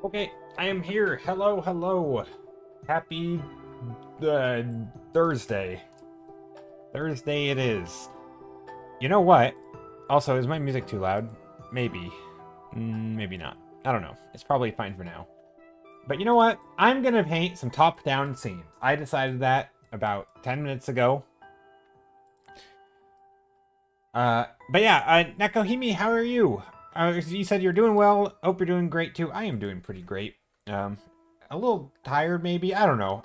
Okay, I am here. Hello, hello. Happy uh, Thursday. Thursday it is. You know what? Also, is my music too loud? Maybe. Maybe not. I don't know. It's probably fine for now. But you know what? I'm gonna paint some top-down scenes. I decided that about 10 minutes ago. But yeah, Nekohimi, how are you? You said you're doing well. Hope you're doing great too. I am doing pretty great. A little tired maybe. I don't know.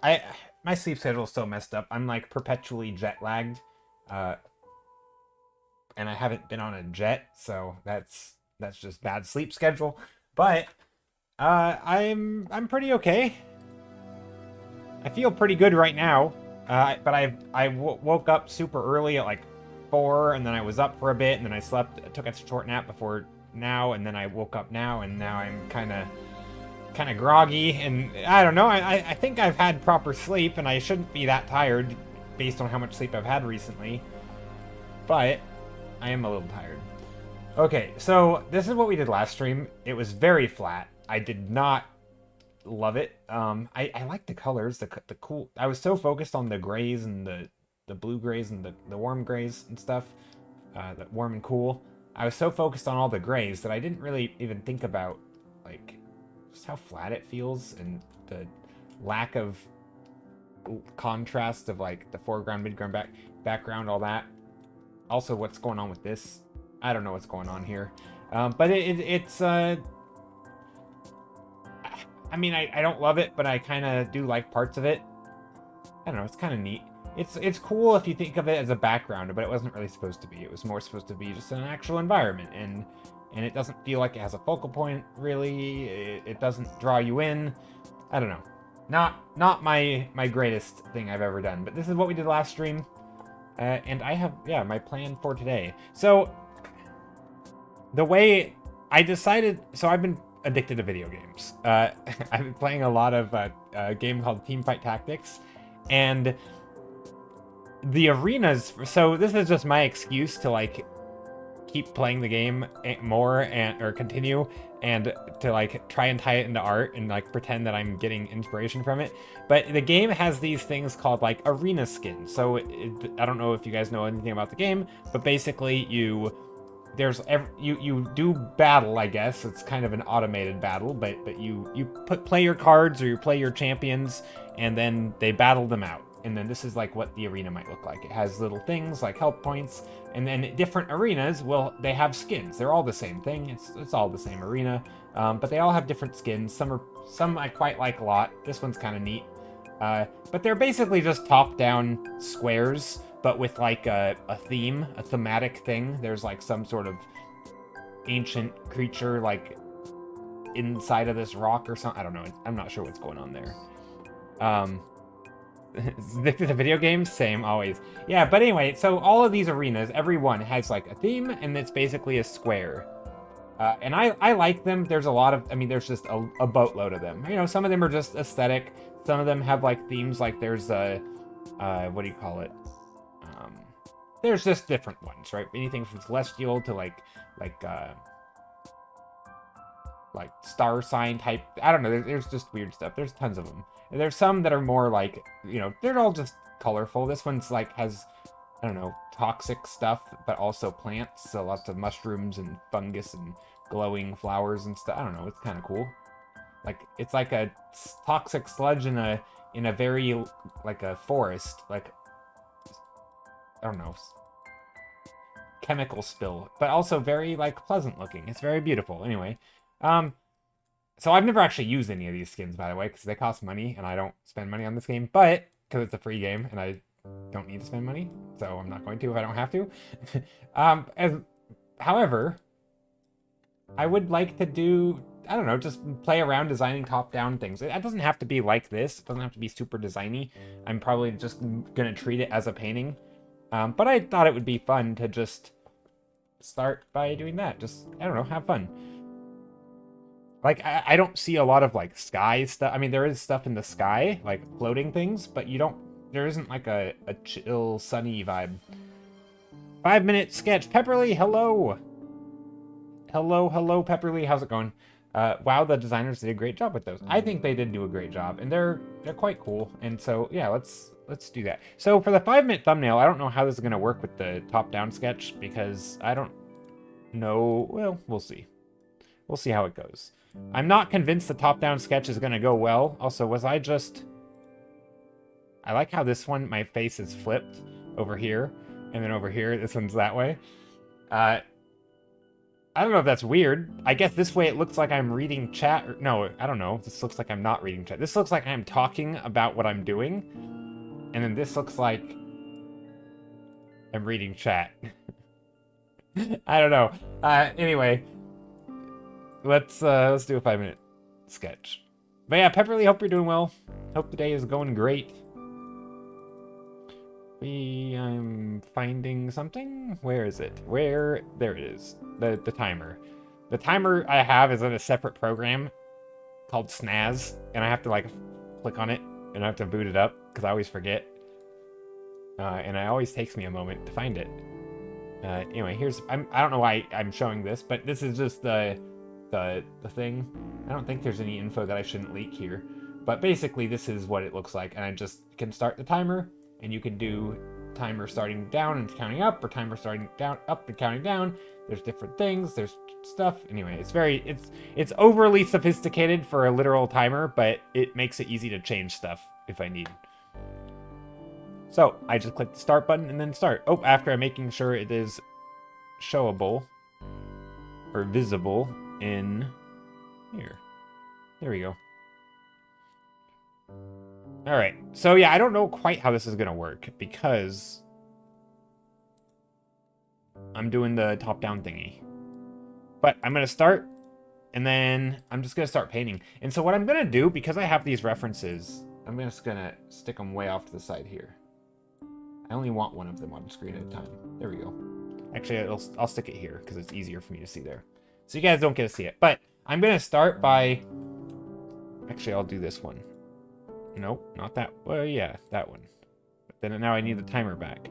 My sleep schedule's so messed up. I'm like perpetually jet lagged. Uh, and I haven't been on a jet, so that's just bad sleep schedule. But I'm pretty okay. I feel pretty good right now. But woke up super early at like 4, and then I was up for a bit, and then I slept, took a short nap before now, and then I woke up now, and now I'm kind of groggy, and I don't know. I think I've had proper sleep, and I shouldn't be that tired based on how much sleep I've had recently. But I am a little tired. Okay, so this is what we did last stream. It was very flat. I did not love it. I like the colors, the cool. I was so focused on the grays and the blue grays and the warm grays and stuff, the warm and cool. I was so focused on all the grays that I didn't really even think about like just how flat it feels and the lack of contrast of like the foreground, midground, background, all that. Also, what's going on with this? I don't know what's going on here, but it's I mean, I don't love it, but I kind of do like parts of it. I don't know, it's kind of neat. It's cool if you think of it as a background, but it wasn't really supposed to be. It was more supposed to be just an actual environment, and it doesn't feel like it has a focal point, really. It doesn't draw you in. I don't know. Not my greatest thing I've ever done, but this is what we did last stream. And I have, yeah, my plan for today. So, the way I decided, so I've been addicted to video games. I've been playing a lot of a game called Teamfight Tactics, and the arenas, so this is just my excuse to like keep playing the game more or continue and to like try and tie it into art and like pretend that I'm getting inspiration from it. But the game has these things called like arena skins. So I don't know if you guys know anything about the game, but basically you do battle, I guess. It's kind of an automated battle, but you play your cards or you play your champions, and then they battle them out. And then this is like what the arena might look like. It has little things like health points, and then different arenas, well, they have skins. They're all the same thing. It's all the same arena, but they all have different skins. Some I quite like a lot. This one's kind of neat. But they're basically just top-down squares, but with like a theme, a thematic thing. There's like some sort of ancient creature like inside of this rock or something. I don't know. I'm not sure what's going on there. Addicted to video games? Same, always. Yeah, but anyway, so all of these arenas, every one has like a theme, and it's basically a square. And I like them. There's a lot of, I mean, there's just a boatload of them. You know, some of them are just aesthetic. Some of them have like themes, like there's what do you call it? There's just different ones, right? Anything from celestial to like star sign type. I don't know. There's just weird stuff. There's tons of them. And there's some that are more like, you know, they're all just colorful. This one's like has, I don't know, toxic stuff, but also plants. So lots of mushrooms and fungus and glowing flowers and stuff. I don't know. It's kind of cool. Like it's like a toxic sludge in a very like a forest, like I don't know, chemical spill, but also very like pleasant looking. It's very beautiful. Anyway, so I've never actually used any of these skins, by the way, because they cost money and I don't spend money on this game, but because it's a free game and I don't need to spend money, so I'm not going to if I don't have to. However, I would like to do, I don't know, just play around designing top-down things. It doesn't have to be like this. It doesn't have to be super designy. I'm probably just going to treat it as a painting. But I thought it would be fun to just start by doing that. Just, I don't know, have fun. Like, I don't see a lot of, like, sky stuff. I mean, there is stuff in the sky, like, floating things, but there isn't, like, a chill, sunny vibe. 5-minute sketch. Pepperly, hello! Hello, Pepperly. How's it going? wow, the designers did a great job with those. I think they did do a great job, and they're quite cool. And so yeah, let's do that. So for the 5-minute thumbnail, I don't know how this is gonna work with the top-down sketch because I don't know. Well, we'll see. We'll see how it goes. I'm not convinced the top-down sketch is gonna go well. Also, was I just... I like how this one, my face is flipped over here, and then over here, this one's that way. I don't know if that's weird. I guess this way it looks like I'm reading chat. Or, no, I don't know. This looks like I'm not reading chat. This looks like I'm talking about what I'm doing. And then this looks like I'm reading chat. I don't know. Anyway, let's do a 5-minute sketch. But yeah, Pepperly, hope you're doing well. Hope the day is going great. I'm finding something. Where is it? Where? There it is. The timer. The timer I have is in a separate program called Snaz, and I have to like click on it and I have to boot it up because I always forget. And it always takes me a moment to find it. Anyway, here's I don't know why I'm showing this, but this is just the thing. I don't think there's any info that I shouldn't leak here, but basically this is what it looks like, and I just can start the timer. And you can do timer starting down and counting up, or timer starting down up and counting down. There's different things. There's stuff. Anyway, it's overly sophisticated for a literal timer, but it makes it easy to change stuff if I need. So I just click the start button and then start. Oh, after I'm making sure it is showable or visible in here. There we go. All right, so yeah, I don't know quite how this is gonna work because I'm doing the top-down thingy. But I'm gonna start, and then I'm just gonna start painting. And so what I'm gonna do, because I have these references, I'm just gonna stick them way off to the side here. I only want one of them on the screen at a time. There we go. Actually, I'll stick it here because it's easier for me to see there. So you guys don't get to see it. But I'm gonna start by... Actually, I'll do this one. Nope, not that. Well, yeah, that one. But then now I need the timer back.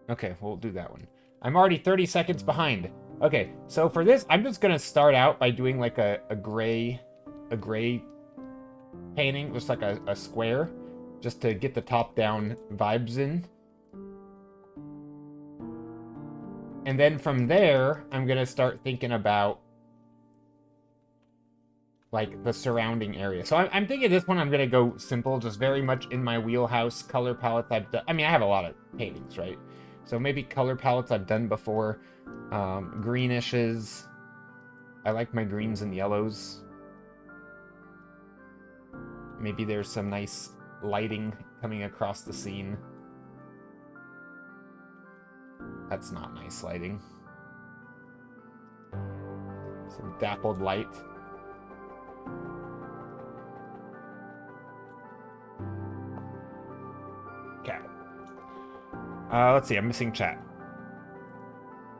Okay, we'll do that one. I'm already 30 seconds behind. Okay, so for this, I'm just gonna start out by doing like a gray painting, just like a square, just to get the top-down vibes in. And then from there, I'm gonna start thinking about like the surrounding area. So I'm thinking this one I'm gonna go simple, just very much in my wheelhouse. Color palettes I've done. I mean, I have a lot of paintings, right? So maybe color palettes I've done before. Greenishes. I like my greens and yellows. Maybe there's some nice lighting coming across the scene. That's not nice lighting. Some dappled light. Okay. Let's see, I'm missing chat.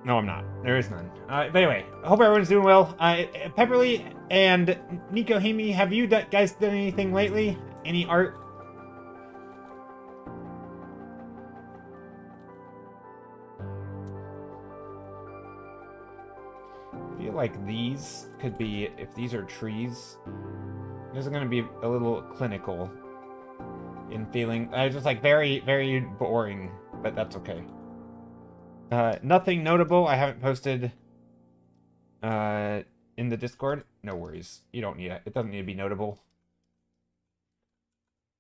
No, I'm not. There is none. But anyway, I hope everyone's doing well. Pepperly and Nico Himi, have you guys done anything lately? Any art? I feel like these could be, if these are trees, this is going to be a little clinical in feeling. Just like very, very boring, but that's okay. Nothing notable. I haven't posted in the Discord. No worries. You don't need it. It doesn't need to be notable.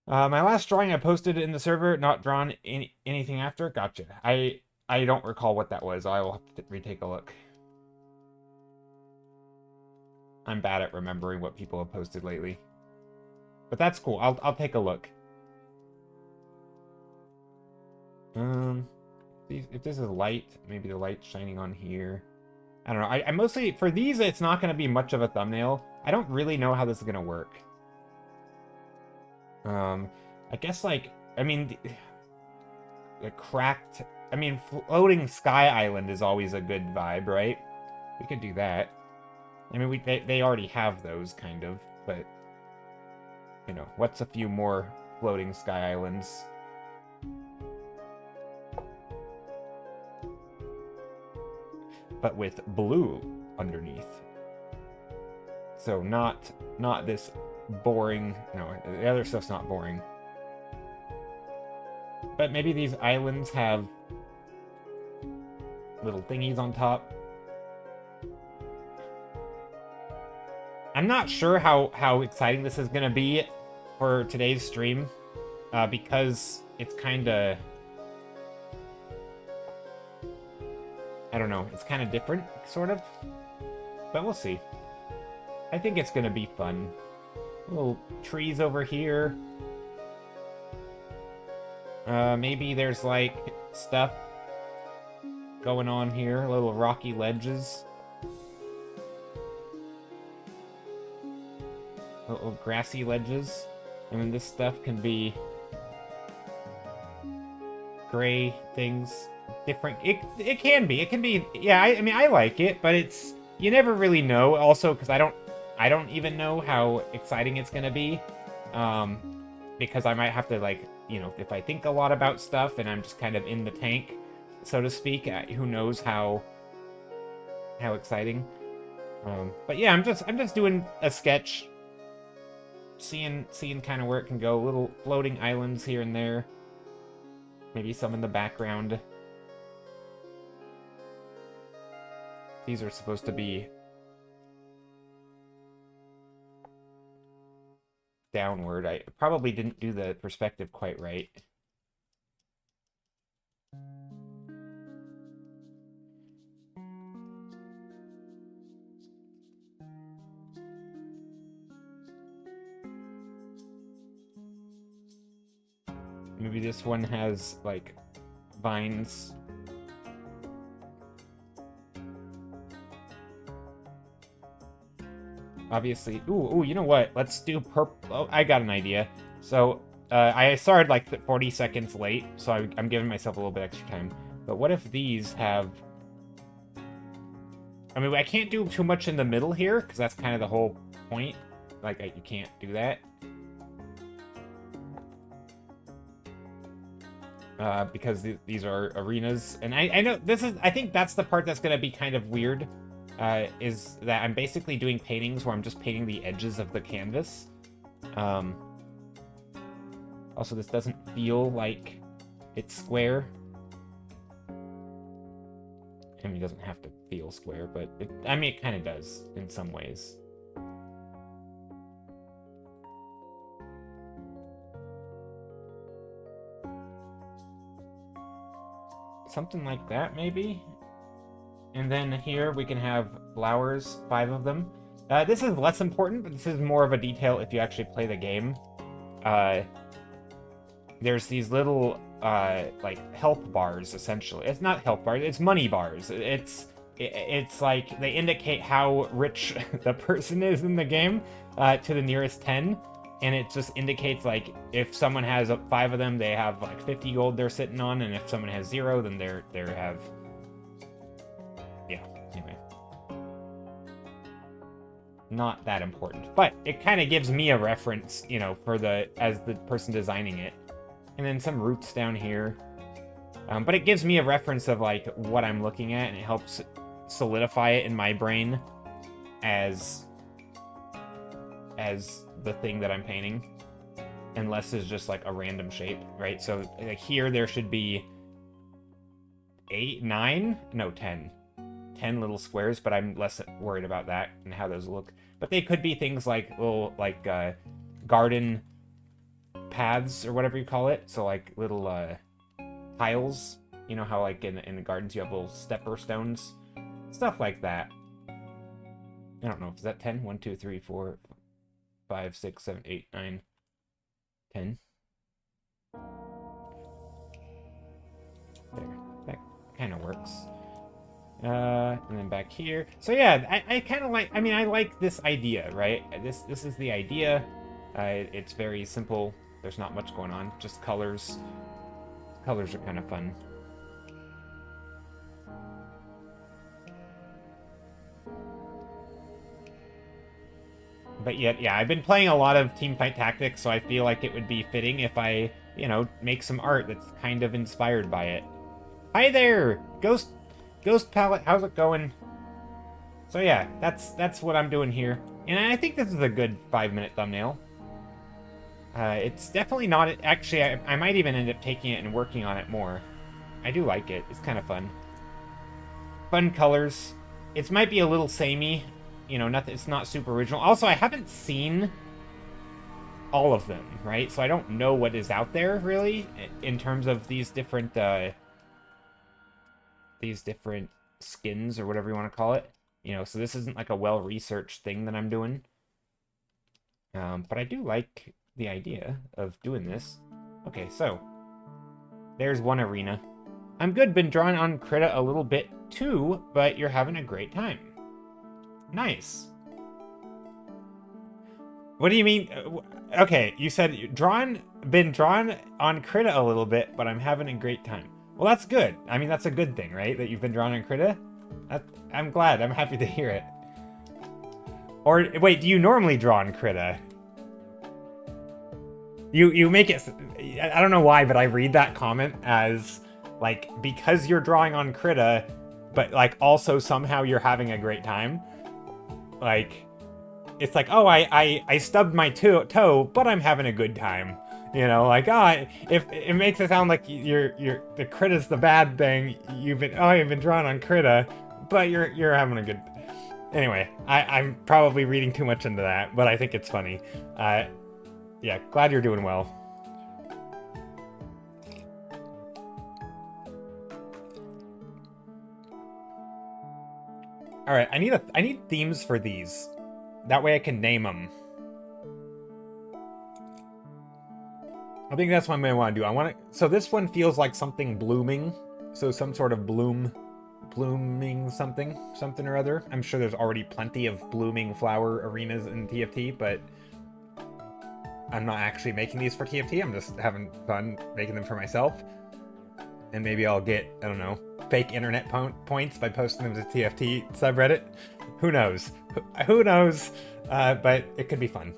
My last drawing I posted in the server, not drawn anything after. Gotcha. I don't recall what that was. I will have to retake a look. I'm bad at remembering what people have posted lately. But that's cool. I'll take a look. If this is light, maybe the light's shining on here. I don't know. I mostly, for these, it's not going to be much of a thumbnail. I don't really know how this is going to work. I guess, like, I mean, the cracked, I mean, floating sky island is always a good vibe, right? We could do that. I mean, they already have those, kind of, but, you know, what's a few more floating sky islands? but with blue underneath. So not this boring, no, the other stuff's not boring. But maybe these islands have little thingies on top. I'm not sure how exciting this is going to be for today's stream, because it's kind of, I don't know, it's kind of different, sort of. But we'll see. I think it's going to be fun. Little trees over here. Maybe there's, like, stuff going on here. Little rocky ledges. Little grassy ledges. And then this stuff can be gray things. Different. It can be. It can be. Yeah, I mean, I like it, but it's... You never really know. Also, because I don't even know how exciting it's going to be. Because I might have to, like, you know, if I think a lot about stuff and I'm just kind of in the tank, so to speak, who knows how exciting. But yeah, I'm just doing a sketch, seeing kind of where it can go. Little floating islands here and there. Maybe some in the background. These are supposed to be downward. I probably didn't do the perspective quite right. Maybe this one has, like, vines. Obviously, ooh, you know what? Let's do purple. Oh, I got an idea. So, I started like 40 seconds late, so I'm giving myself a little bit extra time. But what if these have... I mean, I can't do too much in the middle here, because that's kind of the whole point. Like, you can't do that. Because these are arenas. And I know this is... I think that's the part that's going to be kind of weird. Is that I'm basically doing paintings where I'm just painting the edges of the canvas. Also, this doesn't feel like it's square. I mean, it doesn't have to feel square, but I mean, it kind of does in some ways. Something like that, maybe? And then here we can have flowers, 5 of them. This is less important, but this is more of a detail if you actually play the game. There's these little, like, health bars, essentially. It's not health bars, it's money bars. It's like, they indicate how rich the person is in the game, to the nearest 10. And it just indicates, like, if someone has 5 of them, they have, like, 50 gold they're sitting on, and if someone has 0, then they have... Yeah, anyway. Not that important. But it kind of gives me a reference, you know, for as the person designing it. And then some roots down here. But it gives me a reference of, like, what I'm looking at, and it helps solidify it in my brain as the thing that I'm painting. Unless it's just, like, a random shape, right? So, like, here there should be 8, 9? No, 10. 10 little squares, but I'm less worried about that and how those look. But they could be things like little, like, garden paths or whatever you call it. So, like, little tiles. You know how, like, in the gardens you have little stepper stones? Stuff like that. I don't know. Is that 10? 1, 2, 3, 4, 5, 6, 7, 8, 9, 10. There. That kind of works. And then back here. So yeah, I kind of like, I mean, I like this idea, right? This is the idea. It's very simple. There's not much going on, just colors. Colors are kind of fun. But yet, yeah, I've been playing a lot of Teamfight Tactics, so I feel like it would be fitting if I, you know, make some art that's kind of inspired by it. Hi there! Ghost Ghost Palette, how's it going? So yeah, that's what I'm doing here. And I think this is a good 5-minute thumbnail. It's definitely not... Actually, I might even end up taking it and working on it more. I do like it. It's kind of fun. Fun colors. It might be a little samey. You know, nothing. It's not super original. Also, I haven't seen all of them, right? So I don't know what is out there, really, in terms of these different skins, or whatever you want to call it. You know, so this isn't like a well-researched thing that I'm doing. But I do like the idea of doing this. Okay, so there's one arena. I'm good, been drawing on Krita a little bit too, but you're having a great time. Nice. What do you mean? Okay, you said been drawn on Krita a little bit, but I'm having a great time. Well, that's good. I mean, that's a good thing, right? That you've been drawn on Krita? I'm glad. I'm happy to hear it. Or, wait, do you normally draw on Krita? You make it... I don't know why, but I read that comment as, like, because you're drawing on Krita, but, like, also somehow you're having a great time. Like, it's like, oh, I stubbed my toe, but I'm having a good time. You know, like, if it makes it sound like the Krita's the bad thing. You've been drawing on Krita, but you're having a good... Anyway, I'm probably reading too much into that, but I think it's funny. Yeah, glad you're doing well. All right, I need themes for these. That way I can name them. I think that's what I'm gonna want to do. So this one feels like something blooming. So some sort of blooming something or other. I'm sure there's already plenty of blooming flower arenas in TFT, but I'm not actually making these for TFT. I'm just having fun making them for myself. And maybe I'll get, I don't know, fake internet points by posting them to TFT subreddit. Who knows? Who knows? But it could be fun.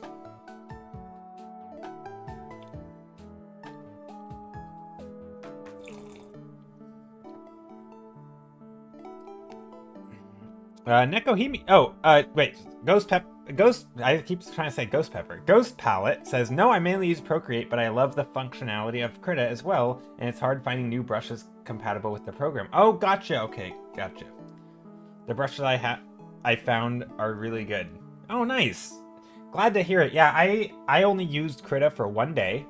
Nekohimi. Oh, wait. I keep trying to say Ghost Pepper. Ghost Palette says, no, I mainly use Procreate, but I love the functionality of Krita as well, and it's hard finding new brushes compatible with the program. Oh, gotcha. Okay, gotcha. The brushes I found are really good. Oh, nice. Glad to hear it. Yeah, I only used Krita for one day.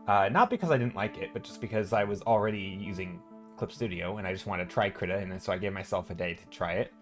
Not because I didn't like it, but just because I was already using Clip Studio, and I just wanted to try Krita, and so I gave myself a day to try it.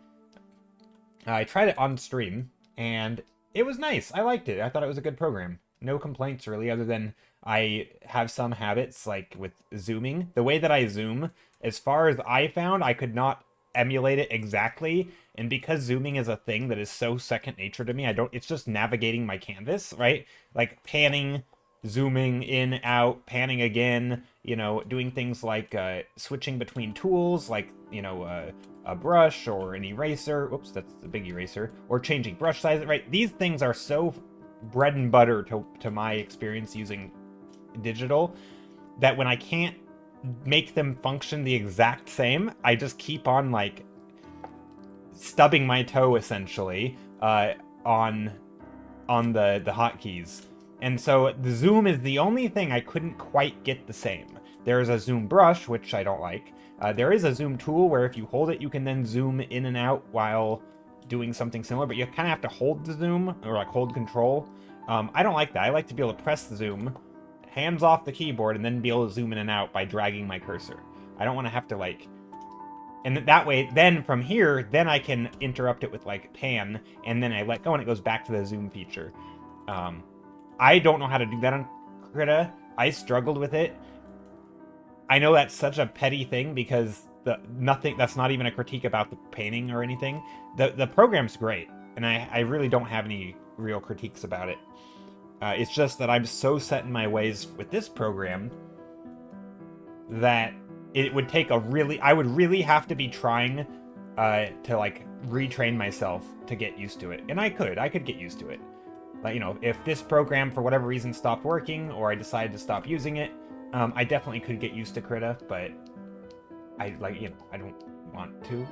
I tried it on stream, and it was nice. I liked it. I thought it was a good program. No complaints, really, other than I have some habits, like with zooming. The way that I zoom, as far as I found, I could not emulate it exactly, and because zooming is a thing that is so second nature to me, it's just navigating my canvas, right? Like panning, zooming in, out, panning again, you know, doing things like switching between tools, like, you know, a brush or an eraser. Oops, that's the big eraser. Or changing brush size, right? These things are so bread and butter to my experience using digital that when I can't make them function the exact same, I just keep on, like, stubbing my toe, essentially, on the hotkeys. And so the zoom is the only thing I couldn't quite get the same. There's a zoom brush, which I don't like. There is a zoom tool where if you hold it, you can then zoom in and out while doing something similar, but you kind of have to hold the zoom, or like hold control. I don't like that. I like to be able to press the zoom, hands off the keyboard, and then be able to zoom in and out by dragging my cursor. I don't want to have to, like... And that way, then from here, then I can interrupt it with, like, pan, and then I let go and it goes back to the zoom feature. I don't know how to do that on Krita. I struggled with it. I know that's such a petty thing because that's not even a critique about the painting or anything. The program's great, and I really don't have any real critiques about it. It's just that I'm so set in my ways with this program that it would take I would really have to be trying to, like, retrain myself to get used to it. And I could get used to it. Like, you know, if this program for whatever reason stopped working, or I decided to stop using it, I definitely could get used to Krita, but I like, you know, I don't want to.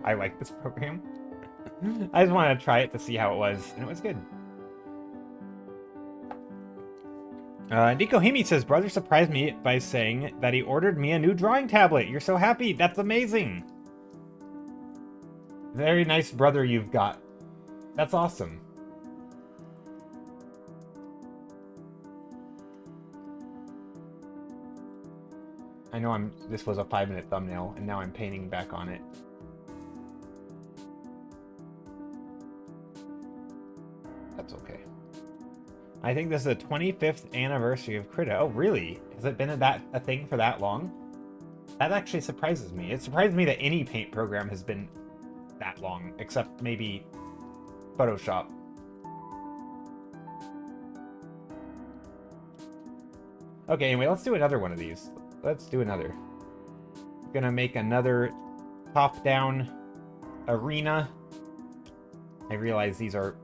I like this program. I just wanted to try it to see how it was, and it was good. Nico Himi says, brother surprised me by saying that he ordered me a new drawing tablet. You're so happy. That's amazing. Very nice brother you've got. That's awesome. I know this was a 5-minute thumbnail, and now I'm painting back on it. That's okay. I think this is the 25th anniversary of Krita. Oh, really? Has it been a thing for that long? That actually surprises me. It surprises me that any paint program has been that long, except maybe Photoshop. Okay, anyway, let's do another one of these. Let's do another. I'm gonna make another top-down arena. I realize these are...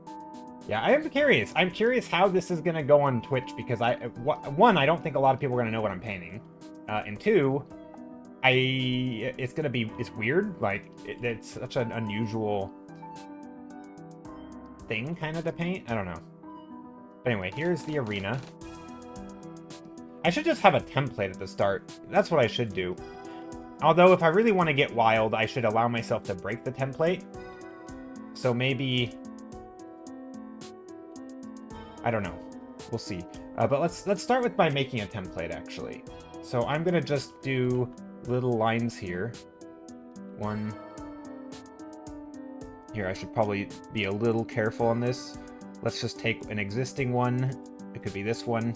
Yeah, I am curious. I'm curious how this is gonna go on Twitch, because one, I don't think a lot of people are gonna know what I'm painting. And two, it's weird. Like, it's such an unusual thing, kind of, to paint. I don't know. But anyway, here's the arena. I should just have a template at the start. That's what I should do. Although, if I really want to get wild, I should allow myself to break the template. So maybe... I don't know. We'll see. But let's start with by making a template, actually. So I'm gonna just do little lines here. One. Here, I should probably be a little careful on this. Let's just take an existing one. It could be this one.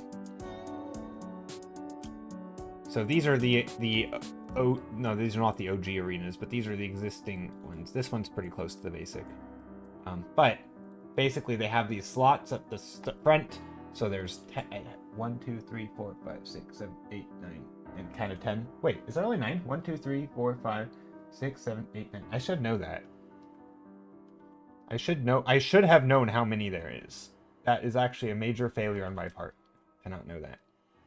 So these are no, these are not the OG arenas, but these are the existing ones. This one's pretty close to the basic. But basically they have these slots up the front. So there's 1, 2, 3, 4, 5, 6, 7, 8, 9, and kind of 10. Wait, is that only 9? 1, 2, 3, 4, 5, 6, 7, 8, 9. I should know that. I should have known how many there is. That is actually a major failure on my part to not know that.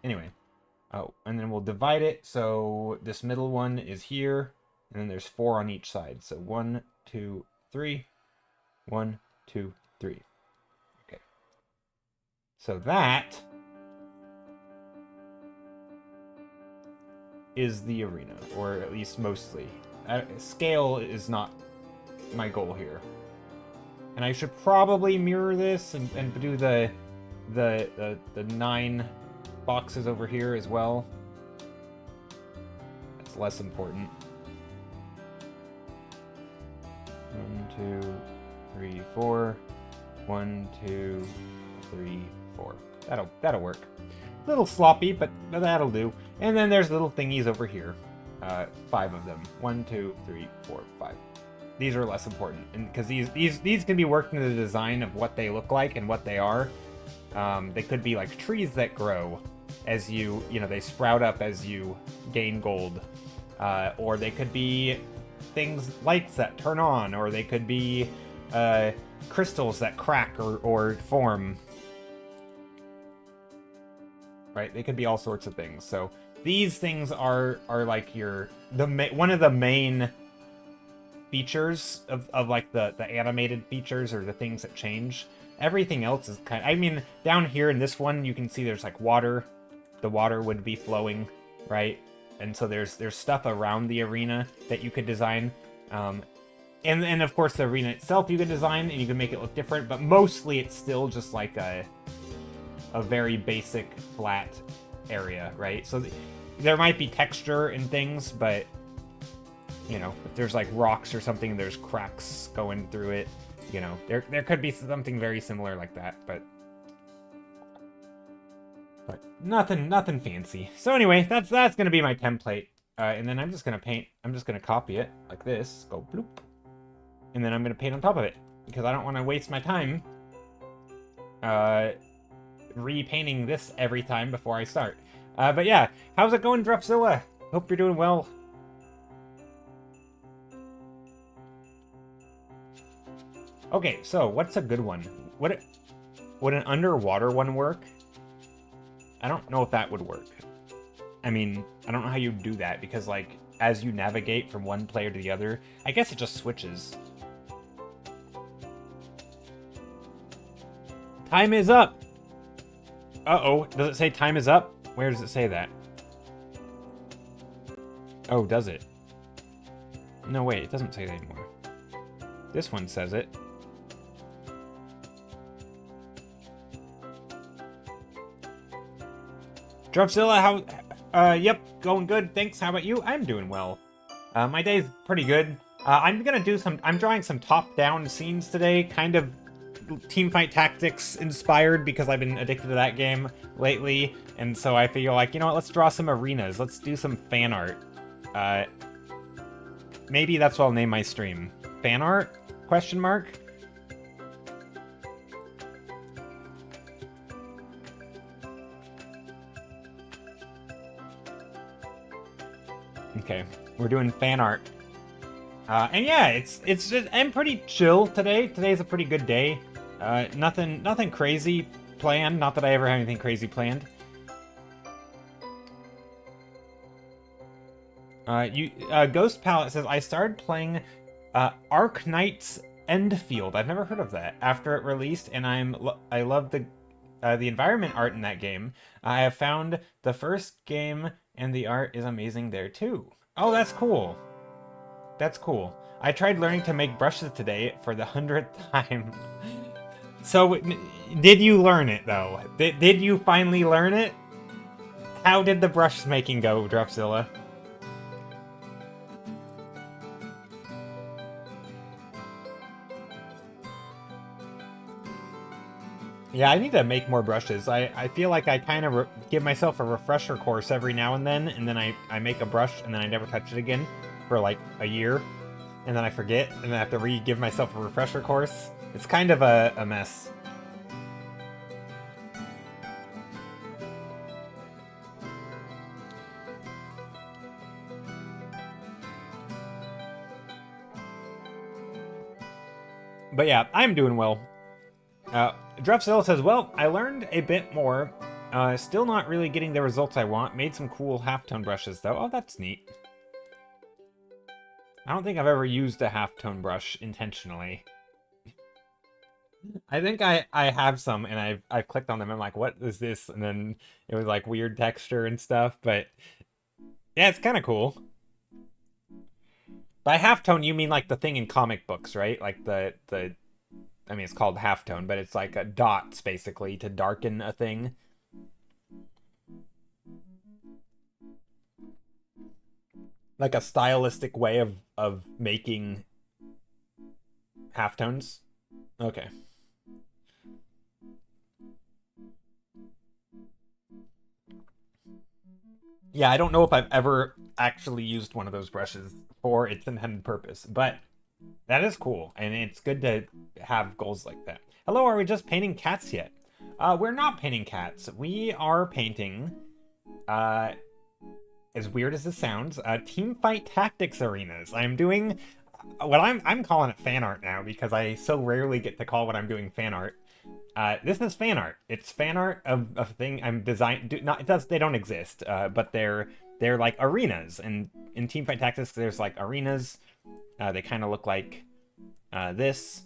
Anyway. Oh, and then we'll divide it. So this middle one is here, and then there's 4 on each side. So 1, 2, 3. 1, 2, 3. Okay. So that is the arena, or at least mostly. Scale is not my goal here. And I should probably mirror this and do the 9 boxes over here as well. That's less important. 1, 2, 3, 4. 1, 2, 3, 4. That'll work. A little sloppy, but that'll do. And then there's little thingies over here. 5 of them. 1, 2, 3, 4, 5. These are less important, and because these can be worked into the design of what they look like and what they are. They could be like trees that grow as they sprout up as you gain gold. Or they could be lights that turn on, or they could be crystals that crack or form. Right? They could be all sorts of things. So these things are like one of the main features of like the animated features, or the things that change. Everything else is down here in this one, you can see there's like water. The water would be flowing, right? And so there's stuff around the arena that you could design. And of course the arena itself you could design, and you can make it look different, but mostly it's still just like a very basic flat area, right? So there might be texture and things, but if there's like rocks or something, there's cracks going through it, there could be something very similar like that, but nothing fancy. So anyway, that's gonna be my template, and then I'm just gonna copy it like this, go bloop, and then I'm gonna paint on top of it, because I don't want to waste my time repainting this every time before I start. But yeah, how's it going, Druffzilla? Hope you're doing well. Okay, so what's a good one? Would an underwater one work? I don't know if that would work. I don't know how you do that, because like as you navigate from one player to the other. I guess it just switches. Time is up! Uh-oh, does it say time is up? Where does it say that? Oh, does it? No, wait, it doesn't say that anymore. This one says it. Dropzilla, how... yep, going good, thanks. How about you? I'm doing well. My day's pretty good. I'm drawing some top-down scenes today, kind of Teamfight Tactics inspired because I've been addicted to that game lately, and so I feel like, you know what, let's draw some arenas. Let's do some fan art. Maybe that's what I'll name my stream. Fan art? Question mark? Okay, we're doing fan art. And yeah, it's just, I'm pretty chill today. Today's a pretty good day. Nothing crazy planned. Not that I ever have anything crazy planned. Ghost Palette says, I started playing Arknight's Endfield. I've never heard of that. After it released, and I love the environment art in that game. I have found the first game, and the art is amazing there too. Oh, that's cool. That's cool. I tried learning to make brushes today for the 100th time. So, did you learn it though? Did you finally learn it? How did the brush making go, Dropzilla? Yeah, I need to make more brushes. I feel like I kind of give myself a refresher course every now and then I make a brush, and then I never touch it again for like a year, and then I forget, and then I have to re-give myself a refresher course. It's kind of a mess. But yeah, I'm doing well. Drefzilla says, well, I learned a bit more. Still not really getting the results I want. Made some cool halftone brushes, though. Oh, that's neat. I don't think I've ever used a halftone brush intentionally. I think I have some, and I've clicked on them, and I'm like, what is this? And then it was like weird texture and stuff, but yeah, it's kind of cool. By halftone, you mean like the thing in comic books, right? Like the I mean, it's called halftone, but it's like a dots, basically, to darken a thing. Like a stylistic way of making halftones. Okay. Yeah, I don't know if I've ever actually used one of those brushes for its intended purpose, but that is cool, and it's good to have goals like that. Hello, are we just painting cats yet? We're not painting cats. We are painting, as weird as this sounds, Teamfight Tactics arenas. I'm doing what I'm calling it fan art now, because I so rarely get to call what I'm doing fan art. This is fan art. It's fan art of a thing I'm they don't exist, but they're like arenas, and in Teamfight Tactics there's like arenas. They kind of look like this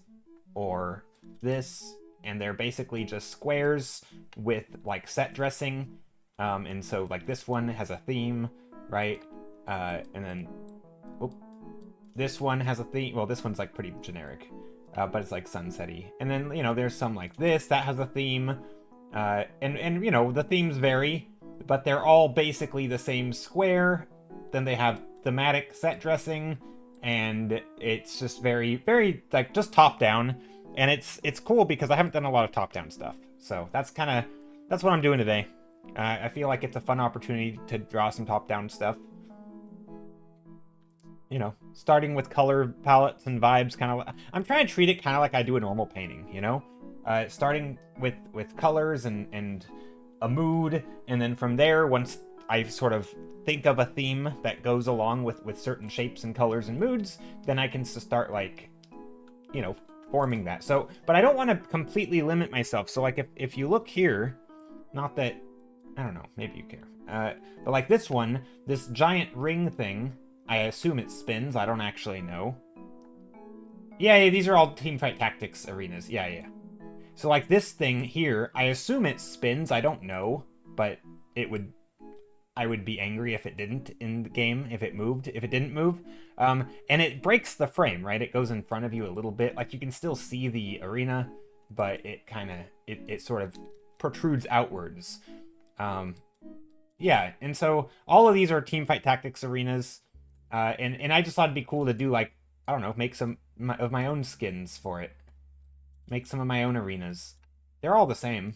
or this, and they're basically just squares with like set dressing, and so like this one has a theme, right? And then this one has a theme. Well, this one's like pretty generic, but it's like sunsetty. And then, you know, there's some like this that has a theme, and you know, the themes vary, but they're all basically the same square. Then they have thematic set dressing, and it's just very, very like just top down, and it's cool because I haven't done a lot of top down stuff. So that's what I'm doing today. I feel like it's a fun opportunity to draw some top down stuff. You know, starting with color palettes and vibes, kind of. I'm trying to treat it kind of like I do a normal painting. You know, starting with colors and a mood, and then from there, once I sort of think of a theme that goes along with certain shapes and colors and moods, then I can start, like, you know, forming that. So, but I don't want to completely limit myself. So, like, if you look here, not that, I don't know, maybe you care. But like this one, this giant ring thing, I assume it spins. I don't actually know. Yeah, these are all Teamfight Tactics arenas. Yeah. So, like, this thing here, I assume it spins. I don't know, but it would... I would be angry if it didn't in the game, if it moved, if it didn't move. And it breaks the frame, right? It goes in front of you a little bit. Like, you can still see the arena, but it kind of... It sort of protrudes outwards. Yeah, and so all of these are Teamfight Tactics arenas. And I just thought it'd be cool to do, like, I don't know, make some of my own skins for it. Make some of my own arenas. They're all the same.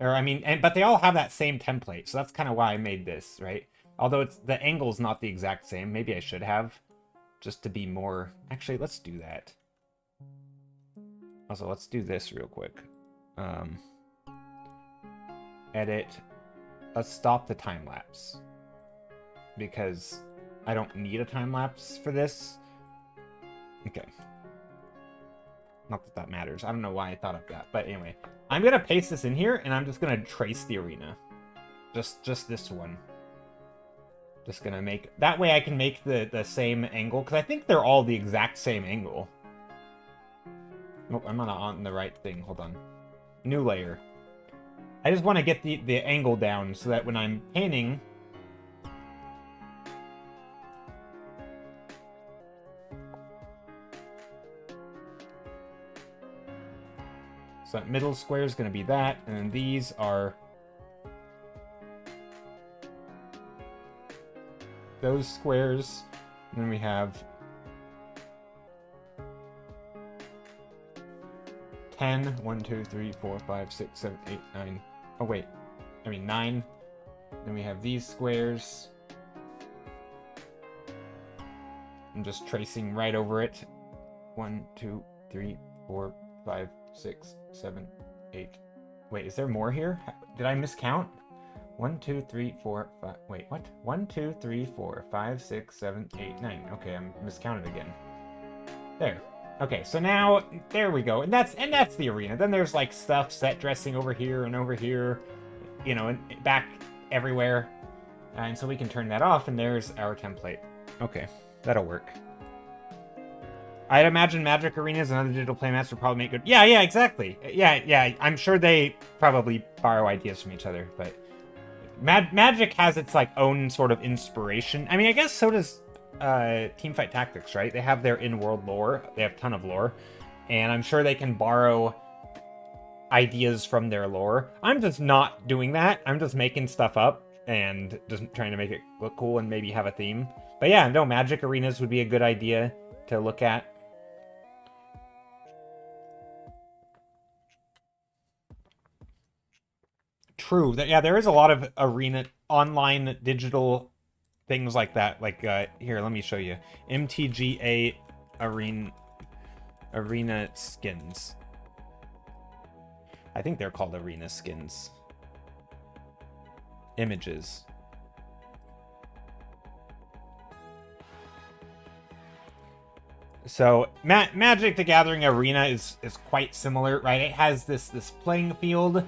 Or, I mean, but they all have that same template, so that's kind of why I made this, right? Although the angle's not the exact same. Maybe I should have, just to be more... Actually, let's do that. Also, let's do this real quick. Edit. Let's stop the time-lapse. Because I don't need a time-lapse for this. Okay. Not that that matters. I don't know why I thought of that. But anyway, I'm going to paste this in here, and I'm just going to trace the arena. Just this one. Just going to make... That way I can make the same angle, because I think they're all the exact same angle. Nope, I'm not on the right thing. Hold on. New layer. I just want to get the angle down so that when I'm painting... So that middle square is going to be that, and then these are those squares, and then we have 10, 1, 2, 3, 4, 5, 6, 7, 8, 9. Oh, wait. I mean 9. Then we have these squares. I'm just tracing right over it. 1, 2, 3, 4, 5, 6, 7, 8. Wait, is there more here? Did I miscount? 1, 2, 3, 4, 5. Wait, what? 1, 2, 3, 4, 5, 6, 7, 8, 9. Okay, I'm miscounted again. There. Okay, so now there we go. And that's the arena. Then there's like stuff, set dressing over here and over here, you know, and back everywhere. And so we can turn that off, and there's our template. Okay, that'll work. I'd imagine Magic Arenas and other digital playmats would probably make good... Yeah, exactly. Yeah, I'm sure they probably borrow ideas from each other, but... Magic has its, like, own sort of inspiration. I mean, I guess so does Teamfight Tactics, right? They have their in-world lore. They have a ton of lore. And I'm sure they can borrow ideas from their lore. I'm just not doing that. I'm just making stuff up and just trying to make it look cool and maybe have a theme. But yeah, no, Magic Arenas would be a good idea to look at. True. Yeah, there is a lot of arena, online, digital things like that. Like, here, let me show you. MTGA arena skins. I think they're called arena skins. Images. So, Magic the Gathering Arena is quite similar, right? It has this playing field.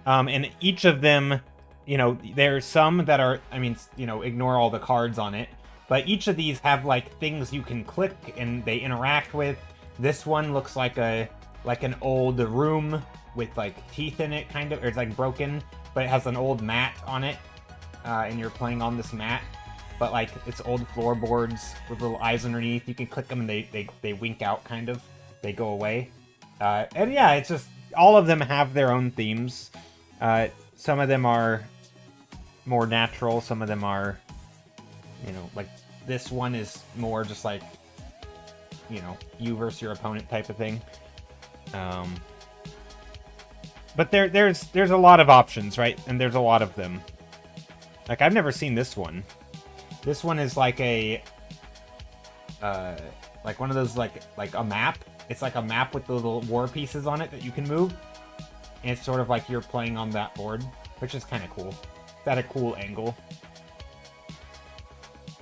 And each of them, you know, there's some that are, I mean, you know, ignore all the cards on it. But each of these have, like, things you can click and they interact with. This one looks like an old room with, like, teeth in it, kind of. Or it's, like, broken, but it has an old mat on it. And you're playing on this mat. But, like, it's old floorboards with little eyes underneath. You can click them and they wink out, kind of. They go away. And, yeah, it's just... All of them have their own themes. Some of them are more natural. Some of them are, you know, like this one is more just like, you know, you versus your opponent type of thing. But there's a lot of options, right? And there's a lot of them. Like, I've never seen this one. This one is like a, like one of those, like a map. It's like a map with the little war pieces on it that you can move. And it's sort of like you're playing on that board, which is kind of cool. It's at a cool angle.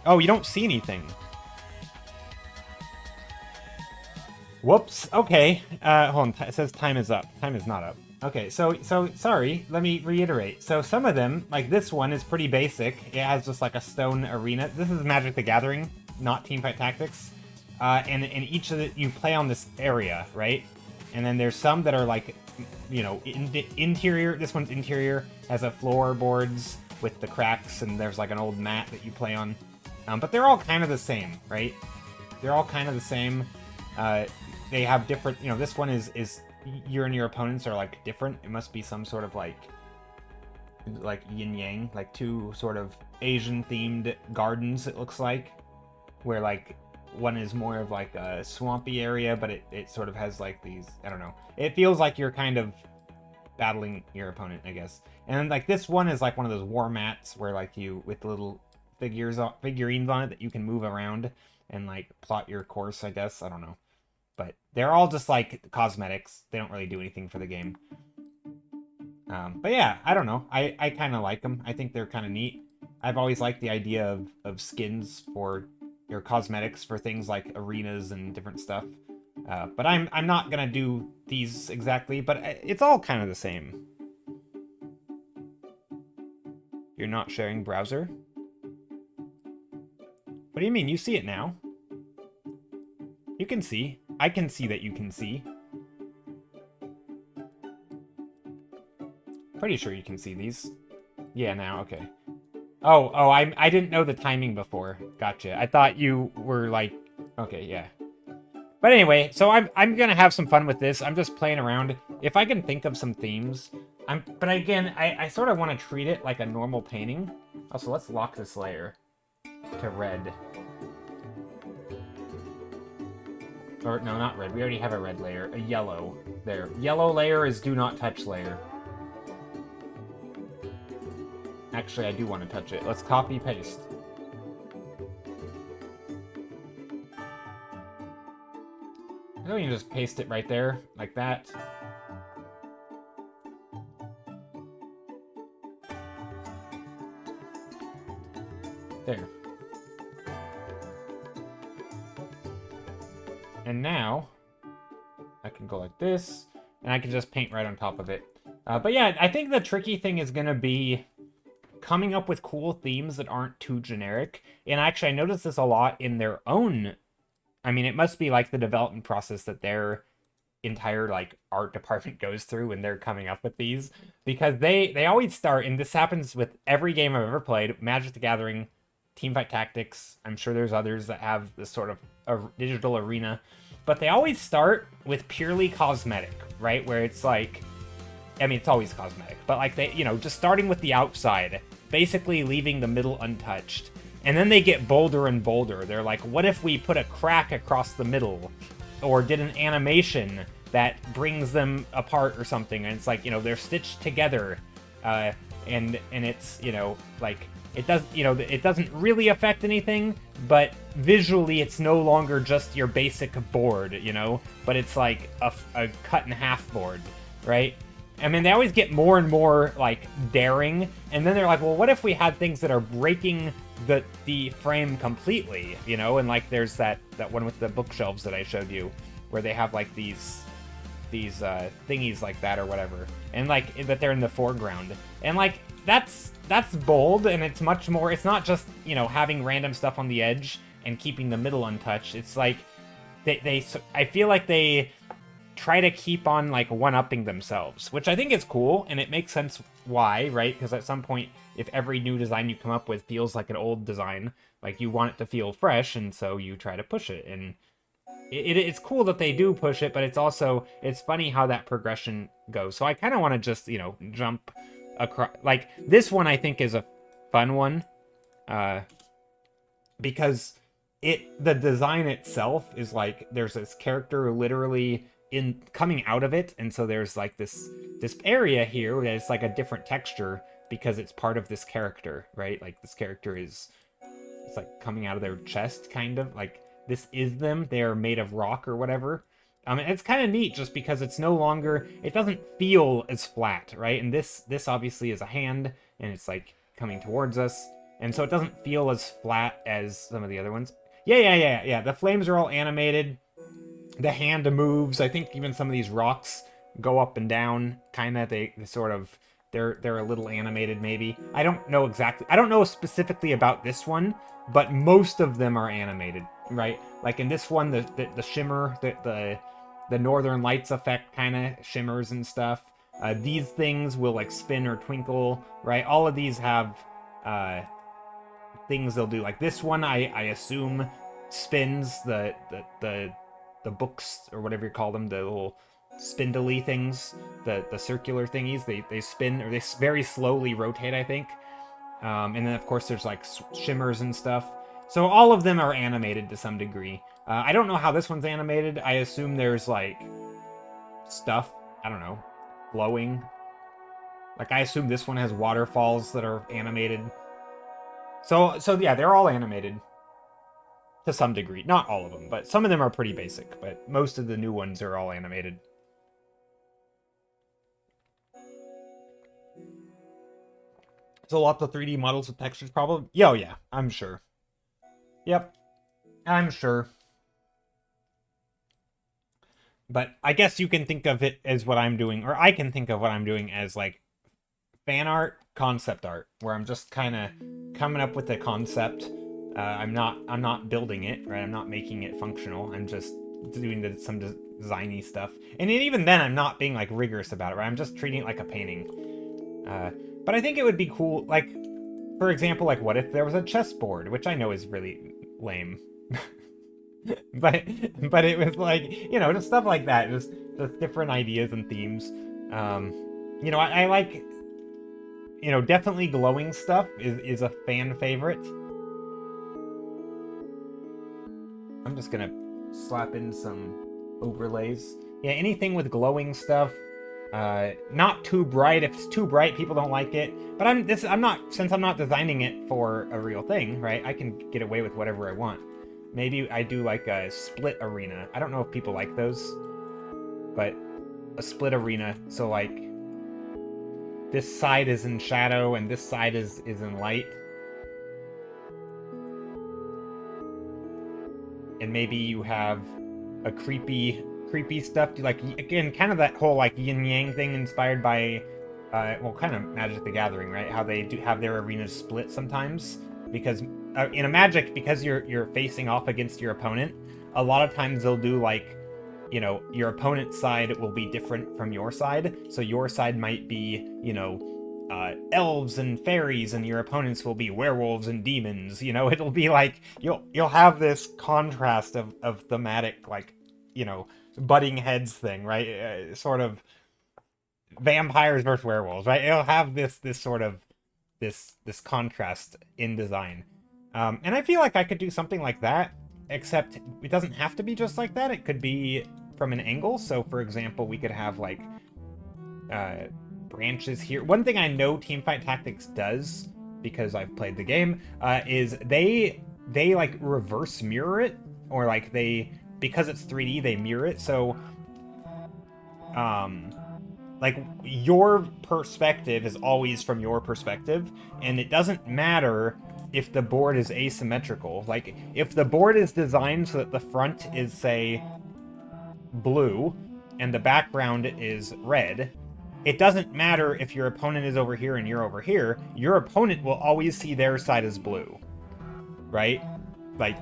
Oh, you don't see anything. Whoops. Okay. Hold on. It says time is up. Time is not up. Okay, so sorry, let me reiterate. So some of them, like this one, is pretty basic. It has just like a stone arena. This is Magic the Gathering, not Teamfight Tactics. And in each of the, you play on this area, right? And then there's some that are like, you know, interior. This one's interior, has a floorboards with the cracks, and there's like an old mat that you play on. But they're all kind of the same, right? They're all kind of the same. They have different, you know, this one is you and your opponents are like different. It must be some sort of like yin yang, like two sort of Asian themed gardens, it looks like, where like one is more of like a swampy area, but it sort of has like these, I don't know. It feels like you're kind of battling your opponent, I guess. And then like this one is like one of those war mats where like you, with little figurines on it that you can move around and like plot your course, I guess. I don't know. But they're all just like cosmetics. They don't really do anything for the game. But yeah, I don't know. I kind of like them. I think they're kind of neat. I've always liked the idea of skins for your cosmetics for things like arenas and different stuff. But I'm not gonna do these exactly, but it's all kind of the same. You're not sharing browser? What do you mean? You see it now. You can see. I can see that you can see. Pretty sure you can see these. Yeah, now, okay. Oh, I didn't know the timing before. Gotcha. I thought you were like, okay, yeah. But anyway, so I'm gonna have some fun with this. I'm just playing around. If I can think of some themes, but again, I sort of want to treat it like a normal painting. Also, let's lock this layer to red. Or, no, not red. We already have a red layer. A yellow. There. Yellow layer is do not touch layer. Actually, I do want to touch it. Let's copy paste. I think we can just paste it right there, like that. There. And now, I can go like this, and I can just paint right on top of it. But yeah, I think the tricky thing is going to be coming up with cool themes that aren't too generic. And actually, I noticed this a lot in their own... I mean, it must be like the development process that their entire like art department goes through when they're coming up with these. Because they always start, and this happens with every game I've ever played, Magic the Gathering, Teamfight Tactics, I'm sure there's others that have this sort of a digital arena, but they always start with purely cosmetic, right? Where it's like, I mean, it's always cosmetic, but like they, you know, just starting with the outside, basically leaving the middle untouched. And then they get bolder and bolder. They're like, what if we put a crack across the middle? Or did an animation that brings them apart or something? And it's like, you know, they're stitched together. And it's, you know, like, it does, you know, it doesn't really affect anything, but visually it's no longer just your basic board, you know, but it's like a cut in half board, right? I mean, they always get more and more like daring, and then they're like, well, what if we had things that are breaking the frame completely, you know? And like there's that one with the bookshelves that I showed you, where they have like these thingies like that or whatever, and like that they're in the foreground, and like that's bold, and it's much more, it's not just, you know, having random stuff on the edge and keeping the middle untouched. It's like I feel like they try to keep on like one-upping themselves, which I think is cool, and it makes sense why, right? Because at some point, if every new design you come up with feels like an old design, like you want it to feel fresh, and so you try to push it. And it's cool that they do push it, but it's funny how that progression goes. So I kind of want to just, you know, jump across. Like this one I think is a fun one, because the design itself is like, there's this character literally in coming out of it, and so there's like this area here that is like a different texture because it's part of this character, right? Like this character it's like coming out of their chest, kind of like this is them. They are made of rock or whatever. It's kind of neat just because it's no longer, it doesn't feel as flat, right? And this obviously is a hand, and it's like coming towards us, and so it doesn't feel as flat as some of the other ones. Yeah. The flames are all animated. The hand moves. I think even some of these rocks go up and down, kind of. They sort of, they're a little animated, maybe. I don't know exactly. I don't know specifically about this one, but most of them are animated, right? Like in this one, the shimmer, the Northern Lights effect kind of shimmers and stuff. These things will like spin or twinkle, right? All of these have things they'll do. Like this one, I assume spins the books or whatever you call them, the little spindly things, the circular thingies. They spin, or they very slowly rotate, I think. And then of course there's like shimmers and stuff. So all of them are animated to some degree. I don't know how this one's animated. I assume there's like stuff, I don't know, glowing. Like I assume this one has waterfalls that are animated. So yeah, they're all animated to some degree. Not all of them, but some of them are pretty basic, but most of the new ones are all animated. So lots of 3D models with textures probably. Yeah, oh yeah, I'm sure. Yep, I'm sure. But I guess you can think of it as what I'm doing, or I can think of what I'm doing as like fan art, concept art, where I'm just kind of coming up with a concept. I'm not building it, right? I'm not making it functional. I'm just doing some designy stuff. And even then, I'm not being like rigorous about it, right? I'm just treating it like a painting. But I think it would be cool, like, for example, like what if there was a chessboard, which I know is really lame. but it was like, you know, just stuff like that, just different ideas and themes. You know, I like, you know, definitely glowing stuff is a fan favorite. I'm just gonna slap in some overlays. Yeah, anything with glowing stuff. Not too bright. If it's too bright, people don't like it. But since I'm not designing it for a real thing, right? I can get away with whatever I want. Maybe I do like a split arena. I don't know if people like those, but a split arena. So like this side is in shadow and this side is in light. And maybe you have a creepy stuff, like, again, kind of that whole like yin yang thing inspired by well, kind of Magic the Gathering, right? How they do have their arenas split sometimes, because in a Magic, because you're facing off against your opponent, a lot of times they'll do like, you know, your opponent's side will be different from your side. So your side might be, you know, elves and fairies, and your opponents will be werewolves and demons. You know, it'll be like you'll have this contrast of thematic, like, you know, butting heads thing, right? Sort of vampires versus werewolves, right? It'll have this sort of this contrast in design. And I feel like I could do something like that, except it doesn't have to be just like that. It could be from an angle. So for example, we could have like branches here. One thing I know Teamfight Tactics does, because I've played the game, is they like reverse mirror it, or like because it's 3D, they mirror it. So like your perspective is always from your perspective, and it doesn't matter if the board is asymmetrical. Like if the board is designed so that the front is, say, blue and the background is red, it doesn't matter if your opponent is over here and you're over here. Your opponent will always see their side as blue, right? Like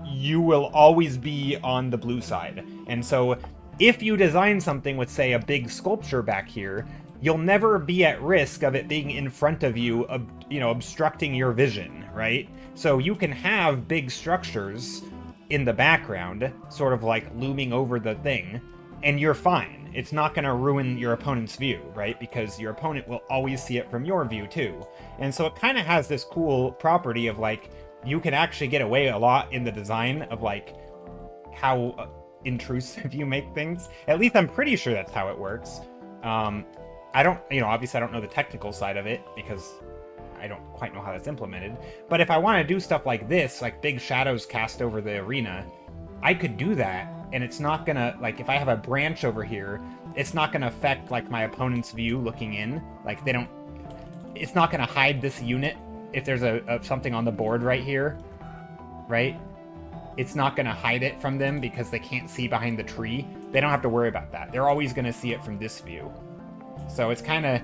you will always be on the blue side. And so if you design something with, say, a big sculpture back here, you'll never be at risk of it being in front of you, you know, obstructing your vision, right? So you can have big structures in the background, sort of like looming over the thing, and you're fine. It's not going to ruin your opponent's view, right? Because your opponent will always see it from your view too. And so it kind of has this cool property of like, you can actually get away a lot in the design of like how intrusive you make things. At least I'm pretty sure that's how it works. I don't, you know, obviously I don't know the technical side of it because I don't quite know how that's implemented. But if I want to do stuff like this, like big shadows cast over the arena, I could do that. And it's not gonna, like, if I have a branch over here, it's not gonna affect like my opponent's view looking in. Like it's not gonna hide this unit if there's something on the board right here, right? it's not going to hide it from them because they can't see behind the tree. They don't have to worry about that. They're always going to see it from this view. So it's kind of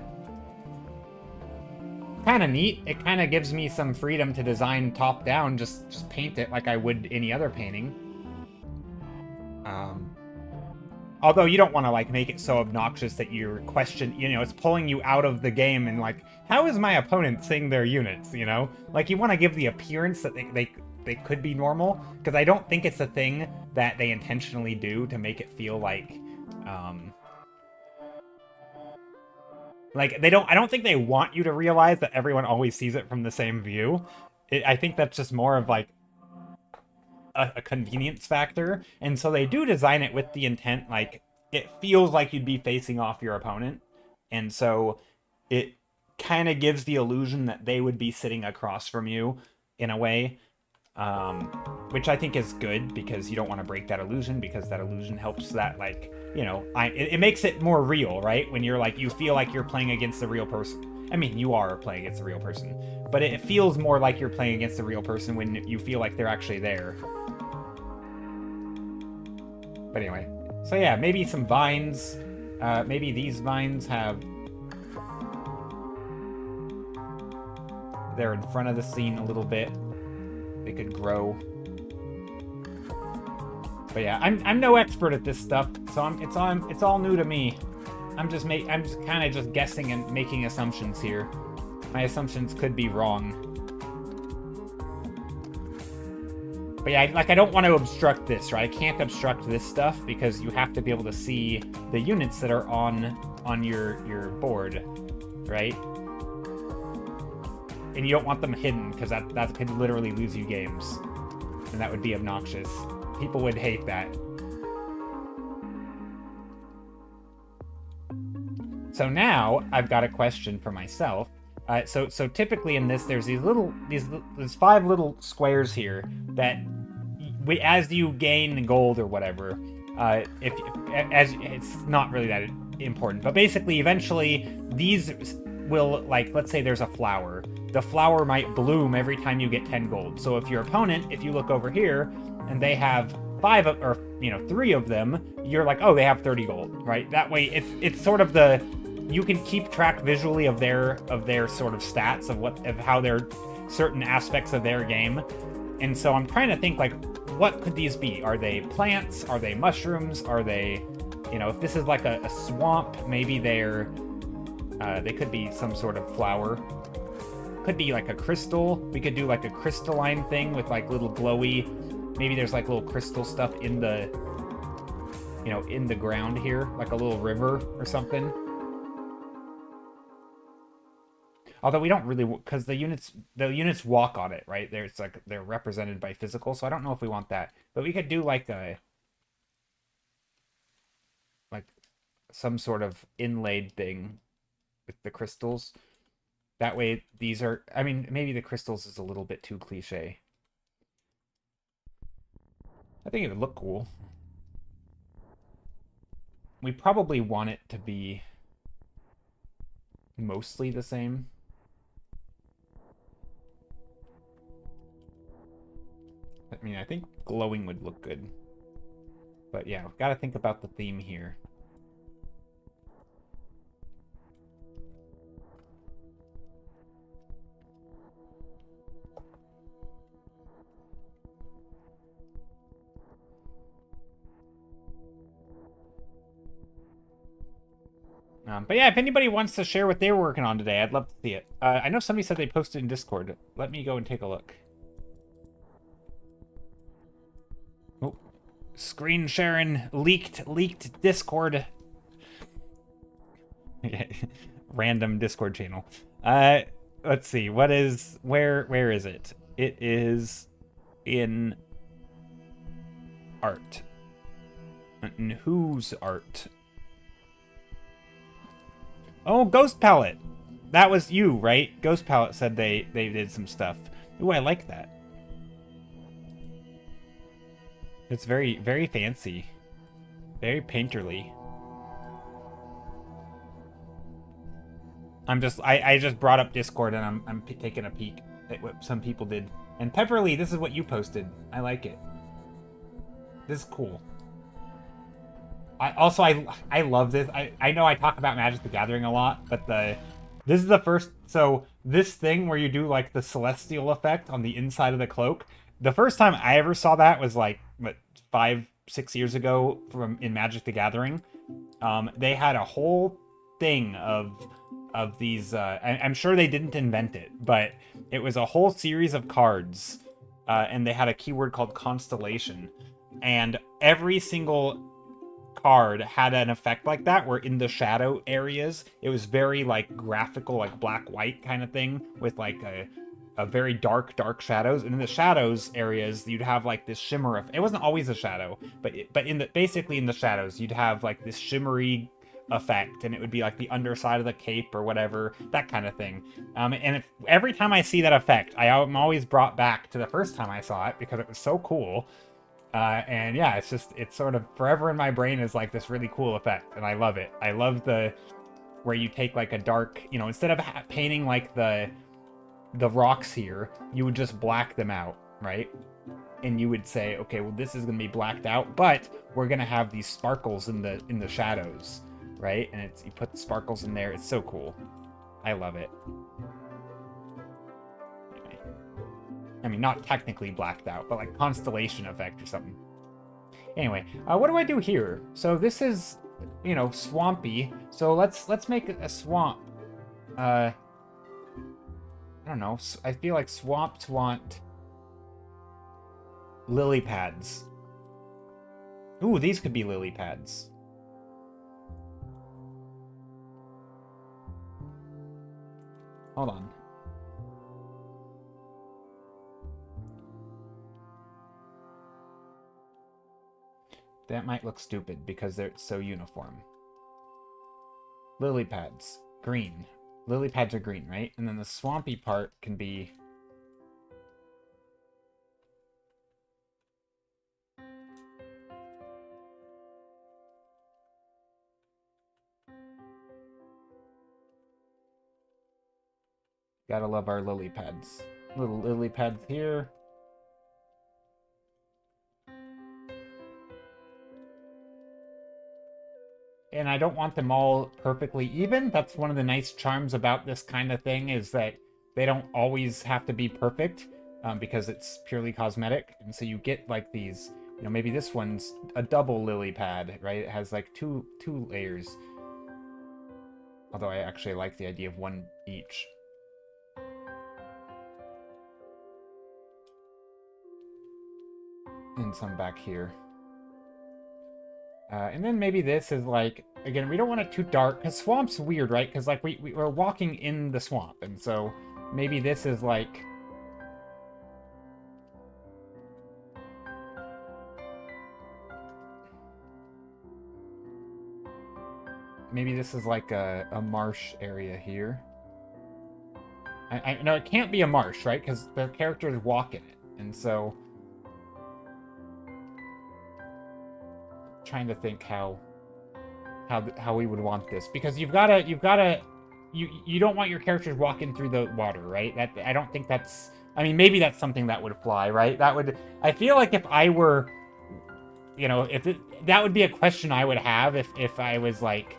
neat. It kind of gives me some freedom to design top down, just paint it like I would any other painting. Although you don't want to like make it so obnoxious that you're it's pulling you out of the game and like, how is my opponent seeing their units, you know? Like you want to give the appearance that they could be normal, because I don't think it's a thing that they intentionally do to make it feel like I don't think they want you to realize that everyone always sees it from the same view. I think that's just more of like a convenience factor, and so they do design it with the intent like it feels like you'd be facing off your opponent, and so it kind of gives the illusion that they would be sitting across from you in a way, which I think is good, because you don't want to break that illusion, because that illusion helps that, like, you know, it makes it more real, right? When you're like, you feel like you're playing against a real person. I mean, you are playing against a real person, but it feels more like you're playing against a real person when you feel like they're actually there. But anyway, so yeah, maybe some vines. Maybe these vines they're in front of the scene a little bit. They could grow. But yeah, I'm no expert at this stuff, so it's all new to me. I'm just kind of just guessing and making assumptions here. My assumptions could be wrong. But yeah, like I don't want to obstruct this, right? I can't obstruct this stuff because you have to be able to see the units that are on your board, right? And you don't want them hidden, because that could literally lose you games. And that would be obnoxious. People would hate that. So now I've got a question for myself. So typically in this, there's there's 5 little squares here that as you gain gold or whatever, as it's not really that important, but basically eventually these will, like, let's say there's a flower. The flower might bloom every time you get 10 gold. So if your opponent, if you look over here and they have 3 of them, you're like, oh, they have 30 gold, right? That way it's sort of you can keep track visually of their sort of stats of how they're certain aspects of their game. And so I'm trying to think, like, what could these be? Are they plants? Are they mushrooms? Are they, if this is like a swamp, maybe they could be some sort of flower. Could be like a crystal. We could do like a crystalline thing with like little glowy, maybe there's like little crystal stuff in the ground here, like a little river or something. Although we don't really, because the units walk on it, right? They're represented by physical, so I don't know if we want that. But we could do like some sort of inlaid thing with the crystals. That way these are, I mean, maybe the crystals is a little bit too cliche. I think it would look cool. We probably want it to be mostly the same. I mean, I think glowing would look good. But yeah, we've got to think about the theme here. But yeah, if anybody wants to share what they were working on today, I'd love to see it. I know somebody said they posted in Discord. Let me go and take a look. Oh, screen sharing leaked Discord. Random Discord channel. Let's see. Where is it? It is in art. And whose art? Oh, Ghost Palette. That was you, right? Ghost Palette said they did some stuff. Ooh, I like that. It's very, very fancy. Very painterly. I just brought up Discord and I'm taking a peek at what some people did. And Pepperly, this is what you posted. I like it. This is cool. I love this. I know I talk about Magic the Gathering a lot, but this is the first. So this thing where you do like the celestial effect on the inside of the cloak. The first time I ever saw that was like what 5-6 years ago in Magic the Gathering. They had a whole thing of these. I'm sure they didn't invent it, but it was a whole series of cards, and they had a keyword called Constellation, and every single card had an effect like that where in the shadow areas it was very like graphical, like black white kind of thing with like a very dark shadows, and in the shadows areas you'd have like this shimmer it wasn't always a shadow, but basically in the shadows you'd have like this shimmery effect, and it would be like the underside of the cape or whatever, that kind of thing. And every time I see that effect, I'm always brought back to the first time I saw it because it was so cool. And yeah, it's sort of forever in my brain as like this really cool effect, and I love it. I love where you take like a dark, instead of painting like the rocks here, you would just black them out, right? And you would say, okay, well this is gonna be blacked out, but we're gonna have these sparkles in the shadows, right? And you put the sparkles in there. It's so cool. I love it. I mean, not technically blacked out, but like constellation effect or something. Anyway, what do I do here? So this is, swampy. So let's make it a swamp. I don't know. I feel like swamps want lily pads. Ooh, these could be lily pads. Hold on. That might look stupid because they're so uniform. Lily pads, green. Lily pads are green, right? And then the swampy part can be... Gotta love our lily pads. Little lily pads here. And I don't want them all perfectly even. That's one of the nice charms about this kind of thing, is that they don't always have to be perfect, because it's purely cosmetic. And so you get like these, maybe this one's a double lily pad, right? It has like two layers. Although I actually like the idea of one each. And some back here. And then maybe this is like, again, we don't want it too dark, because swamp's weird, right? Because like we're walking in the swamp, and so maybe this is like... Maybe this is like a marsh area here. I no, it can't be a marsh, right? Because the characters walk in it, and so... Trying to think how we would want this, because you don't want your characters walking through the water, right? That I don't think that's... I mean, maybe that's something that would fly, right? I feel like if I were, that would be a question I would have if I was like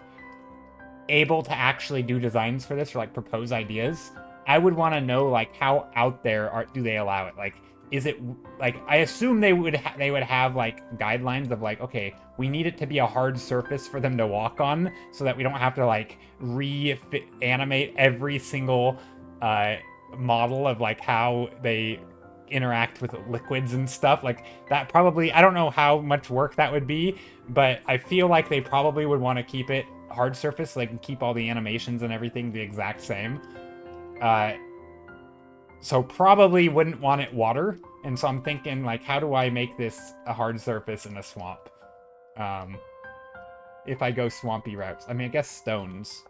able to actually do designs for this, or like propose ideas. I would want to know like how out there do they allow it? Like, is it like, I assume they would have like guidelines of like, okay, we need it to be a hard surface for them to walk on, so that we don't have to like animate every single model of like how they interact with liquids and stuff. Like that probably, I don't know how much work that would be, but I feel like they probably would want to keep it hard surface so they can keep all the animations and everything the exact same. So probably wouldn't want it water. And so I'm thinking, like, how do I make this a hard surface in a swamp? If I go swampy routes. I mean, I guess stones.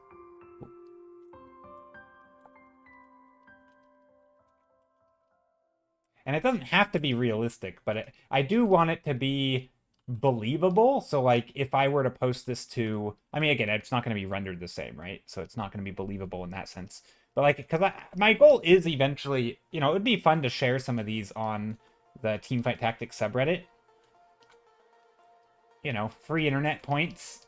And it doesn't have to be realistic, but I do want it to be believable. So, like, if I were to post this to... I mean, again, it's not going to be rendered the same, right? So it's not going to be believable in that sense. But like, because my goal is eventually, it would be fun to share some of these on the Teamfight Tactics subreddit. you know, free internet points.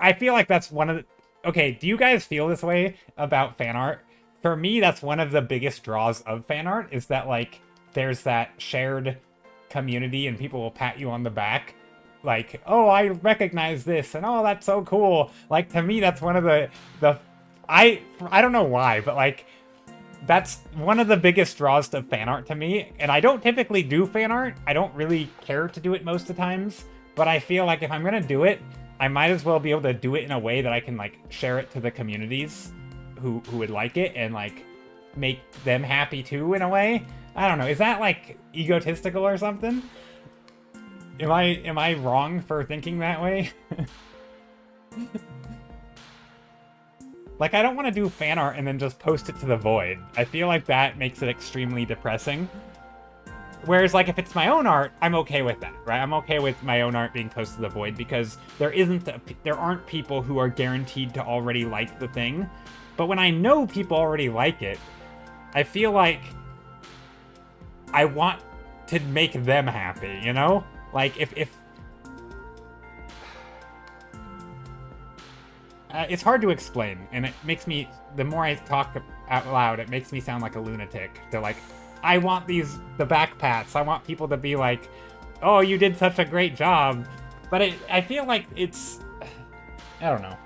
I feel like that's one of the... Okay, do you guys feel this way about fan art? For me, that's one of the biggest draws of fan art, is that, like, there's that shared community and people will pat you on the back. Like, oh, I recognize this, and oh, that's so cool. Like, to me, that's one of the I don't know why, but, like, that's one of the biggest draws to fan art to me. And I don't typically do fan art. I don't really care to do it most of the times. But I feel like if I'm going to do it, I might as well be able to do it in a way that I can, like, share it to the communities who would like it and, like, make them happy too in a way. I don't know. Is that, like, egotistical or something? Am I wrong for thinking that way? Like, I don't want to do fan art and then just post it to the void. I feel like that makes it extremely depressing. Whereas, like, if it's my own art, I'm okay with that, right? I'm okay with my own art being posted to the void because there aren't people who are guaranteed to already like the thing. But when I know people already like it, I feel like I want to make them happy, you know? Like, if it's hard to explain, and it makes me, the more I talk out loud, it makes me sound like a lunatic. They're like, I want the backpats. I want people to be like, oh, you did such a great job. But I feel like it's, I don't know.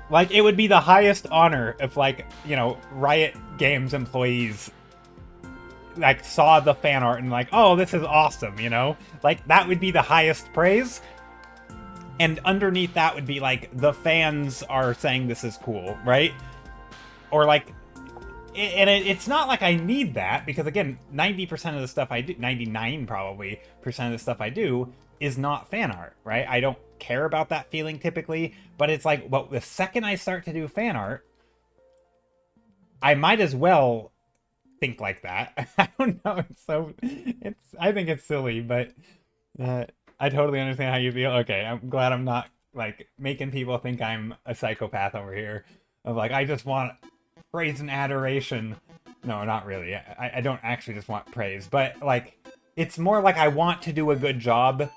Like, it would be the highest honor if, like, you know, Riot Games employees, like, saw the fan art and like, oh, this is awesome, you know? Like, that would be the highest praise. And underneath that would be, like, the fans are saying this is cool, right? Or, like, and it's not like I need that, because, again, 90% of the stuff I do, 99 probably percent of the stuff I do is not fan art, right? I don't care about that feeling typically, but it's like, well, the second I start to do fan art, I might as well think like that. I don't know. I think it's silly, but I totally understand how you feel. Okay, I'm glad I'm not, like, making people think I'm a psychopath over here. Of, like, I just want praise and adoration. No, not really. I don't actually just want praise, but, like, it's more like I want to do a good job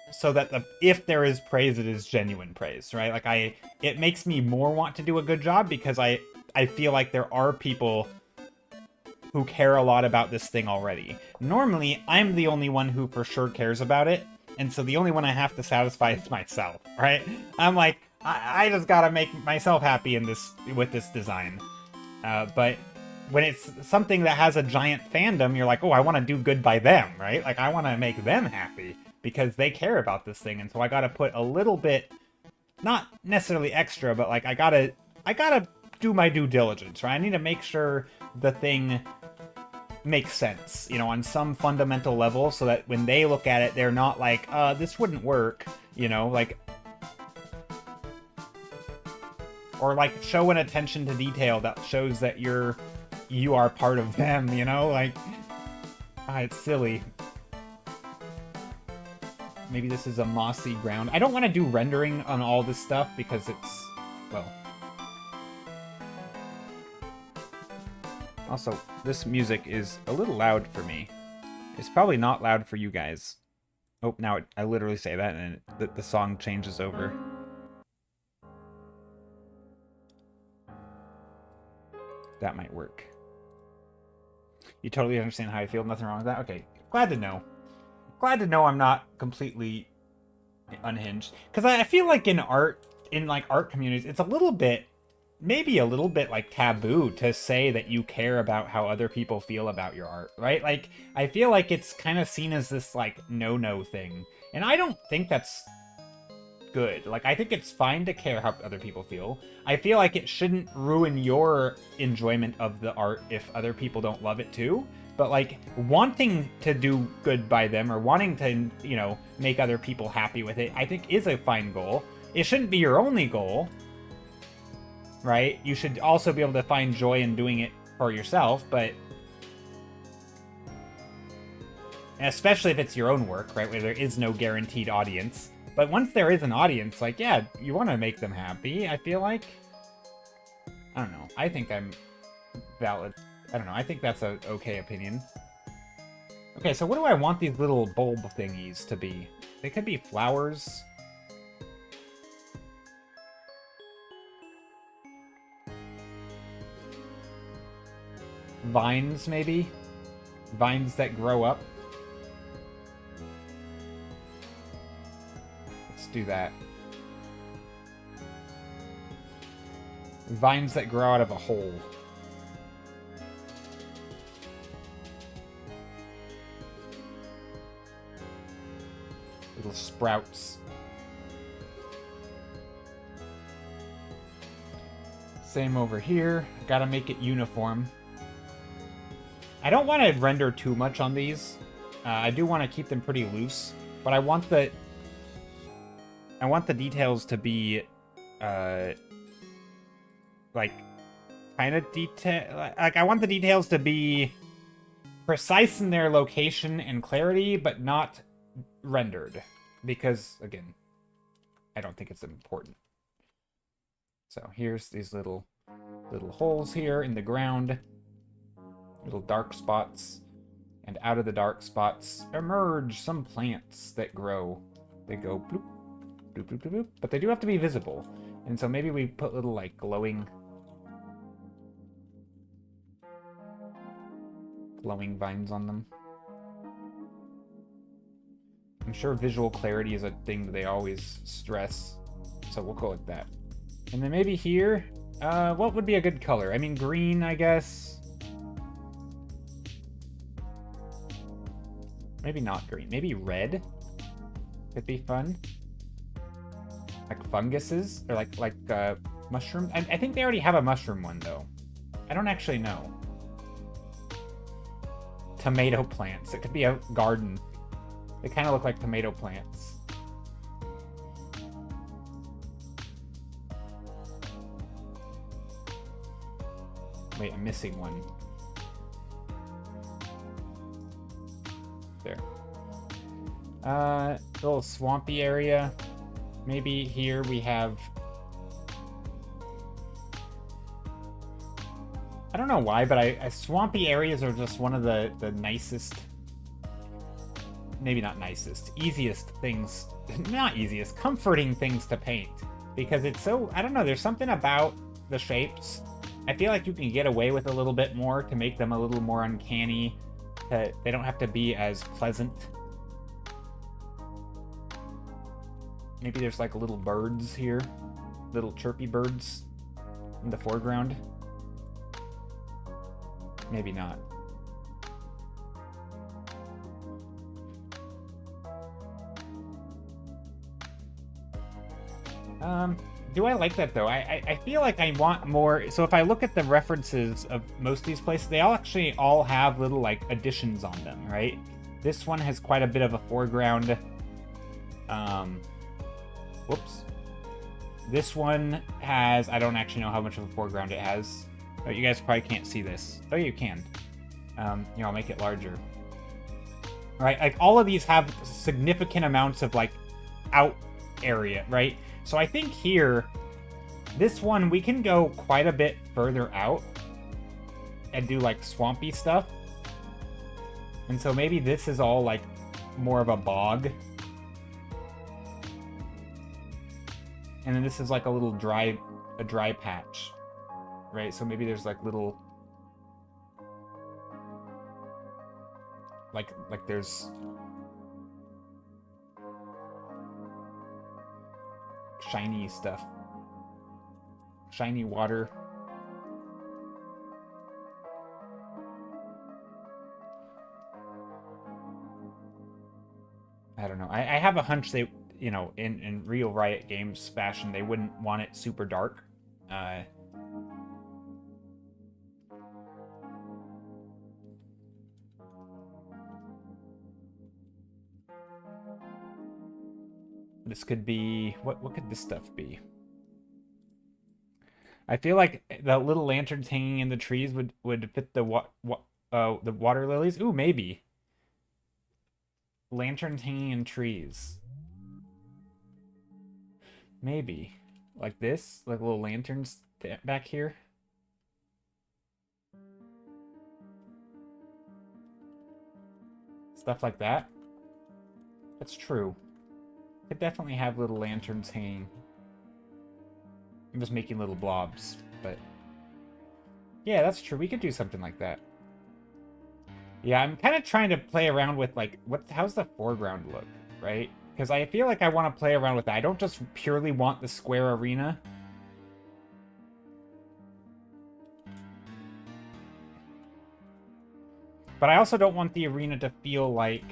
so that if there is praise, it is genuine praise, right? Like, it makes me more want to do a good job because I feel like there are people who care a lot about this thing already. Normally, I'm the only one who for sure cares about it, and so the only one I have to satisfy is myself, right? I'm like, I just gotta make myself happy with this design. But when it's something that has a giant fandom, you're like, oh, I want to do good by them, right? Like, I want to make them happy because they care about this thing, and so I gotta put a little bit, not necessarily extra, but, like, I gotta do my due diligence, right? I need to make sure the thing makes sense, you know, on some fundamental level, so that when they look at it, they're not like, this wouldn't work, you know, like, or, like, show an attention to detail that shows that you are part of them, you know, like, it's silly. Maybe this is a mossy ground. I don't want to do rendering on all this stuff because it's, well, also, this music is a little loud for me. It's probably not loud for you guys. Oh, now I literally say that and the song changes over. That might work. You totally understand how I feel. Nothing wrong with that? Okay, glad to know. Glad to know I'm not completely unhinged. Because I feel like in art communities, it's a little bit, maybe a little bit, like, taboo to say that you care about how other people feel about your art, right? Like, I feel like it's kind of seen as this, like, no-no thing. And I don't think that's good. Like, I think it's fine to care how other people feel. I feel like it shouldn't ruin your enjoyment of the art if other people don't love it too. But, like, wanting to do good by them or wanting to, you know, make other people happy with it, I think is a fine goal. It shouldn't be your only goal, right? You should also be able to find joy in doing it for yourself, but especially if it's your own work, right, where there is no guaranteed audience. But once there is an audience, like, yeah, you want to make them happy, I feel like. I don't know. I think I'm valid. I don't know. I think that's an okay opinion. Okay, so what do I want these little bulb thingies to be? They could be flowers. Vines, maybe? Vines that grow up. Let's do that. Vines that grow out of a hole. Little sprouts. Same over here. Gotta make it uniform. I don't want to render too much on these. I do want to keep them pretty loose, but I want the details to be like kind of detail. Like I want the details to be precise in their location and clarity, but not rendered, because again, I don't think it's important. So here's these little holes here in the ground. Little dark spots, and out of the dark spots emerge some plants that grow. They go bloop, bloop, bloop, bloop, bloop, but they do have to be visible. And so maybe we put little, like, glowing vines on them. I'm sure visual clarity is a thing that they always stress, so we'll go with that. And then maybe here, what would be a good color? I mean, green, I guess. Maybe not green. Maybe red could be fun. Like funguses, or like mushroom. I think they already have a mushroom one though. I don't actually know. Tomato plants. It could be a garden. They kind of look like tomato plants. Wait, I'm missing one. There. Little swampy area. Maybe here we have... I don't know why, but swampy areas are just one of the nicest... Maybe not nicest. Easiest things... Not easiest. Comforting things to paint. Because it's so... I don't know, there's something about the shapes. I feel like you can get away with a little bit more to make them a little more uncanny. They don't have to be as pleasant. Maybe there's like little birds here. Little chirpy birds in the foreground. Maybe not. Do I like that though? I feel like I want more. So if I look at the references of most of these places, they all have little like additions on them, right? This one has quite a bit of a foreground. Whoops. This one has, I don't actually know how much of a foreground it has. Oh, you guys probably can't see this. Oh, you can. Here, I'll make it larger. All right, like all of these have significant amounts of like out area, right? So I think here, this one, we can go quite a bit further out and do like swampy stuff. And so maybe this is all like more of a bog. And then this is like a little dry patch, right? So maybe there's like little, like there's shiny stuff, shiny water. I don't know. I have a hunch they, you know, in real Riot Games fashion, they wouldn't want it super dark. This could be... What could this stuff be? I feel like the little lanterns hanging in the trees would fit the water lilies. Ooh, maybe. Lanterns hanging in trees. Maybe. Like this? Like little lanterns back here? Stuff like that. That's true. Could definitely have little lanterns hanging. I'm just making little blobs, but... Yeah, that's true. We could do something like that. Yeah, I'm kind of trying to play around with, like, how's the foreground look, right? Because I feel like I want to play around with that. I don't just purely want the square arena. But I also don't want the arena to feel like...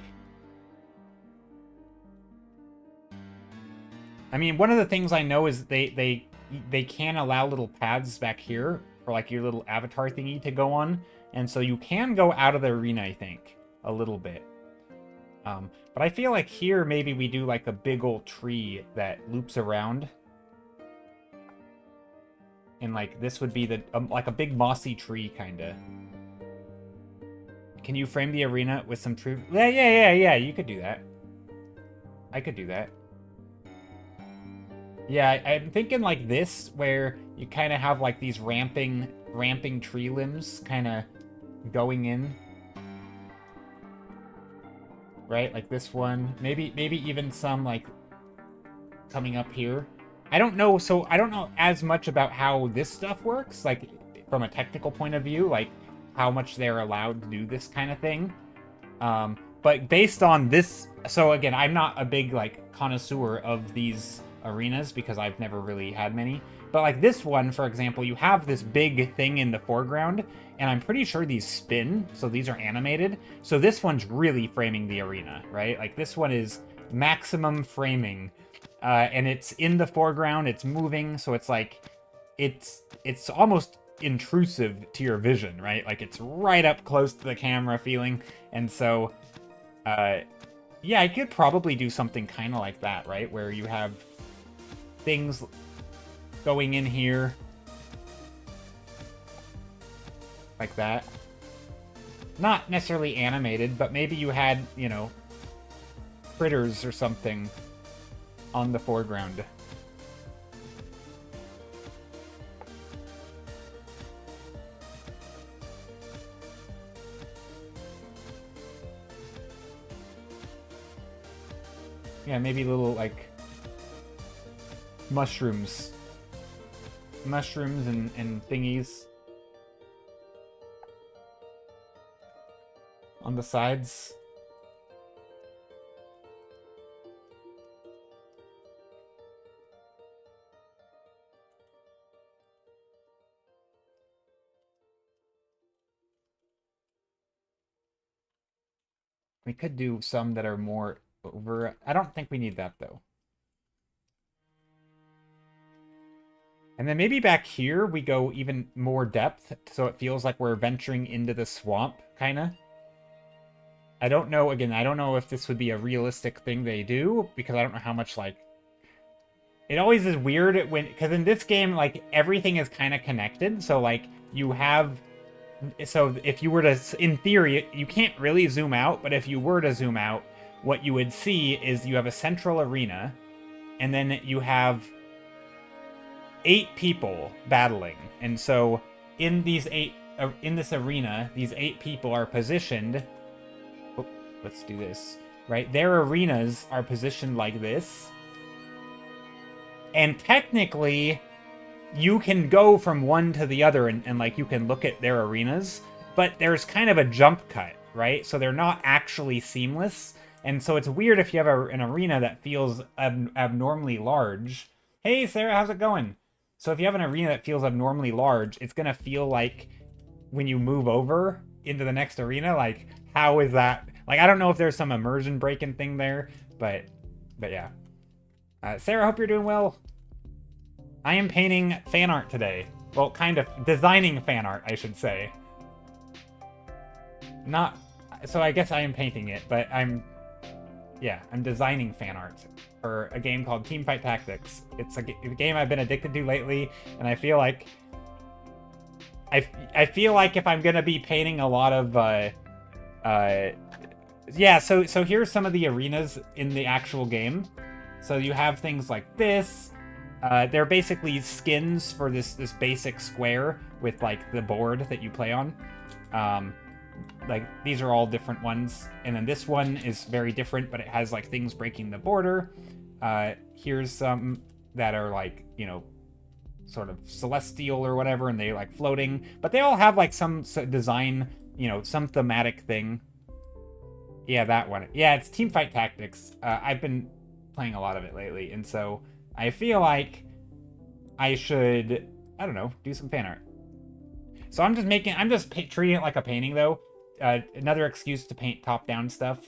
I mean, one of the things I know is they can allow little paths back here for, like, your little avatar thingy to go on. And so you can go out of the arena, I think, a little bit. But I feel like here maybe we do, like, a big old tree that loops around. And, like, this would be the like a big mossy tree, kind of. Can you frame the arena with some true... Yeah, you could do that. I could do that. Yeah, I'm thinking like this, where you kind of have like these ramping tree limbs kind of going in. Right? Like this one. Maybe even some like coming up here. I don't know, so I don't know as much about how this stuff works, like from a technical point of view, like how much they're allowed to do this kind of thing. But based on this, so again, I'm not a big like connoisseur of these arenas because I've never really had many. But like this one, for example, you have this big thing in the foreground, and I'm pretty sure these spin, so these are animated. So this one's really framing the arena, right? Like this one is maximum framing, and it's in the foreground, it's moving, so it's like, it's almost intrusive to your vision, right? Like it's right up close to the camera feeling, and so, yeah, I could probably do something kind of like that, right? Where you have things going in here like that. Not necessarily animated, but maybe you had, you know, critters or something on the foreground. Yeah, maybe little, like, mushrooms and thingies on the sides. We could do some that are more over. I don't think we need that though. And then maybe back here we go even more depth, so it feels like we're venturing into the swamp, kind of. I don't know, again, I don't know if this would be a realistic thing they do, because I don't know how much, like... It always is weird when... Because in this game, like, everything is kind of connected, so, like, you have... So if you were to... In theory, you can't really zoom out, but if you were to zoom out, what you would see is you have a central arena, and then you have 8 people battling. And so in these 8 in this arena, these 8 people are positioned. Oh, let's do this. Right? Their arenas are positioned like this. And technically, you can go from one to the other and like you can look at their arenas, but there's kind of a jump cut, right? So they're not actually seamless. And so it's weird if you have an arena that feels abnormally large. Hey, Sarah, how's it going? So if you have an arena that feels abnormally large, it's going to feel like when you move over into the next arena, like, how is that? Like, I don't know if there's some immersion breaking thing there, but yeah. Sarah, I hope you're doing well. I am painting fan art today. Well, kind of designing fan art, I should say. Not, so I guess I am painting it, but I'm designing fan art for a game called Teamfight Tactics. It's a game I've been addicted to lately, and I feel like if I'm gonna be painting a lot of yeah, so here's some of the arenas in the actual game. So you have things like this. They're basically skins for this basic square with like the board that you play on. like these are all different ones, and then this one is very different, but it has like things breaking the border. Here's some that are like, you know, sort of celestial or whatever, and they like floating, but they all have like some design, you know, some thematic thing. Yeah, that one. Yeah, it's Teamfight Tactics. I've been playing a lot of it lately, and so I feel like I should, I don't know, do some fan art. So I'm just treating it like a painting, though. Another excuse to paint top-down stuff.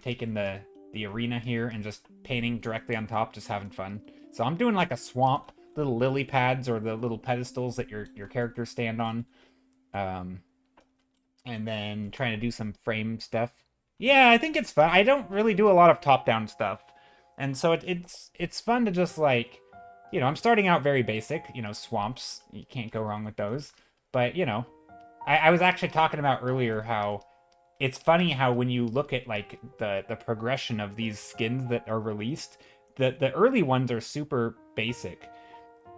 Taking the arena here and just painting directly on top, just having fun. So I'm doing like a swamp, little lily pads or the little pedestals that your characters stand on. And then trying to do some frame stuff. Yeah, I think it's fun. I don't really do a lot of top-down stuff. And so it's fun to just like, you know, I'm starting out very basic, you know, swamps. You can't go wrong with those. But, you know, I was actually talking about earlier how it's funny how when you look at like the progression of these skins that are released, the early ones are super basic.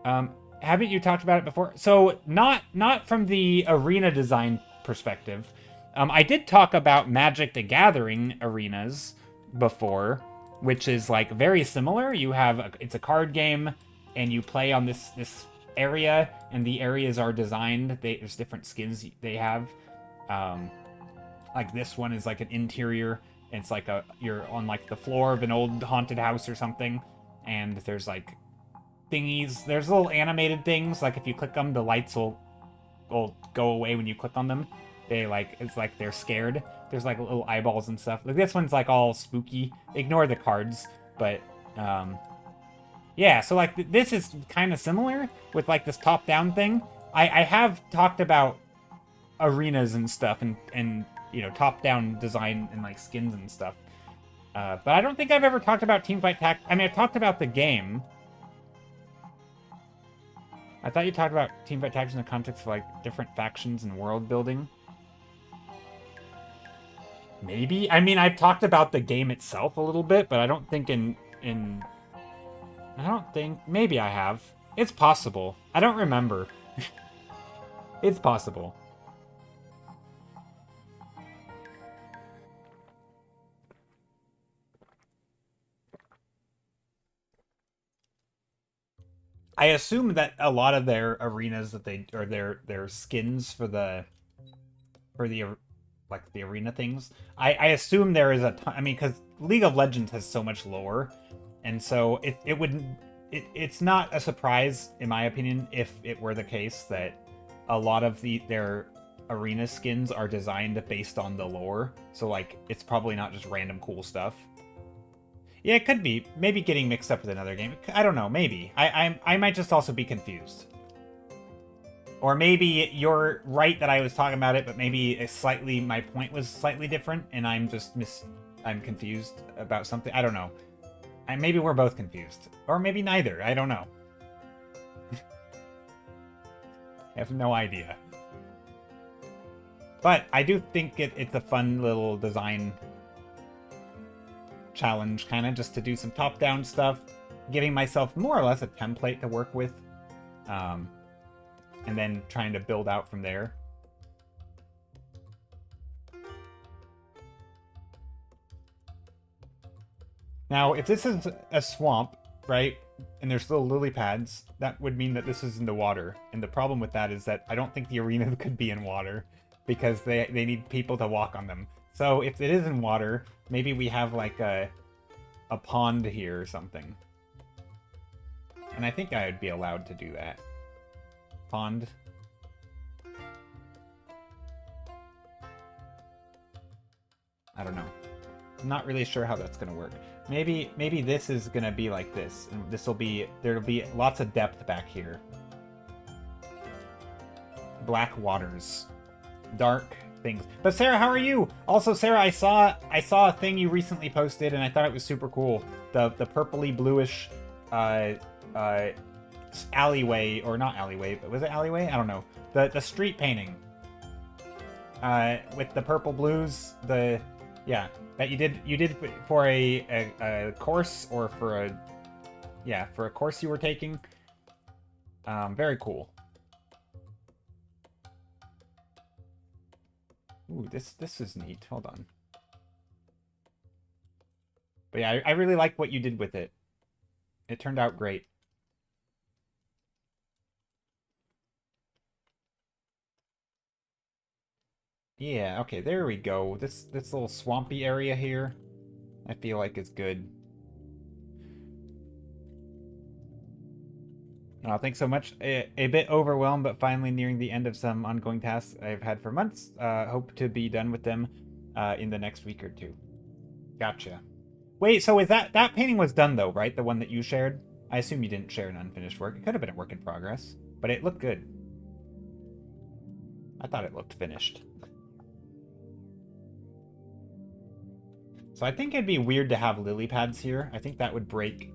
Haven't you talked about it before? So not from the arena design perspective. I did talk about Magic the Gathering arenas before, which is like very similar. You have it's a card game, and you play on this area, and the areas are designed. There's different skins they have. Like this one is like an interior. And it's like you're on like the floor of an old haunted house or something, and there's like thingies. There's little animated things. Like if you click them, the lights will go away when you click on them. It's like they're scared. There's like little eyeballs and stuff. Like this one's like all spooky. Ignore the cards, but yeah. So like this is kind of similar with like this top-down thing. I have talked about arenas and stuff and you know, top-down design and like skins and stuff. But I don't think I've ever talked about Teamfight Tactics. I mean, I've talked about the game. I thought you talked about Teamfight Tactics in the context of like different factions and world building. Maybe. I mean, I've talked about the game itself a little bit, but I don't think I don't think... Maybe I have. It's possible. I don't remember. It's possible. I assume that a lot of their arenas that they... or their skins for the like the arena things. I assume there is a ton, I mean, because League of Legends has so much lore, and so it's not a surprise, in my opinion, if it were the case that a lot of their arena skins are designed based on the lore. So like, it's probably not just random cool stuff. Yeah, it could be. Maybe getting mixed up with another game. I don't know. Maybe. I might just also be confused. Or maybe you're right that I was talking about it, but maybe my point was slightly different, and I'm just I'm confused about something. I don't know. Maybe we're both confused. Or maybe neither. I don't know. I have no idea. But I do think it's a fun little design challenge, kind of, just to do some top-down stuff, giving myself more or less a template to work with. And then trying to build out from there. Now, if this is a swamp, right, and there's little lily pads, that would mean that this is in the water. And the problem with that is that I don't think the arena could be in water, because they need people to walk on them. So if it is in water, maybe we have like a pond here or something. And I think I would be allowed to do that. Pond. I don't know. I'm not really sure how that's gonna work. Maybe this is gonna be like this, and there'll be lots of depth back here. Black waters, dark things. But Sarah, how are you? Also, Sarah, I saw a thing you recently posted, and I thought it was super cool. The purpley bluish alleyway, or not alleyway, but was it alleyway? I don't know. The street painting with the purple blues. Yeah, that you did for a course, or for a course you were taking. Very cool. Ooh, this is neat. Hold on. But yeah, I really like what you did with it. It turned out great. Yeah, okay, there we go. This little swampy area here, I feel like is good. Thanks so much. A bit overwhelmed, but finally nearing the end of some ongoing tasks I've had for months. Hope to be done with them in the next week or two. Gotcha. Wait, so is that painting was done though, right? The one that you shared? I assume you didn't share an unfinished work. It could have been a work in progress, but it looked good. I thought it looked finished. So I think it'd be weird to have lily pads here. I think that would break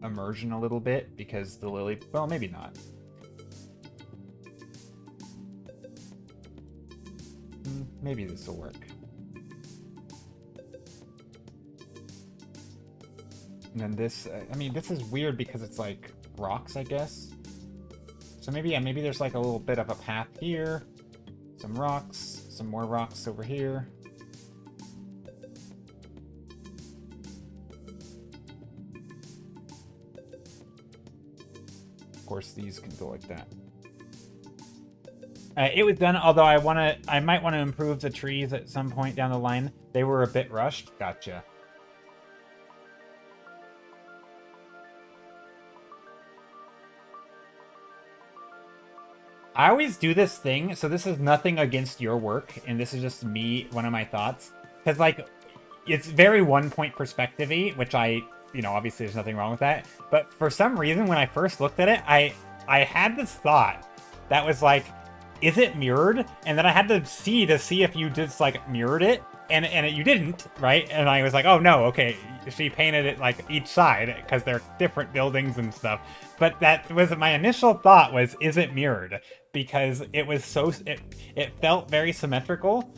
immersion a little bit because the lily... Well, maybe not. Maybe this will work. And then this... I mean, this is weird because it's like rocks, I guess. So maybe, yeah, maybe there's like a little bit of a path here. Some rocks. Some more rocks over here. Of course, these can go like that. It was done, although I might want to improve the trees at some point down the line. They were a bit rushed. Gotcha. I always do this thing, so this is nothing against your work, and this is just me, one of my thoughts. Because, like, it's very one-point perspective-y, which obviously there's nothing wrong with that. But for some reason, when I first looked at it, I had this thought that was like, is it mirrored? And then I had to see if you just, like, mirrored it, and you didn't, right? And I was like, oh, no, okay, she painted it, like, each side, because they're different buildings and stuff. But that was my initial thought was, is it mirrored? Because it was so... It felt very symmetrical.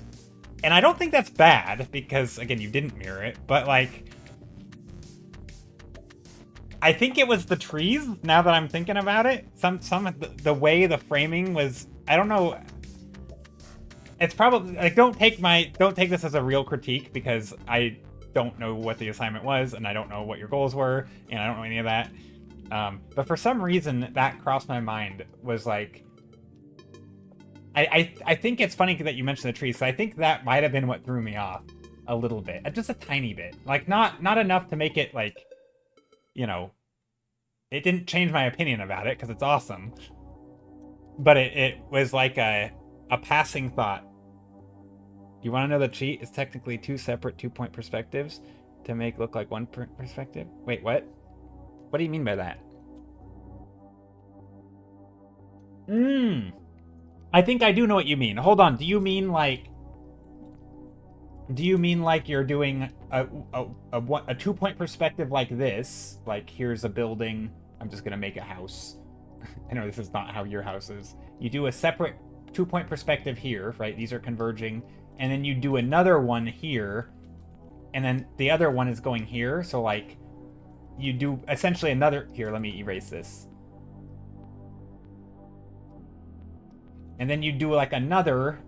And I don't think that's bad, because, again, you didn't mirror it. But, like... I think it was the trees, now that I'm thinking about it. Some of the way the framing was... I don't know... It's probably... Like, don't take this as a real critique, because I don't know what the assignment was, and I don't know what your goals were, and I don't know any of that. But for some reason, that crossed my mind, was like... I think it's funny that you mentioned the trees, so I think that might have been what threw me off a little bit. Just a tiny bit. Like, not enough to make it, like, you know... It didn't change my opinion about it, because it's awesome. But it was like a passing thought. You want to know the cheat? It's technically two separate two-point perspectives to make look like one perspective. Wait, what? What do you mean by that? I think I do know what you mean. Hold on. Do you mean like you're doing a two-point perspective like this? Like, here's a building. I'm just going to make a house. I know this is not how your house is. You do a separate two-point perspective here, right? These are converging. And then you do another one here. And then the other one is going here. So, like, you do essentially another... Here, let me erase this. And then you do, like, another...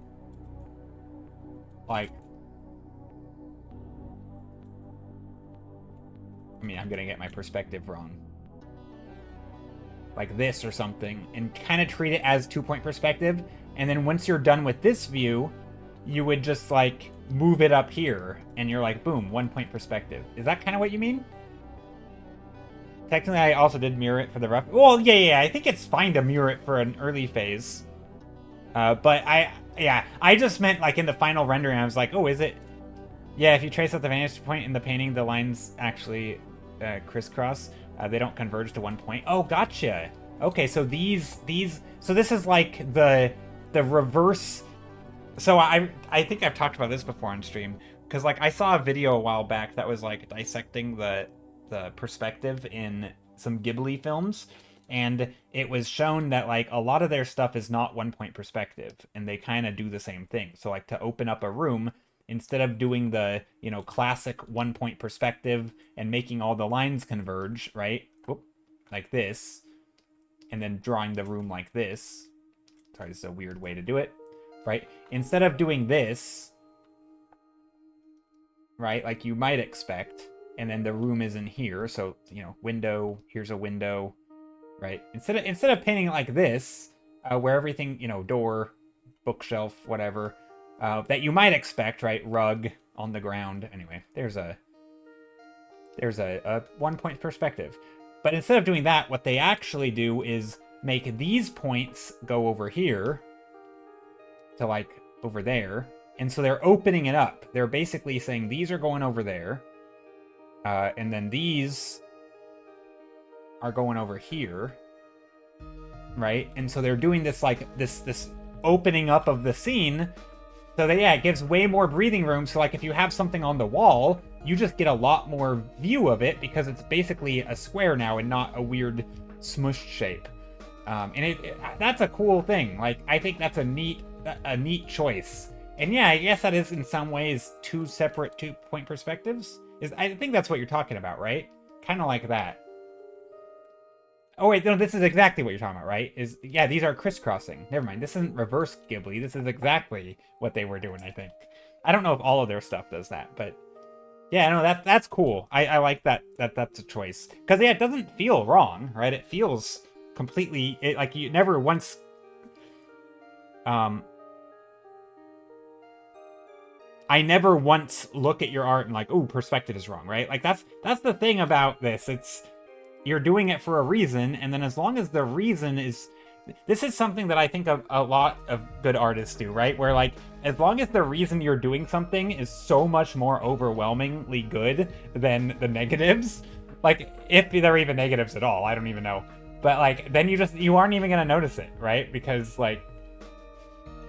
Like... I mean, I'm gonna get my perspective wrong. Like this or something, and kind of treat it as two-point perspective. And then once you're done with this view, you would just, like, move it up here, and you're like, boom, one-point perspective. Is that kind of what you mean? Technically, I also did mirror it for the rough... Well, yeah, I think it's fine to mirror it for an early phase. But I just meant, like, in the final rendering, I was like, oh, is it... Yeah, if you trace out the vantage point in the painting, the lines actually crisscross. They don't converge to one point. Oh, gotcha. Okay, so so this is like the reverse. So I think I've talked about this before on stream, because, like, I saw a video a while back that was, like, dissecting the perspective in some Ghibli films, and it was shown that, like, a lot of their stuff is not one-point perspective, and they kind of do the same thing. So, like, to open up a room, instead of doing the, classic one-point perspective and making all the lines converge, right? Whoop, like this, and then drawing the room like this. Sorry, this is a weird way to do it. right? Instead of doing this, right, like you might expect, and then the room is in here, so, you know, window, here's a window, right? Instead of painting it like this, where everything, you know, door, bookshelf, whatever, that you might expect, right? Rug on the ground. Anyway, there's a 1 point perspective. But instead of doing that, what they actually do is make these points go over here to like over there. And so they're opening it up. They're basically saying these are going over there. And then these are going over here. Right? And so they're doing this like this opening up of the scene. So that, yeah, it gives way more breathing room. So like if you have something on the wall, you just get a lot more view of it because it's basically a square now and not a weird smushed shape. And that's a cool thing. Like, I think that's a neat choice. And yeah, I guess that is in some ways two separate 2 point perspectives. I think that's what you're talking about, right? Kind of like that. Oh wait, no, this is exactly what you're talking about, right? Yeah, these are crisscrossing. Never mind, this isn't reverse Ghibli. This is exactly what they were doing, I think. I don't know if all of their stuff does that, but yeah, no, that's cool. I like that that's a choice. Because yeah, it doesn't feel wrong, right? It feels completely like you never once I never once look at your art and like, oh, perspective is wrong, right? Like that's the thing about this. You're doing it for a reason, and then as long as the reason is... This is something that I think a lot of good artists do, right? Where, like, as long as the reason you're doing something is so much more overwhelmingly good than the negatives, like, if there are even negatives at all, I don't even know. But, like, then you aren't even gonna notice it, right? Because, like,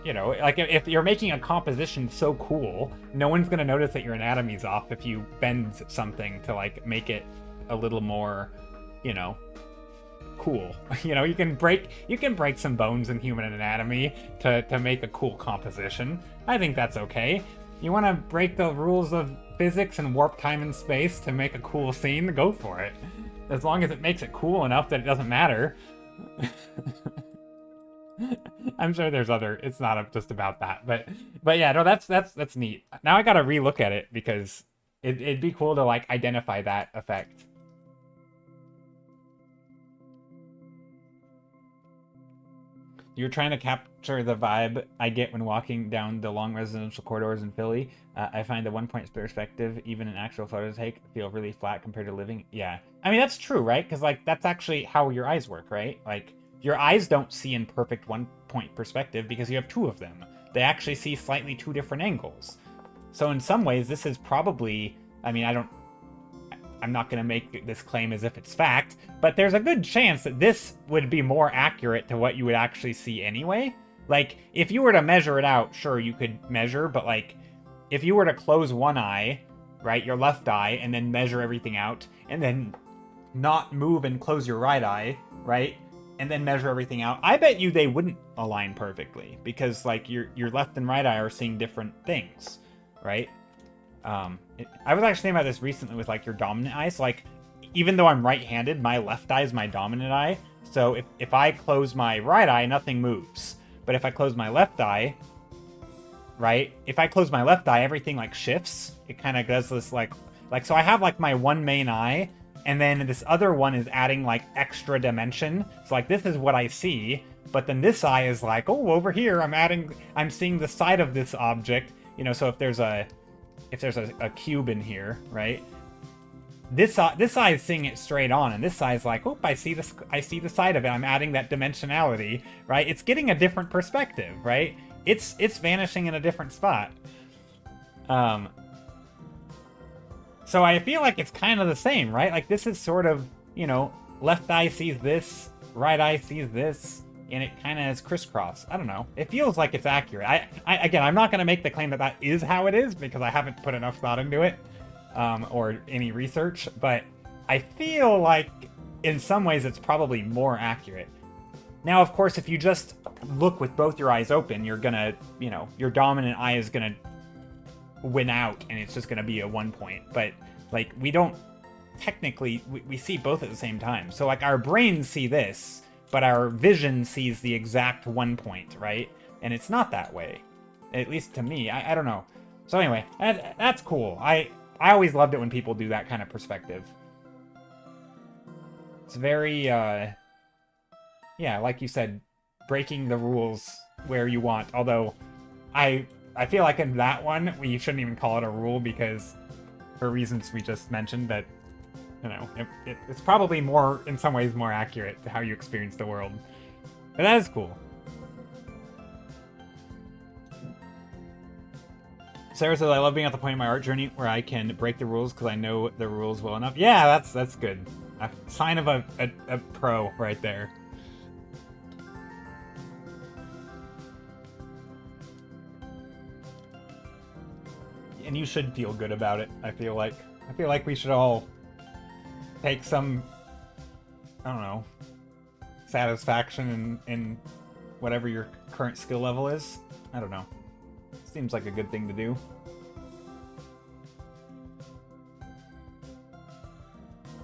you know, like, if you're making a composition so cool, no one's gonna notice that your anatomy's off if you bend something to, like, make it a little more... you know, cool. You know, you can break some bones in human anatomy to make a cool composition. I think that's okay. You want to break the rules of physics and warp time and space to make a cool scene, go for it. As long as it makes it cool enough that it doesn't matter. I'm sure there's it's not just about that, but yeah, no, that's neat. Now I gotta relook at it because it'd be cool to like identify that effect. You're trying to capture the vibe I get when walking down the long residential corridors in Philly. I find the 1 point perspective, even an actual photo take, feel really flat compared to living. Yeah. I mean, that's true, right? Because, like, that's actually how your eyes work, right? Like, your eyes don't see in perfect 1 point perspective because you have two of them. They actually see slightly two different angles. So in some ways, this is probably... I mean, I'm not going to make this claim as if it's fact, but there's a good chance that this would be more accurate to what you would actually see anyway. Like, if you were to measure it out, sure, you could measure, but, like, if you were to close one eye, right, your left eye, and then measure everything out, and then not move and close your right eye, right, and then measure everything out, I bet you they wouldn't align perfectly, because, like, your left and right eye are seeing different things, right? I was actually thinking about this recently with, like, your dominant eye. So, like, even though I'm right-handed, my left eye is my dominant eye. So if I close my right eye, nothing moves. But if I close my left eye, right? If I close my left eye, everything, like, shifts. It kind of does this, like, so I have, like, my one main eye, and then this other one is adding, like, extra dimension. So, like, this is what I see. But then this eye is like, oh, over here, I'm seeing the side of this object. You know, so if there's a cube in here, right? This eye is seeing it straight on, and this eye is like, oh, I see the side of it. I'm adding that dimensionality, right? It's getting a different perspective, right? It's vanishing in a different spot. So I feel like it's kind of the same, right? Like, this is sort of, you know, left eye sees this, right eye sees this, and it kind of is crisscross. I don't know. It feels like it's accurate. Again, I'm not going to make the claim that is how it is because I haven't put enough thought into it or any research, but I feel like in some ways it's probably more accurate. Now, of course, if you just look with both your eyes open, you're going to, you know, your dominant eye is going to win out and it's just going to be a 1 point. But, like, we don't technically, we see both at the same time. So, like, our brains see this, but our vision sees the exact 1 point, right? and it's not that way. At least to me. I don't know. So anyway, that's cool. I always loved it when people do that kind of perspective. It's very, yeah, like you said, breaking the rules where you want. Although, I feel like in that one, we shouldn't even call it a rule because, for reasons we just mentioned, that, you know, it's probably more, in some ways, more accurate to how you experience the world. But that is cool. Sarah says, I love being at the point in my art journey where I can break the rules because I know the rules well enough. Yeah, that's good. A sign of a pro right there. And you should feel good about it, I feel like. I feel like we should all take some, I don't know, satisfaction in whatever your current skill level is. I don't know. Seems like a good thing to do.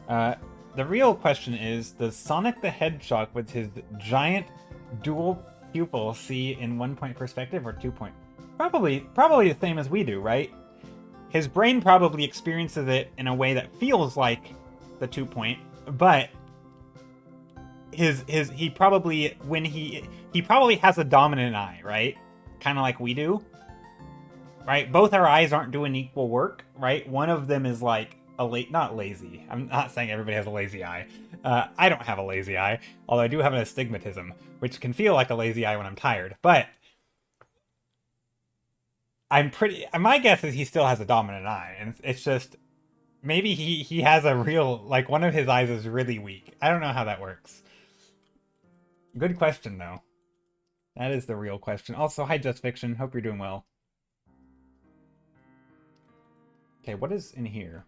The real question is, does Sonic the Hedgehog with his giant dual pupil see in 1-point perspective or 2-point? Probably the same as we do, right? His brain probably experiences it in a way that feels like the 2-point, but he probably has a dominant eye, right? Kind of like we do. Right? Both our eyes aren't doing equal work, right? One of them is like not lazy. I'm not saying everybody has a lazy eye. I don't have a lazy eye, although I do have an astigmatism, which can feel like a lazy eye when I'm tired. But my guess is he still has a dominant eye, and it's just maybe he has a real, like, one of his eyes is really weak. I don't know how that works. Good question though. That is the real question. Also, hi Just Fiction. Hope you're doing well. Okay, what is in here?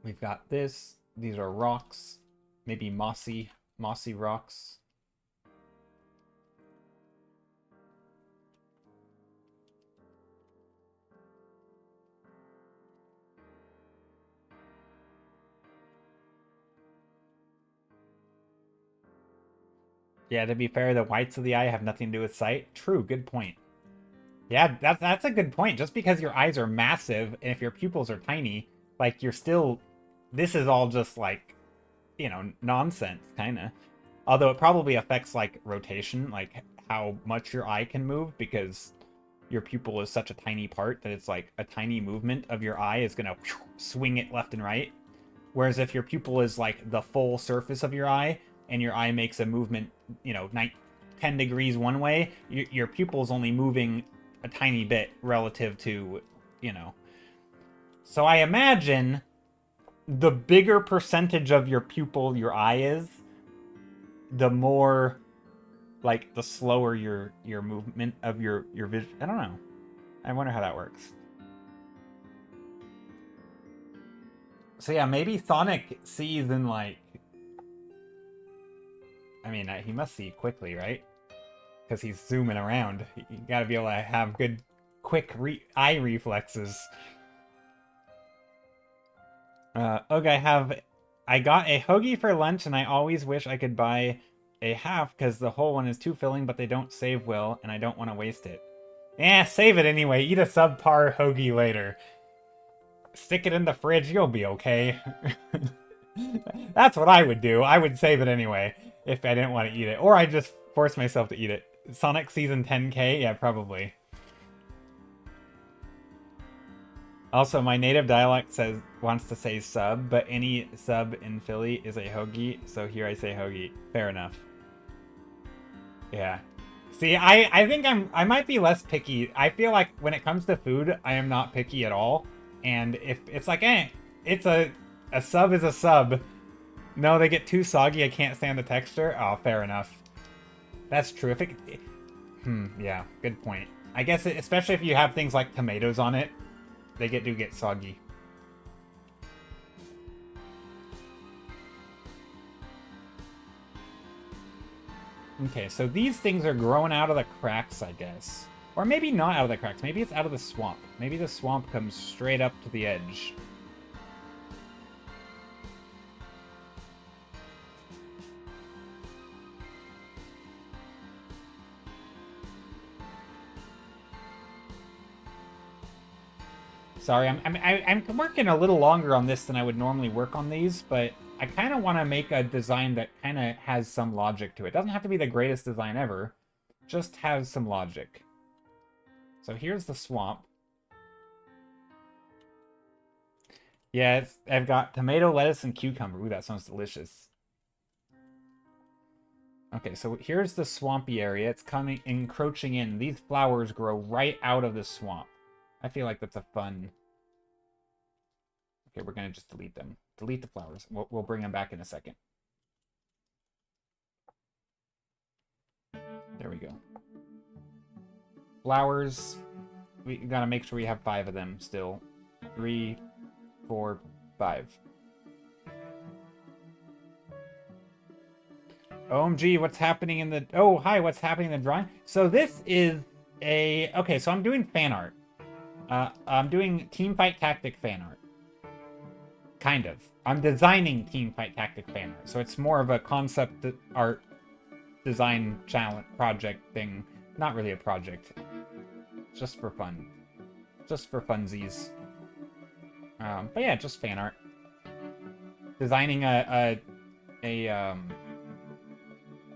We've got this. These are rocks. Maybe mossy rocks. Yeah, to be fair, the whites of the eye have nothing to do with sight. True, good point. Yeah, that's a good point. Just because your eyes are massive, and if your pupils are tiny, like, you're still... This is all just, like, you know, nonsense, kind of. Although it probably affects, like, rotation, like, how much your eye can move, because your pupil is such a tiny part that it's, like, a tiny movement of your eye is gonna swing it left and right. Whereas if your pupil is, like, the full surface of your eye, and your eye makes a movement, you know, 10 degrees one way, your pupil's only moving a tiny bit relative to, you know. So I imagine the bigger percentage of your pupil your eye is, the more, like, the slower your movement of your vision. I don't know. I wonder how that works. So yeah, maybe Sonic sees in, like... I mean, he must see quickly, right? Because he's zooming around. You gotta be able to have good, quick eye reflexes. Okay, I got a hoagie for lunch, and I always wish I could buy a half, because the whole one is too filling, but they don't save well, and I don't want to waste it. Eh, save it anyway. Eat a subpar hoagie later. Stick it in the fridge, you'll be okay. That's what I would do. I would save it anyway, if I didn't want to eat it. Or I'd just force myself to eat it. Sonic Season 10K? Yeah, probably. Also, my native dialect wants to say sub, but any sub in Philly is a hoagie, so here I say hoagie. Fair enough. Yeah. See, I think I might be less picky. I feel like when it comes to food, I am not picky at all. And if it's like, it's a sub is a sub. No, they get too soggy, I can't stand the texture. Oh, fair enough. That's true. Yeah, good point. I guess, especially if you have things like tomatoes on it, they do get soggy. Okay, so these things are growing out of the cracks, I guess. Or maybe not out of the cracks. Maybe it's out of the swamp. Maybe the swamp comes straight up to the edge. Sorry, I'm working a little longer on this than I would normally work on these, but I kind of want to make a design that kind of has some logic to it. It doesn't have to be the greatest design ever, just has some logic. So here's the swamp. Yeah, I've got tomato, lettuce, and cucumber. Ooh, that sounds delicious. Okay, so here's the swampy area. It's encroaching in. These flowers grow right out of the swamp. I feel like that's a fun... Okay, we're going to just delete them. Delete the flowers. We'll bring them back in a second. There we go. Flowers. We got to make sure we have 5 of them still. 3, 4, 5. OMG, what's happening in the... Oh, hi, what's happening in the drawing? So this is a... Okay, so I'm doing fan art. I'm doing Teamfight Tactic fan art. Kind of. I'm designing Teamfight Tactic fan art. So it's more of a concept art design challenge project thing. Not really a project. Just for fun. Just for funsies. But yeah, just fan art. Designing an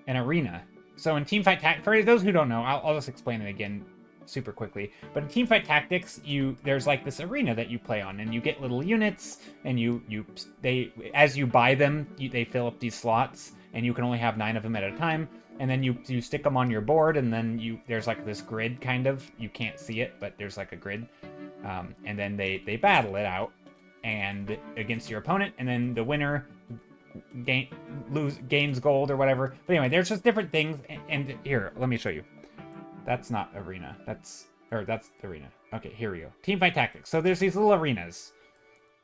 arena. So in Teamfight Tactics, for those who don't know, I'll just explain it again super quickly. But in Teamfight Tactics, there's like this arena that you play on, and you get little units, and as you buy them, they fill up these slots, and you can only have 9 of them at a time. And then you stick them on your board, and then there's like this grid kind of. You can't see it, but there's like a grid. And then they battle it out and against your opponent, and then the winner gains gold or whatever. But anyway, there's just different things. And here, let me show you. That's not arena. That's arena. Okay, here we go. Teamfight Tactics. So there's these little arenas,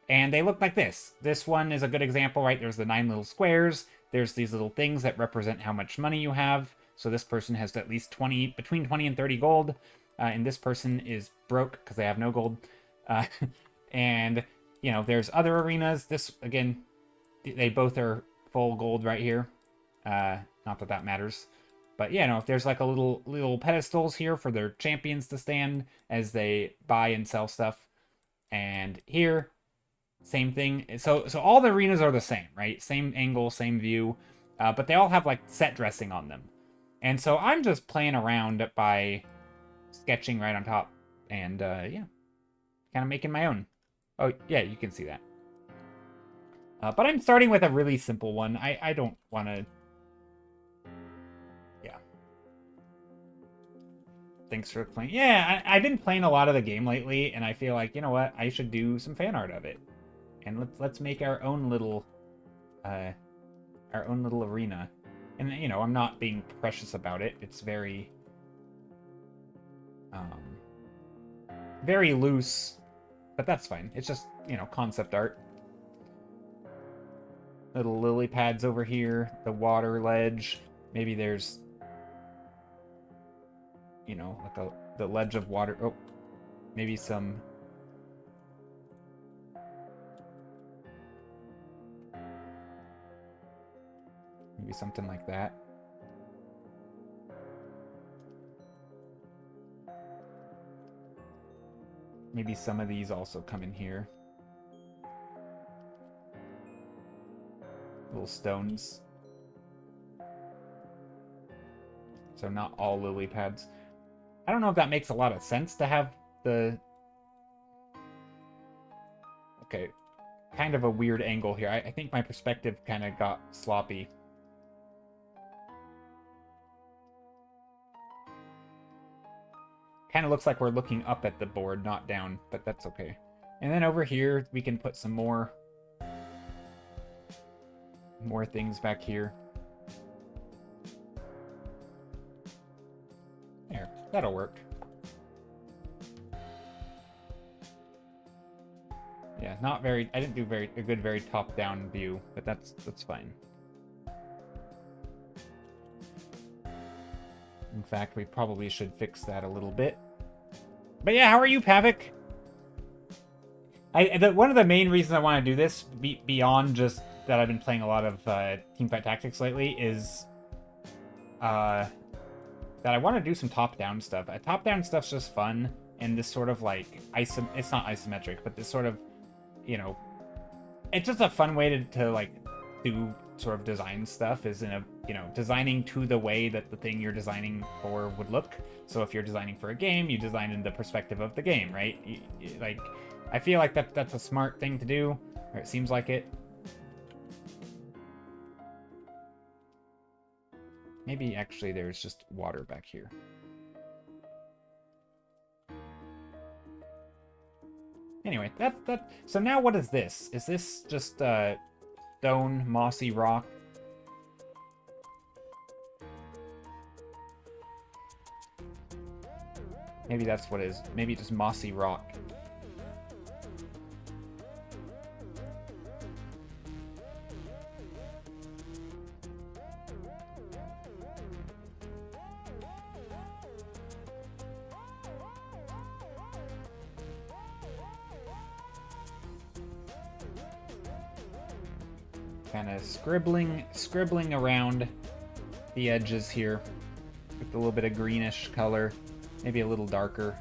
and they look like this. This one is a good example, right? There's the 9 little squares. There's these little things that represent how much money you have. So this person has at least between 20 and 30 gold. And this person is broke because they have no gold. And, there's other arenas. This, again, they both are full gold right here. Not that that matters. But, yeah, there's like a little pedestals here for their champions to stand as they buy and sell stuff. And here, same thing. So all the arenas are the same, right? Same angle, same view. But they all have, like, set dressing on them. And so I'm just playing around by sketching right on top. And, yeah. Kind of making my own. Oh, yeah, you can see that. But I'm starting with a really simple one. I don't want to... Yeah. Thanks for playing. Yeah, I've been playing a lot of the game lately, and I feel like, you know what? I should do some fan art of it. And let's make our own little arena. And, I'm not being precious about it. It's very... very loose. But that's fine. It's just, concept art. Little lily pads over here. The water ledge. Maybe there's... like the ledge of water. Oh. Maybe some... Maybe something like that. Maybe some of these also come in here. Little stones. So not all lily pads. I don't know if that makes a lot of sense to have the... Okay. Kind of a weird angle here. I think my perspective kind of got sloppy. Kind of looks like we're looking up at the board, not down, but that's okay. And then over here, we can put some more things back here. There, that'll work. Yeah, not very, I didn't do a good very top-down view, but that's fine. In fact, we probably should fix that a little bit. But yeah, how are you, Pavik? One of the main reasons I want to do this, beyond just that I've been playing a lot of Teamfight Tactics lately, is that I want to do some top-down stuff. Top-down stuff's just fun, and this sort of like it's not isometric, but this sort of, you know, it's just a fun way to like do sort of design stuff, is in a, you know, designing to the way that the thing you're designing for would look. So if you're designing for a game, you design in the perspective of the game, right? Like, I feel like that's a smart thing to do, or it seems like it. Maybe actually there's just water back here. Anyway, so now what is this? Is this just stone, mossy rock? Maybe that's what it is. Maybe just mossy rock. Kind of scribbling around the edges here with a little bit of greenish color, maybe a little darker.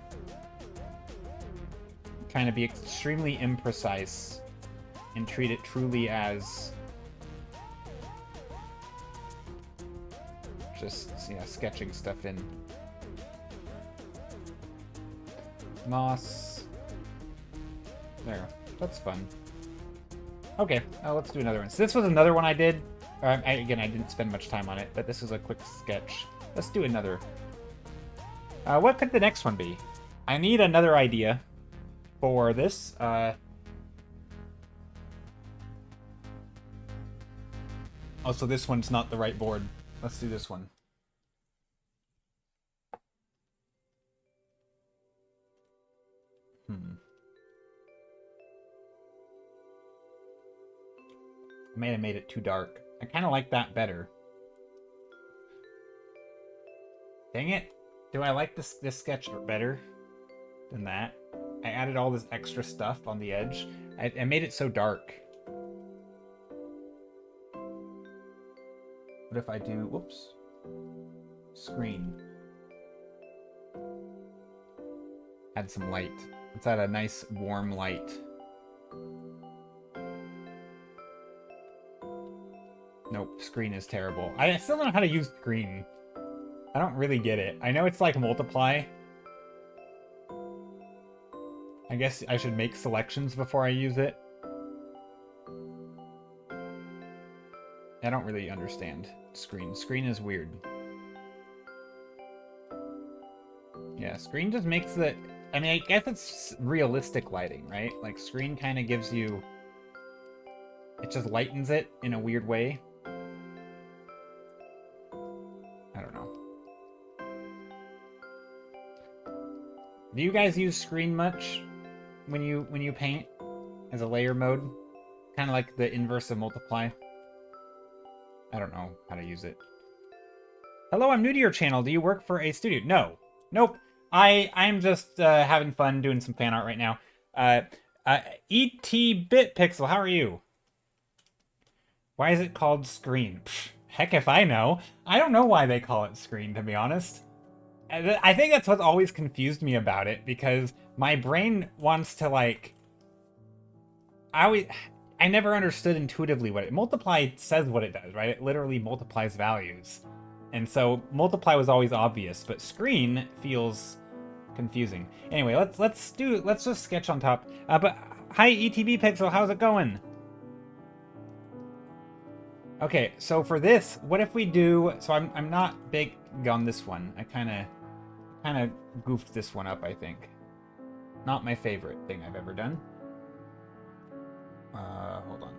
Trying to be extremely imprecise and treat it truly as just, you know, sketching stuff in. Moss. There, that's fun. Okay, let's do another one. So this was another one I did. Again, I didn't spend much time on it, but this was a quick sketch. Let's do another. What could the next one be? I need another idea for this. Oh, so this one's not the right board. Let's do this one. I may have made it too dark. I kind of like that better. Dang it. Do I like this sketch better than that? I added all this extra stuff on the edge. I made it so dark. What if I do, whoops, screen. Add some light. Let's add a nice warm light. Nope, screen is terrible. I still don't know how to use screen. I don't really get it. I know it's like multiply. I guess I should make selections before I use it. I don't really understand screen. Screen is weird. Yeah, screen just makes it... I mean, I guess it's realistic lighting, right? Like, screen kind of gives you... It just lightens it in a weird way. I don't know. Do you guys use screen much when you paint as a layer mode? Kind of like the inverse of multiply. I don't know how to use it. Hello, I'm new to your channel. Do you work for a studio? No. Nope. I'm just having fun doing some fan art right now. E.T. Bitpixel, how are you? Why is it called screen? Psh, heck if I know. I don't know why they call it screen, to be honest. I think that's what's always confused me about it, because my brain wants to, like... I never understood intuitively what it... Multiply says what it does, right? It literally multiplies values. And so multiply was always obvious, but screen feels confusing. Anyway, let's just sketch on top. But hi ETB Pixel, how's it going? Okay, so for this, what if we do? So I'm not big on this one. I kind of goofed this one up, I think. Not my favorite thing I've ever done. Hold on.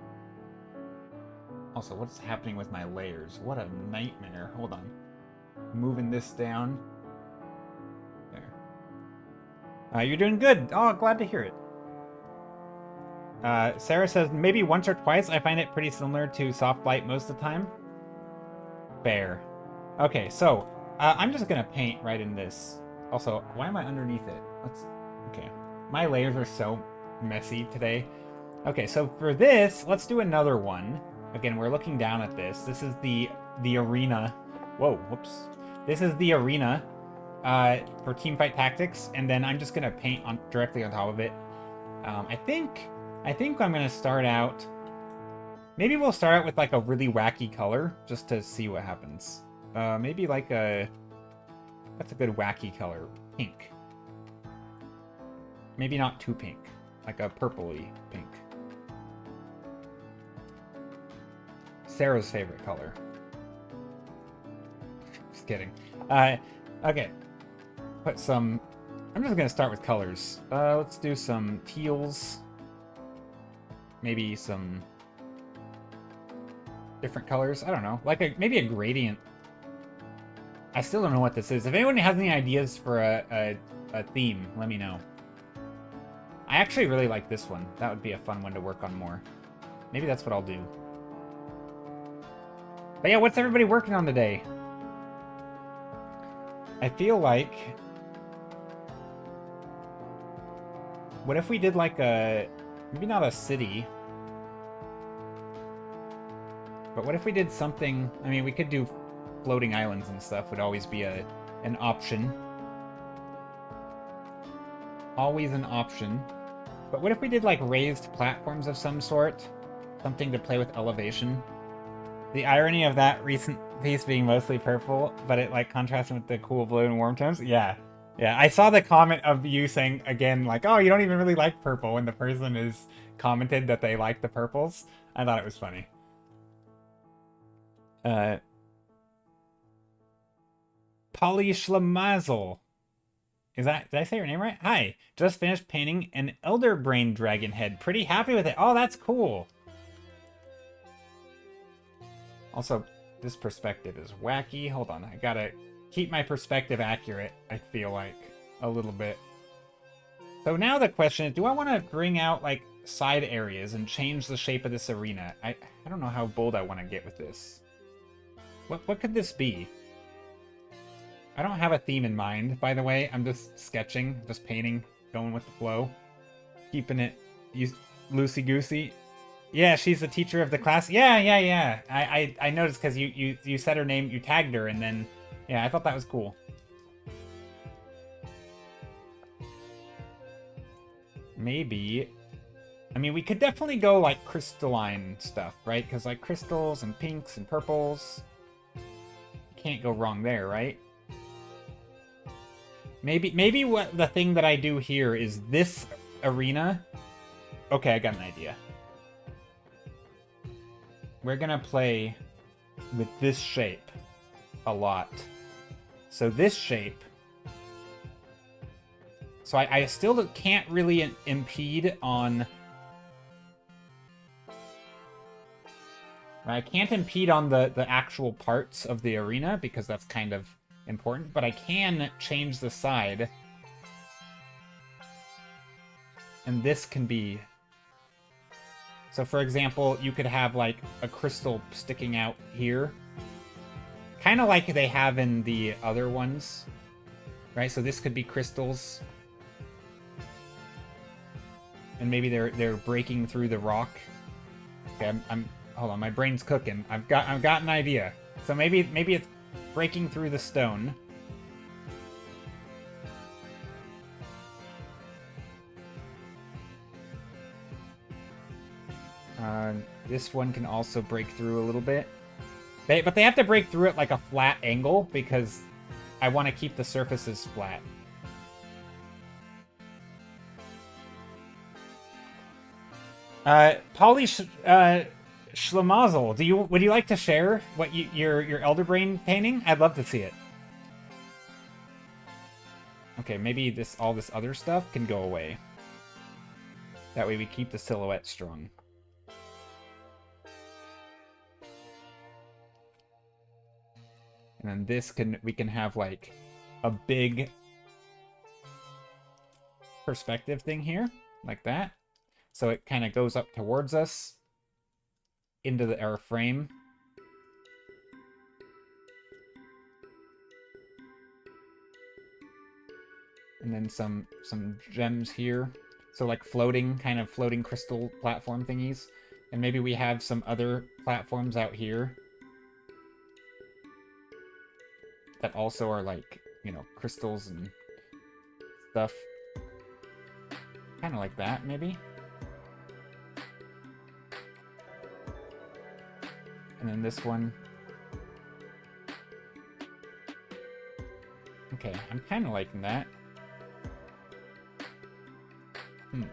Also, what's happening with my layers? What a nightmare. Hold on. Moving this down. There. You're doing good. Oh, glad to hear it. Sarah says, maybe once or twice. I find it pretty similar to soft light most of the time. Fair. Okay, so I'm just going to paint right in this. Also, why am I underneath it? Okay. My layers are so messy today. Okay, so for this, let's do another one. Again, we're looking down at this. This is the arena. Whoa, whoops. This is the arena for Teamfight Tactics, and then I'm just gonna paint on directly on top of it. I think I'm gonna start out. Maybe we'll start out with like a really wacky color just to see what happens. Maybe like that's a good wacky color, pink. Maybe not too pink, like a purpley pink. Sarah's favorite color. Just kidding. Okay. Put some... I'm just gonna start with colors. Let's do some teals. Maybe some different colors. I don't know. Like maybe a gradient. I still don't know what this is. If anyone has any ideas for a theme, let me know. I actually really like this one. That would be a fun one to work on more. Maybe that's what I'll do. But yeah, what's everybody working on today? I feel like... What if we did like a... Maybe not a city. But what if we did something... I mean, we could do floating islands and stuff. Would always be an option. Always an option. But what if we did like raised platforms of some sort? Something to play with elevation. The irony of that recent piece being mostly purple, but it like contrasting with the cool blue and warm tones. Yeah. Yeah, I saw the comment of you saying again, like, oh, you don't even really like purple, when the person is commented that they like the purples. I thought it was funny. Polly Schlemazel. Did I say your name right? Hi, just finished painting an Elder Brain dragon head. Pretty happy with it. Oh, that's cool. Also, this perspective is wacky. Hold on, I gotta keep my perspective accurate, I feel like, a little bit. So now the question is, do I want to bring out, like, side areas and change the shape of this arena? I don't know how bold I want to get with this. What could this be? I don't have a theme in mind, by the way. I'm just sketching, just painting, going with the flow. Keeping it loosey-goosey. Yeah, she's the teacher of the class. Yeah. I noticed because you said her name, you tagged her, and then... Yeah, I thought that was cool. Maybe... I mean, we could definitely go, like, crystalline stuff, right? Because, like, crystals and pinks and purples... Can't go wrong there, right? Maybe what the thing that I do here is this arena... Okay, I got an idea. We're gonna play with this shape a lot. So this shape... So I still can't really impede on... I can't impede on the actual parts of the arena, because that's kind of important, but I can change the side. And this can be... So for example, you could have like a crystal sticking out here. Kind of like they have in the other ones. Right, so this could be crystals. And maybe they're breaking through the rock. Okay, I'm hold on, my brain's cooking. I've got an idea. So maybe it's breaking through the stone. This one can also break through a little bit. But they have to break through it like a flat angle, because I want to keep the surfaces flat. Polly Schlemazel, would you like to share what your Elder Brain painting? I'd love to see it. Okay, maybe all this other stuff can go away. That way we keep the silhouette strong. And then we can have like a big perspective thing here, like that. So it kind of goes up towards us into our frame. And then some gems here. So like floating crystal platform thingies. And maybe we have some other platforms out here that also are like you know, crystals and stuff. Kind of like that, maybe. And then this one. Okay, I'm kind of liking that.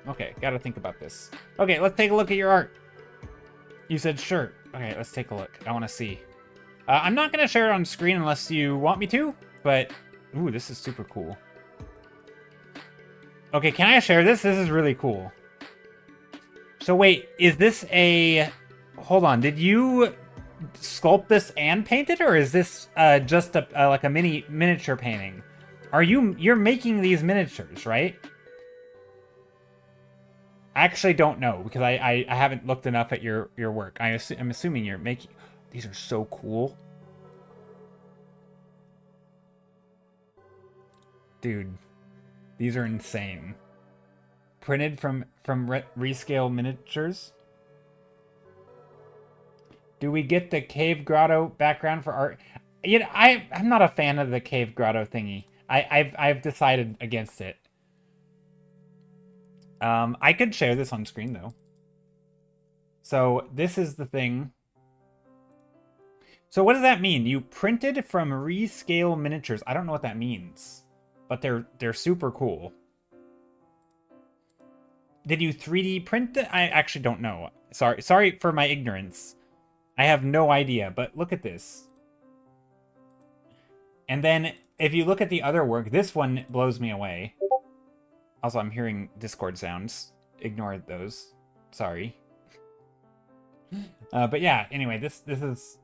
Okay, gotta think about this. Okay, let's take a look at your art. You said shirt. Okay, let's take a look. I want to see. I'm not going to share it on screen unless you want me to, but... Ooh, this is super cool. Okay, can I share this? This is really cool. So wait, is this a... Hold on, did you sculpt this and paint it, or is this just like a miniature painting? You're making these miniatures, right? I actually don't know, because I haven't looked enough at your work. I'm assuming you're making... These are so cool. Dude, these are insane. Printed from Rescale Miniatures. Do we get the cave grotto background for art? You know, I'm not a fan of the cave grotto thingy. I've decided against it. I could share this on screen though. So this is the thing. So what does that mean? You printed from Rescale Miniatures. I don't know what that means, but they're super cool. Did you 3D print it? I actually don't know. Sorry for my ignorance. I have no idea, but look at this. And then if you look at the other work, this one blows me away. Also, I'm hearing Discord sounds. Ignore those. Sorry. But yeah, anyway, this is...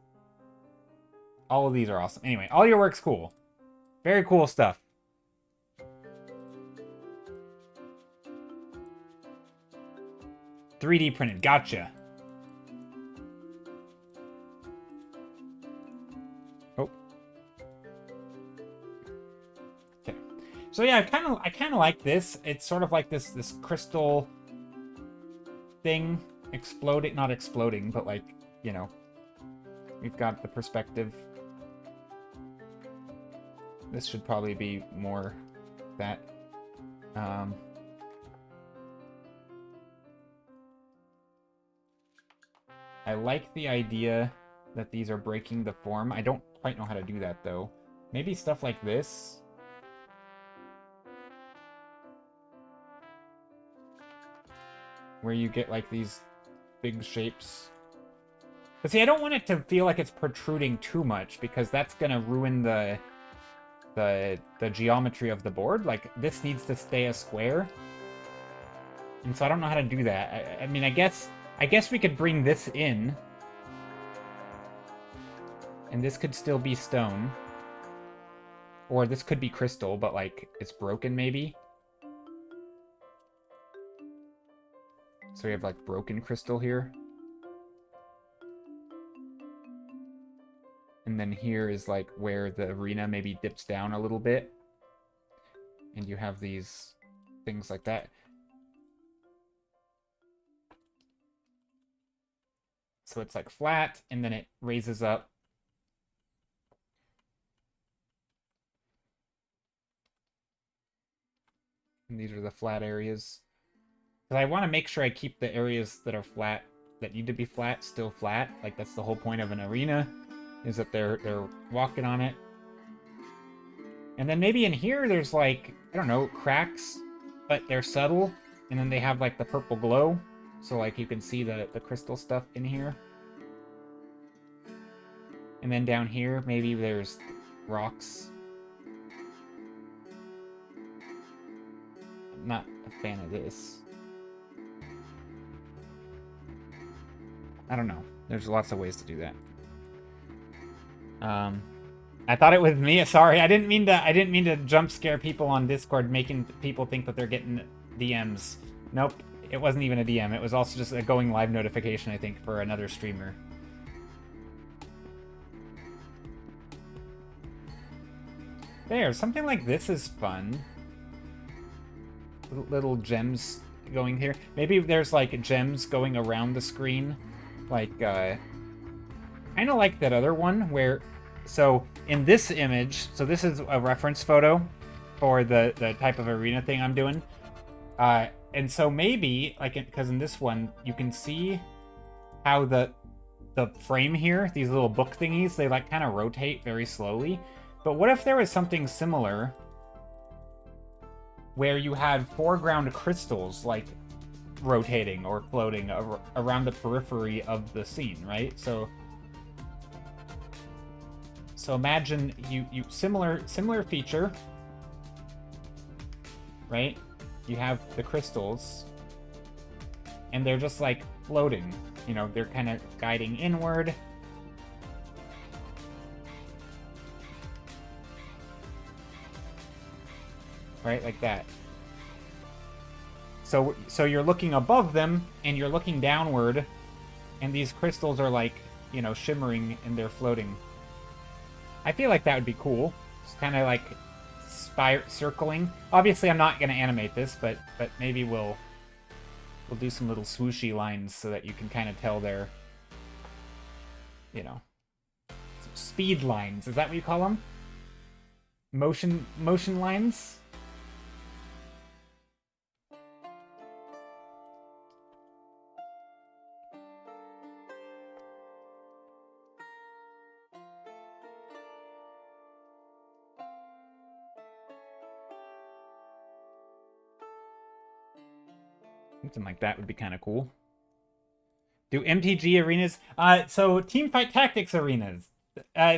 All of these are awesome. Anyway, all your work's cool. Very cool stuff. .3D printed. Gotcha. Oh. Okay. So yeah, I kind of like this. It's sort of like this crystal thing exploding, not exploding, but like, you know, we've got the perspective. This should probably be more that. I like the idea that these are breaking the form. I don't quite know how to do that, though. Maybe stuff like this. Where you get, like, these big shapes. But see, I don't want it to feel like it's protruding too much, because that's going to ruin the geometry of the board. Like, this needs to stay a square. And so I don't know how to do that. I mean, I guess we could bring this in. And this could still be stone. Or this could be crystal, but like, it's broken maybe. So we have like broken crystal here. And then here is like where the arena maybe dips down a little bit. And you have these things like that. So it's like flat, and then it raises up. And these are the flat areas. Because I want to make sure I keep the areas that are flat, that need to be flat, still flat. Like, that's the whole point of an arena, is that they're walking on it. And then maybe in here there's like, I don't know, cracks, but they're subtle. And then they have like the purple glow. So like you can see the crystal stuff in here. And then down here, maybe there's rocks. I'm not a fan of this. I don't know. There's lots of ways to do that. I thought it was me. Sorry, I didn't mean to jump scare people on Discord, making people think that they're getting DMs. Nope, it wasn't even a DM. It was also just a going live notification, I think, for another streamer. There, something like this is fun. Little gems going here. Maybe there's like gems going around the screen. Like, kind of like that other one where So in this image, so this is a reference photo for the type of arena thing I'm doing. And so maybe, like, because in this one, you can see how the frame here, these little book thingies, they like kind of rotate very slowly. But what if there was something similar where you had foreground crystals like rotating or floating around the periphery of the scene, right? So imagine you similar feature, right? You have the crystals and they're just like floating, you know, they're kind of guiding inward. Right, like that. So you're looking above them and you're looking downward, and these crystals are like, you know, shimmering and they're floating. I feel like that would be cool. It's kind of like circling. Obviously, I'm not going to animate this, but maybe we'll do some little swooshy lines so that you can kind of tell they're, you know, speed lines. Is that what you call them? Motion lines? Something like that would be kind of cool. Do MTG arenas? So Teamfight Tactics arenas.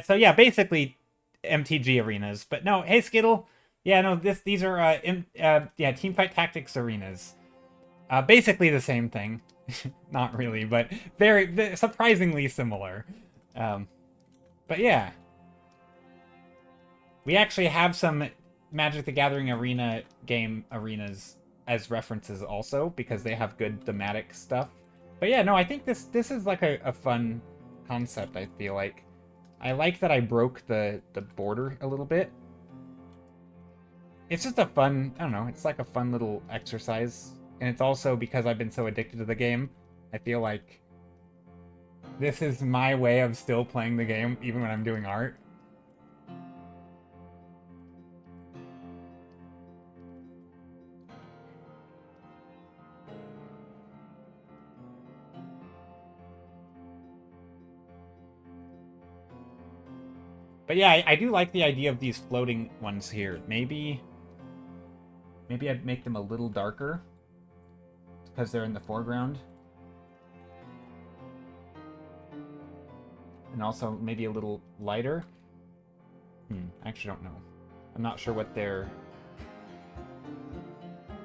So yeah, basically MTG arenas. But no, hey Skittle. Yeah, no, these are yeah, Teamfight Tactics arenas. Basically the same thing. Not really, but very surprisingly similar. But yeah. We actually have some Magic the Gathering arena game arenas as references also, because they have good thematic stuff. But yeah, no, I think this is like a fun concept, I feel like. I like that I broke the border a little bit. It's just a fun, I don't know, it's like a fun little exercise. And it's also because I've been so addicted to the game, I feel like this is my way of still playing the game, even when I'm doing art. But yeah, I do like the idea of these floating ones here. Maybe I'd make them a little darker because they're in the foreground. And also maybe a little lighter. I actually don't know. I'm not sure what they're...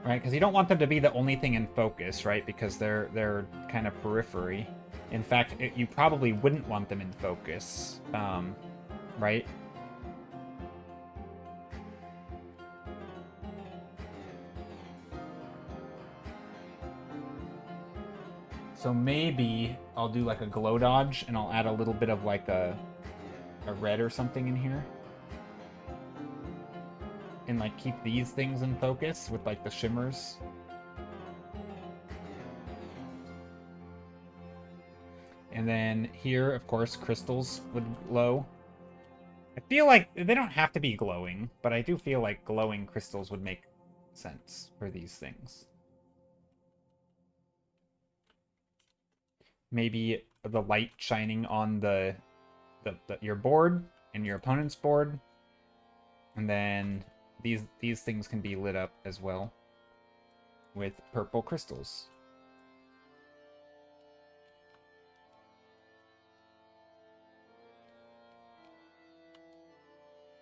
Right, because you don't want them to be the only thing in focus, right? Because they're kind of periphery. In fact, you probably wouldn't want them in focus. Right? So maybe I'll do like a glow dodge and I'll add a little bit of like a red or something in here. And like keep these things in focus with like the shimmers. And then here, of course, crystals would glow. I feel like they don't have to be glowing, but I do feel like glowing crystals would make sense for these things. Maybe the light shining on your board and your opponent's board. And then these things can be lit up as well with purple crystals.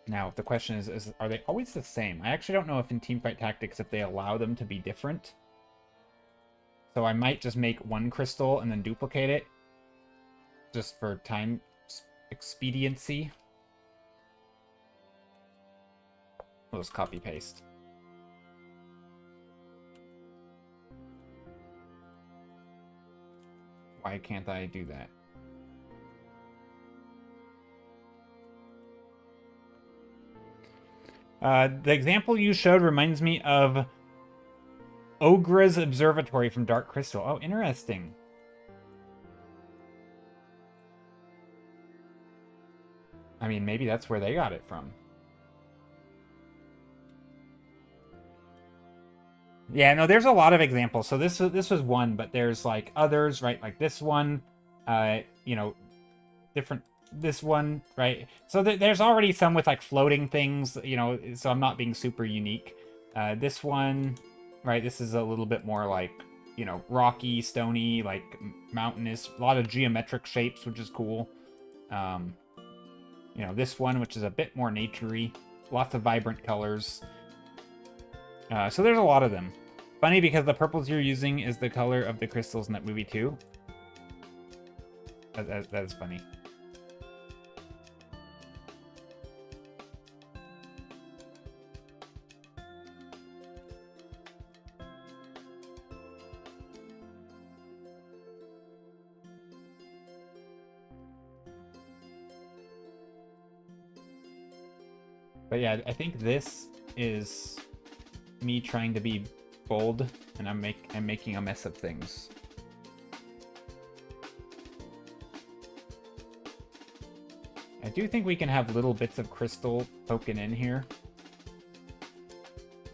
Now, the question is are they always the same? I actually don't know if in Teamfight Tactics if they allow them to be different. So I might just make one crystal and then duplicate it. Just for time expediency. We'll just copy paste. Why can't I do that? The example you showed reminds me of Ogre's Observatory from Dark Crystal. Oh, interesting. I mean, maybe that's where they got it from. Yeah, no, there's a lot of examples. So this was one, but there's like others, right? Like this one, you know, different this one, right? So there's already some with like floating things, you know, so I'm not being super unique. This one, right? This is a little bit more like, you know, rocky, stony, like mountainous, a lot of geometric shapes, which is cool. You know, this one, which is a bit more naturey, lots of vibrant colors. So there's a lot of them. Funny because the purples you're using is the color of the crystals in that movie too. That is funny. But yeah, I think this is me trying to be bold, and I'm making a mess of things. I do think we can have little bits of crystal poking in here.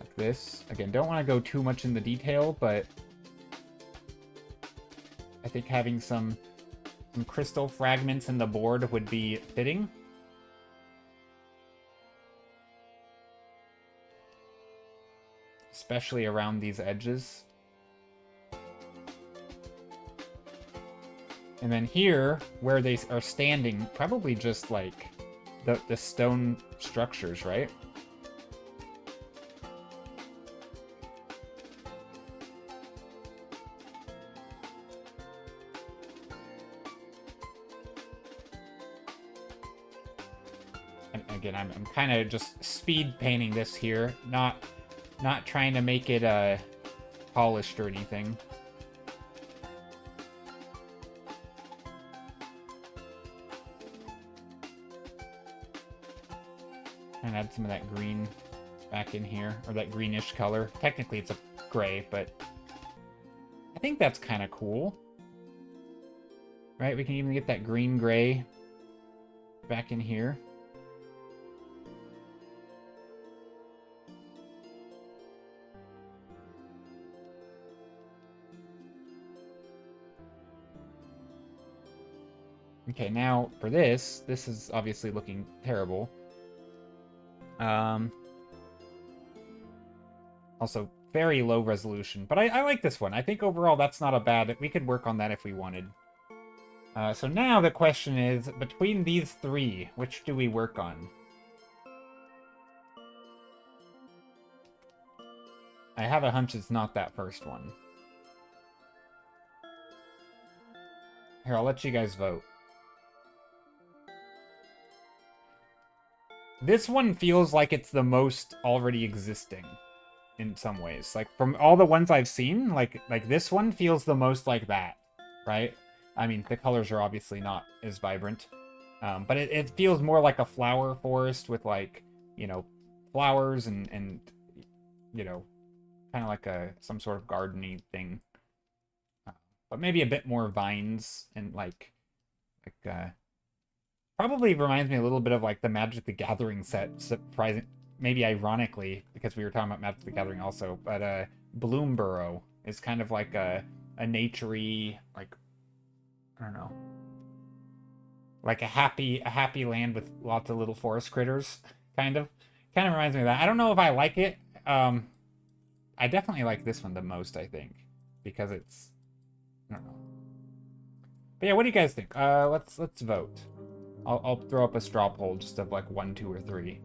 Like this. Again, don't want to go too much in the detail, but I think having some crystal fragments in the board would be fitting. Especially around these edges. And then here, where they are standing, probably just like the stone structures, right? And again, I'm kind of just speed painting this here, not trying to make it polished or anything. And add some of that green back in here, or that greenish color. Technically it's a gray, but I think that's kind of cool. Right, we can even get that green-gray back in here. Okay, now for this is obviously looking terrible. Also very low resolution, but I like this one. I think overall that's not a bad, we could work on that if we wanted. So now the question is, between these three, which do we work on? I have a hunch it's not that first one. Here, I'll let you guys vote. This one feels like it's the most already existing in some ways. Like, from all the ones I've seen, like this one feels the most like that, right? I mean, the colors are obviously not as vibrant, but it feels more like a flower forest with, like, you know, flowers and you know, kind of like some sort of garden-y thing. But maybe a bit more vines and like probably reminds me a little bit of like the Magic the Gathering set, surprising, maybe ironically, because we were talking about Magic the Gathering also, but Bloomburrow is kind of like a naturey, like, I don't know, like a happy land with lots of little forest critters, kind of reminds me of that. I don't know if I like it. I definitely like this one the most, I think, because it's, I don't know. But yeah, what do you guys think? Let's vote. I'll throw up a straw poll just of like 1, 2, or 3.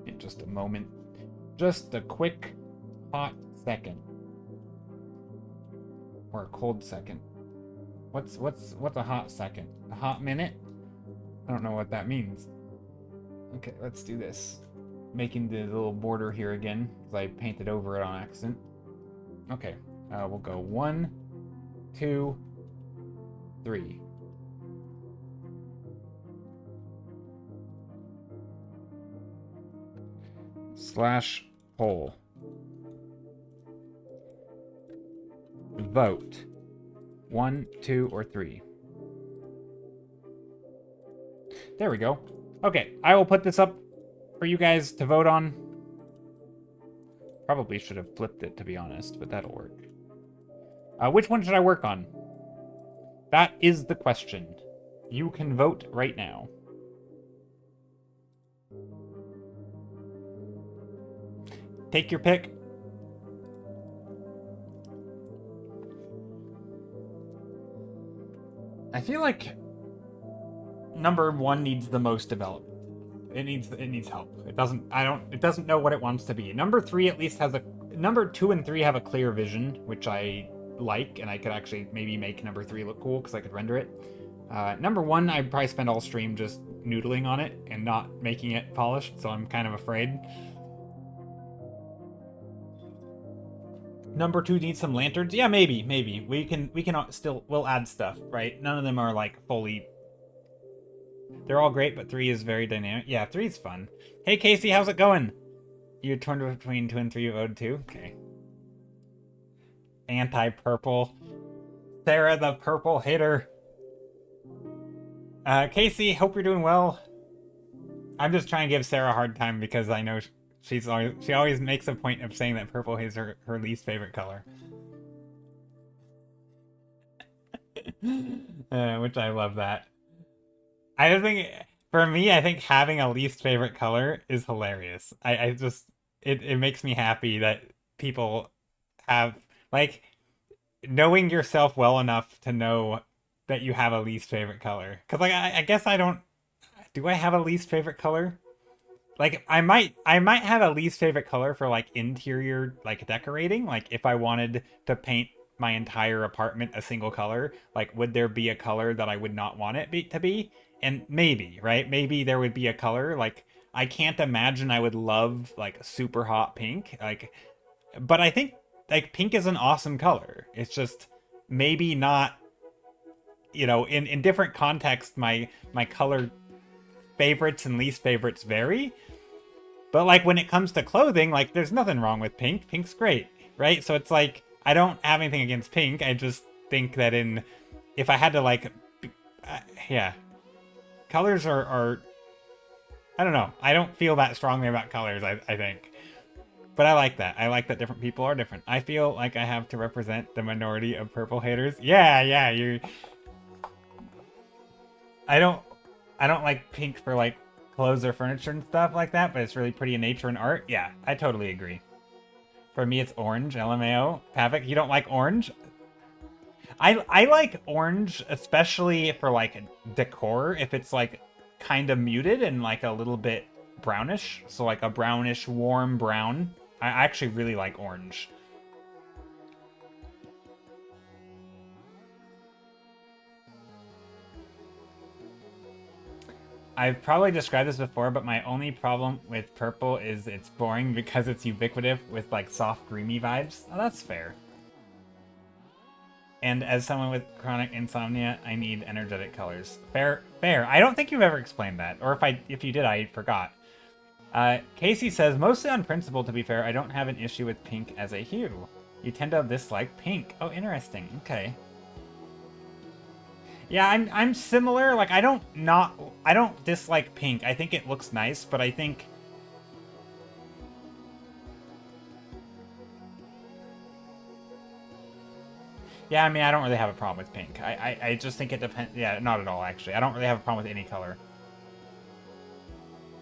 In just a moment. Just a quick, hot second. Or a cold second. What's a hot second? A hot minute? I don't know what that means. Okay, let's do this. Making the little border here again, because I painted over it on accident. Okay, we'll go 1, 2, 3. Slash poll. Vote. 1, 2, or 3. There we go. Okay, I will put this up for you guys to vote on. Probably should have flipped it, to be honest, but that'll work. Which one should I work on? That is the question. You can vote right now. Take your pick. I feel like number 1 needs the most development. It needs help. It doesn't know what it wants to be. Number 3 at least has a number 2 and 3 have a clear vision, which I like, and I could actually maybe make number 3 look cool because I could render it. Number 1, I'd probably spend all stream just noodling on it and not making it polished, so I'm kind of afraid. Number 2 needs some lanterns. Yeah, maybe. We can we'll add stuff, right? None of them are like fully. They're all great, but 3 is very dynamic. Yeah, 3 is fun. Hey Casey, how's it going? You're torn between 2 and 3 voted 2? Okay. Anti-purple. Sarah the purple hater. Casey, hope you're doing well. I'm just trying to give Sarah a hard time because I know she always makes a point of saying that purple is her least favorite color. Which I love that. I just think, for me, I think having a least favorite color is hilarious. I just, it makes me happy that people have, like, knowing yourself well enough to know that you have a least favorite color. Because, like, I guess I don't, do I have a least favorite color? Like, I might have a least favorite color for, like, interior, like, decorating. Like, if I wanted to paint my entire apartment a single color, like, would there be a color that I would not want it to be? And maybe, right? Maybe there would be a color, like, I can't imagine I would love, like, super hot pink. Like, but I think, like, pink is an awesome color. It's just maybe not, you know, in different contexts, my color favorites and least favorites vary. But, like, when it comes to clothing, like, there's nothing wrong with pink. Pink's great, right? So it's like, I don't have anything against pink. I just think that if I had to, like, yeah. Colors are, I don't know. I don't feel that strongly about colors, I think. But I like that. I like that different people are different. I feel like I have to represent the minority of purple haters. Yeah, you're... I don't like pink for, like, clothes or furniture and stuff like that, but it's really pretty in nature and art. Yeah, I totally agree. For me, it's orange, LMAO. Pavik, you don't like orange? I like orange, especially for, like, decor, if it's, like, kind of muted and, like, a little bit brownish. So, like, a brownish, warm brown. I actually really like orange. I've probably described this before, but my only problem with purple is it's boring because it's ubiquitous with, like, soft, dreamy vibes. Oh, that's fair. And as someone with chronic insomnia, I need energetic colors. Fair. I don't think you've ever explained that. Or if you did, I forgot. Casey says, mostly on principle, to be fair, I don't have an issue with pink as a hue. You tend to dislike pink. Oh, interesting. Okay. Yeah, I'm similar. Like, I don't dislike pink. I think it looks nice, but I think... Yeah, I mean, I don't really have a problem with pink. I just think it depends... Yeah, not at all, actually. I don't really have a problem with any color.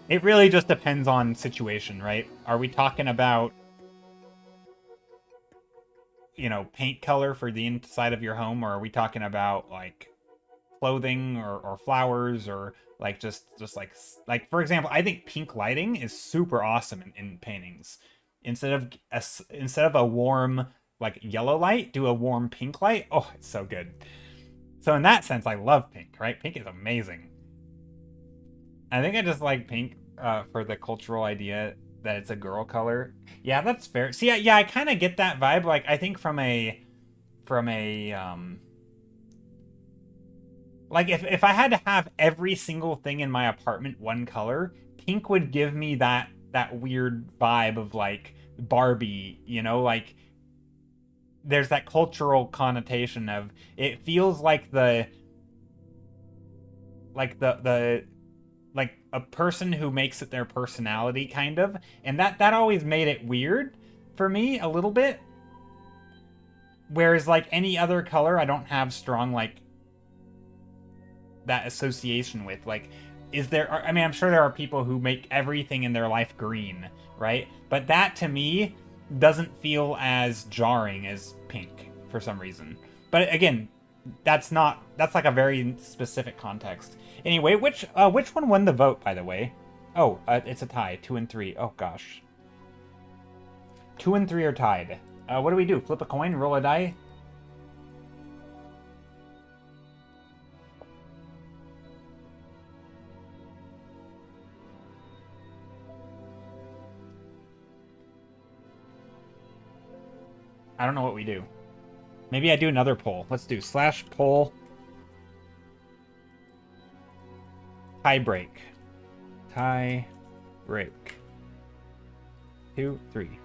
It really just depends on situation, right? Are we talking about, you know, paint color for the inside of your home, or are we talking about, like, clothing or flowers, or, like, just like, for example, I think pink lighting is super awesome in paintings. Instead of a warm, like, yellow light, do a warm pink light. Oh, it's so good. So in that sense, I love pink, right? Pink is amazing. I think I just like pink for the cultural idea that it's a girl color. Yeah, that's fair. See, yeah, I kind of get that vibe. Like, I think from a like, if I had to have every single thing in my apartment one color, pink would give me that weird vibe of, like, Barbie, you know, like, there's that cultural connotation of, it feels like the a person who makes it their personality, kind of. And that always made it weird for me a little bit. Whereas, like, any other color, I don't have strong, like, that association with. Like, is there... I mean, I'm sure there are people who make everything in their life green, right? But that, to me, doesn't feel as jarring as pink for some reason. But, again, that's like a very specific context. Anyway, which one won the vote, by the way? Oh, it's a tie. 2 and 3. Oh, gosh. 2 and 3 are tied. What do we do? Flip a coin? Roll a die? I don't know what we do. Maybe I do another poll. Let's do /poll. Tie break. Tie break. 2, 3.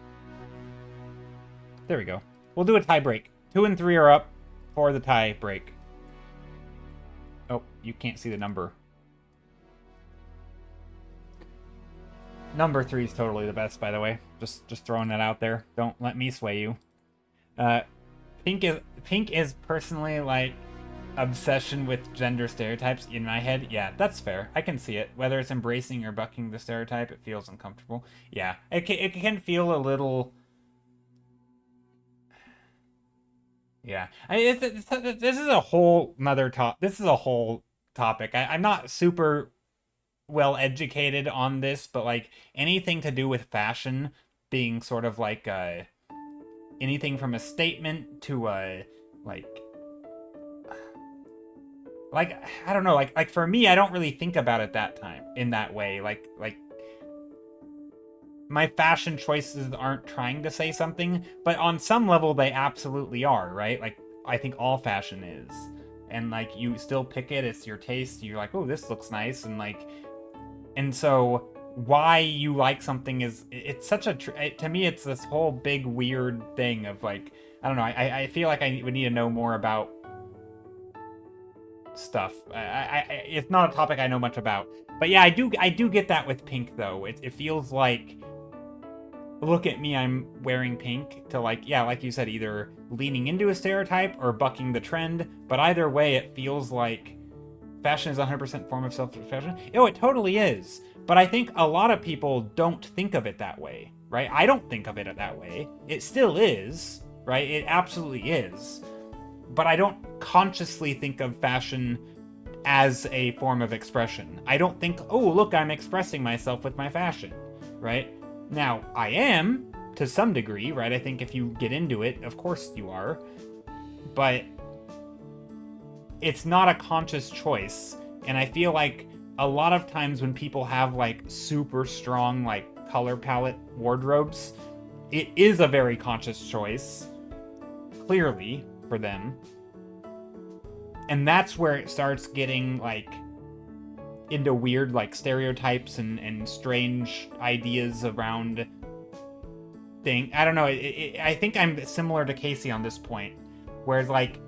There we go. We'll do a tie break. 2 and 3 are up for the tie break. Oh, you can't see the number. Number 3 is totally the best, by the way. Just throwing that out there. Don't let me sway you. Pink is personally, like, obsession with gender stereotypes in my head. Yeah, that's fair. I can see it. Whether it's embracing or bucking the stereotype, it feels uncomfortable. Yeah, it can feel a little... Yeah, this is a whole this is a whole topic. I'm not super well educated on this, but, like, anything to do with fashion being sort of like anything from a statement to a like I don't know, like for me, I don't really think about it in that way. Like my fashion choices aren't trying to say something, but on some level they absolutely are, right? Like, I think all fashion is. And, like, you still pick it, it's your taste, you're like, oh, this looks nice, and, like, and so why you like something it's such a, to me, it's this whole big weird thing of, like, I don't know, I feel like I would need to know more about stuff. It's not a topic I know much about. But yeah, I do get that with pink, though. It feels like, look at me, I'm wearing pink, to, like, yeah, like you said, either leaning into a stereotype or bucking the trend, but either way, it feels like fashion is 100% form of self-expression. Oh, it totally is. But I think a lot of people don't think of it that way, right? I don't think of it that way. It still is, right? It absolutely is. But I don't consciously think of fashion as a form of expression. I don't think, oh, look, I'm expressing myself with my fashion, right? Now, I am, to some degree, right? I think if you get into it, of course you are. But it's not a conscious choice. And I feel like a lot of times when people have, like, super strong, like, color palette wardrobes, it is a very conscious choice, clearly, for them. And that's where it starts getting, like, into weird, like, stereotypes and strange ideas around thing. I don't know. I think I'm similar to Casey on this point, whereas, like,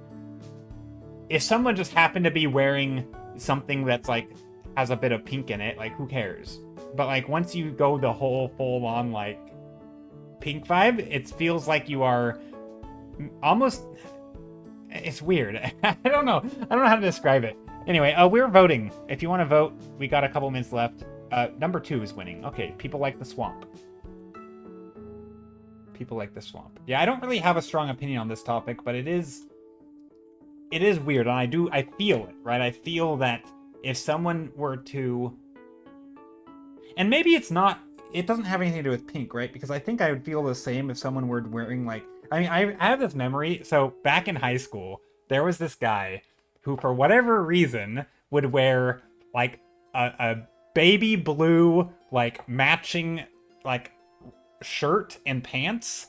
if someone just happened to be wearing something that's, like, has a bit of pink in it, like, who cares? But, like, once you go the whole full-on, like, pink vibe, it feels like you are almost... It's weird. I don't know. I don't know how to describe it. Anyway, we're voting. If you want to vote, we got a couple minutes left. Number 2 is winning. Okay, people like the swamp. People like the swamp. Yeah, I don't really have a strong opinion on this topic, but it is weird, and I feel it, right? I feel that if someone were to... And maybe it doesn't have anything to do with pink, right? Because I think I would feel the same if someone were wearing, like... I mean, I have this memory. So back in high school, there was this guy who, for whatever reason, would wear, like, a baby blue, like, matching, like, shirt and pants.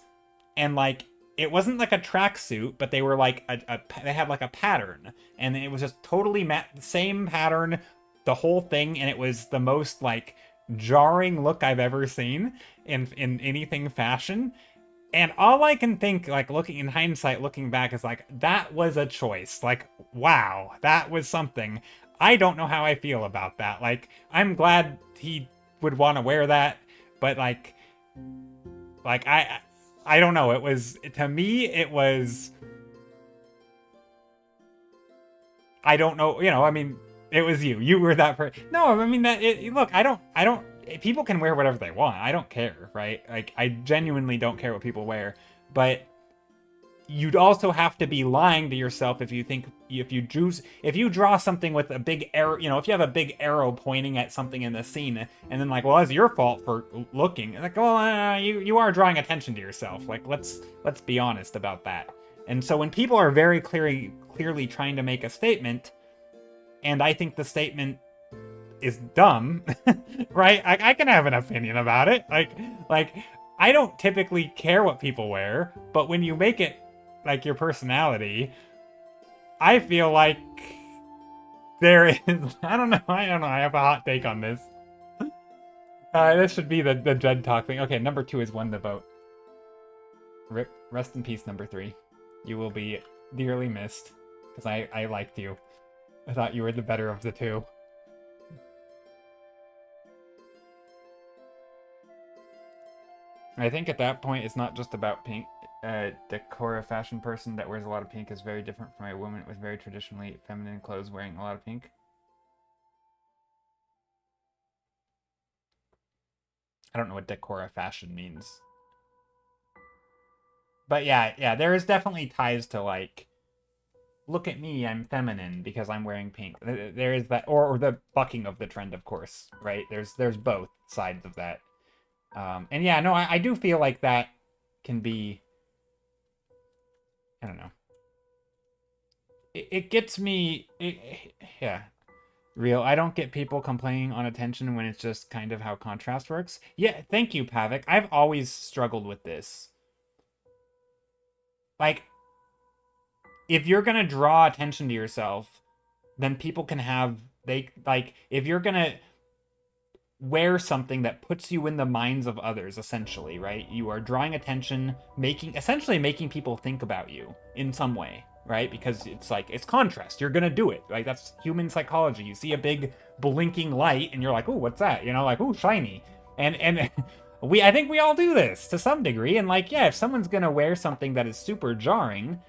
And, like, it wasn't like a tracksuit, but they were, like, they had, like, a pattern. And it was just totally the same pattern, the whole thing. And it was the most, like, jarring look I've ever seen in anything fashion. And all I can think, like, looking back, is like, that was a choice. Like, wow, that was something. I don't know how I feel about that. Like, I'm glad he would want to wear that, but like I don't know. It was, to me, it was, I don't know. You know, I mean, it was you. You were that person. No, I mean that. Look, I don't. People can wear whatever they want. I don't care, right? Like, I genuinely don't care what people wear. But you'd also have to be lying to yourself if you think, if you draw something with a big arrow, you know, if you have a big arrow pointing at something in the scene, and then like, well, it's your fault for looking. Like, well, you are drawing attention to yourself. Like, let's be honest about that. And so when people are very clearly trying to make a statement, and I think the statement is dumb, right? I can have an opinion about it. Like I don't typically care what people wear, but when you make it like your personality, I feel like there is, I don't know, I have a hot take on this. This should be the Jed talk thing. Okay, number 2 is one to vote. Rip, rest in peace, number 3. You will be dearly missed, because I liked you. I thought you were the better of the two. I think at that point, it's not just about pink. Decora fashion person that wears a lot of pink is very different from a woman with very traditionally feminine clothes wearing a lot of pink. I don't know what Decora fashion means. But yeah, there is definitely ties to, like, look at me, I'm feminine because I'm wearing pink. There is that, or the bucking of the trend, of course, right? There's both sides of that. And yeah, no, I do feel like that can be, I don't know. It gets me, yeah. Real, I don't get people complaining on attention when it's just kind of how contrast works. Yeah, thank you, Pavik. I've always struggled with this. Like, if you're gonna draw attention to yourself, then people can have, if you're gonna wear something that puts you in the minds of others, essentially, right? You are drawing attention, essentially making people think about you in some way, right? Because it's like, it's contrast. You're gonna do it. Like, that's human psychology. You see a big blinking light and you're like, "Ooh, what's that?" You know, like, "Ooh, shiny." And I think we all do this to some degree. And like, yeah, if someone's gonna wear something that is super jarring,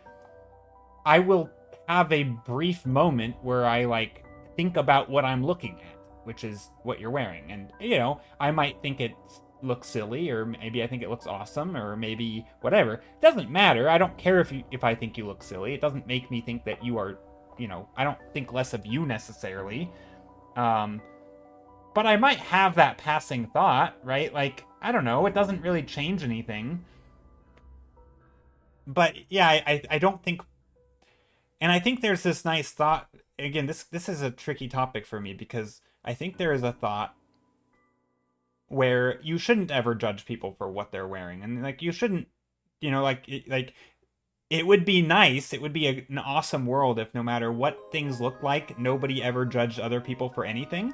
I will have a brief moment where I like think about what I'm looking at, which is what you're wearing. And, you know, I might think it looks silly, or maybe I think it looks awesome, or maybe whatever. It doesn't matter. I don't care if I think you look silly. It doesn't make me think that you are, you know, I don't think less of you necessarily. But I might have that passing thought, right? Like, I don't know. It doesn't really change anything. But yeah, I don't think, and I think there's this nice thought. Again, this is a tricky topic for me, because I think there is a thought where you shouldn't ever judge people for what they're wearing, and like, you shouldn't, you know, like it would be nice, it would be an awesome world if no matter what things look like, nobody ever judged other people for anything.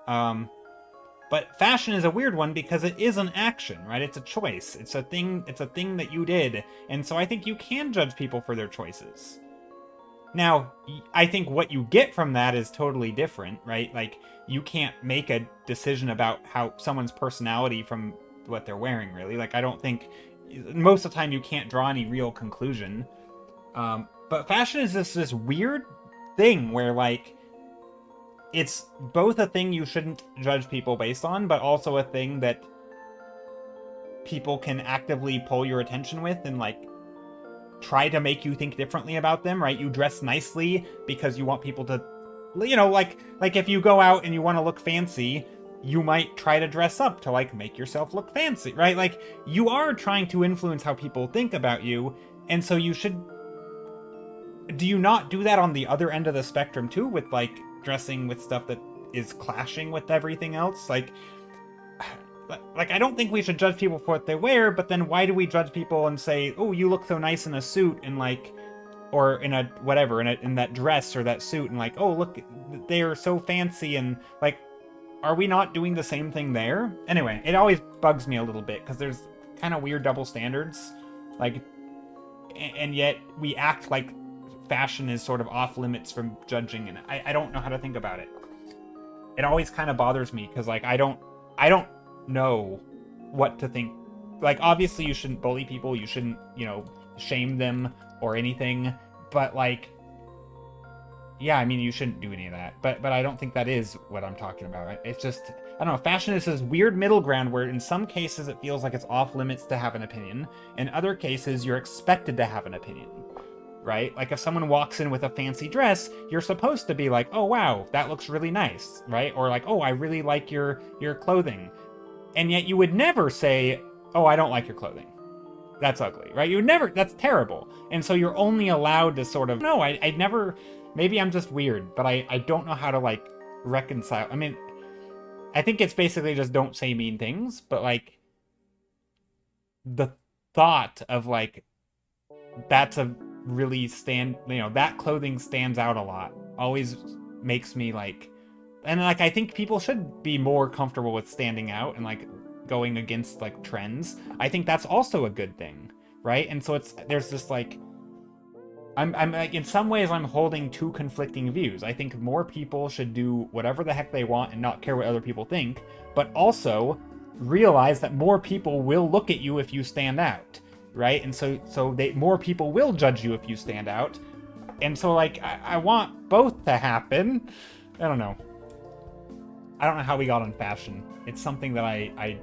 But fashion is a weird one because it is an action, right? It's a choice. It's a thing that you did, and so I think you can judge people for their choices. Now, I think what you get from that is totally different, right? Like, you can't make a decision about how someone's personality from what they're wearing, really. Like, I don't think, most of the time you can't draw any real conclusion. But fashion is this weird thing where, like, it's both a thing you shouldn't judge people based on, but also a thing that people can actively pull your attention with and, like, try to make you think differently about them, right? You dress nicely because you want people to, you know, like if you go out and you want to look fancy, you might try to dress up to, like, make yourself look fancy, right? Like, you are trying to influence how people think about you, and so you should... Do you not do that on the other end of the spectrum, too, with, like, dressing with stuff that is clashing with everything else? Like, I don't think we should judge people for what they wear, but then why do we judge people and say, "Oh, you look so nice in a suit," and, like, or in a whatever, in that dress or that suit, and, like, "Oh, look, they are so fancy," and, like, are we not doing the same thing there? Anyway, it always bugs me a little bit because there's kind of weird double standards, like, and yet we act like fashion is sort of off limits from judging, and I don't know how to think about it. It always kind of bothers me because like I don't know what to think. Like obviously you shouldn't bully people, you shouldn't, you know, shame them or anything, but like yeah, I mean you shouldn't do any of that. But I don't think that is what I'm talking about. It's just I don't know, fashion is this weird middle ground where in some cases it feels like it's off limits to have an opinion. In other cases you're expected to have an opinion. Right? Like if someone walks in with a fancy dress, you're supposed to be like, "Oh wow, that looks really nice," right? Or like, "Oh, I really like your clothing." And yet you would never say, "Oh, I don't like your clothing. That's ugly," right? You would never, that's terrible. And so you're only allowed to sort of, no, I never, maybe I'm just weird, but I don't know how to like reconcile. I mean, I think it's basically just don't say mean things, but like the thought of like, that's a really that clothing stands out a lot always makes me like, and like I think people should be more comfortable with standing out and like going against like trends. I think that's also a good thing, right? And so there's this like I'm like in some ways I'm holding two conflicting views. I think more people should do whatever the heck they want and not care what other people think, but also realize that more people will look at you if you stand out. Right? And so more people will judge you if you stand out. And so like I want both to happen. I don't know how we got on fashion. It's something that I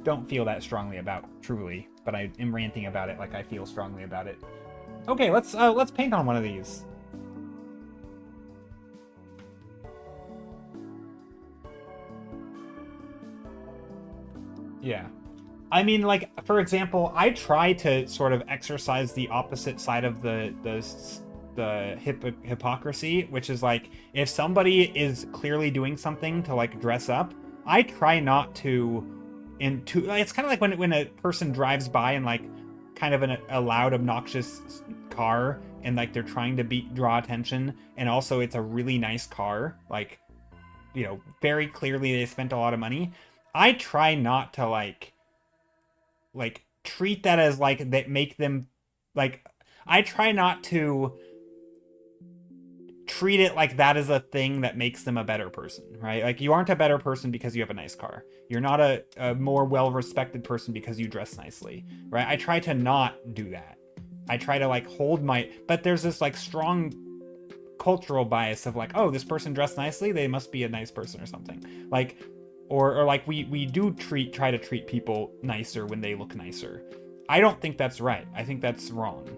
don't feel that strongly about, truly, but I am ranting about it like I feel strongly about it. Okay, let's paint on one of these. Yeah. I mean, like, for example, I try to sort of exercise the opposite side of the hypocrisy, which is like, if somebody is clearly doing something to like dress up, I try not to. It's kind of like when a person drives by in like kind of a loud, obnoxious car, and like they're trying to draw attention, and also it's a really nice car, like, you know, very clearly they spent a lot of money. I try not to like treat that as like that make them like, I try not to treat it like that is a thing that makes them a better person, right? Like you aren't a better person because you have a nice car. You're not a more well-respected person because you dress nicely, right? I try to not do that. I try to like but there's this like strong cultural bias of like, oh, this person dressed nicely, they must be a nice person or something. Like, or like we do try to treat people nicer when they look nicer. I don't think that's right. I think that's wrong.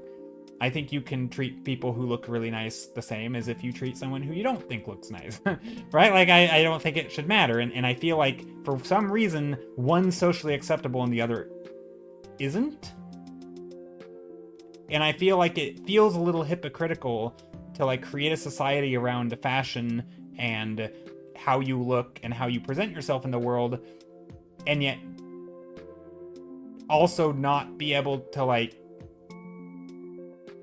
I think you can treat people who look really nice the same as if you treat someone who you don't think looks nice, right? Like I don't think it should matter. And I feel like for some reason, one's socially acceptable and the other isn't. And I feel like it feels a little hypocritical to like create a society around fashion and how you look and how you present yourself in the world, and yet also not be able to like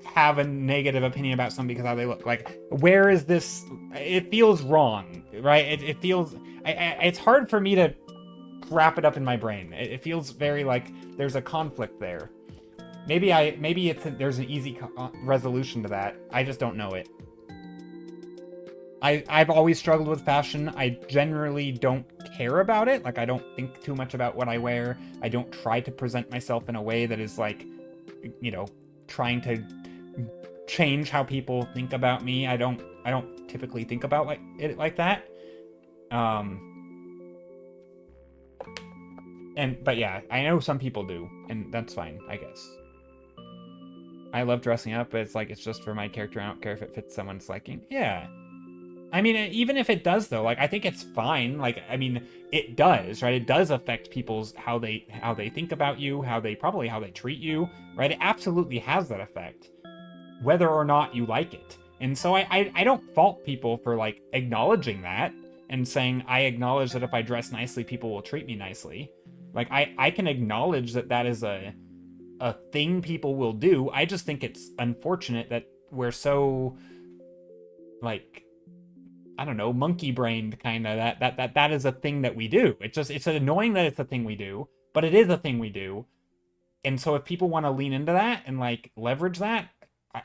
have a negative opinion about somebody because how they look. Like, where is this? It feels wrong, right? It feels it's hard for me to wrap it up in my brain. It feels very like there's a conflict there. Maybe there's an easy resolution to that. I just don't know it. I've always struggled with fashion. I generally don't care about it. Like, I don't think too much about what I wear. I don't try to present myself in a way that is like, you know, trying to change how people think about me. I don't typically think about it like that. But yeah, I know some people do, and that's fine, I guess. I love dressing up, but it's like, it's just for my character. I don't care if it fits someone's liking. Yeah. I mean, even if it does, though, like, I think it's fine. Like, I mean, it does, right? It does affect people's how they think about you, how they treat you, right? It absolutely has that effect, whether or not you like it. And so I don't fault people for like acknowledging that and saying, I acknowledge that if I dress nicely, people will treat me nicely. Like, I can acknowledge that that is a thing people will do. I just think it's unfortunate that we're so like, I don't know, monkey-brained kind of, that is a thing that we do. It's annoying that it's a thing we do, but it is a thing we do. And so if people want to lean into that and like leverage that,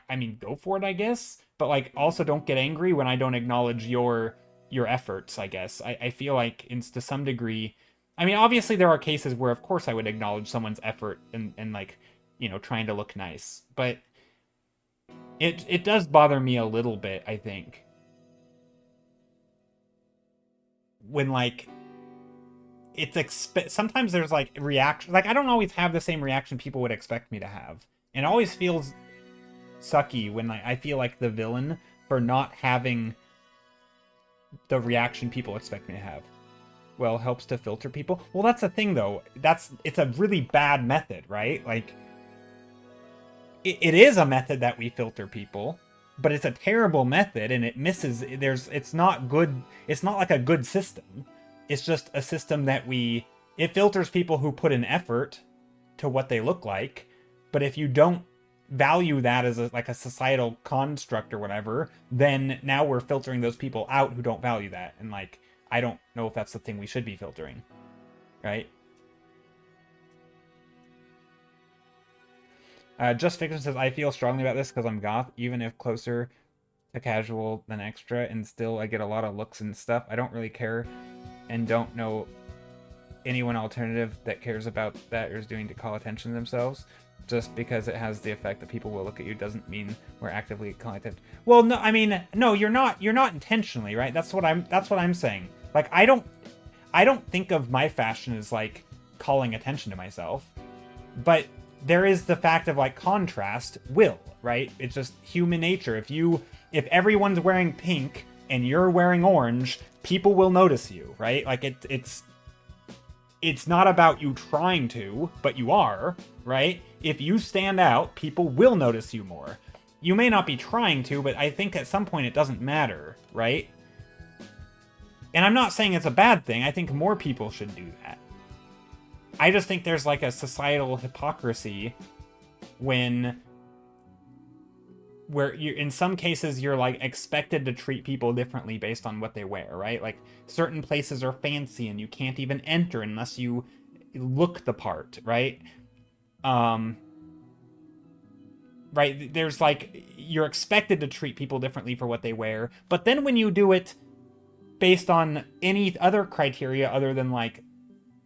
I mean, go for it, I guess. But like, also don't get angry when I don't acknowledge your efforts, I guess. I feel like it's to some degree. I mean, obviously there are cases where of course I would acknowledge someone's effort and like, you know, trying to look nice. But it does bother me a little bit, I think. When like sometimes there's like reaction, like I don't always have the same reaction people would expect me to have. And it always feels sucky when I feel like the villain for not having the reaction people expect me to have. Well, helps to filter people. Well, that's the thing though. It's a really bad method, right? Like it is a method that we filter people, but it's a terrible method and it misses. It's not good. It's not like a good system. It's just a system that it filters people who put an effort to what they look like. But if you don't value that as like a societal construct or whatever, then now we're filtering those people out who don't value that. And like, I don't know if that's the thing we should be filtering, right? Just Fiction says, I feel strongly about this because I'm goth, even if closer to casual than extra, and still I get a lot of looks and stuff. I don't really care and don't know anyone alternative that cares about that or is doing to call attention to themselves. Just because it has the effect that people will look at you doesn't mean we're actively calling attention. Well, no, I mean, no, you're not intentionally, right? That's what I'm saying. Like, I don't think of my fashion as like calling attention to myself, but there is the fact of like contrast will, right? It's just human nature. If everyone's wearing pink and you're wearing orange, people will notice you, right? Like it's not about you trying to, but you are, right? If you stand out, people will notice you more. You may not be trying to, but I think at some point it doesn't matter, right? And I'm not saying it's a bad thing. I think more people should do that. I just think there's like a societal hypocrisy where you, in some cases, you're like expected to treat people differently based on what they wear, right? Like certain places are fancy and you can't even enter unless you look the part, right? Right, there's like, you're expected to treat people differently for what they wear, but then when you do it based on any other criteria other than like,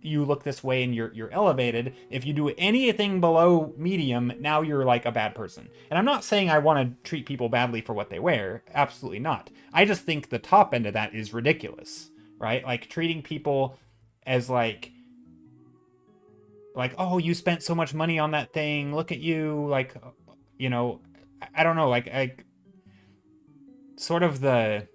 you look this way and you're elevated, if you do anything below medium, now you're like a bad person. And I'm not saying I want to treat people badly for what they wear, absolutely not. I just think the top end of that is ridiculous, right? Like treating people as like, oh, you spent so much money on that thing, look at you, like, you know, I don't know, like sort of the,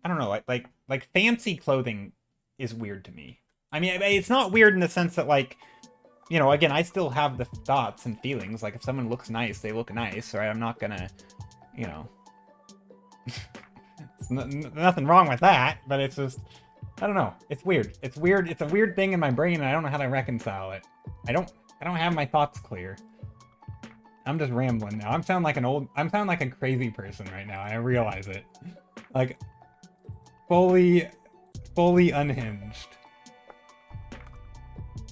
I don't know, like fancy clothing is weird to me. I mean, it's not weird in the sense that like, you know, again, I still have the thoughts and feelings. Like if someone looks nice, they look nice, right? I'm not gonna, you know, nothing wrong with that, but it's just, I don't know. It's weird. It's weird. It's a weird thing in my brain and I don't know how to reconcile it. I don't have my thoughts clear. I'm just rambling now. I'm sounding like a crazy person right now. I realize it. Like, fully unhinged.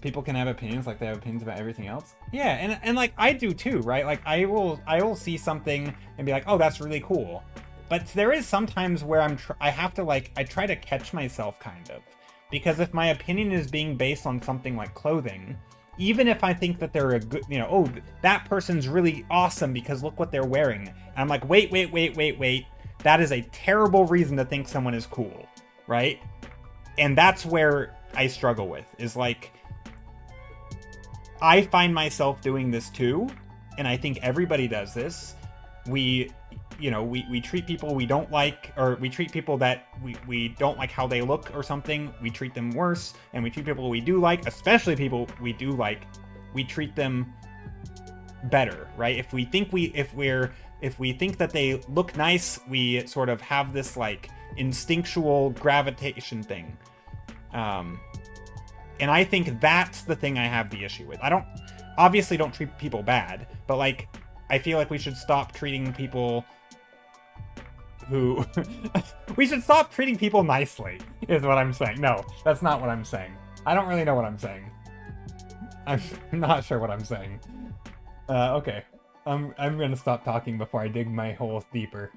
People can have opinions like they have opinions about everything else. Yeah, and like I do too, right? Like I will see something and be like, oh, that's really cool. But there is sometimes where I have to like, I try to catch myself kind of, because if my opinion is being based on something like clothing, even if I think that they're a good, you know, oh, that person's really awesome because look what they're wearing. And I'm like, wait. That is a terrible reason to think someone is cool, right? And that's where I struggle with, is like, I find myself doing this too, and I think everybody does this. We treat people we don't like, or we treat people that we don't like how they look or something, we treat them worse, and we treat people we do like, especially people we do like, we treat them better, right? If we think that they look nice, we sort of have this like instinctual gravitation thing. And I think that's the thing I have the issue with. I obviously don't treat people bad, but like, I feel like we should stop treating people we should stop treating people nicely, is what I'm saying. No, that's not what I'm saying. I don't really know what I'm saying. I'm not sure what I'm saying. Okay. I'm gonna stop talking before I dig my hole deeper.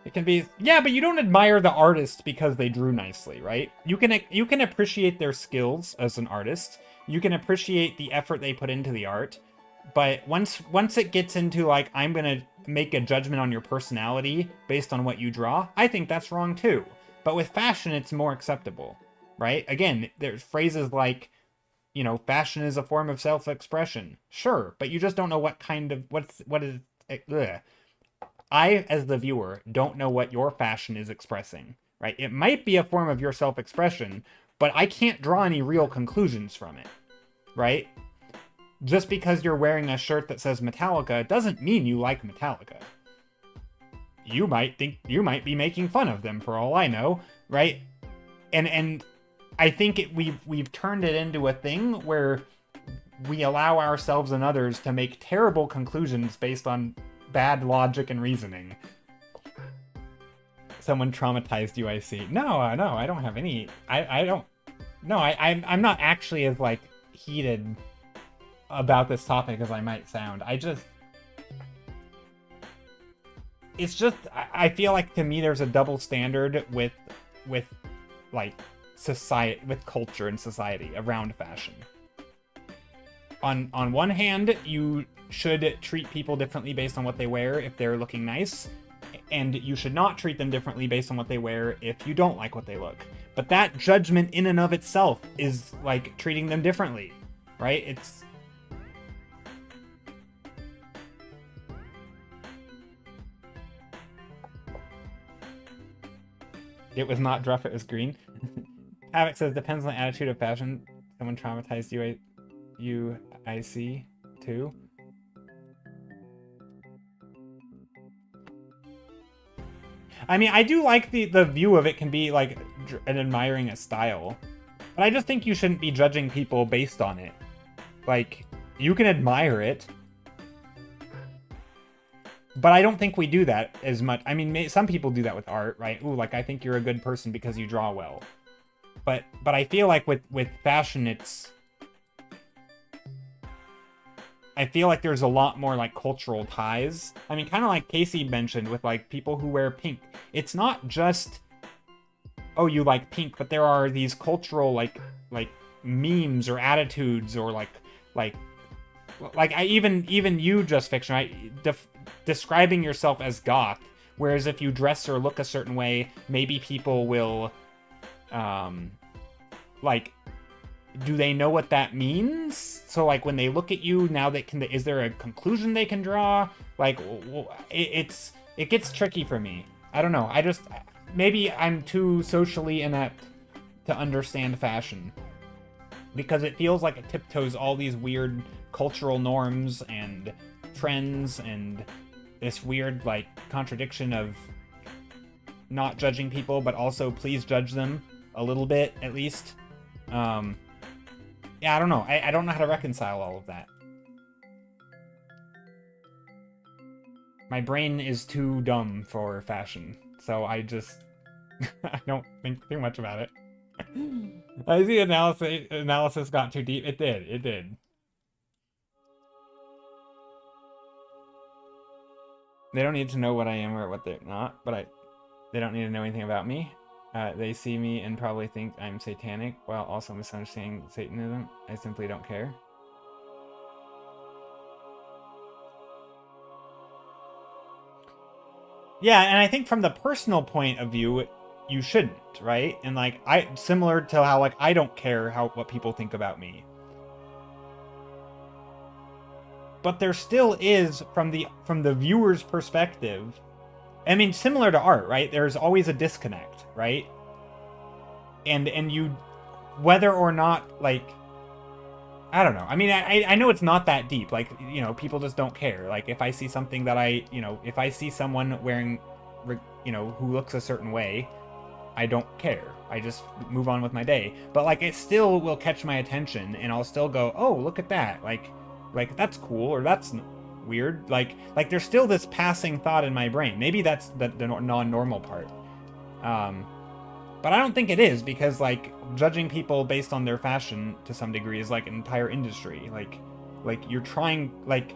It can be, yeah, but you don't admire the artist because they drew nicely, right? You can appreciate their skills as an artist. You can appreciate the effort they put into the art. But once it gets into like I'm gonna make a judgment on your personality based on what you draw, I think that's wrong too. But with fashion, it's more acceptable, right? Again, there's phrases like, you know, fashion is a form of self-expression. Sure, but you just don't know what kind of what is. Ugh. I, as the viewer, don't know what your fashion is expressing, right? It might be a form of your self-expression, but I can't draw any real conclusions from it, right? Just because you're wearing a shirt that says Metallica doesn't mean you like Metallica. You might be making fun of them for all I know, right? And I think we've turned it into a thing where we allow ourselves and others to make terrible conclusions based on bad logic and reasoning. Someone traumatized you, I see. No, I don't have any. I don't. No, I'm not actually as like heated about this topic as I might sound. It's just I feel like to me there's a double standard with like society, with culture and society around fashion. On one hand, you should treat people differently based on what they wear if they're looking nice, and you should not treat them differently based on what they wear if you don't like what they look. But that judgment in and of itself is like treating them differently, right? It's It was not Druff, it was green. Havoc says, depends on the attitude of fashion. Someone traumatized you, I see, too. I mean, I do like the view of it can be, like, an admiring a style. But I just think you shouldn't be judging people based on it. Like, you can admire it. But I don't think we do that as much. I mean, some people do that with art, right? Ooh, like, I think you're a good person because you draw well. But I feel like with fashion, I feel like there's a lot more, like, cultural ties. I mean, kind of like Casey mentioned with, like, people who wear pink. It's not just, oh, you like pink, but there are these cultural, like memes or attitudes or, like even you, Just Fiction, right? Describing yourself as goth, whereas if you dress or look a certain way, maybe people will, like, do they know what that means? So, like, when they look at you, now is there a conclusion they can draw? Like, it gets tricky for me. I don't know. Maybe I'm too socially inept to understand fashion. Because it feels like it tiptoes all these weird cultural norms and trends and this weird, like, contradiction of not judging people, but also please judge them a little bit, at least. Yeah, I don't know. I don't know how to reconcile all of that. My brain is too dumb for fashion, so I don't think too much about it. I see analysis got too deep. It did. They don't need to know what I am or what they're not, but they don't need to know anything about me. They see me and probably think I'm satanic, while also misunderstanding Satanism. I simply don't care. Yeah, and I think from the personal point of view, you shouldn't, right? And like similar to how like I don't care what people think about me. But there still is, from the viewer's perspective, I mean, similar to art, right? There's always a disconnect, right? And you, whether or not, like, I don't know. I mean, I know it's not that deep. Like, you know, people just don't care. Like, if I see something that if I see someone wearing, who looks a certain way, I don't care. I just move on with my day. But, like, it still will catch my attention, and I'll still go, oh, look at that. Like that's cool, or that's weird. Like there's still this passing thought in my brain. Maybe that's the non-normal part. But I don't think it is, because, like, judging people based on their fashion to some degree is like an entire industry. Like you're trying, like,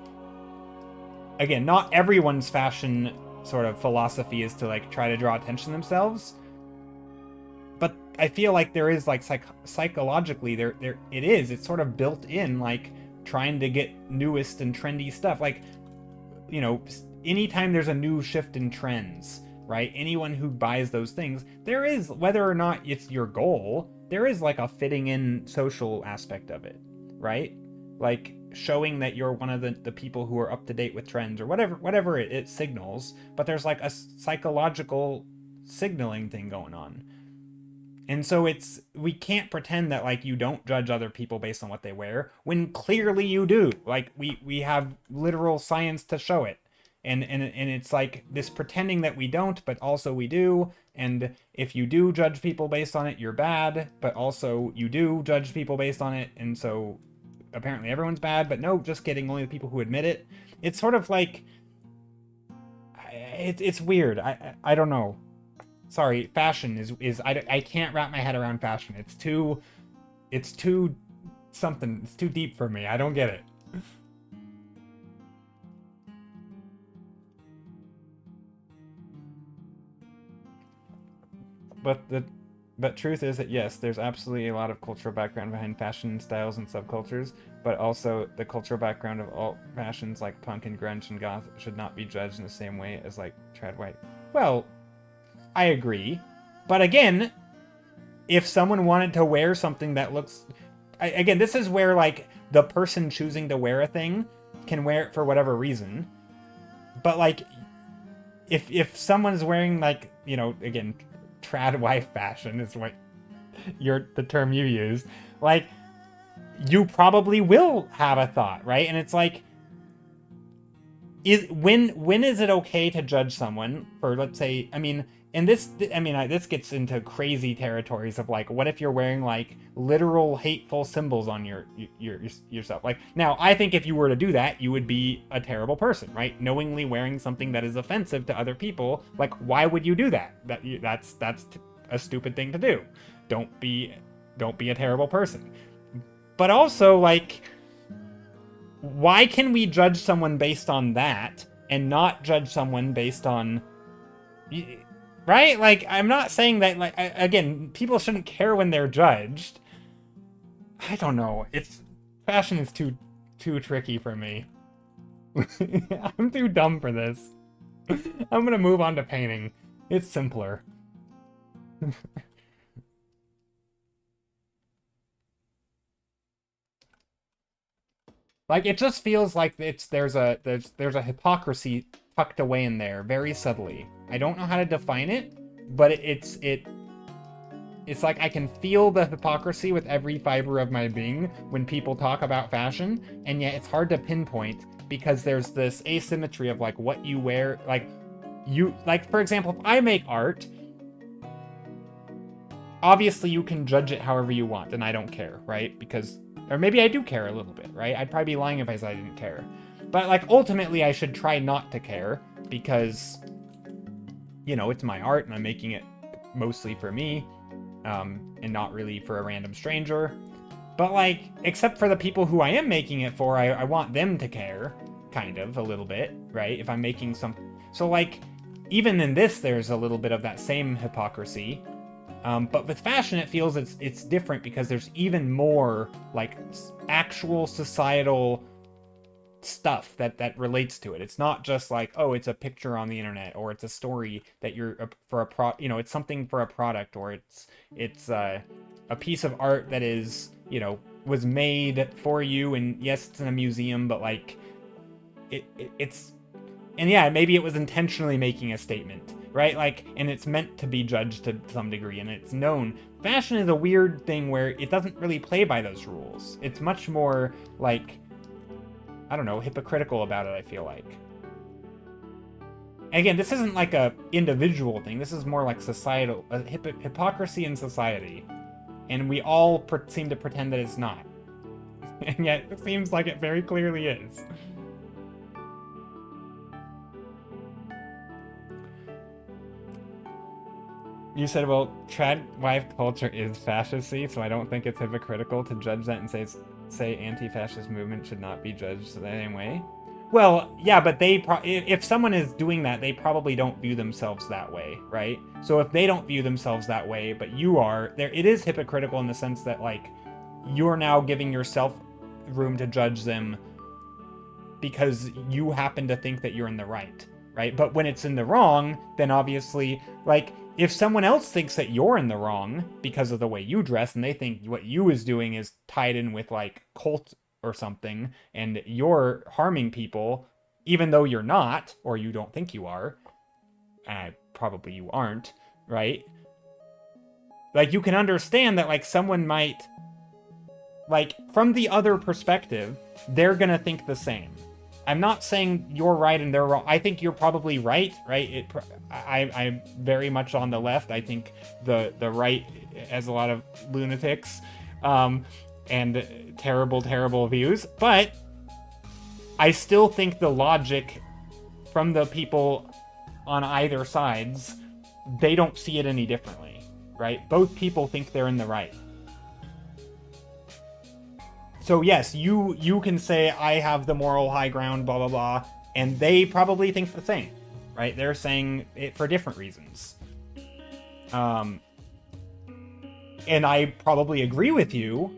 again, not everyone's fashion sort of philosophy is to, like, try to draw attention to themselves. But I feel like there is, like, psychologically, it's sort of built in, like, trying to get newest and trendy stuff. Like, you know, anytime there's a new shift in trends, right? Anyone who buys those things, there is, whether or not it's your goal, there is, like, a fitting in social aspect of it, right? Like, showing that you're one of the people who are up to date with trends, or whatever it signals, but there's, like, a psychological signaling thing going on. And so we can't pretend that, like, you don't judge other people based on what they wear, when clearly you do. Like, we have literal science to show it. And it's like this pretending that we don't, but also we do. And if you do judge people based on it, you're bad, but also you do judge people based on it, and so apparently everyone's bad. But no, just kidding, only the people who admit it. It's sort of like, it's weird. I don't know. Sorry, fashion is I can't wrap my head around fashion. It's too something. It's too deep for me. I don't get it. But truth is that yes, there's absolutely a lot of cultural background behind fashion styles and subcultures, but also the cultural background of all fashions like punk and grunge and goth should not be judged in the same way as, like, trad white. Well, I agree. But again, if someone wanted to wear something that looks... Again, this is where, like, the person choosing to wear a thing can wear it for whatever reason. But, like, if someone's wearing, like, you know, again, trad wife fashion is what the term you use, like, you probably will have a thought, right? And it's like, when is it okay to judge someone for, let's say, I mean, and this gets into crazy territories of, like, what if you're wearing, like, literal hateful symbols on yourself? Like, now, I think if you were to do that, you would be a terrible person, right? Knowingly wearing something that is offensive to other people, like, why would you do that? That's a stupid thing to do. Don't be a terrible person. But also, like, why can we judge someone based on that and not judge someone based on, right? Like, I'm not saying that, like, again, people shouldn't care when they're judged. I don't know. Fashion is too tricky for me. I'm too dumb for this. I'm gonna move on to painting. It's simpler. Like, it just feels like there's a hypocrisy tucked away in there very subtly. I don't know how to define it, but it's like I can feel the hypocrisy with every fiber of my being when people talk about fashion, and yet it's hard to pinpoint because there's this asymmetry of, like, what you wear. Like, for example, if I make art, obviously you can judge it however you want, and I don't care, right? Because, or maybe I do care a little bit, right? I'd probably be lying if I said I didn't care. But, like, ultimately I should try not to care because, you know, it's my art and I'm making it mostly for me, and not really for a random stranger. But, like, except for the people who I am making it for, I want them to care, kind of, a little bit, right? If I'm making so, like, even in this, there's a little bit of that same hypocrisy. But with fashion, it feels it's different because there's even more, like, actual societal stuff that relates to it. It's not just like, oh, it's a picture on the internet, or it's a story that you're for a you know, it's something for a product, or it's a piece of art that is, you know, was made for you, and yes, it's in a museum, but, like, it's, and yeah, maybe it was intentionally making a statement, right? Like, and it's meant to be judged to some degree, and it's known. Fashion is a weird thing where it doesn't really play by those rules. It's much more, like, I don't know, hypocritical about it, I feel like. Again, this isn't like a individual thing. This is more like societal, hypocrisy in society. And we all seem to pretend that it's not. And yet, it seems like it very clearly is. You said, well, trad wife culture is fascisty, so I don't think it's hypocritical to judge that and say anti-fascist movement should not be judged the same way. Well, yeah, but if someone is doing that, they probably don't view themselves that way, right? So if they don't view themselves that way, but you are, it is hypocritical in the sense that, like, you're now giving yourself room to judge them because you happen to think that you're in the right, right? But when it's in the wrong, then obviously, like, if someone else thinks that you're in the wrong because of the way you dress and they think what you is doing is tied in with, like, cult or something, and you're harming people, even though you're not, or you don't think you are, probably you aren't, right? Like, you can understand that, like, someone might, like, from the other perspective, they're gonna think the same. I'm not saying you're right and they're wrong. I think you're probably right, right? I'm very much on the left. I think the right has a lot of lunatics and terrible, terrible views. But I still think the logic from the people on either sides, they don't see it any differently, right? Both people think they're in the right. So yes, you can say, I have the moral high ground, blah, blah, blah, and they probably think the same, right? They're saying it for different reasons. And I probably agree with you,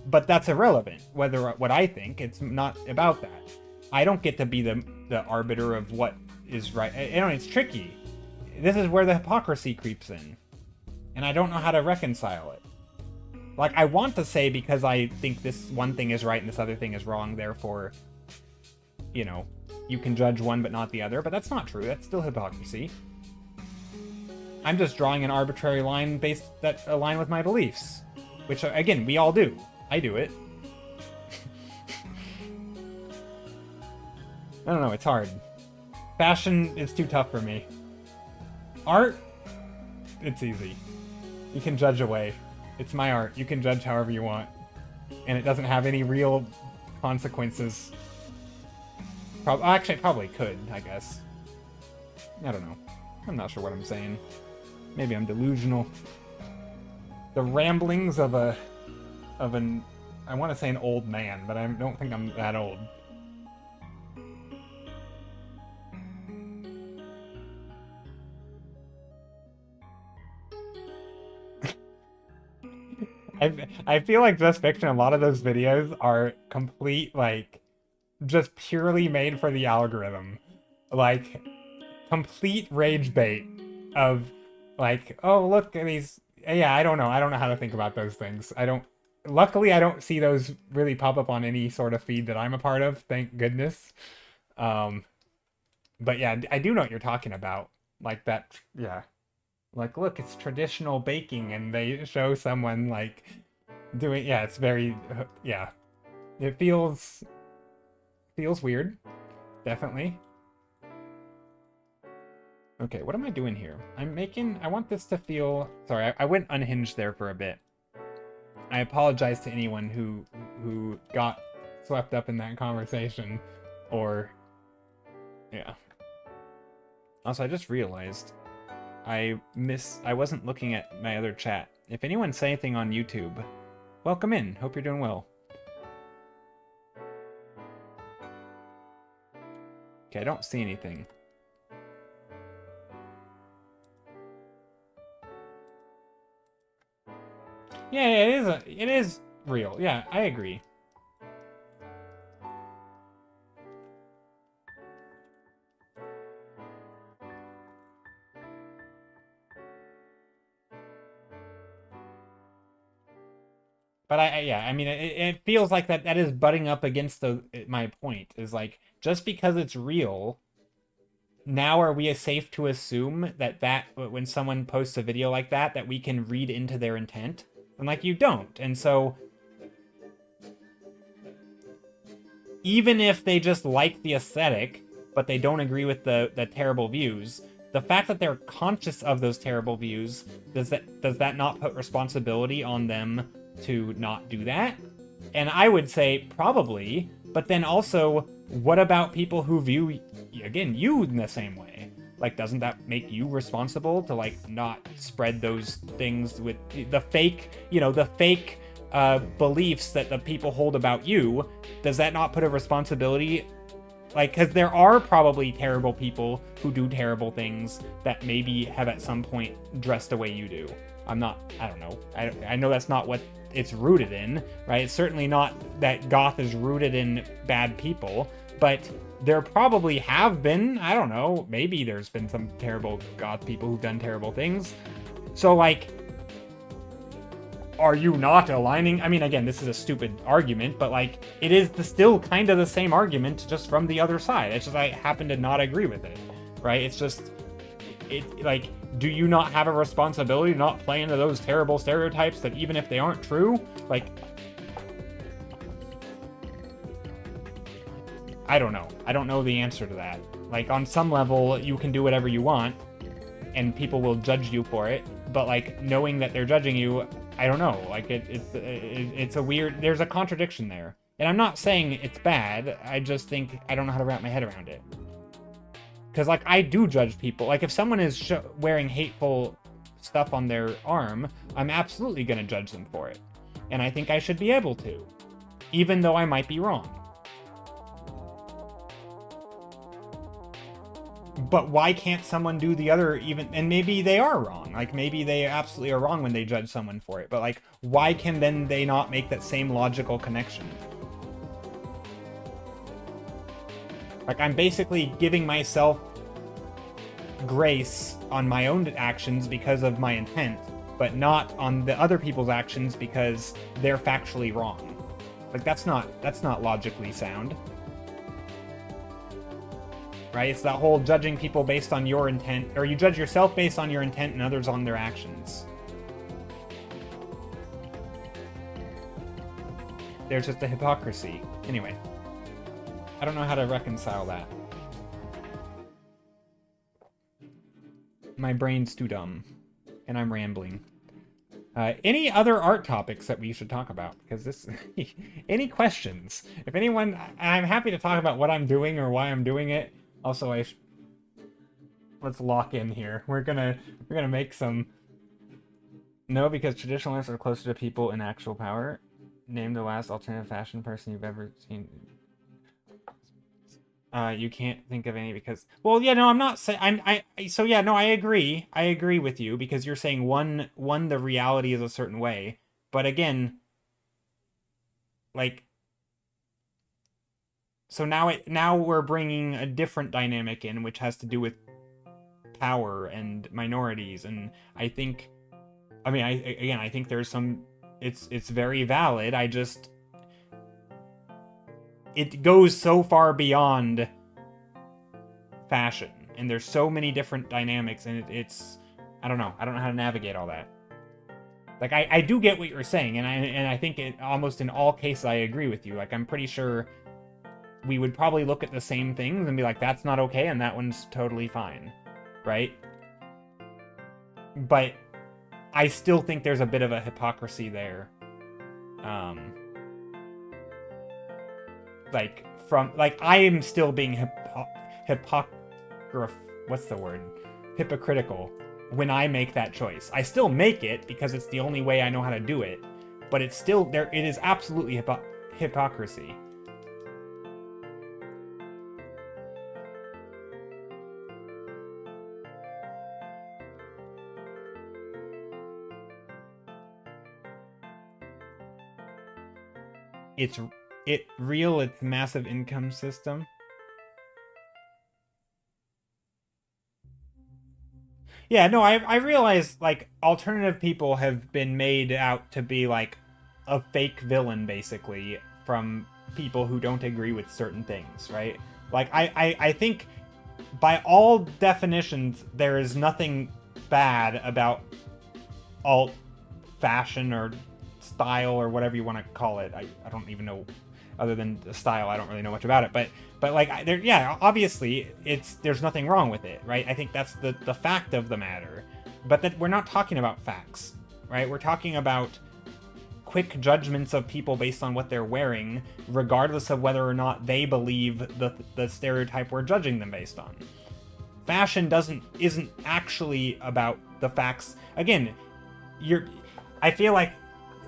but that's irrelevant, what I think. It's not about that. I don't get to be the arbiter of what is right. You know, it's tricky. This is where the hypocrisy creeps in. And I don't know how to reconcile it. Like, I want to say because I think this one thing is right and this other thing is wrong, therefore, you know, you can judge one but not the other, but that's not true. That's still hypocrisy. I'm just drawing an arbitrary line that align with my beliefs. Which, again, we all do. I do it. I don't know, it's hard. Fashion is too tough for me. Art? It's easy. You can judge away. It's my art. You can judge however you want. And it doesn't have any real consequences. Actually, it probably could, I guess. I don't know. I'm not sure what I'm saying. Maybe I'm delusional. The ramblings of I want to say an old man, but I don't think I'm that old. I feel like Just Fiction, a lot of those videos are complete, like, just purely made for the algorithm. Like, complete rage bait of, like, oh, look at these. Yeah, I don't know how to think about those things. Luckily, I don't see those really pop up on any sort of feed that I'm a part of, thank goodness. But yeah, I do know what you're talking about. Like that, yeah. Like, look, it's traditional baking, and they show someone, like, doing, yeah, it's very, yeah. It feels weird, definitely. Okay, what am I doing here? I want this to feel, sorry, I went unhinged there for a bit. I apologize to anyone who got swept up in that conversation, or, yeah. Also, I just realized I wasn't looking at my other chat. If anyone say anything on YouTube, welcome in. Hope you're doing well. Okay, I don't see anything. Yeah, it is real. Yeah, I agree. But I mean, it feels like that is butting up against my point. Is like, just because it's real, now are we safe to assume that when someone posts a video like that we can read into their intent? And, like, you don't. And so, even if they just like the aesthetic, but they don't agree with the terrible views, the fact that they're conscious of those terrible views, does that not put responsibility on them to not do that? And I would say probably, but then also, what about people who view, again, you in the same way? Like, doesn't that make you responsible to, like, not spread those things with the fake, the fake beliefs that the people hold about you? Does that not put a responsibility? Like, because there are probably terrible people who do terrible things that maybe have at some point dressed the way you do. I don't know. I know that's not what it's rooted in, right? It's certainly not that goth is rooted in bad people, but there probably have been, I don't know, maybe there's been some terrible goth people who've done terrible things. So, like, are you not aligning? I mean, again, this is a stupid argument, but, like, it is still kind of the same argument, just from the other side. It's just I happen to not agree with it, right? It's just, like, do you not have a responsibility to not play into those terrible stereotypes that even if they aren't true? Like, I don't know. I don't know the answer to that. Like, on some level, you can do whatever you want, and people will judge you for it, but, like, knowing that they're judging you, I don't know. Like, it's a weird... There's a contradiction there. And I'm not saying it's bad, I just think I don't know how to wrap my head around it. Because, like, I do judge people. Like, if someone is wearing hateful stuff on their arm, I'm absolutely going to judge them for it. And I think I should be able to, even though I might be wrong. But why can't someone do the other even... And maybe they are wrong. Like, maybe they absolutely are wrong when they judge someone for it. But, like, why can then they not make that same logical connection? Like, I'm basically giving myself grace on my own actions because of my intent, but not on the other people's actions because they're factually wrong. Like, that's not logically sound. Right? It's that whole judging people based on your intent, or you judge yourself based on your intent and others on their actions. There's just a hypocrisy. Anyway. I don't know how to reconcile that. My brain's too dumb. And I'm rambling. Any other art topics that we should talk about? Because this... Any questions? If anyone... I'm happy to talk about what I'm doing or why I'm doing it. Also, let's lock in here. We're gonna make some... No, because traditionalists are closer to people in actual power. Name the last alternative fashion person you've ever seen... You can't think of any because... Well, yeah, no, I'm not saying... So, yeah, no, I agree. I agree with you because you're saying one, the reality is a certain way. But again, like... So now we're bringing a different dynamic in, which has to do with power and minorities. And I think... I mean, I think there's some... It's very valid. I just... It goes so far beyond fashion, and there's so many different dynamics, and it's I don't know how to navigate all that. Like, I do get what you're saying, and I think almost in all cases I agree with you. Like, I'm pretty sure we would probably look at the same things and be like, that's not okay, and that one's totally fine, right? But I still think there's a bit of a hypocrisy there. Like, I am still being hypocritical when I make that choice. I still make it because it's the only way I know how to do it, but it's still there. It is absolutely hypocrisy. It's massive income system. Yeah, no, I realize, like, alternative people have been made out to be, like, a fake villain, basically, from people who don't agree with certain things, right? Like, I think, by all definitions, there is nothing bad about alt fashion or style or whatever you want to call it. I don't even know. Other than the style, I don't really know much about it, but like, yeah, obviously, there's nothing wrong with it, right? I think that's the fact of the matter, but that we're not talking about facts, right? We're talking about quick judgments of people based on what they're wearing, regardless of whether or not they believe the stereotype we're judging them based on. fashion isn't actually about the facts. Again, I feel like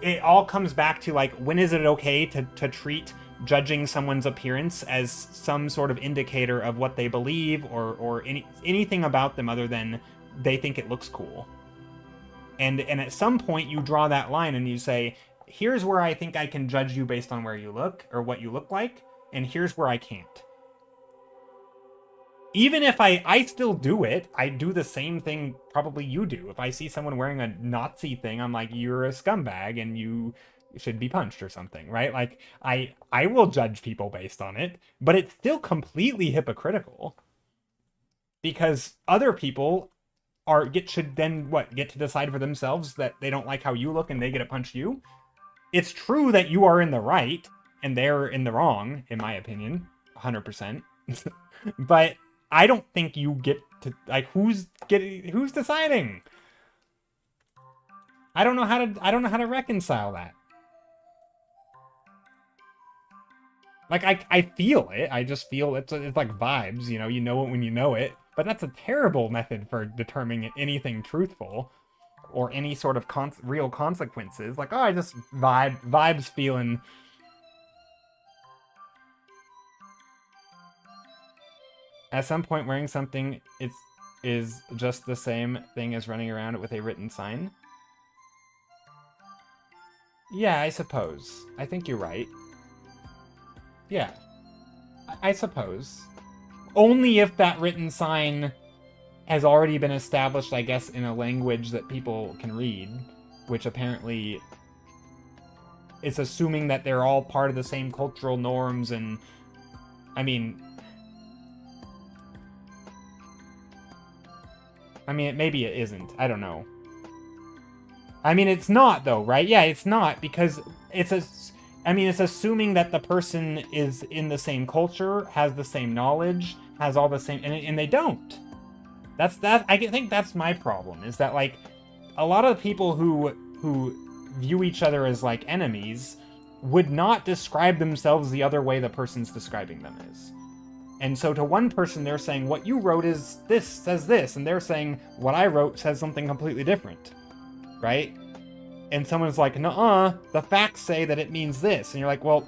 it all comes back to, like, when is it okay to treat judging someone's appearance as some sort of indicator of what they believe, or anything about them other than they think it looks cool. And at some point you draw that line and you say, here's where I think I can judge you based on where you look or what you look like, and here's where I can't. Even if I still do it, I do the same thing probably you do. If I see someone wearing a Nazi thing, I'm like, you're a scumbag and you should be punched or something, right? Like, I will judge people based on it, but it's still completely hypocritical. Because other people should then get to decide for themselves that they don't like how you look and they get to punch you. It's true that you are in the right and they're in the wrong, in my opinion, 100%. But I don't think you get to, like, who's deciding? I don't know how to reconcile that. Like, I feel it. I just feel it's like vibes, you know it when you know it. But that's a terrible method for determining anything truthful or any sort of real consequences. Like, oh, I just vibes feeling. At some point, wearing something is just the same thing as running around with a written sign. Yeah, I suppose. I think you're right. Yeah, I suppose. Only if that written sign has already been established, I guess, in a language that people can read, which apparently is assuming that they're all part of the same cultural norms. And I mean, maybe it isn't. I don't know. I mean, it's not, though, right? Yeah, it's not, because it's assuming that the person is in the same culture, has the same knowledge, has all the same, and they don't. I think that's my problem, is that, like, a lot of people who view each other as, like, enemies would not describe themselves the other way the person's describing them is. And so to one person, they're saying, what you wrote says this, and they're saying, what I wrote says something completely different, right? And someone's like, nuh-uh, the facts say that it means this. And you're like, well,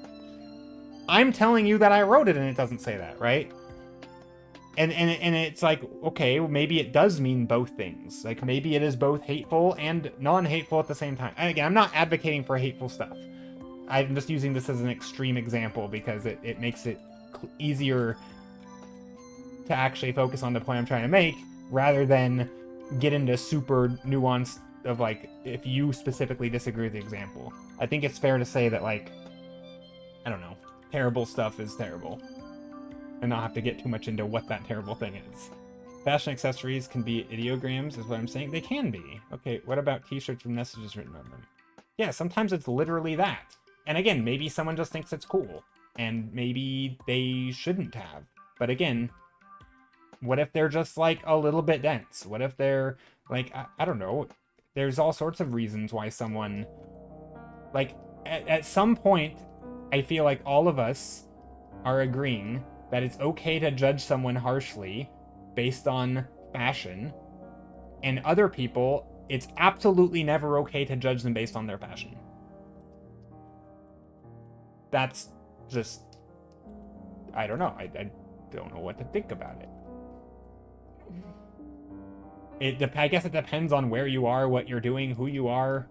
I'm telling you that I wrote it and it doesn't say that, right? And it's like, okay, maybe it does mean both things. Like, maybe it is both hateful and non-hateful at the same time. And again, I'm not advocating for hateful stuff. I'm just using this as an extreme example because it makes it easier to actually focus on the point I'm trying to make, rather than get into super nuanced of, like, if you specifically disagree with the example. I think it's fair to say that, like, I don't know, terrible stuff is terrible, and not have to get too much into what that terrible thing is. Fashion accessories can be ideograms, is what I'm saying. They can be. Okay, what about t-shirts with messages written on them? Yeah, sometimes it's literally that. And again, maybe someone just thinks it's cool, and maybe they shouldn't have. But again, what if they're just, like, a little bit dense? What if they're, like, I don't know. There's all sorts of reasons why someone, like, at some point, I feel like all of us are agreeing that it's okay to judge someone harshly based on fashion, and other people, it's absolutely never okay to judge them based on their fashion. That's just, I don't know. I don't know what to think about it. I guess it depends on where you are, what you're doing, who you are,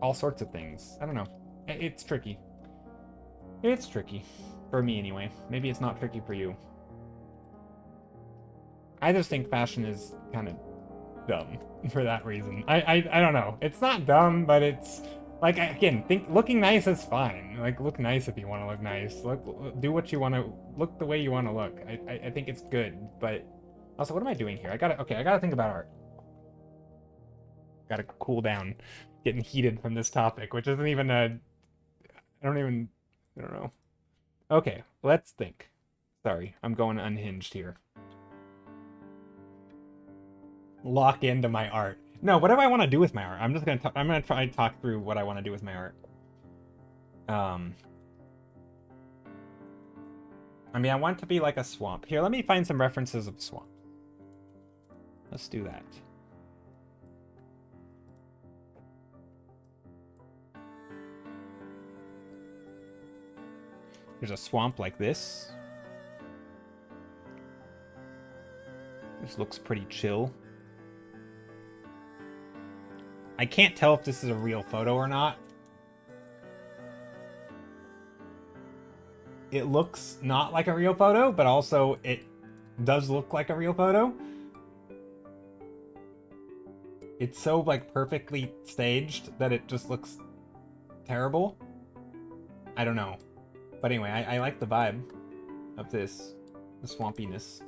all sorts of things. I don't know. It's tricky. It's tricky. For me, anyway. Maybe it's not tricky for you. I just think fashion is kind of dumb for that reason. I don't know. It's not dumb, but it's, like, again, looking nice is fine. Like, look nice if you want to look nice. Do what you want to, look the way you want to look. I think it's good, but also, what am I doing here? I gotta think about art. Gotta cool down. Getting heated from this topic, which isn't even I don't know. Okay, let's think. Sorry, I'm going unhinged here. Lock into my art. No, what do I want to do with my art? I'm gonna try to talk through what I want to do with my art. I mean, I want it to be like a swamp. Here, let me find some references of swamp. Let's do that. There's a swamp like this. This looks pretty chill. I can't tell if this is a real photo or not. It looks not like a real photo, but also it does look like a real photo. It's so, like, perfectly staged that it just looks terrible. I don't know. But anyway, I like the vibe of this. The swampiness.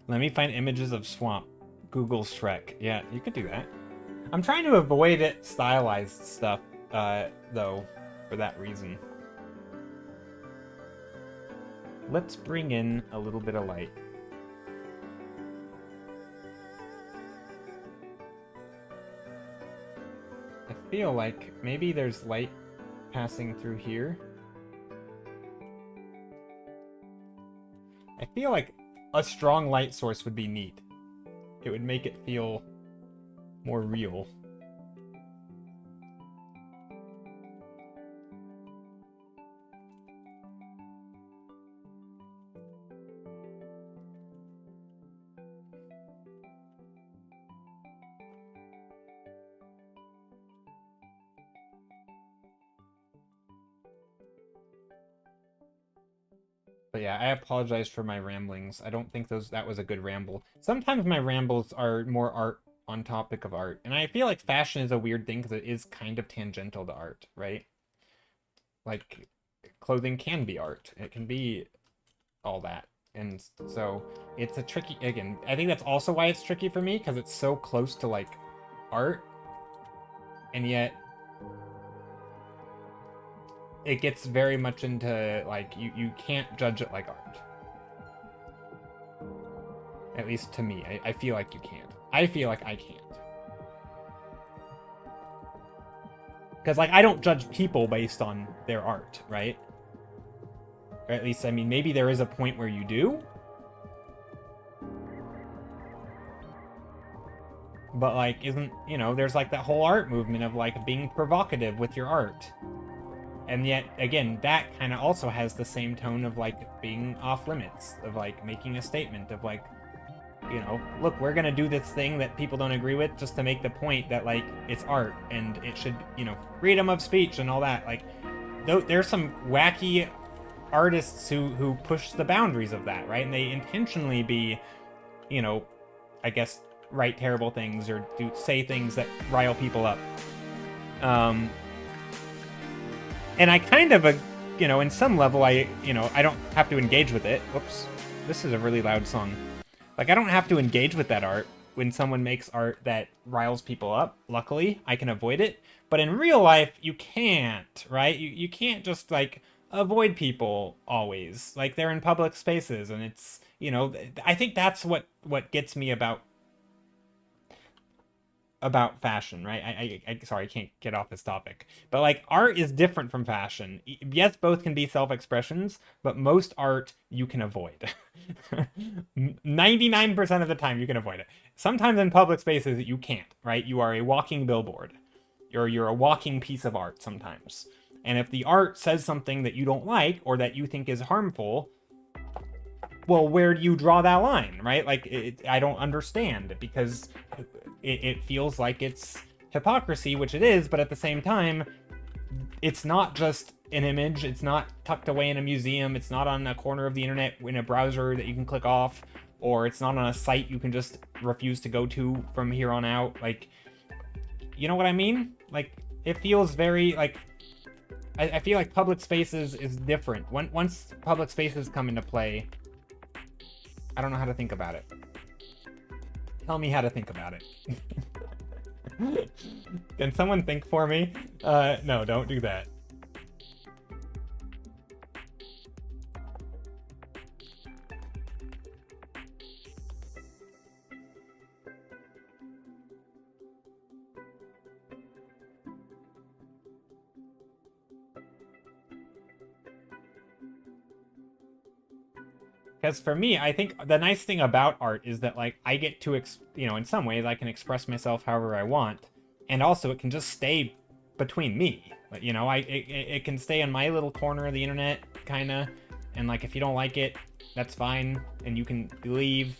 Let me find images of swamp. Google Shrek. Yeah, you could do that. I'm trying to avoid it stylized stuff, though, for that reason. Let's bring in a little bit of light. I feel like maybe there's light passing through here. I feel like a strong light source would be neat. It would make it feel more real. But yeah, I apologize for my ramblings. I don't think that was a good ramble. Sometimes my rambles are more art on topic of art. And I feel like fashion is a weird thing because it is kind of tangential to art, right? Like, clothing can be art. It can be all that. And so it's a tricky, again, I think that's also why it's tricky for me, because it's so close to, like, art. And yet it gets very much into, like, you can't judge it like art. At least to me. I feel like you can't. I feel like I can't. Because, like, I don't judge people based on their art, right? Or at least, I mean, maybe there is a point where you do. But, like, isn't, you know, there's, like, that whole art movement of, like, being provocative with your art. And yet, again, that kind of also has the same tone of, like, being off limits, of, like, making a statement of, like, you know, look, we're gonna do this thing that people don't agree with just to make the point that, like, it's art and it should, you know, freedom of speech and all that. Like, there's some wacky artists who push the boundaries of that, right? And they intentionally be, you know, I guess, write terrible things or say things that rile people up. And I kind of, you know, in some level, I don't have to engage with it. Whoops. This is a really loud song. Like, I don't have to engage with that art when someone makes art that riles people up. Luckily, I can avoid it. But in real life, you can't, right? You can't just, like, avoid people always. Like, they're in public spaces, and it's, you know, I think that's what gets me about fashion, right? Sorry, I can't get off this topic. But, like, art is different from fashion. Yes, both can be self-expressions, but most art you can avoid. 99% of the time you can avoid it. Sometimes in public spaces you can't, right? You are a walking billboard. You're a walking piece of art sometimes. And if the art says something that you don't like or that you think is harmful, well, where do you draw that line, right? Like, I don't understand, because it feels like it's hypocrisy, which it is, but at the same time, it's not just an image. It's not tucked away in a museum. It's not on a corner of the internet in a browser that you can click off, or it's not on a site you can just refuse to go to from here on out. Like, you know what I mean? Like, it feels very, like, I feel like public spaces is different. Once public spaces come into play, I don't know how to think about it. Tell me how to think about it. Can someone think for me? No, don't do that. Because for me, I think the nice thing about art is that, like, I get to, in some ways, I can express myself however I want, and also it can just stay between me. But, it can stay in my little corner of the internet, kind of, and, like, if you don't like it, that's fine, and you can leave.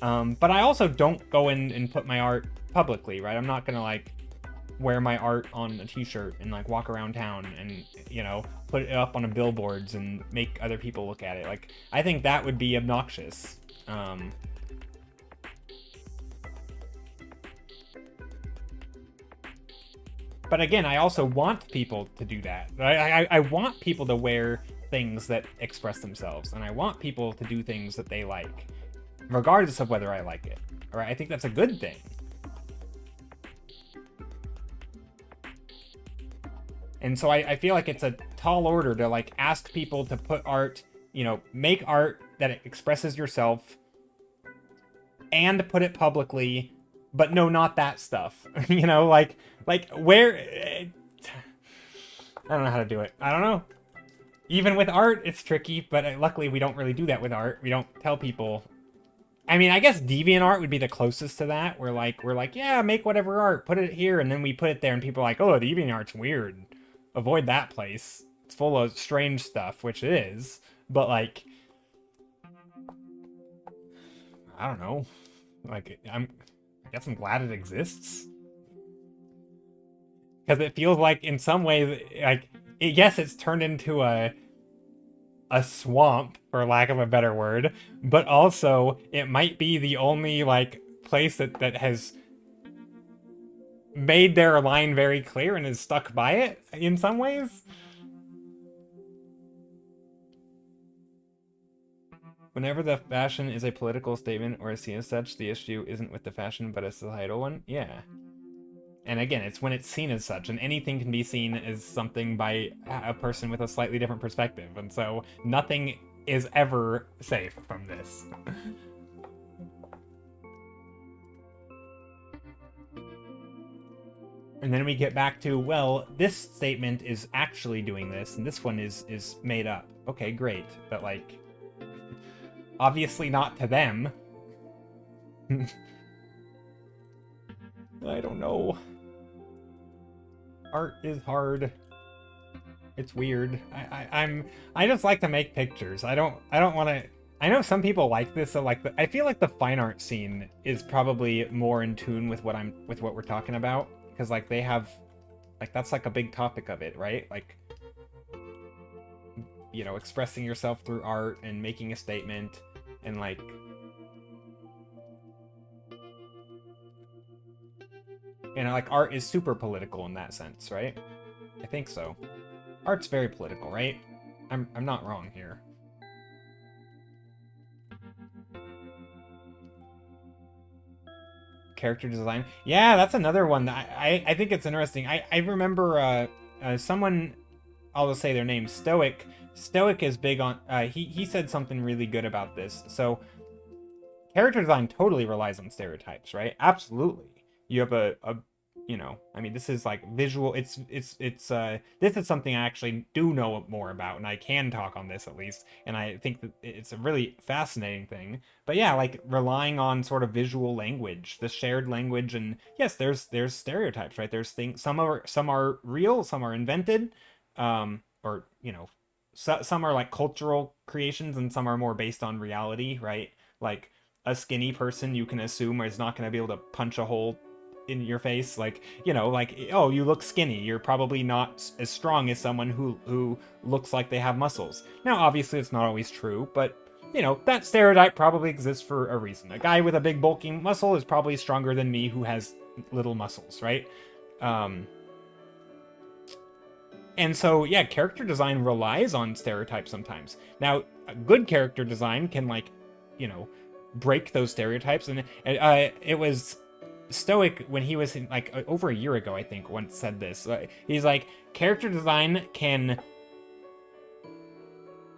But I also don't go in and put my art publicly, right? I'm not gonna, like, wear my art on a t-shirt and, like, walk around town and, put it up on a billboards and make other people look at it. Like, I think that would be obnoxious. But again, I also want people to do that. I want people to wear things that express themselves, and I want people to do things that they like, regardless of whether I like it. All right, I think that's a good thing. And so I feel like it's a tall order to, like, ask people to put art, make art that expresses yourself and put it publicly, but no, not that stuff. Like where... I don't know how to do it. I don't know. Even with art, it's tricky, but luckily we don't really do that with art. We don't tell people... I mean, I guess DeviantArt would be the closest to that. We're like, yeah, make whatever art, put it here, and then we put it there, and people are like, oh, DeviantArt's weird. Avoid that place. It's full of strange stuff, which it is. But, like, I don't know. Like, I guess I'm glad it exists. Because it feels like, in some ways, like, yes, it's turned into a swamp, for lack of a better word, but also it might be the only, like, place that has made their line very clear and is stuck by it in some ways. Whenever the fashion is a political statement or is seen as such, the issue isn't with the fashion but a societal one. Yeah. And again, it's when it's seen as such, and anything can be seen as something by a person with a slightly different perspective, and so nothing is ever safe from this. And then we get back to, well, this statement is actually doing this, and this one is made up. Okay, great. But, like, obviously not to them. I don't know. Art is hard. It's weird. I just like to make pictures. I don't want to... I know some people like this, so, like, I feel like the fine art scene is probably more in tune with what we're talking about. Because, like, they have, like, that's, like, a big topic of it, right? Like, expressing yourself through art and making a statement and, like... like, art is super political in that sense, right? I think so. Art's very political, right? I'm not wrong here. Character design. Yeah, that's another one that I think it's interesting. I remember someone, I'll just say their name, Stoic. Stoic is big on, he said something really good about this. So, character design totally relies on stereotypes, right? Absolutely. You have I mean, this is, like, visual, this is something I actually do know more about, and I can talk on this, at least, and I think that it's a really fascinating thing. But yeah, like, relying on sort of visual language, the shared language, and yes, there's stereotypes, right? There's things, some are real, some are invented, or, some are, like, cultural creations, and some are more based on reality, right? Like, a skinny person you can assume is not going to be able to punch a hole in your face, like, like, oh, you look skinny, you're probably not as strong as someone who looks like they have muscles. Now, obviously, it's not always true, but, that stereotype probably exists for a reason. A guy with a big bulking muscle is probably stronger than me who has little muscles, right? And so, yeah, character design relies on stereotypes sometimes. Now, a good character design can, like, break those stereotypes, and it was Stoic, when he was like over a year ago, I think, once said this. He's like, character design can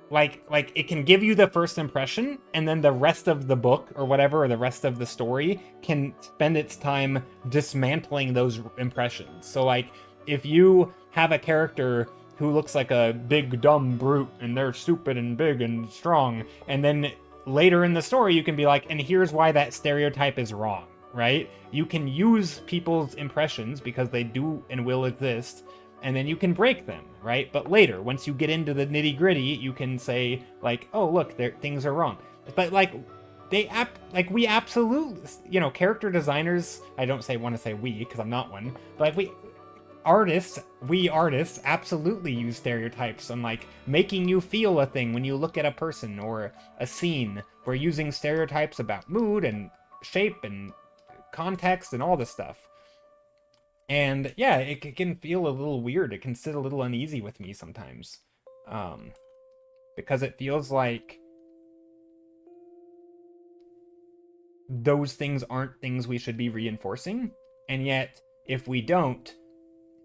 like it can give you the first impression, and then the rest of the book or whatever, or the rest of the story can spend its time dismantling those impressions. So, like, if you have a character who looks like a big dumb brute and they're stupid and big and strong, and then later in the story you can be like, and here's why that stereotype is wrong, right? You can use people's impressions because they do and will exist, and then you can break them, right? But later, once you get into the nitty gritty, you can say like, oh look, things are wrong. But like we absolutely, you know, character designers, I don't want to say we because I'm not one, but like we artists absolutely use stereotypes and like making you feel a thing when you look at a person or a scene. We're using stereotypes about mood and shape and context and all this stuff. And yeah, it can feel a little weird. It can sit a little uneasy with me sometimes. Because it feels like those things aren't things we should be reinforcing. And yet, if we don't,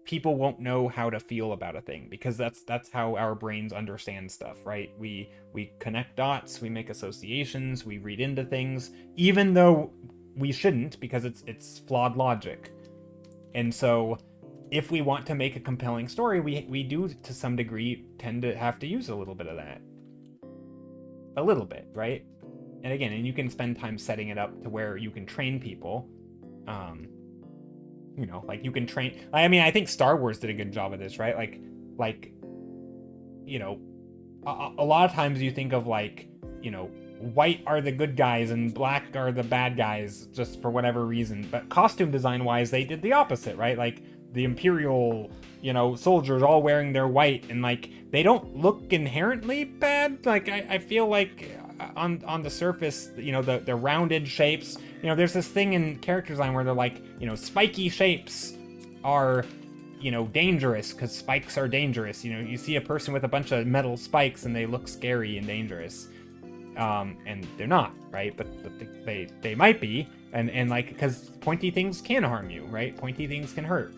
people won't know how to feel about a thing, because that's how our brains understand stuff, right? We connect dots, we make associations, we read into things, even though we shouldn't, because it's flawed logic. And so if we want to make a compelling story, we do to some degree tend to have to use a little bit of that. A little bit, right? And again, and you can spend time setting it up to where you can train people. You know, like you can train. I mean, I think Star Wars did a good job of this, right? Like, you know, a lot of times you think of like, you know, white are the good guys and black are the bad guys, just for whatever reason. But costume design wise, they did the opposite, right? Like the Imperial, you know, soldiers all wearing their white, and like they don't look inherently bad. Like I feel like on the surface, you know, the rounded shapes, you know, there's this thing in character design where they're like, you know, spiky shapes are, you know, dangerous because spikes are dangerous. You know, you see a person with a bunch of metal spikes and they look scary and dangerous. And they're not, right? But they might be, and like, because pointy things can harm you, right? Pointy things can hurt.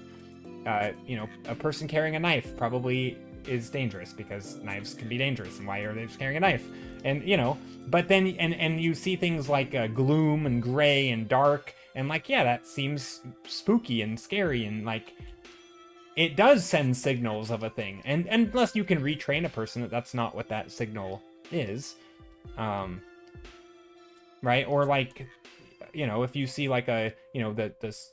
You know, a person carrying a knife probably is dangerous because knives can be dangerous, and why are they just carrying a knife? And you know, but then and you see things like gloom and gray and dark, and like, yeah, that seems spooky and scary, and like it does send signals of a thing, and unless you can retrain a person that's not what that signal is. Right? Or like, you know, if you see like a, you know, this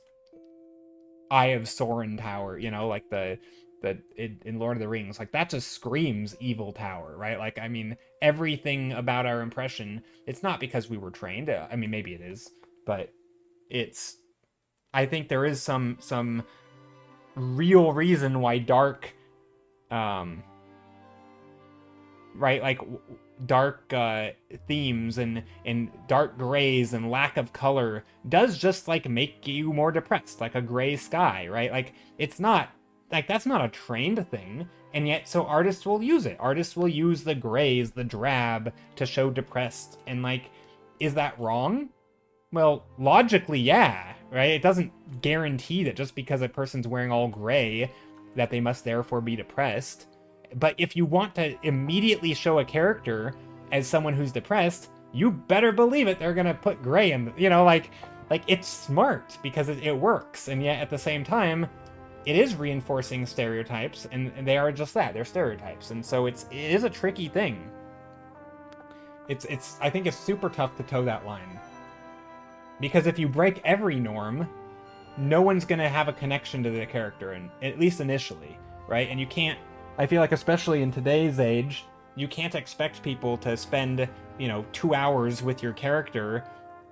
Eye of Sauron tower, you know, like in Lord of the Rings, like that just screams evil tower, right? Like, I mean, everything about our impression, it's not because we were trained. I mean, maybe it is, but I think there is some real reason why dark, right? Like dark themes and dark grays and lack of color does just like make you more depressed, like a gray sky, right? Like it's not like, that's not a trained thing, and yet so artists will use it. Artists will use the grays, the drab, to show depressed, and like, is that wrong? Well, logically, yeah, right? It doesn't guarantee that just because a person's wearing all gray that they must therefore be depressed. But if you want to immediately show a character as someone who's depressed, you better believe it, they're gonna put gray in, you know, like it's smart because it works, and yet at the same time, it is reinforcing stereotypes, and they are just that, they're stereotypes, and so it is a tricky thing. I think it's super tough to toe that line. Because if you break every norm, no one's gonna have a connection to the character, and at least initially, right? And you can't, I feel like especially in today's age, you can't expect people to spend, you know, 2 hours with your character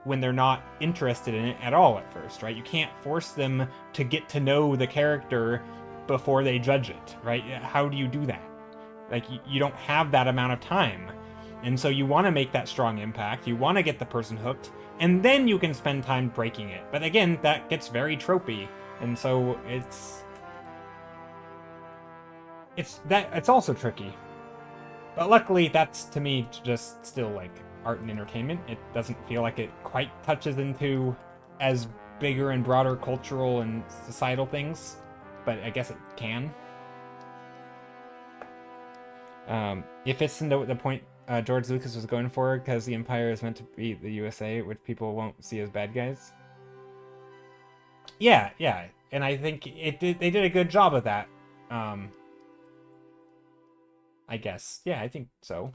when they're not interested in it at all at first, right? You can't force them to get to know the character before they judge it, right? How do you do that? Like, you don't have that amount of time. And so you want to make that strong impact, you want to get the person hooked, and then you can spend time breaking it. But again, that gets very tropey, and so it's also tricky. But luckily, that's, to me, just still like art and entertainment. It doesn't feel like it quite touches into as bigger and broader cultural and societal things, but I guess it can. If it's the point George Lucas was going for, because the Empire is meant to be the USA, which people won't see as bad guys. Yeah, and I think they did a good job of that. I guess. Yeah, I think so.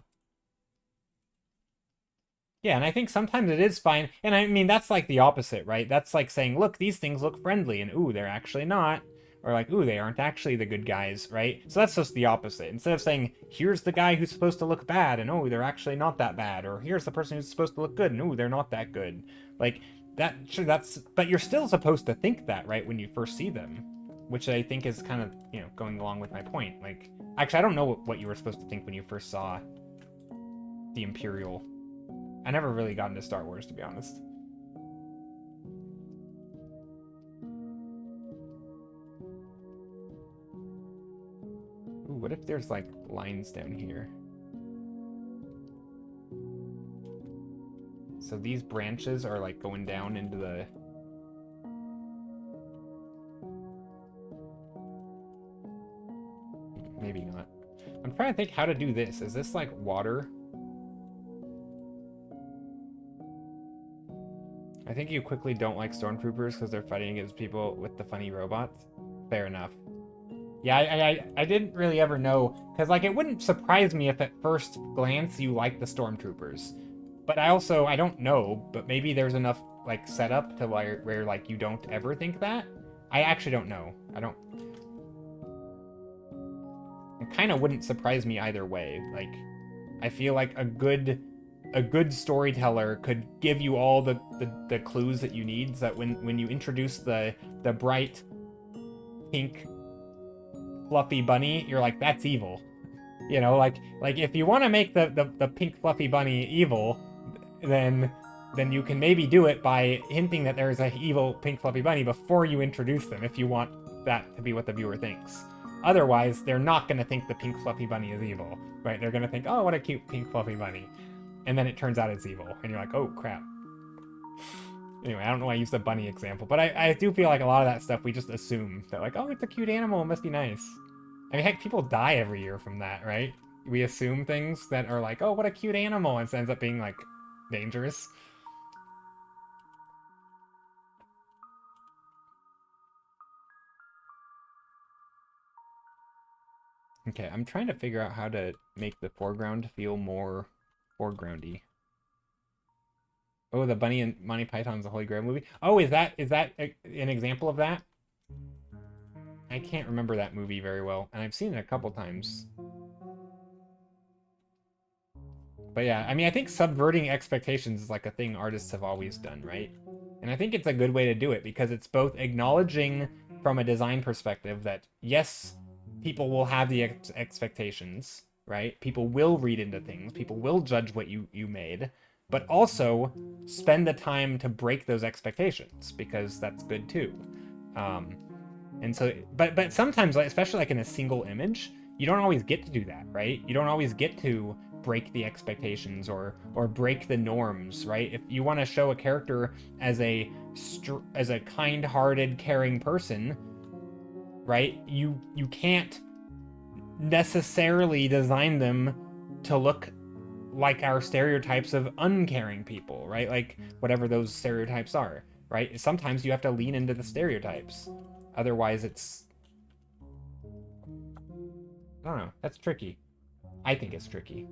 Yeah, and I think sometimes it is fine. And I mean, that's like the opposite, right? That's like saying, look, these things look friendly, and ooh, they're actually not. Or like, ooh, they aren't actually the good guys, right? So that's just the opposite. Instead of saying, here's the guy who's supposed to look bad, and oh, they're actually not that bad. Or here's the person who's supposed to look good, and ooh, they're not that good. Like, that, sure, that's, but you're still supposed to think that, right, when you first see them. Which I think is kind of, you know, going along with my point. Like, actually, I don't know what you were supposed to think when you first saw the Imperial. I never really got into Star Wars, to be honest. Ooh, what if there's, like, lines down here? So these branches are, like, going down into the... Maybe not. I'm trying to think how to do this. Is this, like, water? I think you quickly don't like stormtroopers because they're fighting against people with the funny robots. Fair enough. Yeah, I didn't really ever know, because, like, it wouldn't surprise me if at first glance you like the stormtroopers. But I don't know, but maybe there's enough, like, setup to where like, you don't ever think that? I actually don't know. It kind of wouldn't surprise me either way. Like, I feel like a good storyteller could give you all the clues that you need, so that when you introduce the bright pink fluffy bunny, you're like, that's evil. You know, like if you want to make the pink fluffy bunny evil, then you can maybe do it by hinting that there's a evil pink fluffy bunny before you introduce them, if you want that to be what the viewer thinks. Otherwise, they're not going to think the pink fluffy bunny is evil, right? They're going to think, oh, what a cute pink fluffy bunny. And then it turns out it's evil, and you're like, oh, crap. Anyway, I don't know why I used the bunny example, but I do feel like a lot of that stuff we just assume that, like, oh, it's a cute animal, it must be nice. I mean, heck, people die every year from that, right? We assume things that are like, oh, what a cute animal, and it ends up being, like, dangerous. Okay, I'm trying to figure out how to make the foreground feel more foregroundy. Oh, the Bunny and Monty Python's the Holy Grail movie. Oh, is that an example of that? I can't remember that movie very well, and I've seen it a couple times. But yeah, I mean, I think subverting expectations is like a thing artists have always done, right? And I think it's a good way to do it, because it's both acknowledging from a design perspective that, yes, people will have the expectations, right? People will read into things. People will judge what you made. But also spend the time to break those expectations, because that's good too. And so, but sometimes, like, especially like in a single image, you don't always get to do that, right? You don't always get to break the expectations or break the norms, right? If you want to show a character as a kind-hearted, caring person, right? You can't necessarily design them to look like our stereotypes of uncaring people, right? Like, whatever those stereotypes are, right? Sometimes you have to lean into the stereotypes. Otherwise, it's... I don't know. That's tricky. I think it's tricky.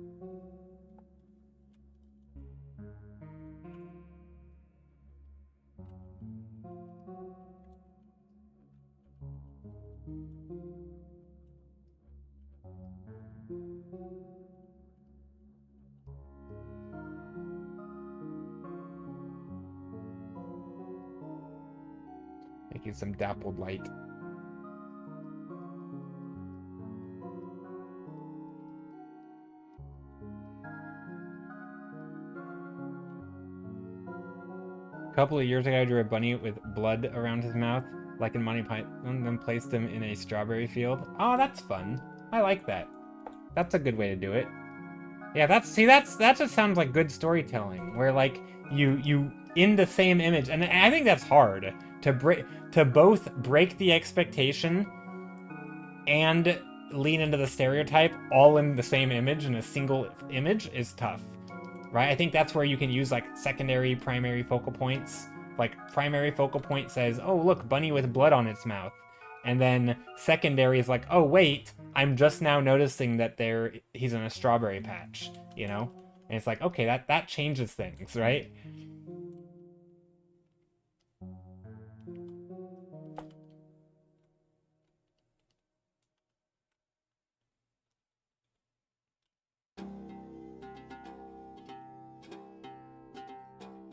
Making some dappled light. A couple of years ago, I drew a bunny with blood around his mouth, like in Monty Python, then placed him in a strawberry field. Oh, that's fun. I like that. That's a good way to do it. Yeah, that just sounds like good storytelling, where like you in the same image, and I think that's hard to both break the expectation and lean into the stereotype all in the same image, in a single image, is tough. Right? I think that's where you can use like secondary, primary focal points. Like, primary focal point says, oh, look, bunny with blood on its mouth. And then secondary is like, oh wait, I'm just now noticing that he's in a strawberry patch, you know? And it's like, okay, that changes things, right?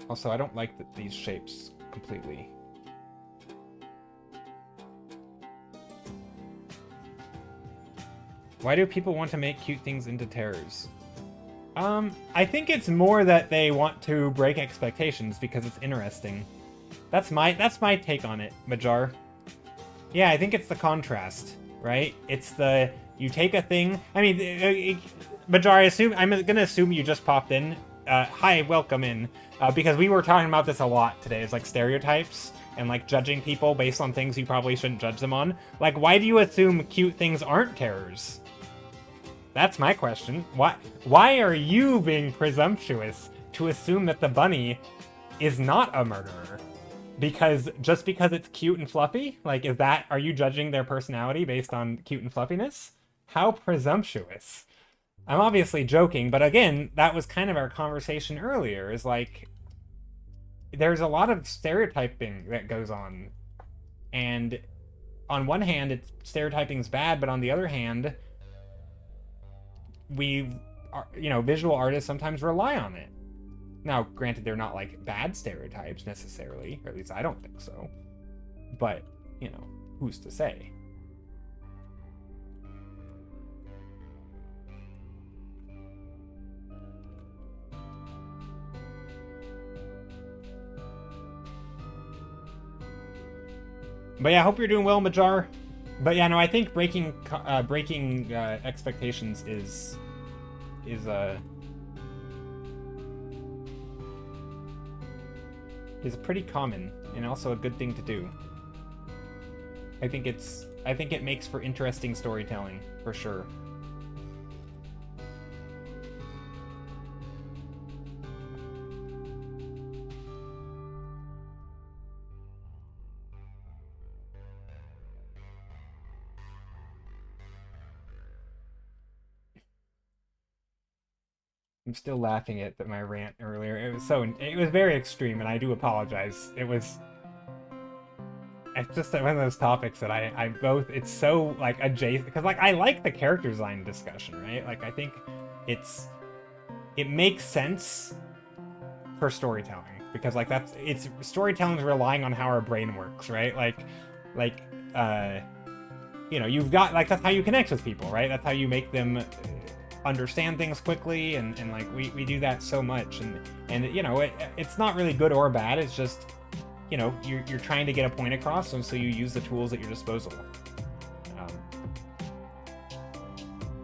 Also, I don't like these shapes completely. Why do people want to make cute things into terrors? I think it's more that they want to break expectations because it's interesting. That's my take on it, Majar. Yeah, I think it's the contrast, right? It's you take a thing. I mean, Majar, I'm gonna assume you just popped in. Hi, welcome in. Because we were talking about this a lot today. It's like stereotypes and like judging people based on things you probably shouldn't judge them on. Like, why do you assume cute things aren't terrors? That's my question. Why are you being presumptuous to assume that the bunny is not a murderer? Just because it's cute and fluffy? Like, are you judging their personality based on cute and fluffiness? How presumptuous. I'm obviously joking, but again, that was kind of our conversation earlier, is like, there's a lot of stereotyping that goes on. And on one hand, stereotyping's bad, but on the other hand, visual artists sometimes rely on it. Now, granted, they're not like bad stereotypes necessarily, or at least I don't think so. But, who's to say? But yeah, I hope you're doing well, Majar. But yeah, no, I think breaking expectations is pretty common and also a good thing to do. I think it makes for interesting storytelling, for sure. I'm still laughing at my rant earlier. It was very extreme, and I do apologize. It's just one of those topics that it's so like adjacent, because like I like the character design discussion, right? Like I think it makes sense for storytelling, because like storytelling is relying on how our brain works, right? You've got like, that's how you connect with people, right? That's how you make them understand things quickly, and like we do that so much, and it's not really good or bad. It's just you're trying to get a point across, and so you use the tools at your disposal.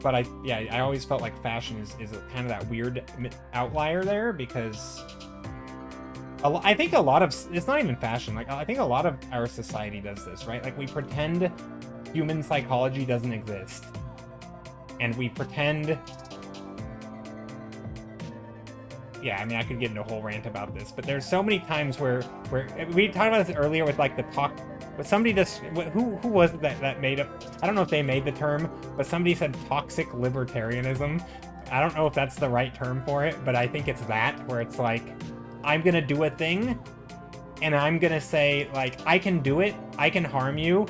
But I always felt like fashion is kind of that weird outlier there, because I think a lot of, it's not even fashion, like I think a lot of our society does this, right? Like we pretend human psychology doesn't exist. And we pretend... Yeah, I mean, I could get into a whole rant about this, but there's so many times where we talked about this earlier with like the talk, but somebody just, who was it that made up, I don't know if they made the term, but somebody said toxic libertarianism. I don't know if that's the right term for it, but I think it's that, where it's like, I'm gonna do a thing, and I'm gonna say, like, I can do it, I can harm you,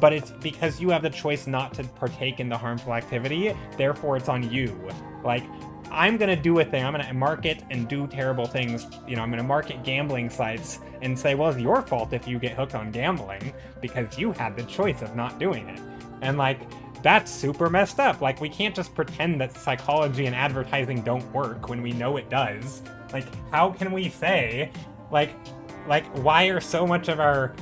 but it's because you have the choice not to partake in the harmful activity, therefore it's on you. Like, I'm gonna do a thing, I'm gonna market and do terrible things, I'm gonna market gambling sites and say, well, it's your fault if you get hooked on gambling, because you had the choice of not doing it. And like, that's super messed up. Like, we can't just pretend that psychology and advertising don't work when we know it does. Like, how can we say, like, why are so much of our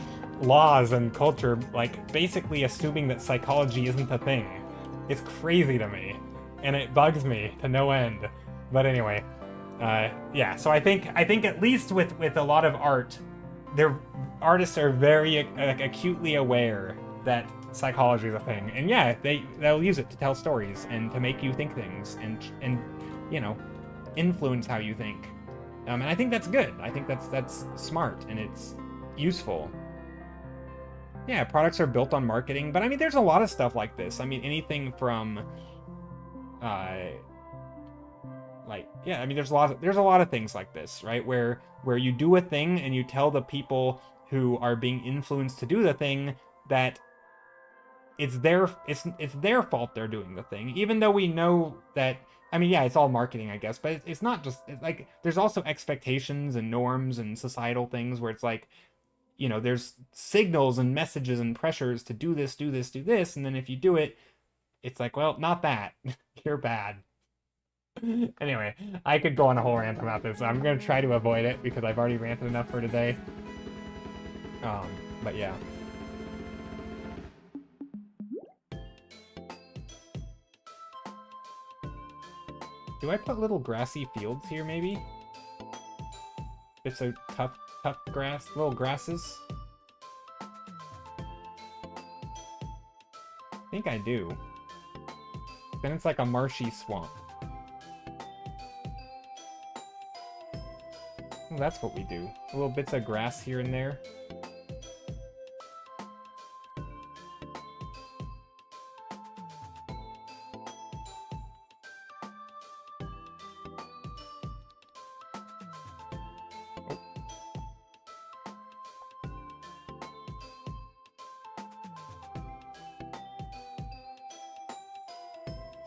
laws and culture like basically assuming that psychology isn't a thing? It's crazy to me, and it bugs me to no end. But anyway, yeah, so I think at least with a lot of art, artists are very acutely aware that psychology is a thing, and yeah, they'll use it to tell stories and to make you think things and influence how you think, and I think that's good. I think that's smart, and it's useful. Yeah, products are built on marketing, but I mean, there's a lot of stuff like this. I mean, anything from, yeah, I mean, there's a lot of things like this, right? Where you do a thing and you tell the people who are being influenced to do the thing that it's their fault they're doing the thing, even though we know that. I mean, yeah, it's all marketing, I guess, but it's not just like there's also expectations and norms and societal things where it's like, there's signals and messages and pressures to do this, do this, do this, and then if you do it, it's like, well, not that. You're bad. Anyway, I could go on a whole rant about this. So I'm gonna try to avoid it because I've already ranted enough for today. But yeah. Do I put little grassy fields here, maybe? It's a tough grass, little grasses. I think I do. Then it's like a marshy swamp. Well, that's what we do. Little bits of grass here and there.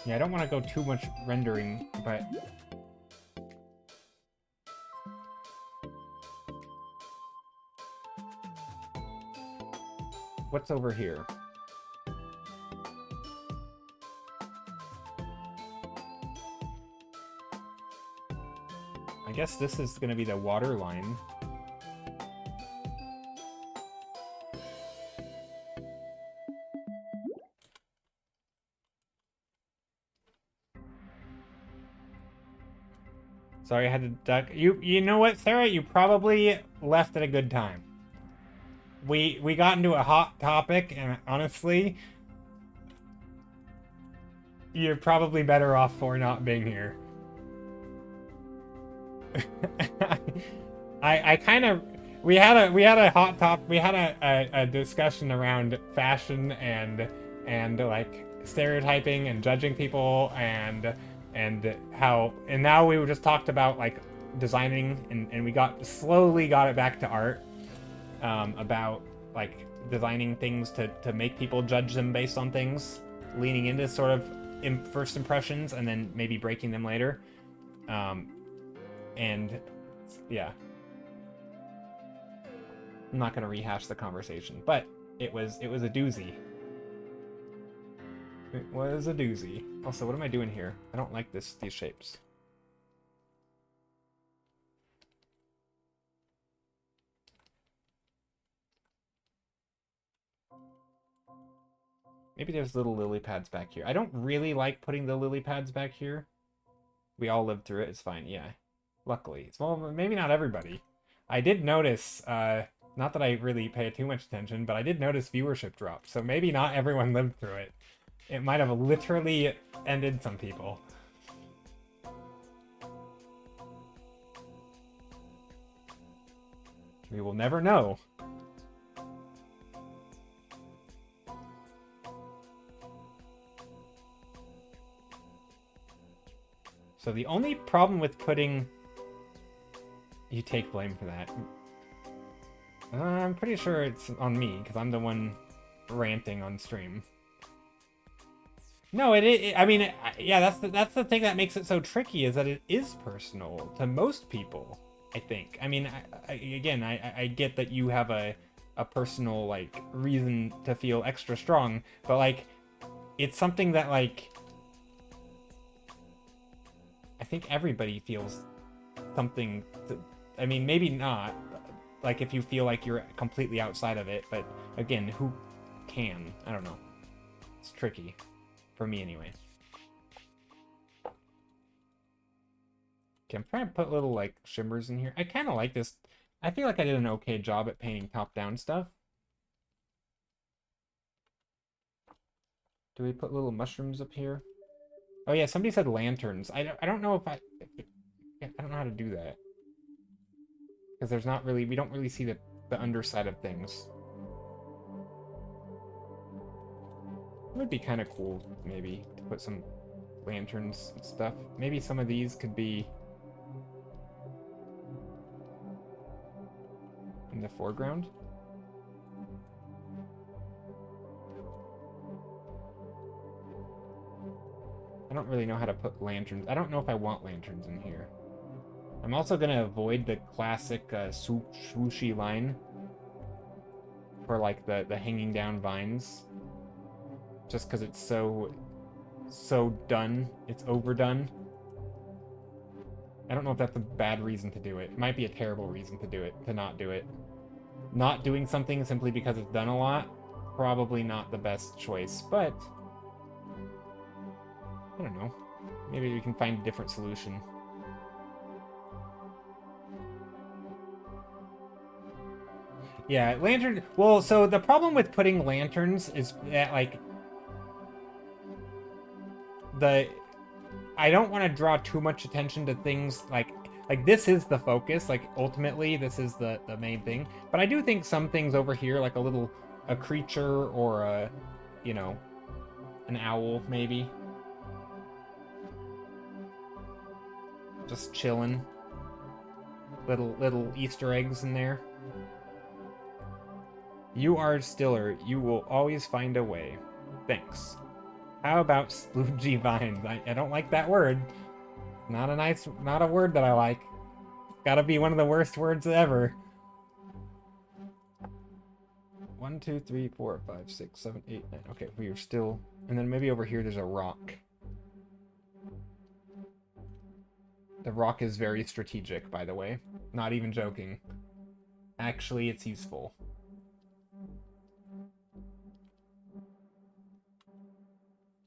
Yeah, I don't want to go too much rendering, but... What's over here? I guess this is going to be the water line. Sorry, I had to duck. You know what, Sarah? You probably left at a good time. We got into a hot topic, and honestly, you're probably better off for not being here. I kind of we had a hot top. We had a discussion around fashion and like stereotyping and judging people and now we just talked about like designing and we slowly got it back to art, about like designing things to make people judge them based on things, leaning into sort of first impressions and then maybe breaking them later, and yeah, I'm not gonna rehash the conversation, but it was a doozy. It was a doozy. Also, what am I doing here? I don't like these shapes. Maybe there's little lily pads back here. I don't really like putting the lily pads back here. We all lived through it. It's fine. Yeah. Luckily. Well, maybe not everybody. I did notice, not that I really pay too much attention, but I did notice viewership drop. So maybe not everyone lived through it. It might have literally ended some people. We will never know. So the only problem with putting... You take blame for that. I'm pretty sure it's on me, because I'm the one ranting on stream. No, I mean, yeah, that's the thing that makes it so tricky, is that it is personal to most people, I think. I mean, again, I get that you have a personal, like, reason to feel extra strong, but, like, it's something that, like, I think everybody feels something I mean, maybe not, like, if you feel like you're completely outside of it, but, again, who can? I don't know. It's tricky. For me, anyway. Okay, I'm trying to put little, like, shimmers in here. I kind of like this. I feel like I did an okay job at painting top-down stuff. Do we put little mushrooms up here? Oh, yeah, somebody said lanterns. I don't know if I don't know how to do that. Because there's not really... We don't really see the underside of things. It would be kind of cool, maybe, to put some lanterns and stuff. Maybe some of these could be in the foreground. I don't really know how to put lanterns. I don't know if I want lanterns in here. I'm also going to avoid the classic swooshy line for like the hanging down vines. Just because it's so done. It's overdone. I don't know if that's a bad reason to do it. It might be a terrible reason to do it, to not do it. Not doing something simply because it's done a lot, probably not the best choice, but I don't know. Maybe we can find a different solution. Yeah, lantern... Well, so the problem with putting lanterns is that, like... I don't want to draw too much attention to things like this is the focus, like ultimately this is the main thing. But I do think some things over here, like a creature or a, you know, an owl maybe. Just chilling. Little Easter eggs in there. You are Stiller. You will always find a way. Thanks. How about sploogy vines? I don't like that word. Not a word that I like. Gotta be one of the worst words ever. 1, 2, 3, 4, 5, 6, 7, 8, 9. Okay, we are still... And then maybe over here there's a rock. The rock is very strategic, by the way. Not even joking. Actually, it's useful.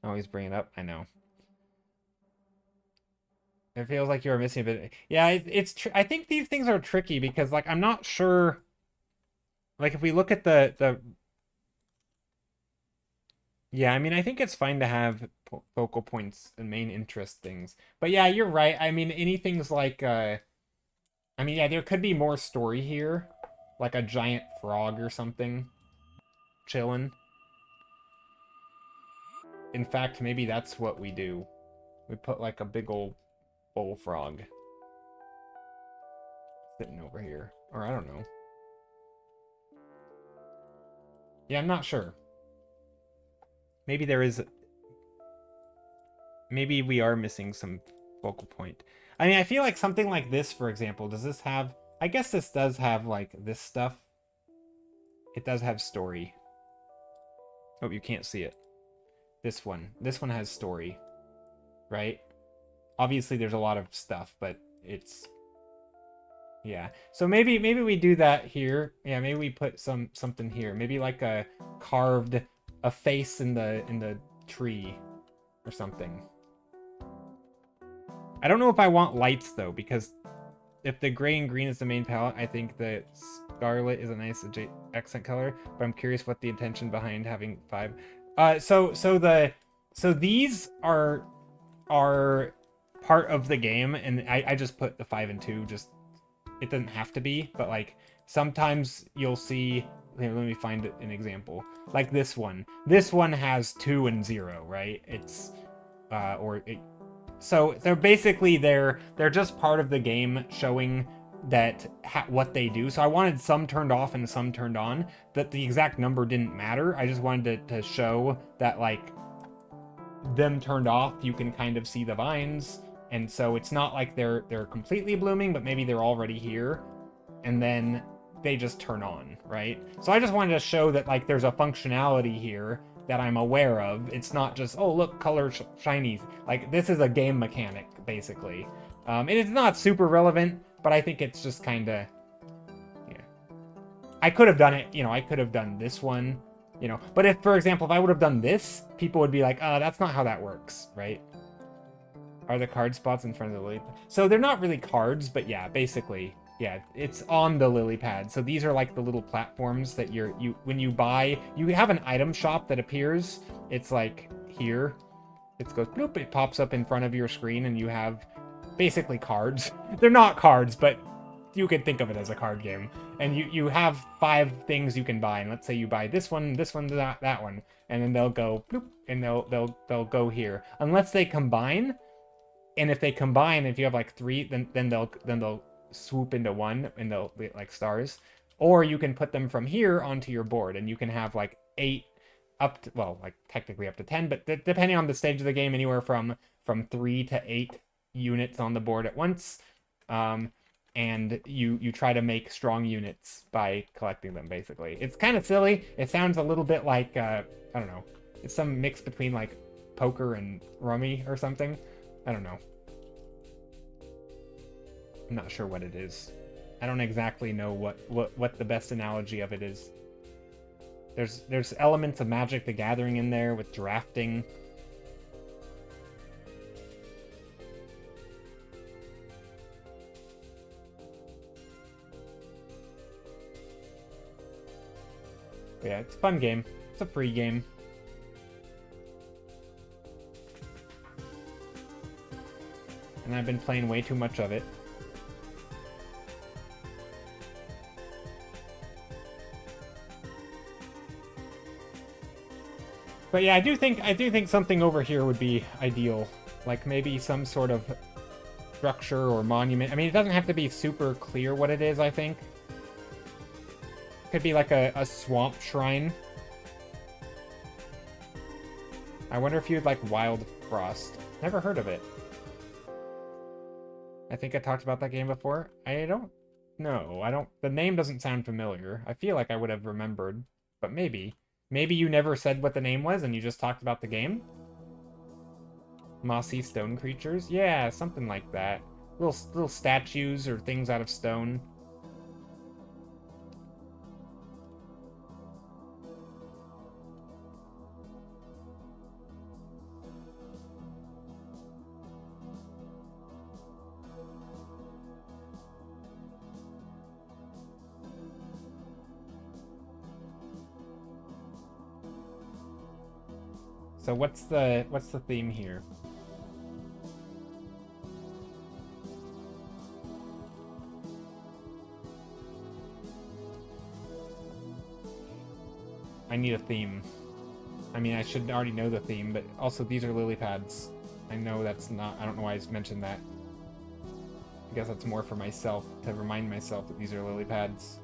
Always bring it up. I know. It feels like you're missing a bit. Yeah, it's I think these things are tricky because, like, I'm not sure. Like, if we look at the. Yeah, I mean, I think it's fine to have focal points and main interest things. But yeah, you're right. I mean, anything's like, I mean, yeah, there could be more story here. Like a giant frog or something. Chilling. In fact, maybe that's what we do. We put like a big old bullfrog sitting over here. Or I don't know. Yeah, I'm not sure. Maybe there is... Maybe we are missing some focal point. I mean, I feel like something like this, for example, does this have... I guess this does have, like, this stuff. It does have story. Oh, you can't see it. This one. This one has story. Right? Obviously, there's a lot of stuff, but it's... Yeah. So maybe we do that here. Yeah, maybe we put something here. Maybe like a carved... a face in the tree or something. I don't know if I want lights though, because if the gray and green is the main palette, I think the scarlet is a nice accent color, but I'm curious what the intention behind having 5. So these are part of the game, and I just put the 5 and 2, just it doesn't have to be, but like sometimes you'll see. Here, let me find an example. Like this one. This one has 2 and 0, right? It's, so they're basically, they're just part of the game showing that what they do. So I wanted some turned off and some turned on. That the exact number didn't matter. I just wanted to show that, like, them turned off, you can kind of see the vines. And so it's not like they're completely blooming, but maybe they're already here. And then they just turn on, right? So I just wanted to show that, like, there's a functionality here that I'm aware of. It's not just, oh, look, color shinies. Like, this is a game mechanic, basically. And it's not super relevant, but I think it's just kind of, yeah. I could have done it, you know, I could have done this one, you know. But if, for example, if I would have done this, people would be like, that's not how that works, right? Are the card spots in front of the lily? So they're not really cards, but yeah, basically... Yeah, it's on the lily pad. So these are like the little platforms that when you buy, you have an item shop that appears. It's like here. It goes bloop, it pops up in front of your screen, and you have basically cards. They're not cards, but you could think of it as a card game. And you have 5 things you can buy, and let's say you buy this one, that one, and then they'll go bloop, and they'll go here. Unless they combine, and if they combine, if you have like 3, then they'll swoop into 1, and they'll be like stars. Or you can put them from here onto your board, and you can have like 8 up to, well, like technically up to 10, but depending on the stage of the game, anywhere from 3 to 8 units on the board at once. And you try to make strong units by collecting them, basically. It's kind of silly. It sounds a little bit like, I don't know, it's some mix between like poker and rummy or something. I don't know. I'm not sure what it is. I don't exactly know what the best analogy of it is. There's elements of Magic the Gathering in there with drafting. But yeah, it's a fun game. It's a free game. And I've been playing way too much of it. But yeah, I do think something over here would be ideal. Like maybe some sort of structure or monument. I mean, it doesn't have to be super clear what it is, I think. Could be like a swamp shrine. I wonder if you'd like Wild Frost. Never heard of it. I think I talked about that game before. I don't know. The name doesn't sound familiar. I feel like I would have remembered, but maybe. Maybe you never said what the name was and you just talked about the game? Mossy stone creatures? Yeah, something like that. Little statues or things out of stone. So what's the theme here? I need a theme. I mean, I should already know the theme, but also these are lily pads. I know that's not... I don't know why I just mentioned that. I guess that's more for myself, to remind myself that these are lily pads.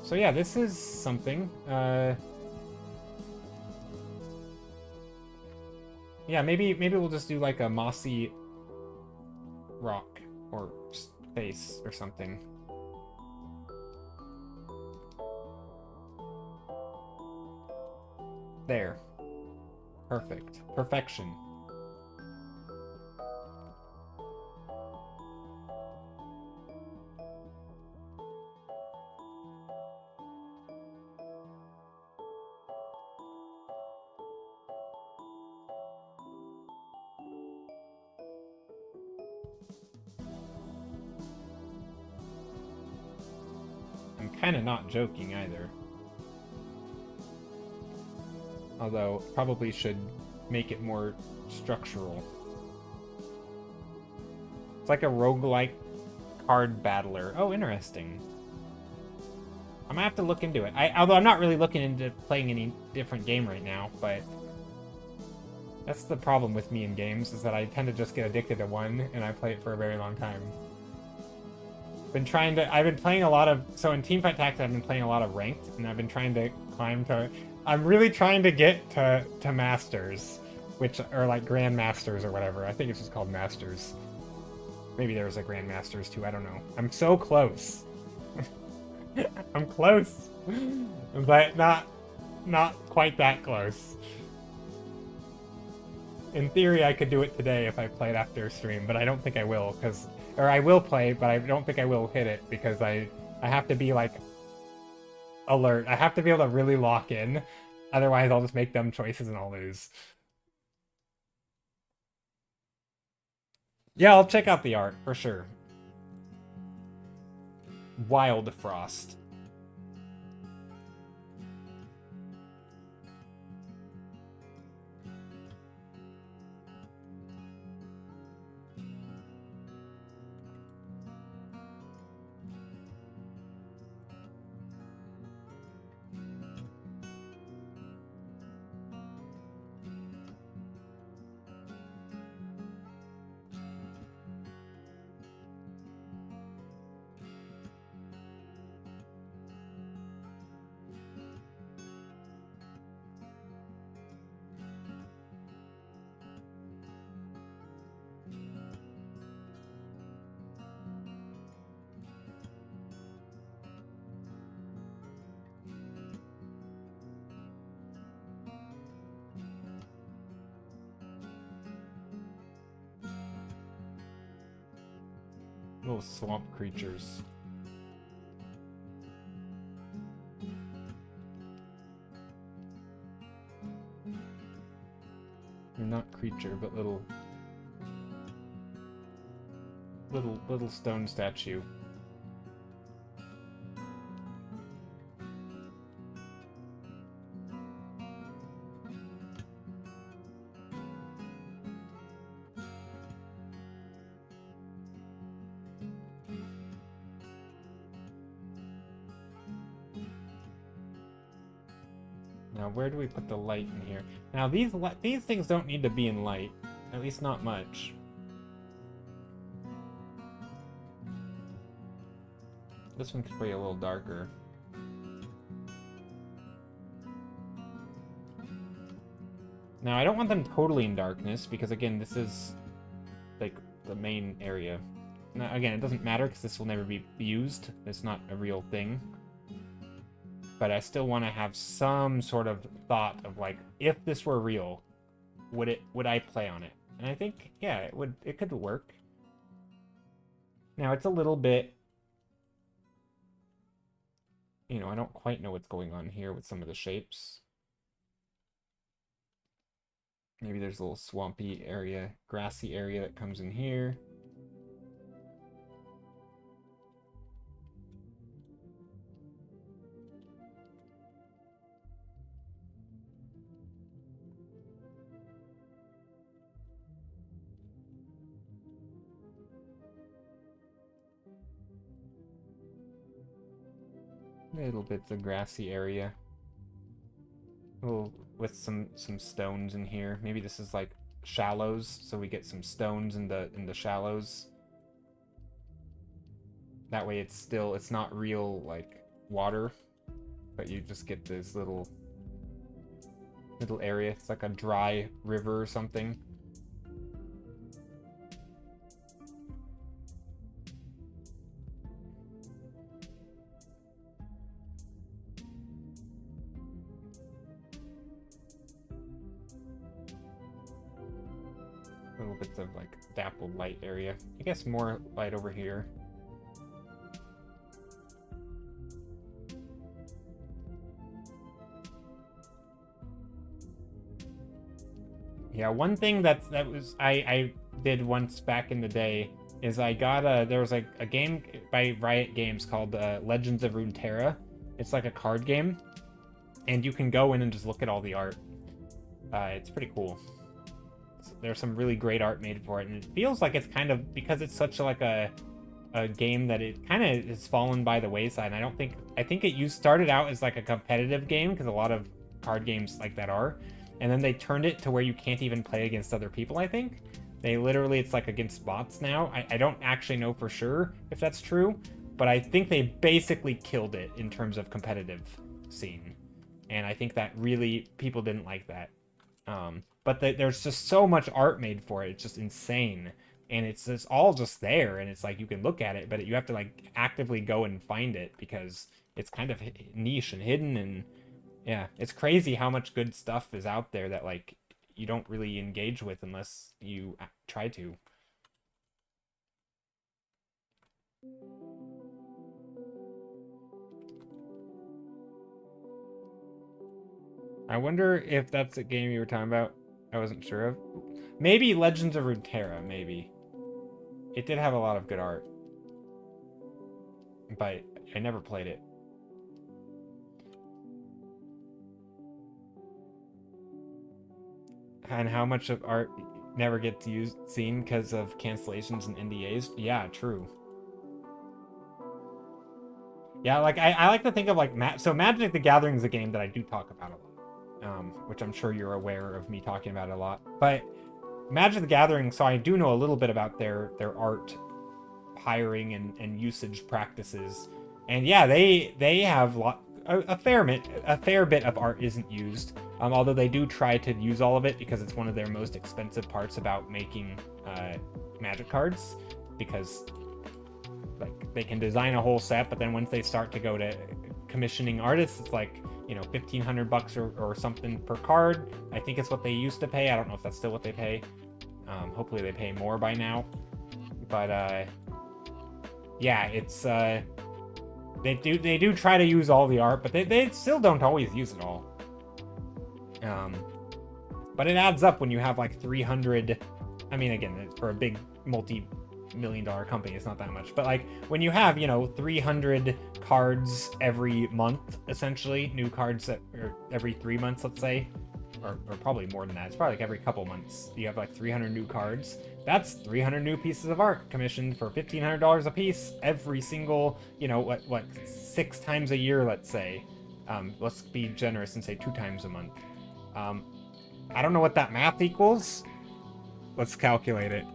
So yeah, this is something. Yeah, maybe we'll just do like a mossy rock or face or something. There. Perfect. Perfection. I'm kind of not joking either. Although, probably should make it more structural. It's like a roguelike card battler. Oh, interesting. I'm gonna have to look into it. Although I'm not really looking into playing any different game right now, but that's the problem with me in games, is that I tend to just get addicted to one, and I play it for a very long time. I've been playing a lot of... So in Teamfight Tactics, I've been playing a lot of Ranked, and I've been trying to climb to... I'm really trying to get to Masters, which are like Grandmasters or whatever. I think it's just called Masters. Maybe there's a Grandmasters too, I don't know. I'm so close. I'm close, but not quite that close. In theory, I could do it today if I played after stream, but I don't think I will, because... Or I will play, but I don't think I will hit it, because I have to be, like, alert. I have to be able to really lock in. Otherwise, I'll just make dumb choices and I'll lose. Yeah, I'll check out the art, for sure. Wild Frost. Little swamp creatures. They're not creature, but little stone statue. Now, where do we put the light in here? Now, these things don't need to be in light. At least not much. This one could be a little darker. Now, I don't want them totally in darkness, because again, this is like the main area. Now, again, it doesn't matter, because this will never be used. It's not a real thing. But I still want to have some sort of thought of, like, if this were real, would I play on it? And I think, yeah, it could work. Now, it's a little bit, you know, I don't quite know what's going on here with some of the shapes. Maybe there's a little swampy area, grassy area that comes in here. Little bits of grassy area. Little, with some stones in here. Maybe this is like shallows, so we get some stones in the shallows. That way it's not real like water, but you just get this little area. It's like a dry river or something. Little bits of like dappled light area. I guess more light over here. Yeah, one thing that was I did once back in the day is I got there was like a game by Riot Games called Legends of Runeterra. It's like a card game, and you can go in and just look at all the art. It's pretty cool. There's some really great art made for it, and it feels like it's kind of, because it's such like a game that it kind of has fallen by the wayside. And I think it started out as like a competitive game, because a lot of card games like that are, and then they turned it to where you can't even play against other people. I think it's like against bots now. I don't actually know for sure if that's true, but I think they basically killed it in terms of competitive scene, and I think that really people didn't like that. But there's just so much art made for it. It's just insane. And it's just all just there. And it's like, you can look at it, but you have to like actively go and find it, because it's kind of niche and hidden. And yeah, it's crazy how much good stuff is out there that like you don't really engage with unless you try to. I wonder if that's a game you were talking about. I wasn't sure of. Maybe Legends of Runeterra, maybe. It did have a lot of good art, but I never played it. And how much of art never gets seen because of cancellations and NDAs? Yeah, true. Yeah, like I like to think of like Magic the Gathering is a game that I do talk about a lot. Which I'm sure you're aware of me talking about it a lot. But Magic the Gathering, so I do know a little bit about their art hiring and usage practices. And yeah, they have a fair bit of art isn't used. Although they do try to use all of it, because it's one of their most expensive parts about making Magic cards, because like they can design a whole set, but then once they start to go to commissioning artists, it's like, you know, $1,500 or something per card. I think it's what they used to pay. I don't know if that's still what they pay. Hopefully they pay more by now. But yeah, it's they do try to use all the art, but they still don't always use it all. But it adds up when you have like 300. I mean, again, for a big multi-million-dollar company, it's not that much. But like when you have, 300 cards every month, essentially, new cards every 3 months, let's say, or probably more than that. It's probably like every couple months you have like 300 new cards. That's 300 new pieces of art commissioned for $1,500 a piece every single, 6 times a year, let's say. Let's be generous and say 2 times a month. I don't know what that math equals. Let's calculate it.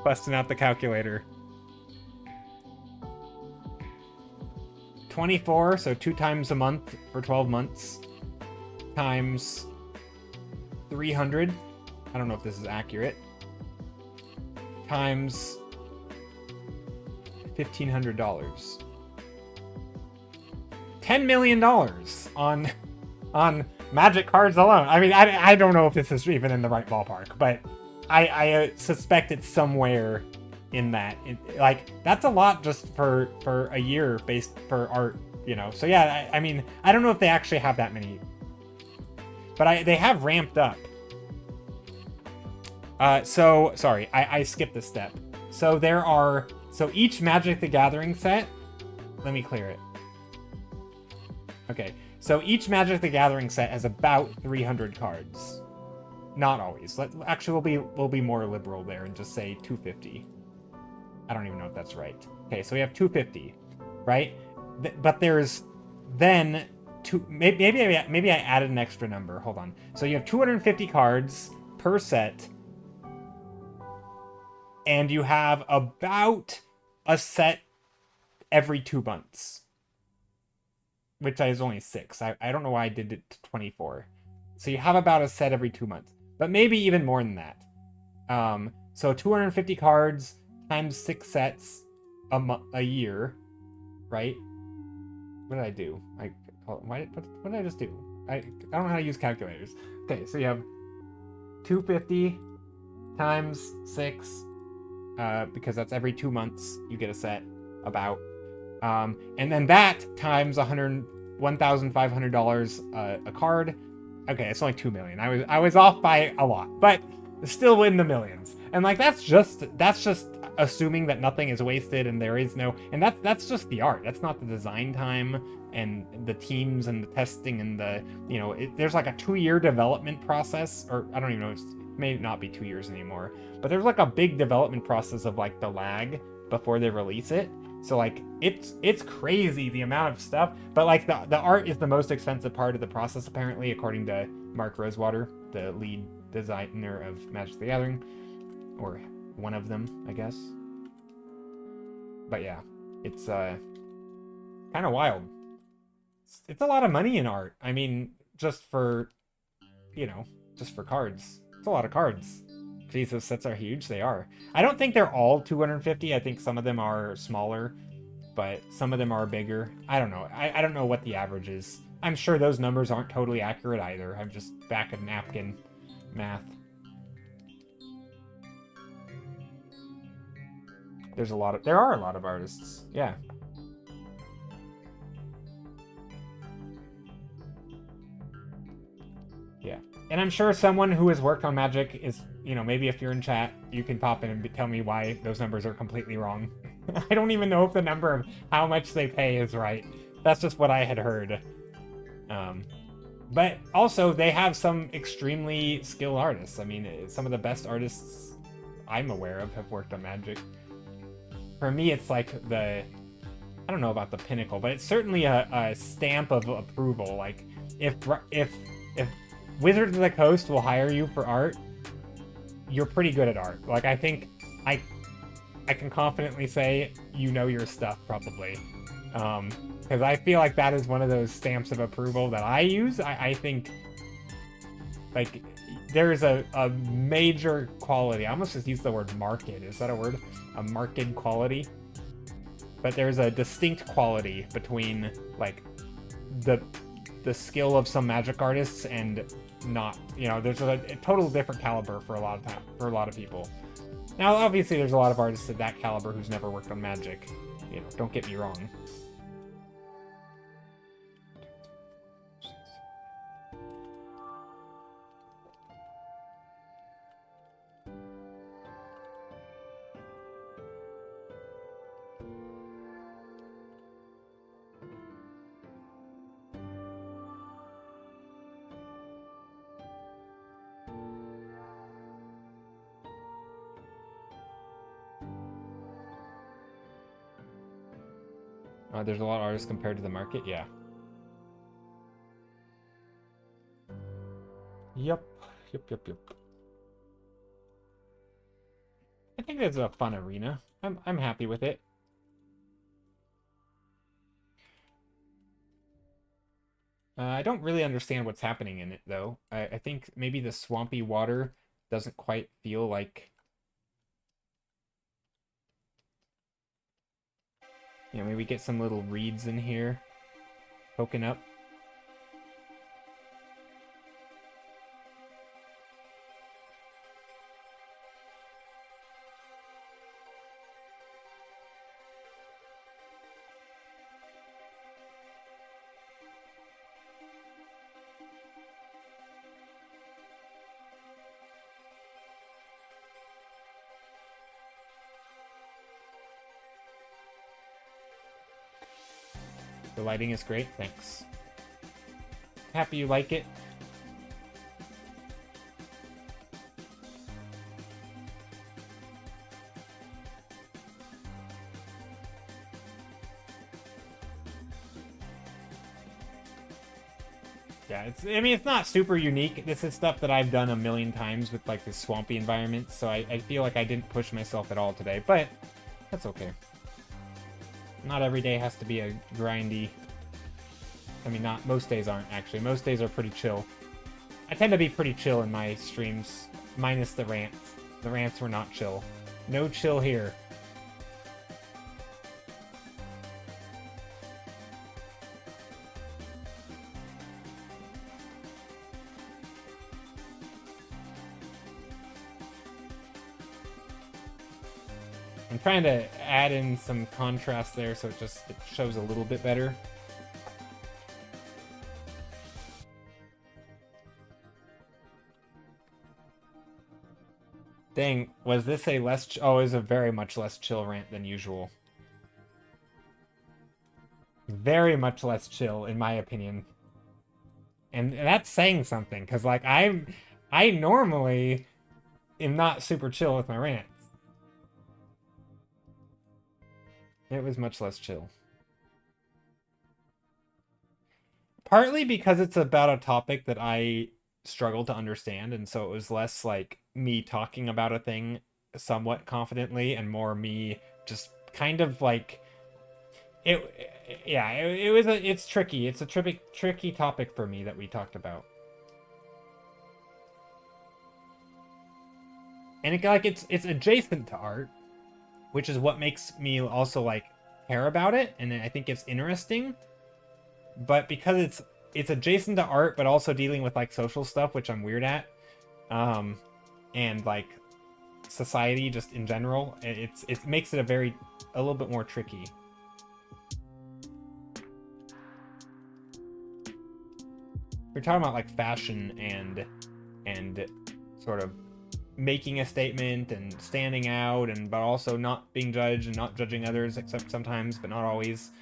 Busting out the calculator. 24, so 2 times a month for 12 months, times 300. I don't know if this is accurate. Times $1,500. $10 million on Magic cards alone. I mean, I don't know if this is even in the right ballpark, but I suspect it's somewhere in that. Like, that's a lot just for a year based for art, So yeah, I mean, I don't know if they actually have that many, but they have ramped up. So sorry, I skipped a step. So each Magic the Gathering set. Let me clear it. Okay. So each Magic the Gathering set has about 300 cards. Not always. Actually, we'll be more liberal there and just say 250. I don't even know if that's right. Okay, so we have 250, right? But there's then maybe I added an extra number. Hold on. So you have 250 cards per set, and you have about a set every 2 months. Which is only 6. I don't know why I did it to 24. So you have about a set every 2 months. But maybe even more than that. So 250 cards times 6 sets a year, right? What did I do? What did I just do? I don't know how to use calculators. Okay, so you have 250 times 6, because that's every 2 months you get a set about. And then that times $1,500 a card. Okay, it's only 2 million. I was off by a lot, but still in the millions. And like that's just assuming that nothing is wasted and there is no. And that's just the art. That's not the design time and the teams and the testing and the there's like a 2-year development process, or I don't even know. It may not be 2 years anymore, but there's like a big development process of like the lag before they release it. So like it's crazy the amount of stuff, but like the art is the most expensive part of the process apparently, according to Mark Rosewater, the lead designer of Magic the Gathering, or one of them, I guess. But yeah, it's kind of wild. It's a lot of money in art. I mean, just for cards. It's a lot of cards. Jesus, sets are huge. They are. I don't think they're all 250. I think some of them are smaller, but some of them are bigger. I don't know. I don't know what the average is. I'm sure those numbers aren't totally accurate either. I'm just back of napkin math. There are a lot of artists. Yeah. Yeah. And I'm sure someone who has worked on Magic is, maybe if you're in chat, you can pop in and tell me why those numbers are completely wrong. I don't even know if the number of how much they pay is right. That's just what I had heard. But also, they have some extremely skilled artists. I mean, some of the best artists I'm aware of have worked on Magic. For me, it's like I don't know about the pinnacle, but it's certainly a stamp of approval. Like, if Wizards of the Coast will hire you for art, you're pretty good at art. Like, I think I can confidently say your stuff, probably. Because I feel like that is one of those stamps of approval that I use. I think, like, there's a major quality. I almost just used the word market. Is that a word? A market quality? But there's a distinct quality between, like, the skill of some Magic artists and not, there's a total different caliber for a lot of people. Now, obviously, there's a lot of artists at that caliber who's never worked on Magic, You know, don't get me wrong. There's a lot of artists compared to the market, yeah. Yep. I think it's a fun arena. I'm happy with it. I don't really understand what's happening in it though. I think maybe the swampy water doesn't quite feel like, you know, maybe get some little reeds in here poking up. The lighting is great, thanks. Happy you like it. Yeah, I mean, it's not super unique. This is stuff that I've done a million times with like this swampy environment, so I feel like I didn't push myself at all today, but that's okay. Not every day has to be a grindy... I mean, not most days aren't, actually. Most days are pretty chill. I tend to be pretty chill in my streams, minus the rants. The rants were not chill. No chill here. I'm trying to add in some contrast there so it shows a little bit better. Dang, was this a less... Oh, it was a very much less chill rant than usual. Very much less chill, in my opinion. And that's saying something, because, like, I normally am not super chill with my rants. It was much less chill. Partly because it's about a topic that I struggle to understand, and so it was less like me talking about a thing somewhat confidently and more me just kind of like it's tricky. It's a tricky topic for me that we talked about. And it's adjacent to art, which is what makes me also like care about it, and I think it's interesting. But because it's adjacent to art, but also dealing with like social stuff, which I'm weird at, and like society just in general, it makes it a little bit more tricky. We're talking about like fashion and sort of making a statement and standing out, but also not being judged and not judging others, except sometimes, but not always.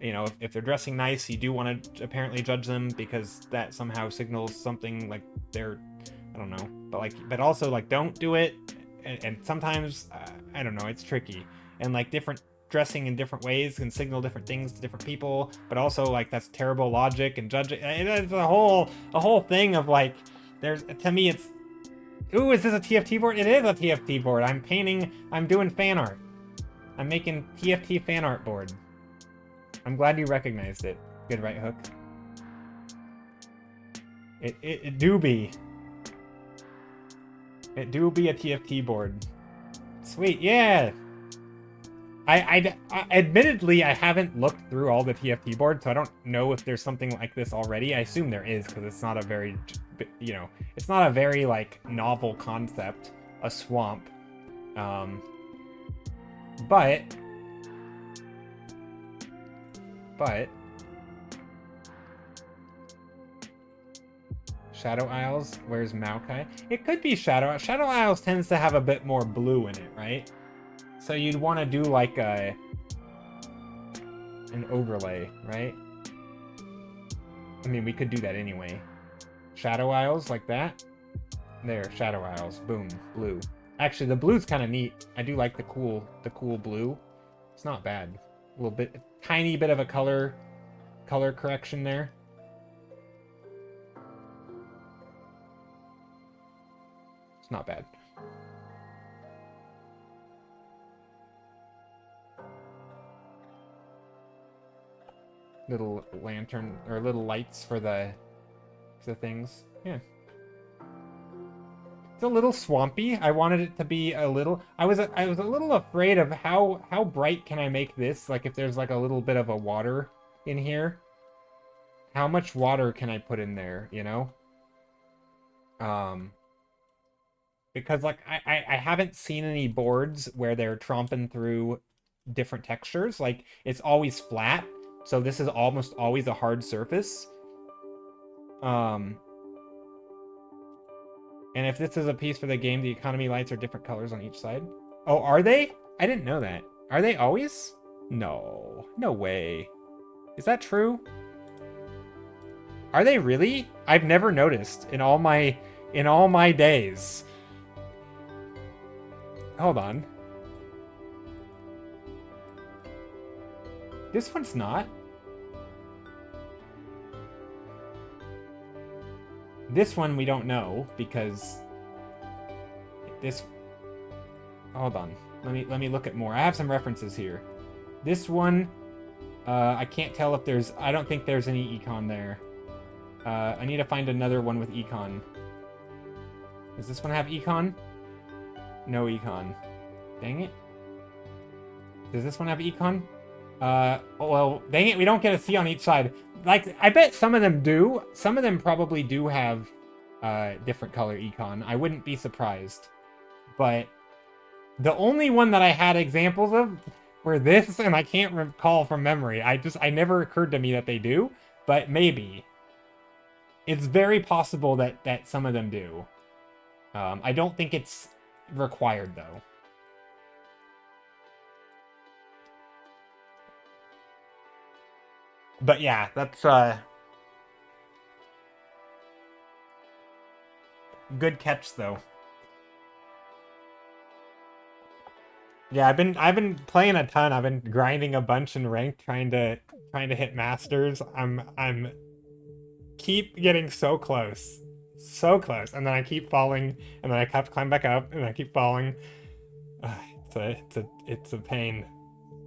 You know, if they're dressing nice, you do want to apparently judge them because that somehow signals something like they're, I don't know, but also like don't do it. And sometimes, I don't know, it's tricky. And like different dressing in different ways can signal different things to different people, but also like that's terrible logic and judging. It's a whole thing of like, to me it's, ooh, is this a TFT board? It is a TFT board. I'm doing fan art. I'm making TFT fan art board. I'm glad you recognized it. Good, right, Hook? It do be. It do be a TFT board. Sweet, yeah! I admittedly, I haven't looked through all the TFT boards, so I don't know if there's something like this already. I assume there is, because it's not a very, you know, it's not a very, like, novel concept, a swamp. But but Shadow Isles, where's Maokai? It could be Shadow Isles tends to have a bit more blue in it, right? So you'd want to do like an overlay, right? I mean, we could do that anyway. Shadow Isles like that. There, Shadow Isles. Boom, blue. Actually, the blue's kind of neat. I do like the cool blue. It's not bad. A little bit, tiny bit of a color correction there. It's not bad. Little lantern or little lights for the things. Yeah. It's a little swampy. I wanted it to be a little. I was a little afraid of how bright can I make this? Like if there's like a little bit of a water in here, how much water can I put in there? You know. Because like I haven't seen any boards where they're tromping through different textures. Like it's always flat, so this is almost always a hard surface. And if this is a piece for the game, the economy lights are different colors on each side. Oh, are they? I didn't know that. Are they always? No. No way. Is that true? Are they really? I've never noticed in all my days. Hold on. This one's not. This one we don't know because this. Hold on. Let me look at more. I have some references here. This one, I can't tell if there's. I don't think there's any econ there. I need to find another one with econ. Does this one have econ? No econ. Dang it. Does this one have econ? Well, dang it, we don't get a C on each side. Like, I bet some of them do. Some of them probably do have different color econ. I wouldn't be surprised. But the only one that I had examples of were this, and I can't recall from memory. I never occurred to me that they do, but maybe. It's very possible that some of them do. I don't think it's required, though. But yeah, that's good catch though. Yeah, I've been playing a ton. I've been grinding a bunch in ranked, trying to hit masters. I'm keep getting so close. So close. And then I keep falling, and then I have to climb back up, and I keep falling. It's a pain.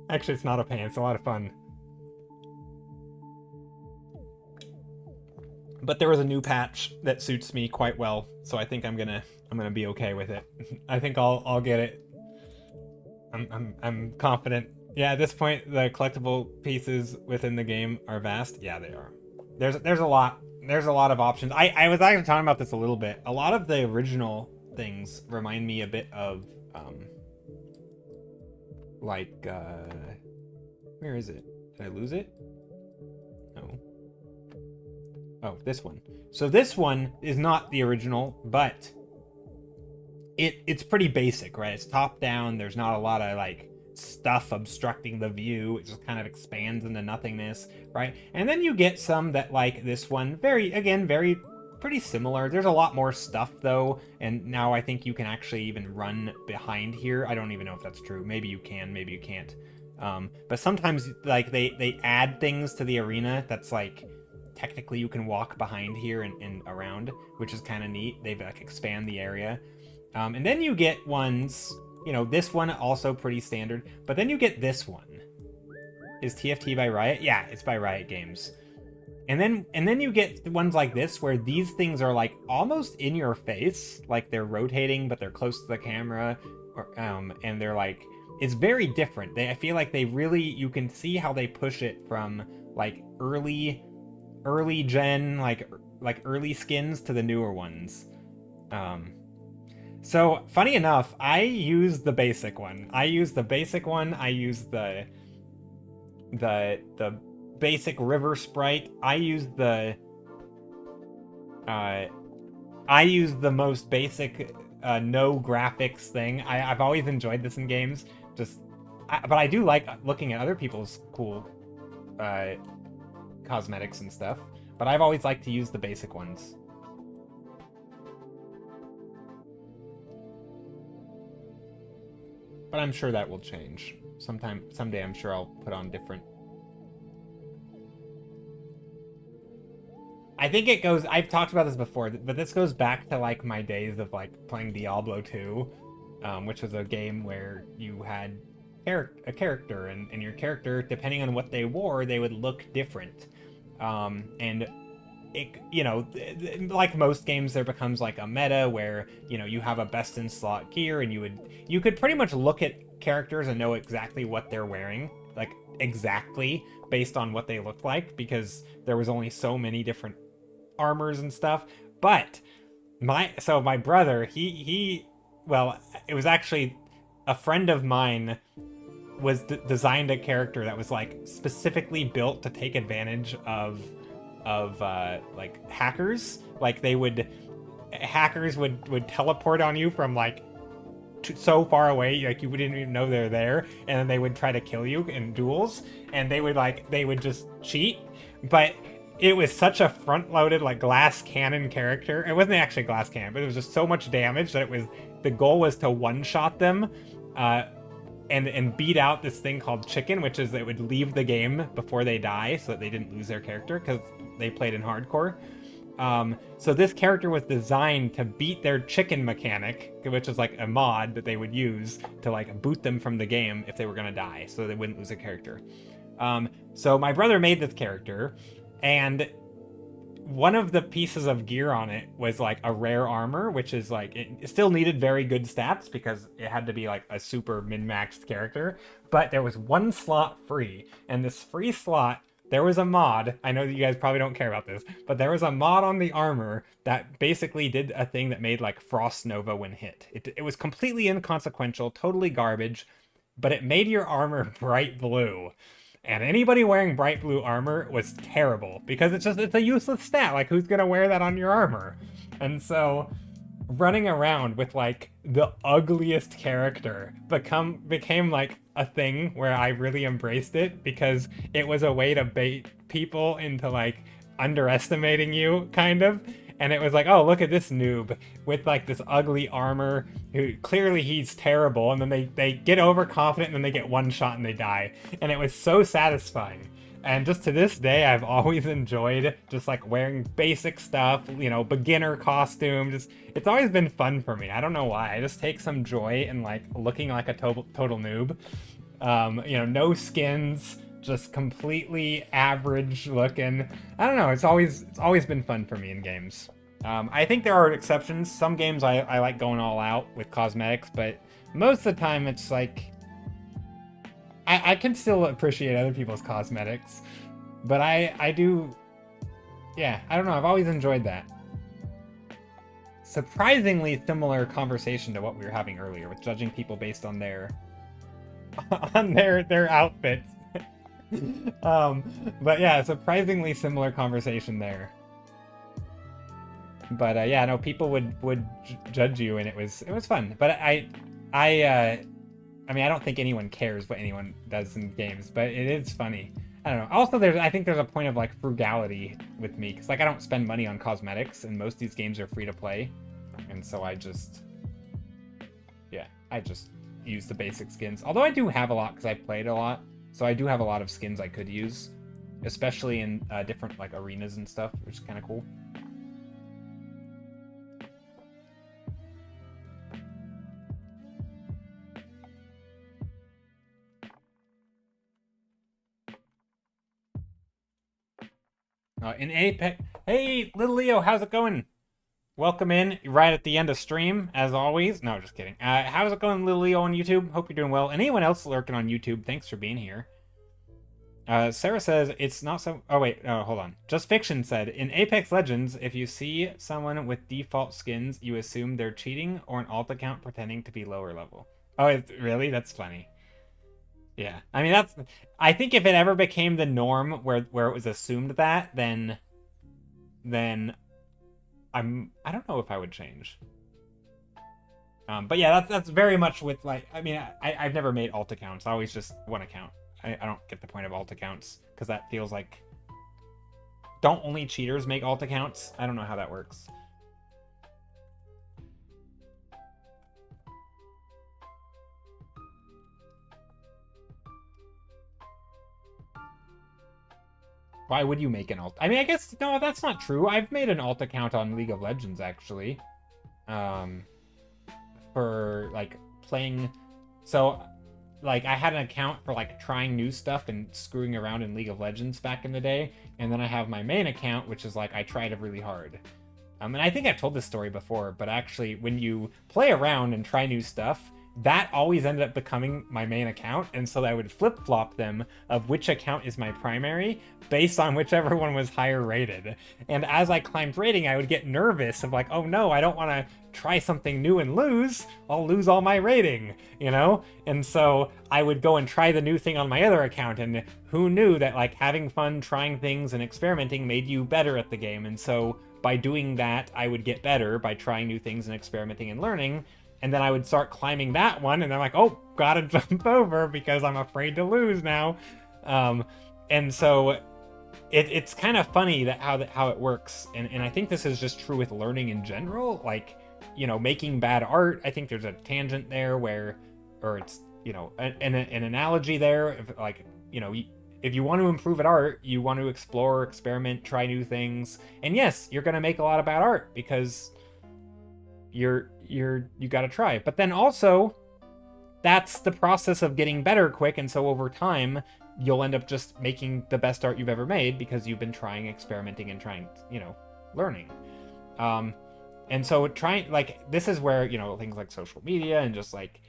Actually, it's not a pain, it's a lot of fun. But there was a new patch that suits me quite well, so I think I'm gonna be okay with it. I think I'll get it. I'm confident. Yeah, at this point, the collectible pieces within the game are vast. Yeah, they are. There's a lot. There's a lot of options. I was actually talking about this a little bit. A lot of the original things remind me a bit of like where is it? Did I lose it? No. Oh, this one. So this one is not the original, but it's pretty basic, right? It's top down. There's not a lot of like stuff obstructing the view. It just kind of expands into nothingness, right? And then you get some that like this one, very pretty similar. There's a lot more stuff though, and now I think you can actually even run behind here. I don't even know if that's true. Maybe you can, maybe you can't. But sometimes like they add things to the arena that's like technically you can walk behind here and around, which is kind of neat. They like expand the area. And then you get ones, you know, this one also pretty standard, but then you get this one. Is TFT by Riot? Yeah, it's by Riot Games. And then you get ones like this where these things are like almost in your face, like they're rotating but they're close to the camera, or and they're like, it's very different. I feel like they really, you can see how they push it from like early gen, like early skins to the newer ones. So funny enough, I use the basic one. I use the basic river sprite. I use the most basic no graphics thing. I've always enjoyed this in games. But I do like looking at other people's cool cosmetics and stuff. But I've always liked to use the basic ones. But I'm sure that will change. Someday I'm sure I'll put on different. I think it goes, I've talked about this before, but this goes back to like my days of like playing Diablo 2, which was a game where you had a character, and your character, depending on what they wore, they would look different. And it, you know, like most games, there becomes like a meta where, you know, you have a best in slot gear, and you could pretty much look at characters and know exactly what they're wearing, like exactly based on what they looked like, because there was only so many different armors and stuff. But my brother, well, it was actually a friend of mine was designed a character that was like specifically built to take advantage of like hackers. Like hackers would teleport on you from like so far away, like you wouldn't even know they're there, and then they would try to kill you in duels, and they would just cheat. But it was such a front-loaded like glass cannon character. It wasn't actually glass cannon, but it was just so much damage that the goal was to one-shot them, and beat out this thing called chicken, which is they would leave the game before they die so that they didn't lose their character because they played in hardcore. So this character was designed to beat their chicken mechanic, which is like a mod that they would use to like boot them from the game if they were gonna die, so they wouldn't lose a character. So my brother made this character, and one of the pieces of gear on it was like a rare armor, which is like, it still needed very good stats because it had to be like a super min-maxed character, but there was one slot free, and this free slot, there was a mod, I know that you guys probably don't care about this, but there was a mod on the armor that basically did a thing that made like Frost Nova when hit. It was completely inconsequential, totally garbage, but it made your armor bright blue. And anybody wearing bright blue armor was terrible, because it's a useless stat. Like, who's gonna wear that on your armor? And so running around with like the ugliest character became like a thing where I really embraced it, because it was a way to bait people into like underestimating you, kind of. And it was like, oh, look at this noob with like this ugly armor, who clearly he's terrible, and then they get overconfident, and then they get one shot and they die. And it was so satisfying. And just to this day, I've always enjoyed just like wearing basic stuff, you know, beginner costume. It's always been fun for me. I don't know why. I just take some joy in like looking like a total noob. You know, no skins, just completely average looking. I don't know, it's always been fun for me in games. I think there are exceptions. Some games I like going all out with cosmetics, but most of the time it's like, I can still appreciate other people's cosmetics, but I do, yeah, I don't know, I've always enjoyed that. Surprisingly similar conversation to what we were having earlier with judging people based on their outfits. But yeah, surprisingly similar conversation there. But yeah, no, people would judge you, and it was fun. But I mean, I don't think anyone cares what anyone does in games, but it is funny. I don't know. Also, I think there's a point of like frugality with me, because like I don't spend money on cosmetics, and most of these games are free to play, and so I just use the basic skins. Although I do have a lot because I played a lot. So I do have a lot of skins I could use, especially in different like arenas and stuff, which is kind of cool. In Apex, hey, little Leo, how's it going? Welcome in right at the end of stream, as always. No, just kidding. How's it going, little Leo on YouTube? Hope you're doing well. Anyone else lurking on YouTube, thanks for being here. Sarah says, it's not so... Oh, wait. Oh, hold on. Just Fiction said, in Apex Legends, if you see someone with default skins, you assume they're cheating or an alt account pretending to be lower level. Oh, really? That's funny. Yeah. I mean, I think if it ever became the norm where it was assumed that, then I don't know if I would change. But yeah, that's very much with like, I mean, I've never made alt accounts. I always just one account. I don't get the point of alt accounts because that feels like, don't only cheaters make alt accounts? I don't know how that works. Why would you make an alt? I mean, I guess, no, that's not true. I've made an alt account on League of Legends, actually. Um, for, like, playing... So, like, I had an account for, like, trying new stuff and screwing around in League of Legends back in the day. And then I have my main account, which is, like, I tried it really hard. And I think I've told this story before, but actually, when you play around and try new stuff, that always ended up becoming my main account, and so I would flip-flop them of which account is my primary based on whichever one was higher rated. And as I climbed rating, I would get nervous of like, oh no, I don't want to try something new and lose. I'll lose all my rating, you know? And so I would go and try the new thing on my other account, and who knew that like having fun, trying things, and experimenting made you better at the game. And so by doing that, I would get better by trying new things and experimenting and learning. And then I would start climbing that one, and I'm like, oh, gotta jump over because I'm afraid to lose now. And so it's kind of funny that how it works. And I think this is just true with learning in general. Like, you know, making bad art, I think there's a tangent there where, or it's, you know, an analogy there. If, like, you know, if you want to improve at art, you want to explore, experiment, try new things. And yes, you're going to make a lot of bad art because you got to try. But then also, that's the process of getting better quick, and so over time, you'll end up just making the best art you've ever made because you've been trying, experimenting, and trying, you know, learning. And so trying, like, this is where, you know, things like social media and just like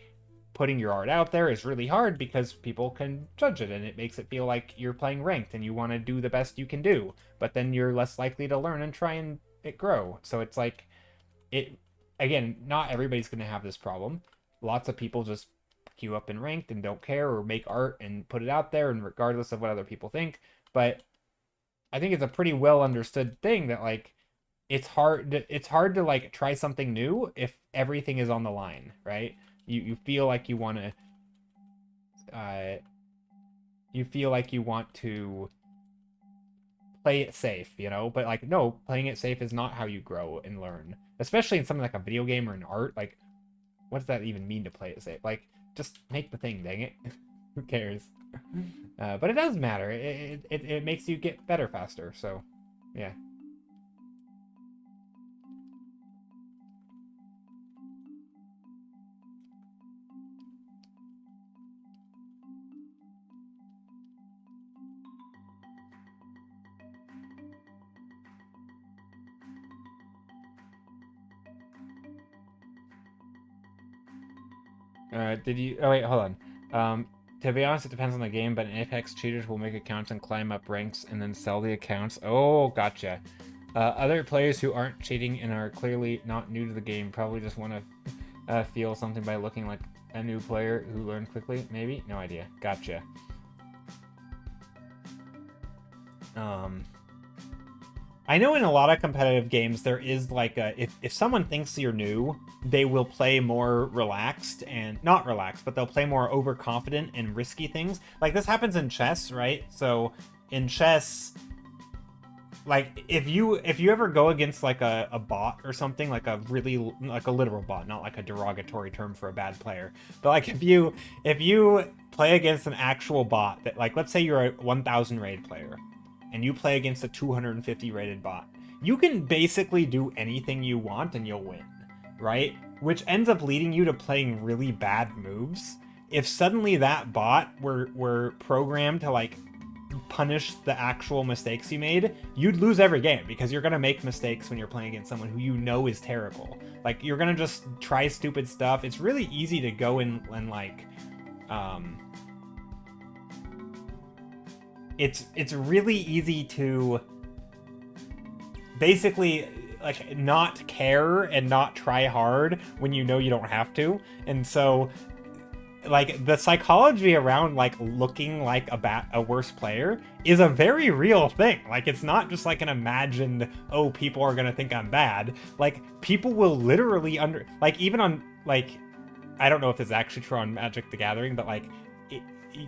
putting your art out there is really hard because people can judge it, and it makes it feel like you're playing ranked and you want to do the best you can do, but then you're less likely to learn and try and it grow. So it's like, again, not everybody's going to have this problem. Lots of people just queue up in ranked and don't care, or make art and put it out there, and regardless of what other people think. But I think it's a pretty well understood thing that like it's hard to like try something new if everything is on the line, right? You feel like you want to play it safe, you know? But like, no, playing it safe is not how you grow and learn. Especially in something like a video game or an art. Like, what does that even mean to play it safe? Like, just make the thing, dang it. Who cares? But it does matter. It makes you get better faster, so, yeah. Did you... Oh, wait, hold on. To be honest, it depends on the game, but in Apex, cheaters will make accounts and climb up ranks and then sell the accounts. Oh, gotcha. Other players who aren't cheating and are clearly not new to the game probably just want to feel something by looking like a new player who learned quickly. Maybe? No idea. Gotcha. I know in a lot of competitive games there is like a, if someone thinks you're new, they will play more relaxed, and not relaxed, but they'll play more overconfident and risky things. Like this happens in chess, right? So in chess, like if you ever go against like a bot or something, like a really like a literal bot, not like a derogatory term for a bad player, but like if you play against an actual bot that, like, let's say you're a 1000 raid player and you play against a 250 rated bot, you can basically do anything you want and you'll win, right? Which ends up leading you to playing really bad moves. If suddenly that bot were programmed to like punish the actual mistakes you made, you'd lose every game because you're gonna make mistakes when you're playing against someone who you know is terrible. Like you're gonna just try stupid stuff. It's really easy to go in and like it's really easy to basically like not care and not try hard when you know you don't have to. And so like the psychology around like looking like a worse player is a very real thing. Like it's not just like an imagined, oh, people are gonna think I'm bad. Like people will literally like even on like, I don't know if it's actually true on Magic the Gathering, but like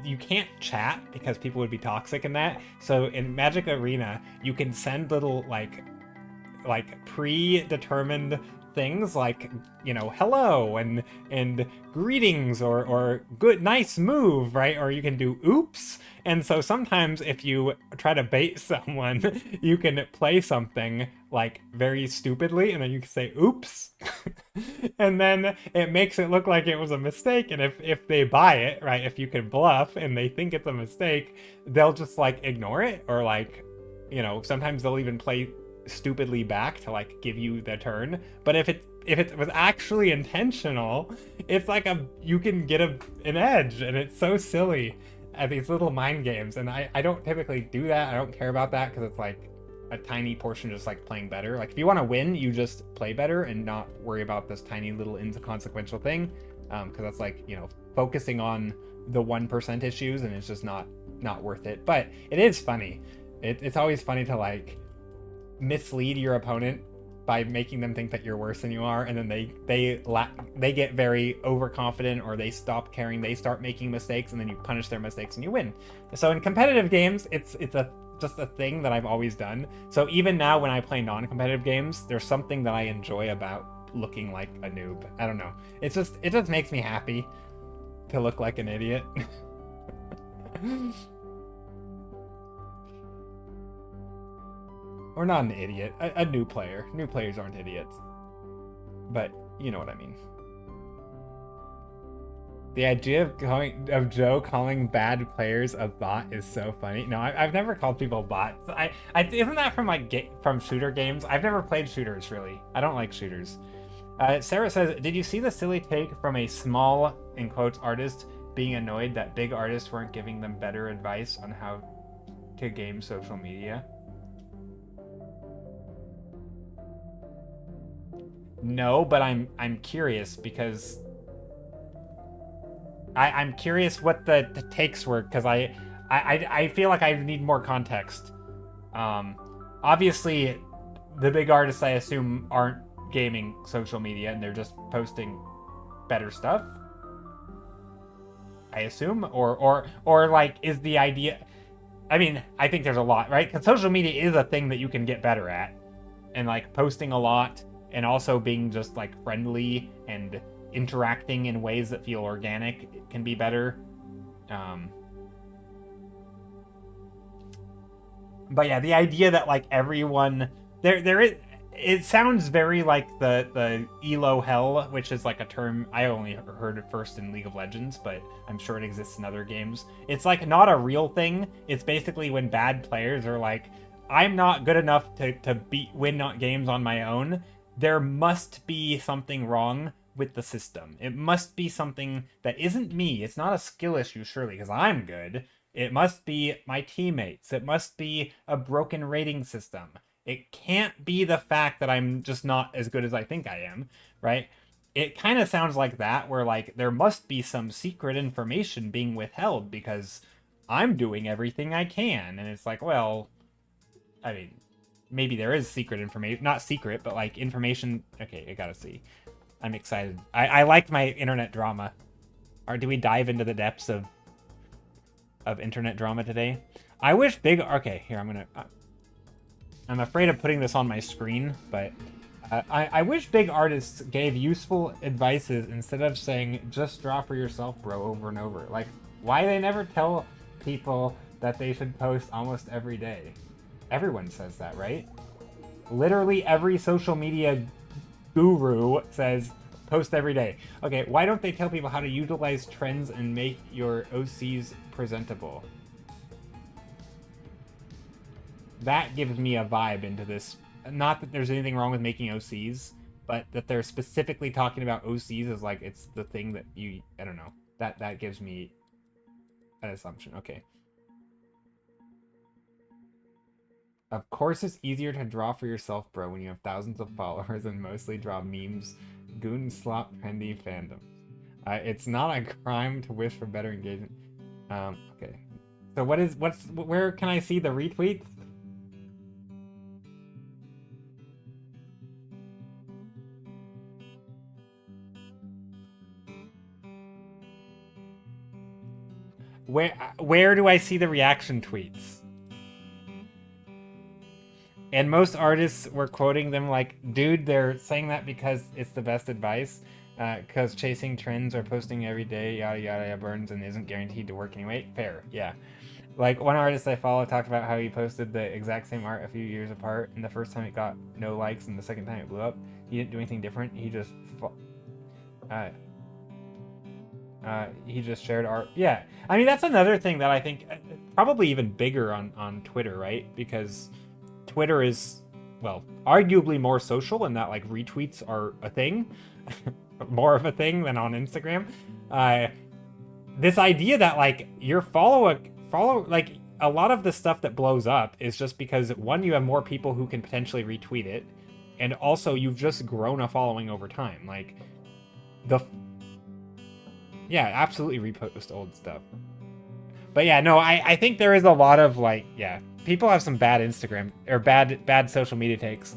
you can't chat because people would be toxic in that. So in Magic Arena, you can send little like predetermined things like, you know, hello and greetings or good nice move, right? Or you can do oops. And so sometimes if you try to bait someone, you can play something like very stupidly and then you can say oops. And then it makes it look like it was a mistake, and if they buy it, right, if you can bluff and they think it's a mistake, they'll just like ignore it, or like, you know, sometimes they'll even play stupidly back to like give you the turn. But if it was actually intentional, it's like you can get an edge, and it's so silly at these little mind games. And I don't typically do that. I don't care about that because it's like a tiny portion just like playing better. Like if you want to win, you just play better and not worry about this tiny little inconsequential thing, because that's like, you know, focusing on the 1% issues, and it's just not worth it. But it is funny. It's always funny to like mislead your opponent by making them think that you're worse than you are, and then they get very overconfident, or they stop caring, they start making mistakes, and then you punish their mistakes and you win. So in competitive games, it's just a thing that I've always done. So even now when I play non-competitive games, there's something that I enjoy about looking like a noob. I don't know. It just makes me happy to look like an idiot. Or not an idiot, a new player. New players aren't idiots. But you know what I mean. The idea of Joe calling bad players a bot is so funny. No, I've never called people bots. Isn't that from like from shooter games? I've never played shooters really. I don't like shooters. Sarah says, did you see the silly take from a small, in quotes, artist being annoyed that big artists weren't giving them better advice on how to game social media? No, but I'm curious because I'm curious what the takes were, because I feel like I need more context. Obviously, the big artists, I assume, aren't gaming social media and they're just posting better stuff. I assume, or like, is the idea? I mean, I think there's a lot, right? Because social media is a thing that you can get better at, and like posting a lot, and also being just like friendly and interacting in ways that feel organic can be better. But yeah, the idea that like everyone there is, it sounds very like the elo hell, which is like a term I only heard it first in League of Legends, but I'm sure it exists in other games. It's like not a real thing. It's basically when bad players are like, I'm not good enough to win games on my own. There must be something wrong with the system. It must be something that isn't me. It's not a skill issue, surely, because I'm good. It must be my teammates. It must be a broken rating system. It can't be the fact that I'm just not as good as I think I am, right? It kind of sounds like that, where like there must be some secret information being withheld because I'm doing everything I can. And it's like, well, I mean, maybe there is secret information, not secret, but like information. Okay, I gotta see. I'm excited. I liked my internet drama. Or do we dive into the depths of internet drama today? I wish big. Okay, here I'm afraid of putting this on my screen, but I wish big artists gave useful advices instead of saying just draw for yourself, bro, over and over. Like, why they never tell people that they should post almost every day? Everyone says that, right? Literally every social media guru says post every day. Okay, why don't they tell people how to utilize trends and make your OCs presentable? That gives me a vibe into this. Not that there's anything wrong with making OCs, but that they're specifically talking about OCs as like it's the thing that you, I don't know. That gives me an assumption. Okay. Of course it's easier to draw for yourself, bro, when you have thousands of followers and mostly draw memes, goon slop trendy fandom. It's not a crime to wish for better engagement. Okay. So where can I see the retweets? Where do I see the reaction tweets? And most artists were quoting them like, dude, they're saying that because it's the best advice. Because chasing trends or posting every day, yada yada yada, burns and isn't guaranteed to work anyway. Fair, yeah. Like, one artist I follow talked about how he posted the exact same art a few years apart, and the first time it got no likes, and the second time it blew up. He didn't do anything different. He just shared art. Yeah, I mean, that's another thing that I think probably even bigger on Twitter, right? Because Twitter is, well, arguably more social, and that like retweets are a thing, more of a thing than on Instagram. This idea that like your follow like a lot of the stuff that blows up is just because one, you have more people who can potentially retweet it, and also you've just grown a following over time. Like yeah, absolutely repost old stuff. But yeah, no, I think there is a lot of like, yeah, people have some bad Instagram or bad social media takes.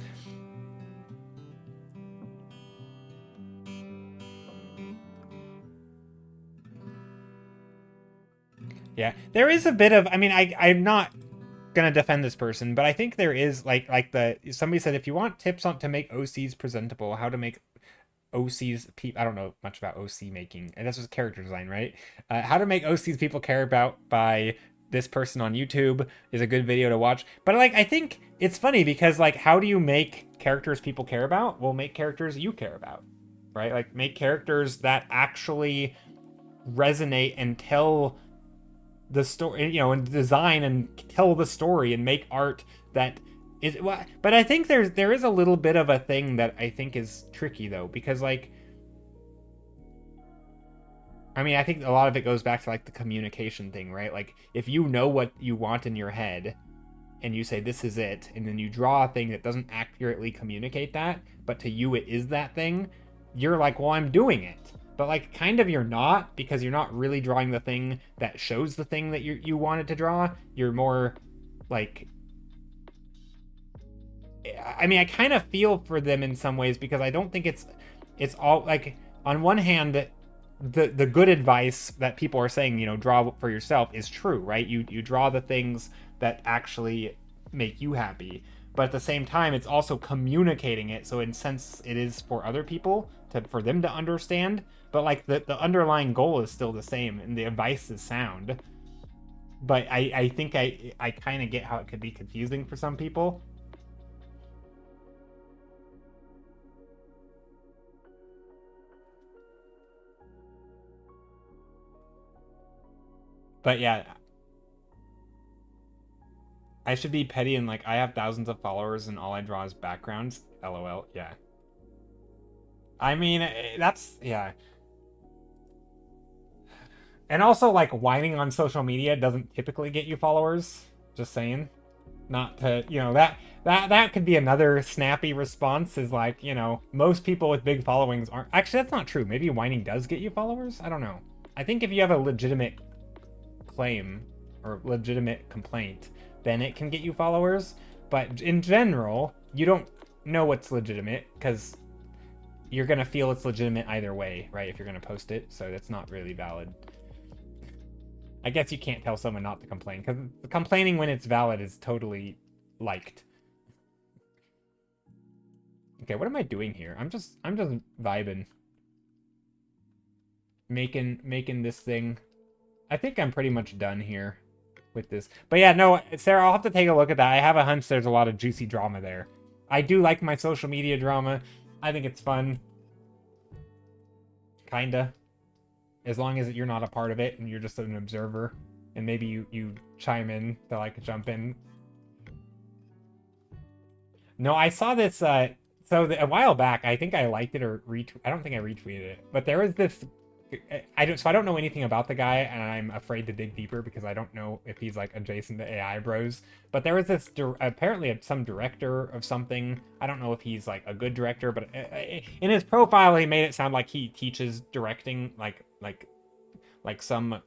Yeah, there is a bit of, I mean, I'm not gonna defend this person, but I think there is like somebody said, if you want tips on to make OCs presentable, how to make OCs I don't know much about OC making, and that's just character design, right? How to make OCs people care about by this person on YouTube is a good video to watch. But like, I think it's funny because like, how do you make characters people care about? Well, make characters you care about, right? Like, make characters that actually resonate and tell the story, you know, and design and tell the story and make art that is. But I think there is a little bit of a thing that I think is tricky though, because like, I mean, I think a lot of it goes back to like the communication thing, right? Like, if you know what you want in your head and you say this is it, and then you draw a thing that doesn't accurately communicate that, but to you it is that thing, you're like, well, I'm doing it. But like, kind of you're not, because you're not really drawing the thing that shows the thing that you wanted to draw. You're more like, I mean, I kind of feel for them in some ways, because I don't think it's all like, on one hand, the good advice that people are saying, you know, draw for yourself, is true, right? You draw the things that actually make you happy, but at the same time, it's also communicating it, so in sense it is for other people for them to understand, but like the underlying goal is still the same and the advice is sound. But I think I kind of get how it could be confusing for some people. But yeah, I should be petty and like, I have thousands of followers and all I draw is backgrounds. LOL. Yeah. I mean, that's, yeah. And also, like, whining on social media doesn't typically get you followers. Just saying. Not to, you know, that could be another snappy response, is like, you know, most people with big followings aren't. Actually, that's not true. Maybe whining does get you followers. I don't know. I think if you have a legitimate claim or legitimate complaint, then it can get you followers. But in general, you don't know what's legitimate, because you're gonna feel it's legitimate either way, right? If you're gonna post it, so that's not really valid. I guess you can't tell someone not to complain, because complaining when it's valid is totally liked. Okay, what am I doing here? I'm just vibing, making this thing. I think I'm pretty much done here with this. But yeah, no, Sarah, I'll have to take a look at that. I have a hunch there's a lot of juicy drama there. I do like my social media drama. I think it's fun. Kinda. As long as you're not a part of it and you're just an observer, and maybe you chime in to like jump in. No, I saw this so a while back, I think I liked it or I don't think I retweeted it, but there was this I don't know anything about the guy, and I'm afraid to dig deeper because I don't know if he's like adjacent to AI Bros. But there was this apparently some director of something. I don't know if he's like a good director, but in his profile he made it sound like he teaches directing, like some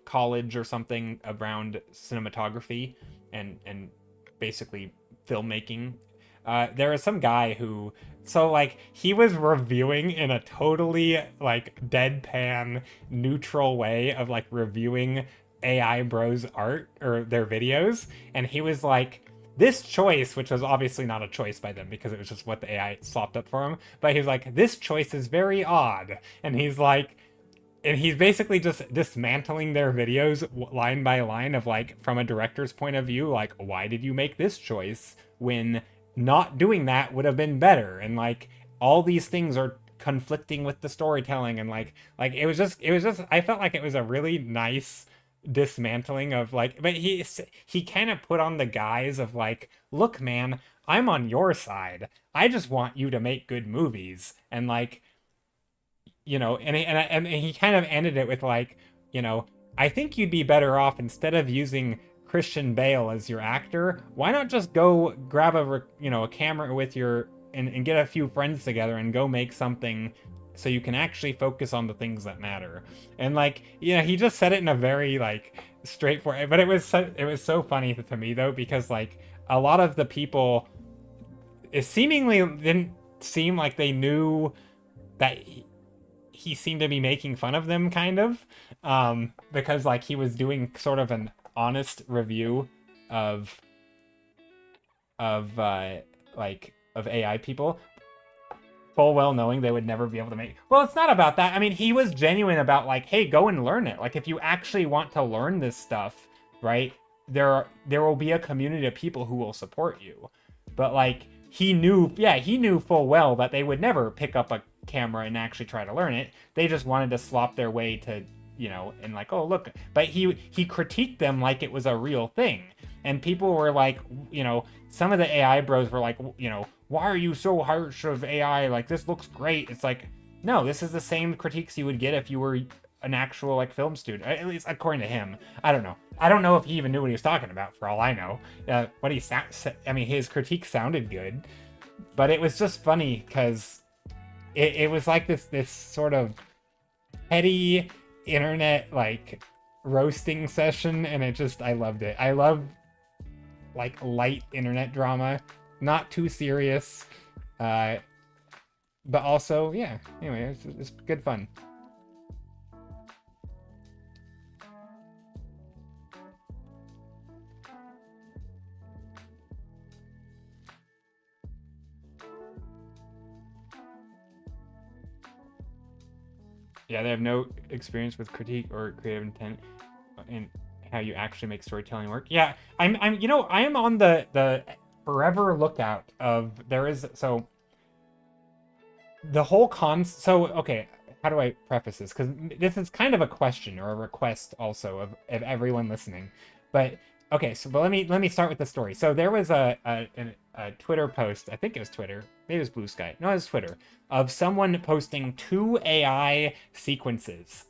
college or something around cinematography and basically filmmaking. There was some guy who, so like he was reviewing in a totally like deadpan neutral way of like reviewing AI Bros art or their videos, and he was like, this choice, which was obviously not a choice by them because it was just what the AI slopped up for him, but he's like, this choice is very odd, and he's like, and he's basically just dismantling their videos line by line of like, from a director's point of view, like, why did you make this choice when not doing that would have been better, and like all these things are conflicting with the storytelling, and like it was just I felt like it was a really nice dismantling of like, but he kind of put on the guise of like, look man, I'm on your side, I just want you to make good movies, and like, you know, and he kind of ended it with like, you know, I think you'd be better off, instead of using Christian Bale as your actor, why not just go grab a camera with your and get a few friends together and go make something so you can actually focus on the things that matter. And like, yeah, he just said it in a very like straightforward, but it was so funny to me though, because like a lot of the people, it seemingly didn't seem like they knew that he seemed to be making fun of them, kind of, because like he was doing sort of an honest review of of AI people, full well knowing they would never be able to make. Well, it's not about that. I mean, he was genuine about like, hey, go and learn it. Like, if you actually want to learn this stuff, right? There will be a community of people who will support you. But like, he knew full well that they would never pick up a camera and actually try to learn it. They just wanted to slop their way to, you know, and like, oh look, but he critiqued them like it was a real thing. And people were like, you know, some of the AI bros were like, you know, why are you so harsh of AI? Like, this looks great. It's like, no, this is the same critiques you would get if you were an actual like film student, at least according to him. I don't know if he even knew what he was talking about, for all I know. I mean, his critique sounded good, but it was just funny because it was like this sort of petty internet like roasting session, and I loved it. I love like light internet drama, not too serious, but also, yeah, anyway, it's good fun. Yeah, they have no experience with critique or creative intent in how you actually make storytelling work. Yeah, I am on the forever lookout of, there is, so the whole so okay, how do I preface this? Because this is kind of a question or a request also of everyone listening. But okay, so but let me start with the story. So there was a Twitter post, I think it was Twitter, maybe it was Blue Sky, no, it was Twitter, of someone posting 2 AI sequences,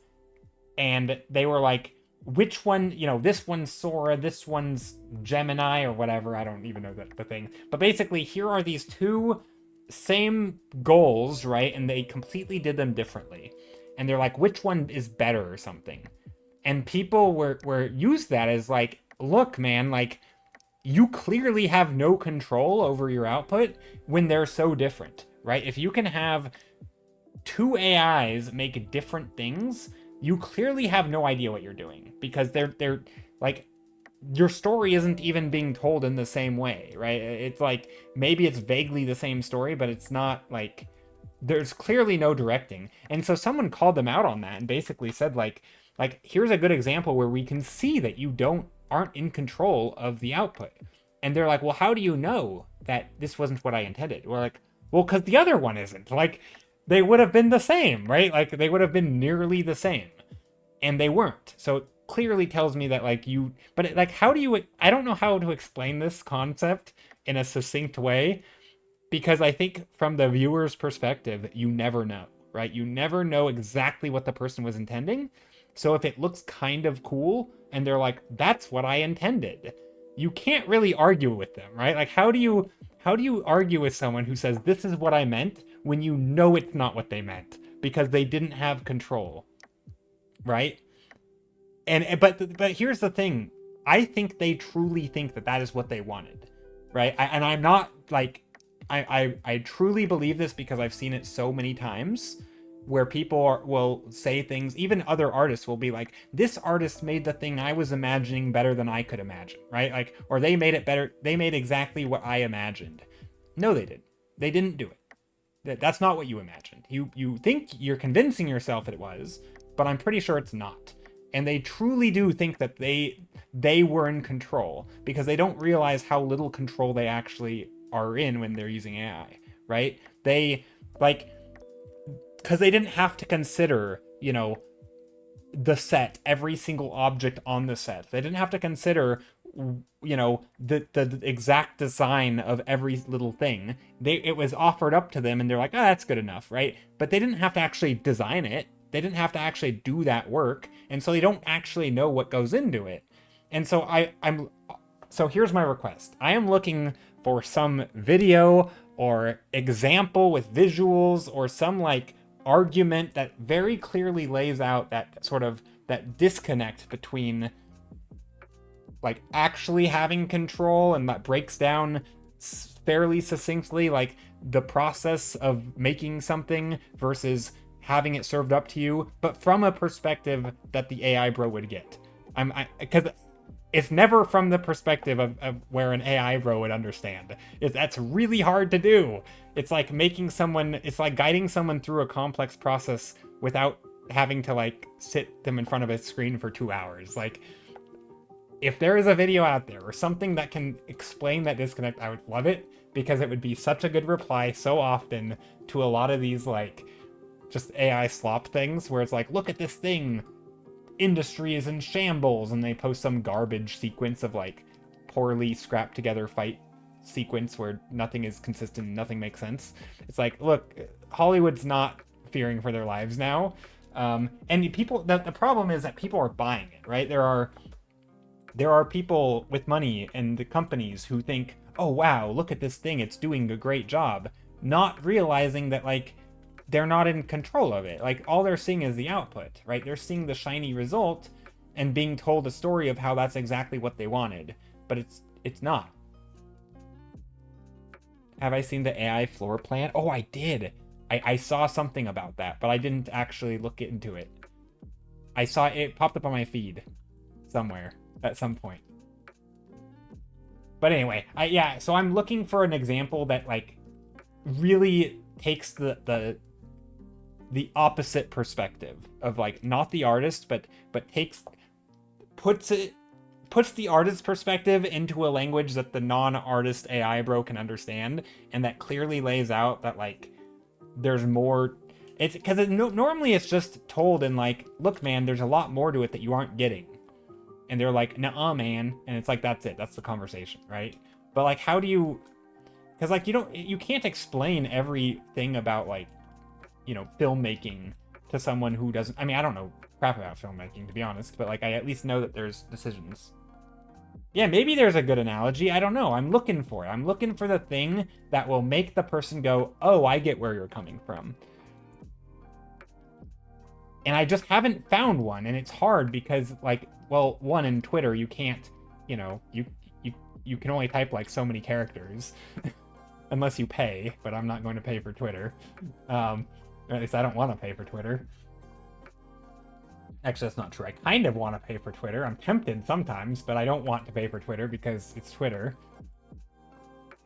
and they were like, which one, you know, this one's Sora, this one's Gemini or whatever, I don't even know the thing, but basically here are these 2 same goals, right? And they completely did them differently, and they're like, which one is better or something. And people were used that as like, look man, like, you clearly have no control over your output when they're so different, right? If you can have 2 AIs make different things, you clearly have no idea what you're doing, because they're like, your story isn't even being told in the same way, right? It's like, maybe it's vaguely the same story, but it's not like, there's clearly no directing. And so someone called them out on that and basically said like here's a good example where we can see that you aren't in control of the output. And they're like, well, how do you know that this wasn't what I intended? We're like, well, because the other one isn't. Like, they would have been the same, right? Like, they would have been nearly the same, and they weren't. So it clearly tells me that like but like, how do you, I don't know how to explain this concept in a succinct way, because I think from the viewer's perspective, you never know. right? You never know exactly what the person was intending. So if it looks kind of cool and they're like, that's what I intended, you can't really argue with them, right? Like how do you argue with someone who says this is what I meant when you know it's not what they meant because they didn't have control, right? But here's the thing. I think they truly think that that is what they wanted, right? And I'm not like I truly believe this because I've seen it so many times where will say things, even other artists will be like, this artist made the thing I was imagining better than I could imagine, right? Like, or they made it better, they made exactly what I imagined. No, they did. They didn't do it. That's not what you imagined. You think you're convincing yourself it was, but I'm pretty sure it's not. And they truly do think that they were in control because they don't realize how little control they actually are in when they're using AI, right? They like because they didn't have to consider, the set, every single object on the set. They didn't have to consider, the exact design of every little thing. It was offered up to them and they're like, oh, that's good enough, right? But they didn't have to actually design it. They didn't have to actually do that work, and so they don't actually know what goes into it. And so so here's my request. I am looking for some video or example with visuals or some like argument that very clearly lays out that sort of that disconnect between like actually having control, and that breaks down fairly succinctly like the process of making something versus having it served up to you, but from a perspective that the AI bro would get. Because it's never from the perspective of where an AI bro would understand. That's really hard to do. It's like it's like guiding someone through a complex process without having to like sit them in front of a screen for 2 hours. Like, if there is a video out there or something that can explain that disconnect, I would love it, because it would be such a good reply so often to a lot of these like just AI slop things where it's like, look at this thing, industry is in shambles, and they post some garbage sequence of like poorly scrapped together fight sequence where nothing is consistent, nothing makes sense. It's like, look, Hollywood's not fearing for their lives now. And people, the problem is that people are buying it, right? There are people with money and the companies who think, oh wow, look at this thing, it's doing a great job, not realizing that like they're not in control of it. Like, all they're seeing is the output, right? They're seeing the shiny result and being told a story of how that's exactly what they wanted, but it's not. Have I seen the AI floor plan? Oh, I did. I saw something about that, but I didn't actually look into it. I saw it popped up on my feed somewhere at some point. But anyway, so I'm looking for an example that like really takes the opposite perspective of like not the artist, but puts the artist's perspective into a language that the non-artist AI bro can understand, and that clearly lays out that like there's more. It's because normally it's just told in like, look man, there's a lot more to it that you aren't getting, and they're like, nuh-uh man, and it's like, that's it, that's the conversation, right? But like, how do you, because like you can't explain everything about like filmmaking to someone who doesn't. I mean, I don't know crap about filmmaking, to be honest, but like I at least know that there's decisions. Yeah, maybe there's a good analogy. I don't know. I'm looking for it. I'm looking for the thing that will make the person go, oh, I get where you're coming from. And I just haven't found one, and it's hard because like, well, one, in Twitter you can't, you can only type like so many characters unless you pay, but I'm not going to pay for Twitter. At least I don't want to pay for Twitter. Actually, that's not true. I kind of want to pay for Twitter. I'm tempted sometimes, but I don't want to pay for Twitter because it's Twitter.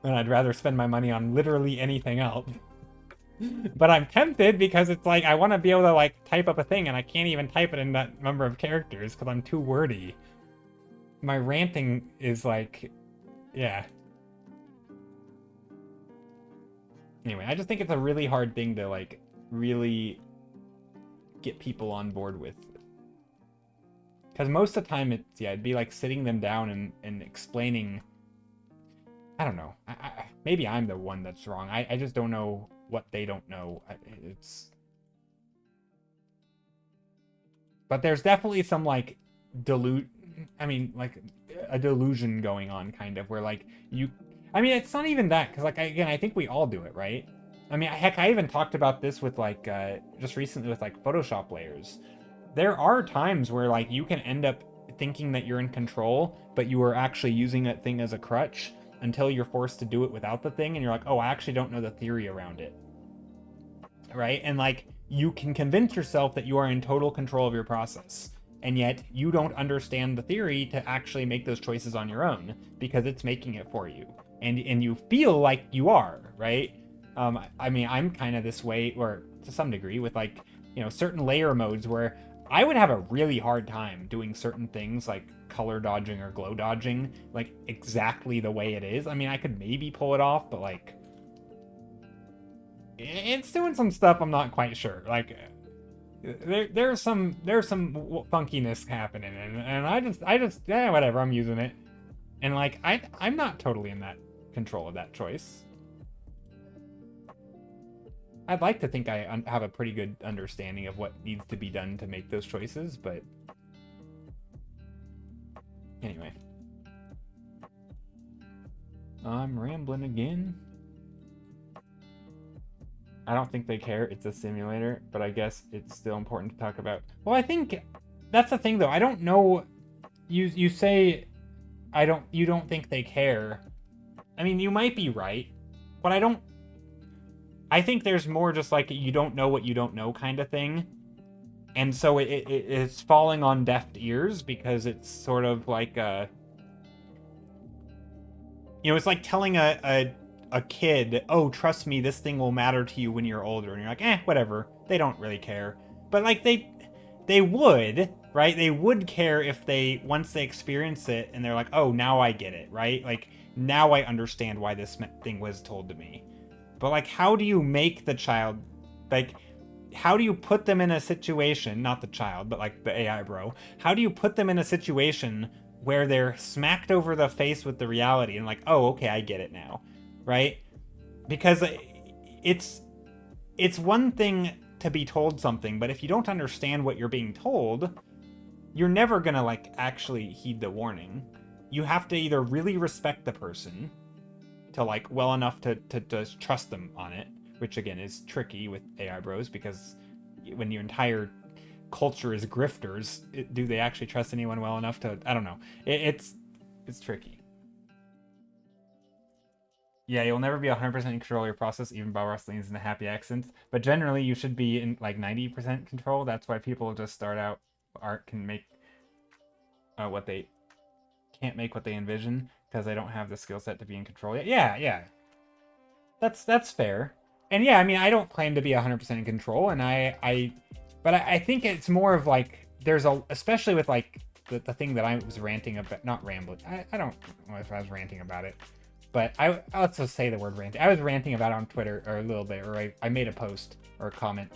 And I'd rather spend my money on literally anything else. But I'm tempted because it's like, I want to be able to like type up a thing, and I can't even type it in that number of characters because I'm too wordy. My ranting is like, yeah. Anyway, I just think it's a really hard thing to like really get people on board with. Because most of the time it'd be like sitting them down and explaining. I don't know. Maybe I'm the one that's wrong. I just don't know what they don't know. But there's definitely some like like a delusion going on, kind of, where like I mean, it's not even that, because like again, I think we all do it, right? I mean, heck, I even talked about this with like just recently with like Photoshop layers. There are times where like you can end up thinking that you're in control, but you are actually using that thing as a crutch until you're forced to do it without the thing, and you're like, oh, I actually don't know the theory around it, right? And like you can convince yourself that you are in total control of your process, and yet you don't understand the theory to actually make those choices on your own because it's making it for you, and you feel like you are, right? I mean, I'm kind of this way, or to some degree, with like, you know, certain layer modes where I would have a really hard time doing certain things like color dodging or glow dodging like exactly the way it is. I mean, I could maybe pull it off, but like it's doing some stuff I'm not quite sure. Like there's some funkiness happening, and I just yeah, whatever, I'm using it. And like I'm not totally in that control of that choice. I'd like to think I have a pretty good understanding of what needs to be done to make those choices, but anyway. I'm rambling again. I don't think they care. It's a simulator, but I guess it's still important to talk about. Well, I think that's the thing, though. I don't know. You say you don't think they care. I mean, you might be right, but I think there's more just like you don't know what you don't know kind of thing. And so it's falling on deaf ears because it's sort of like it's like telling a kid, oh, trust me, this thing will matter to you when you're older. And you're like, whatever. They don't really care. But like they would, right? They would care if once they experience it and they're like, oh, now I get it, right? Like, now I understand why this thing was told to me. But like, how do you make the child, like, how do you put them in a situation, not the child, but like the AI bro, how do you put them in a situation where they're smacked over the face with the reality and like, oh, okay, I get it now, right? Because it's one thing to be told something, but if you don't understand what you're being told, you're never gonna like actually heed the warning. You have to either really respect the person to like well enough to trust them on it, which again is tricky with AI bros, because when your entire culture is grifters, do they actually trust anyone well enough to, I don't know. It's tricky. Yeah, you'll never be 100% in control of your process, even Bob Ross leans in a happy accent. But generally, you should be in like 90% control. That's why people just start out can make what they can't make what they envision, because they don't have the skill set to be in control yet. Yeah. That's fair. And yeah, I mean, I don't claim to be 100% in control, and but I think it's more of like, especially with like the thing that I was ranting about, not rambling. I don't know if I was ranting about it, but let's just say the word ranting. I was ranting about it on Twitter or a little bit, or I made a post or a comment.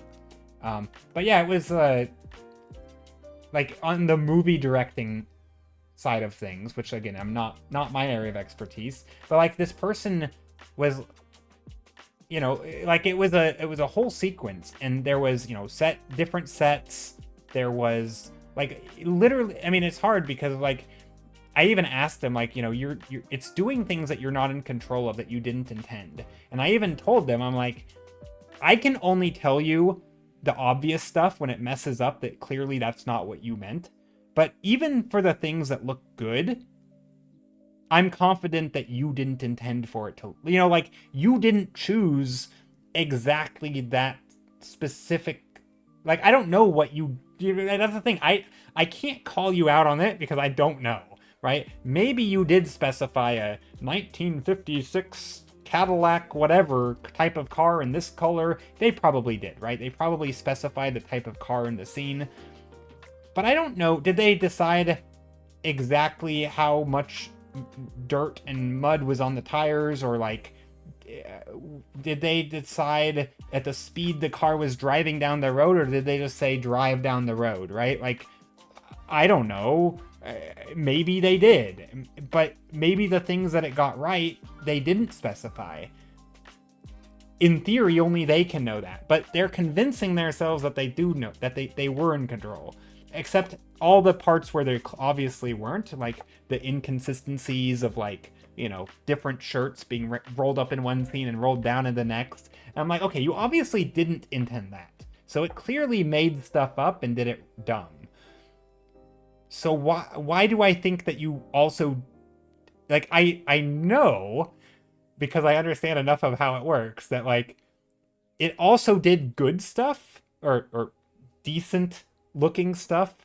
But yeah, it was like on the movie directing side of things, which again, I'm not my area of expertise, but like this person was, like it was a whole sequence, and there was, different sets. There was like literally, I mean, it's hard because like I even asked them, like, you're it's doing things that you're not in control of, that you didn't intend. And I even told them, I'm like, I can only tell you the obvious stuff when it messes up, that clearly that's not what you meant. But even for the things that look good, I'm confident that you didn't intend for it to, like, you didn't choose exactly that specific, like, I don't know what that's the thing. I can't call you out on it because I don't know, right? Maybe you did specify a 1956 Cadillac whatever type of car in this color. They probably did, right? They probably specified the type of car in the scene. But I don't know, did they decide exactly how much dirt and mud was on the tires, or like, did they decide at the speed the car was driving down the road, or did they just say drive down the road, right? Like, I don't know. Maybe they did, but maybe the things that it got right, they didn't specify. In theory, only they can know that, but they're convincing themselves that they do know, that they were in control. except all the parts where they obviously weren't, like the inconsistencies of like, you know, different shirts being rolled up in one scene and rolled down in the next. And I'm like, okay, you obviously didn't intend that. So it clearly made stuff up and did it dumb. So why do I think that you also, like, I know, because I understand enough of how it works, that like it also did good stuff, or decent looking stuff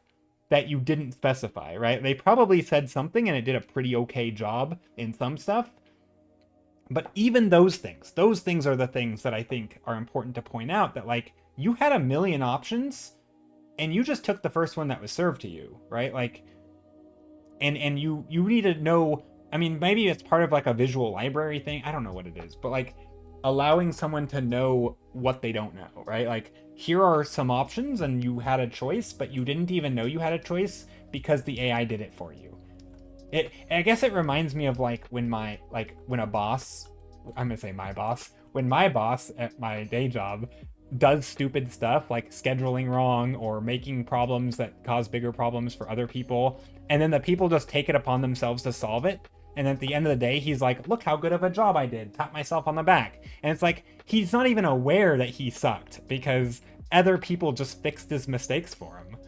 that you didn't specify, right? They probably said something and it did a pretty okay job in some stuff. But even those things are the things that I think are important to point out, that like you had a million options and you just took the first one that was served to you, right? Like, and you need to know, I mean, maybe it's part of like a visual library thing, I don't know what it is, but like allowing someone to know what they don't know, right? Like, here are some options and you had a choice, but you didn't even know you had a choice because the AI did it for you. I guess it reminds me of like when a boss, I'm gonna say my boss, when my boss at my day job does stupid stuff like scheduling wrong or making problems that cause bigger problems for other people, and then the people just take it upon themselves to solve it. And at the end of the day, he's like, look how good of a job I did, tap myself on the back. And it's like, he's not even aware that he sucked because other people just fixed his mistakes for him.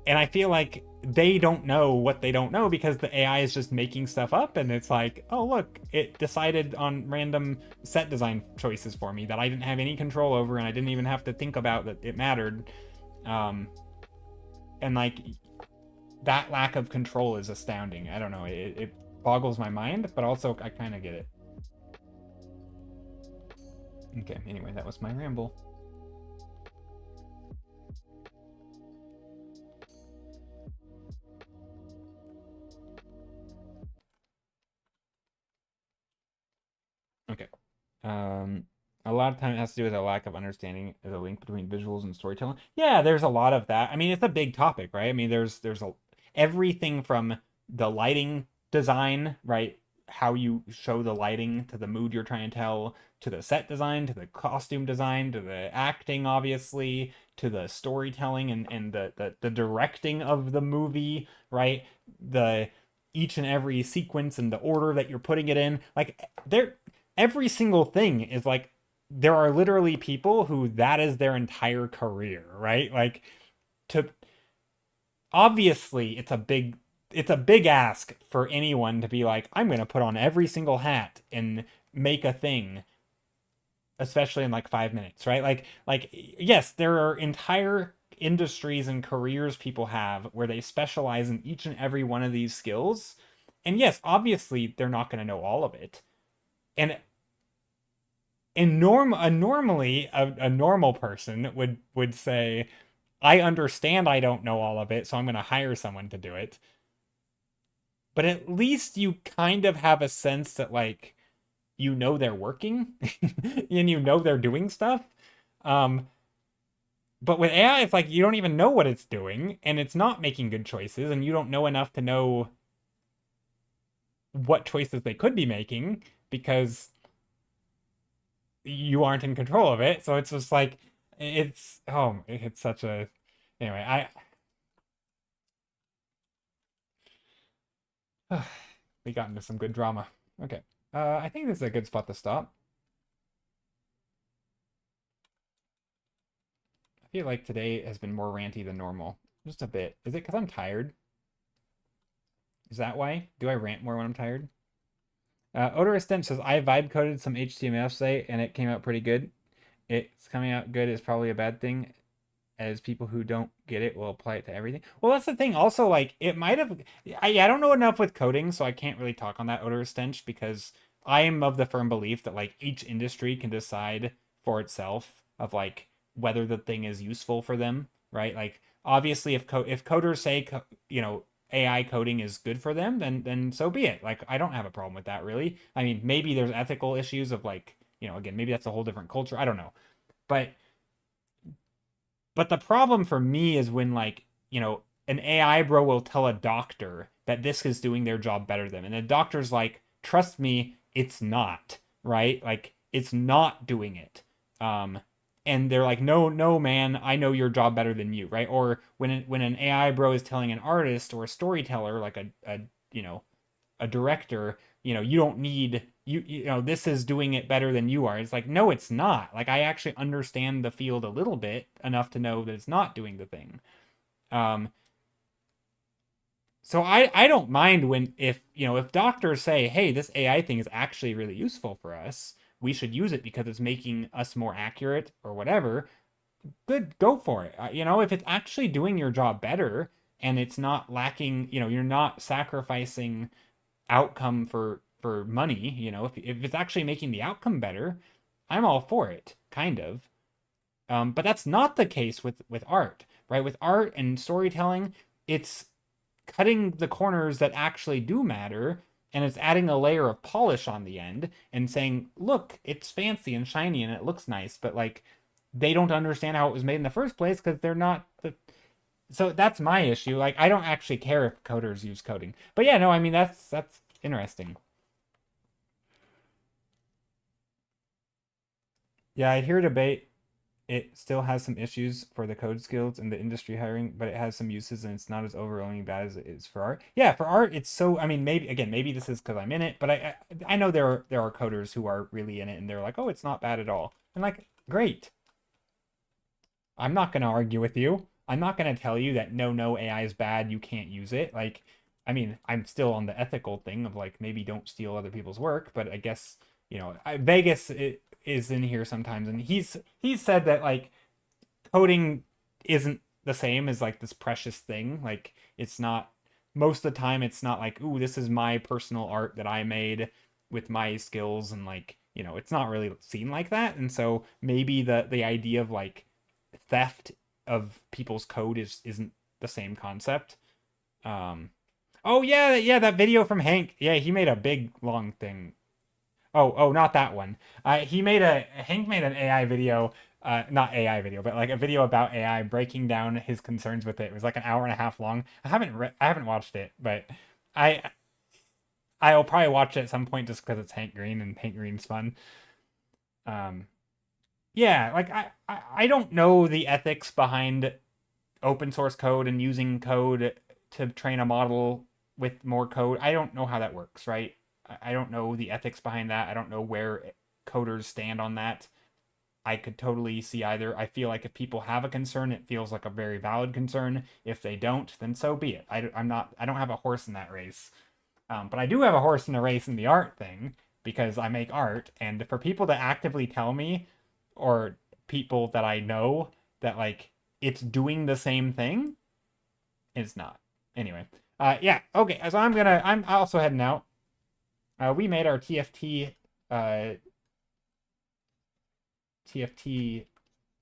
And I feel like they don't know what they don't know because the AI is just making stuff up, and it's like, oh look, it decided on random set design choices for me that I didn't have any control over, and I didn't even have to think about that it mattered. And like that lack of control is astounding. I don't know, it boggles my mind, but also I kind of get it. Okay, anyway, that was my ramble. Okay. A lot of time it has to do with a lack of understanding of the link between visuals and storytelling. Yeah, there's a lot of that. I mean, it's a big topic, right? I mean, there's everything from the lighting design, right? How you show the lighting to the mood you're trying to tell, to the set design, to the costume design, to the acting, obviously, to the storytelling and the directing of the movie, right? The each and every sequence and the order that you're putting it in. Like there every single thing is like, there are literally people who that is their entire career, right? Like, to obviously it's a big ask for anyone to be like, I'm going to put on every single hat and make a thing, especially in like 5 minutes, right? Like yes, there are entire industries and careers people have where they specialize in each and every one of these skills. And yes, obviously they're not going to know all of it. And normally a normal person would say, I understand I don't know all of it, so I'm going to hire someone to do it. But at least you kind of have a sense that like you know they're working and you know they're doing stuff. Um, but with AI, it's like you don't even know what it's doing, and it's not making good choices, and you don't know enough to know what choices they could be making because you aren't in control of it. So it's just like it's such a anyway. We got into some good drama. Okay, I think this is a good spot to stop. I feel like today has been more ranty than normal, just a bit. Is it because I'm tired? Is that why? Do I rant more when I'm tired? Odor Stench says, I vibe coded some HTML site and it came out pretty good. It's coming out good is probably a bad thing, as people who don't get it will apply it to everything. Well, that's the thing. Also, like, it might have. I don't know enough with coding, so I can't really talk on that Odor Stench because I am of the firm belief that, like, each industry can decide for itself of, like, whether the thing is useful for them, right? Like, obviously, if coders say, you know, AI coding is good for them, then so be it. Like, I don't have a problem with that, really. I mean, maybe there's ethical issues of, like, you know, again, maybe that's a whole different culture. I don't know. But the problem for me is when, like, you know, an AI bro will tell a doctor that this is doing their job better than them. And the doctor's like, trust me, it's not, right? Like, it's not doing it. and they're like, no, no, man, I know your job better than you, right? Or when an AI bro is telling an artist or a storyteller, like a you know, a director, you don't need this is doing it better than you are. It's like, no, it's not. Like, I actually understand the field a little bit enough to know that it's not doing the thing. Um, so I don't mind when if doctors say, hey, this AI thing is actually really useful for us, we should use it because it's making us more accurate or whatever. Good, go for it. If it's actually doing your job better and it's not lacking, you're not sacrificing outcome for money, if it's actually making the outcome better, I'm all for it, kind of. But that's not the case with art, right? With art and storytelling, it's cutting the corners that actually do matter, and it's adding a layer of polish on the end and saying, look, it's fancy and shiny and it looks nice, but like they don't understand how it was made in the first place because they're not the so that's my issue. Like, I don't actually care if coders use coding. But yeah, no, I mean that's interesting. Yeah, I hear debate. It still has some issues for the code skills and the industry hiring, but it has some uses and it's not as overwhelming bad as it is for art. Yeah, for art, it's so. I mean, maybe this is because I'm in it, but I know there are coders who are really in it and they're like, oh, it's not bad at all. And like, great. I'm not gonna argue with you. I'm not gonna tell you that no, AI is bad, you can't use it. Like, I mean, I'm still on the ethical thing of like maybe don't steal other people's work, but I guess Vegas is in here sometimes, and he's said that like coding isn't the same as like this precious thing. Like, it's not most of the time. It's not like, ooh, this is my personal art that I made with my skills, and like it's not really seen like that. And so maybe the idea of like theft of people's code isn't the same concept. Oh yeah, yeah, that video from Hank. Yeah, he made a big long thing. Oh, not that one. He made Hank made an AI video, not AI video, but like a video about AI breaking down his concerns with it. It was like an hour and a half long. I haven't watched it, but I I'll probably watch it at some point just because it's Hank Green and Hank Green's fun. Um, yeah, like I don't know the ethics behind open source code and using code to train a model with more code. I don't know how that works, right? I don't know the ethics behind that. I don't know where coders stand on that. I could totally see either. I feel like if people have a concern, it feels like a very valid concern. If they don't, then so be it. I don't have a horse in that race. But I do have a horse in the race in the art thing because I make art. And for people to actively tell me, or people that I know, that like it's doing the same thing, it's not. Anyway, yeah, okay. So I'm also heading out. We made our TFT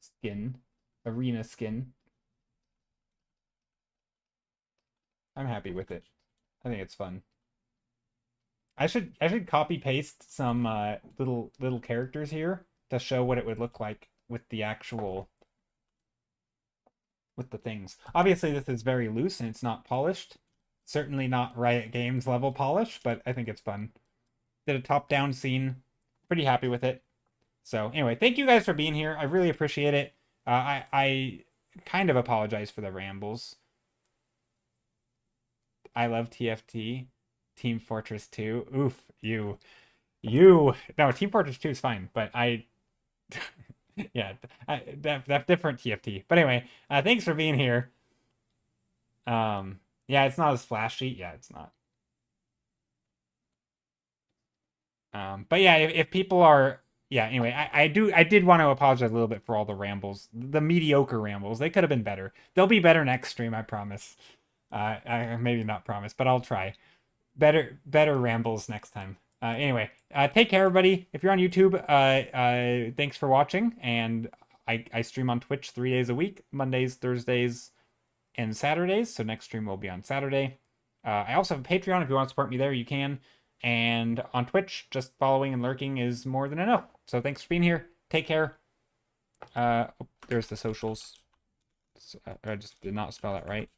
skin, arena skin. I'm happy with it. I think it's fun. I should copy paste some little characters here to show what it would look like with the actual with the things. Obviously, this is very loose and it's not polished. Certainly not Riot Games level polish, but I think it's fun. Did a top-down scene. Pretty happy with it. So anyway, thank you guys for being here. I really appreciate it. I kind of apologize for the rambles. I love TFT. Team Fortress 2. Oof, you. No, Team Fortress 2 is fine, but yeah, that different TFT. But anyway, thanks for being here. Yeah, it's not as flashy. Yeah, it's not. But yeah, if people are, yeah. Anyway, I did want to apologize a little bit for all the rambles, the mediocre rambles. They could have been better. They'll be better next stream, I promise. I maybe not promise, but I'll try. Better rambles next time. Anyway, take care, everybody. If you're on YouTube, thanks for watching. And I stream on Twitch 3 days a week, Mondays, Thursdays, and Saturdays. So next stream will be on Saturday. I also have a Patreon. If you want to support me there, you can. And on Twitch, just following and lurking is more than enough. So thanks for being here. Take care. There's the socials. I just did not spell that right.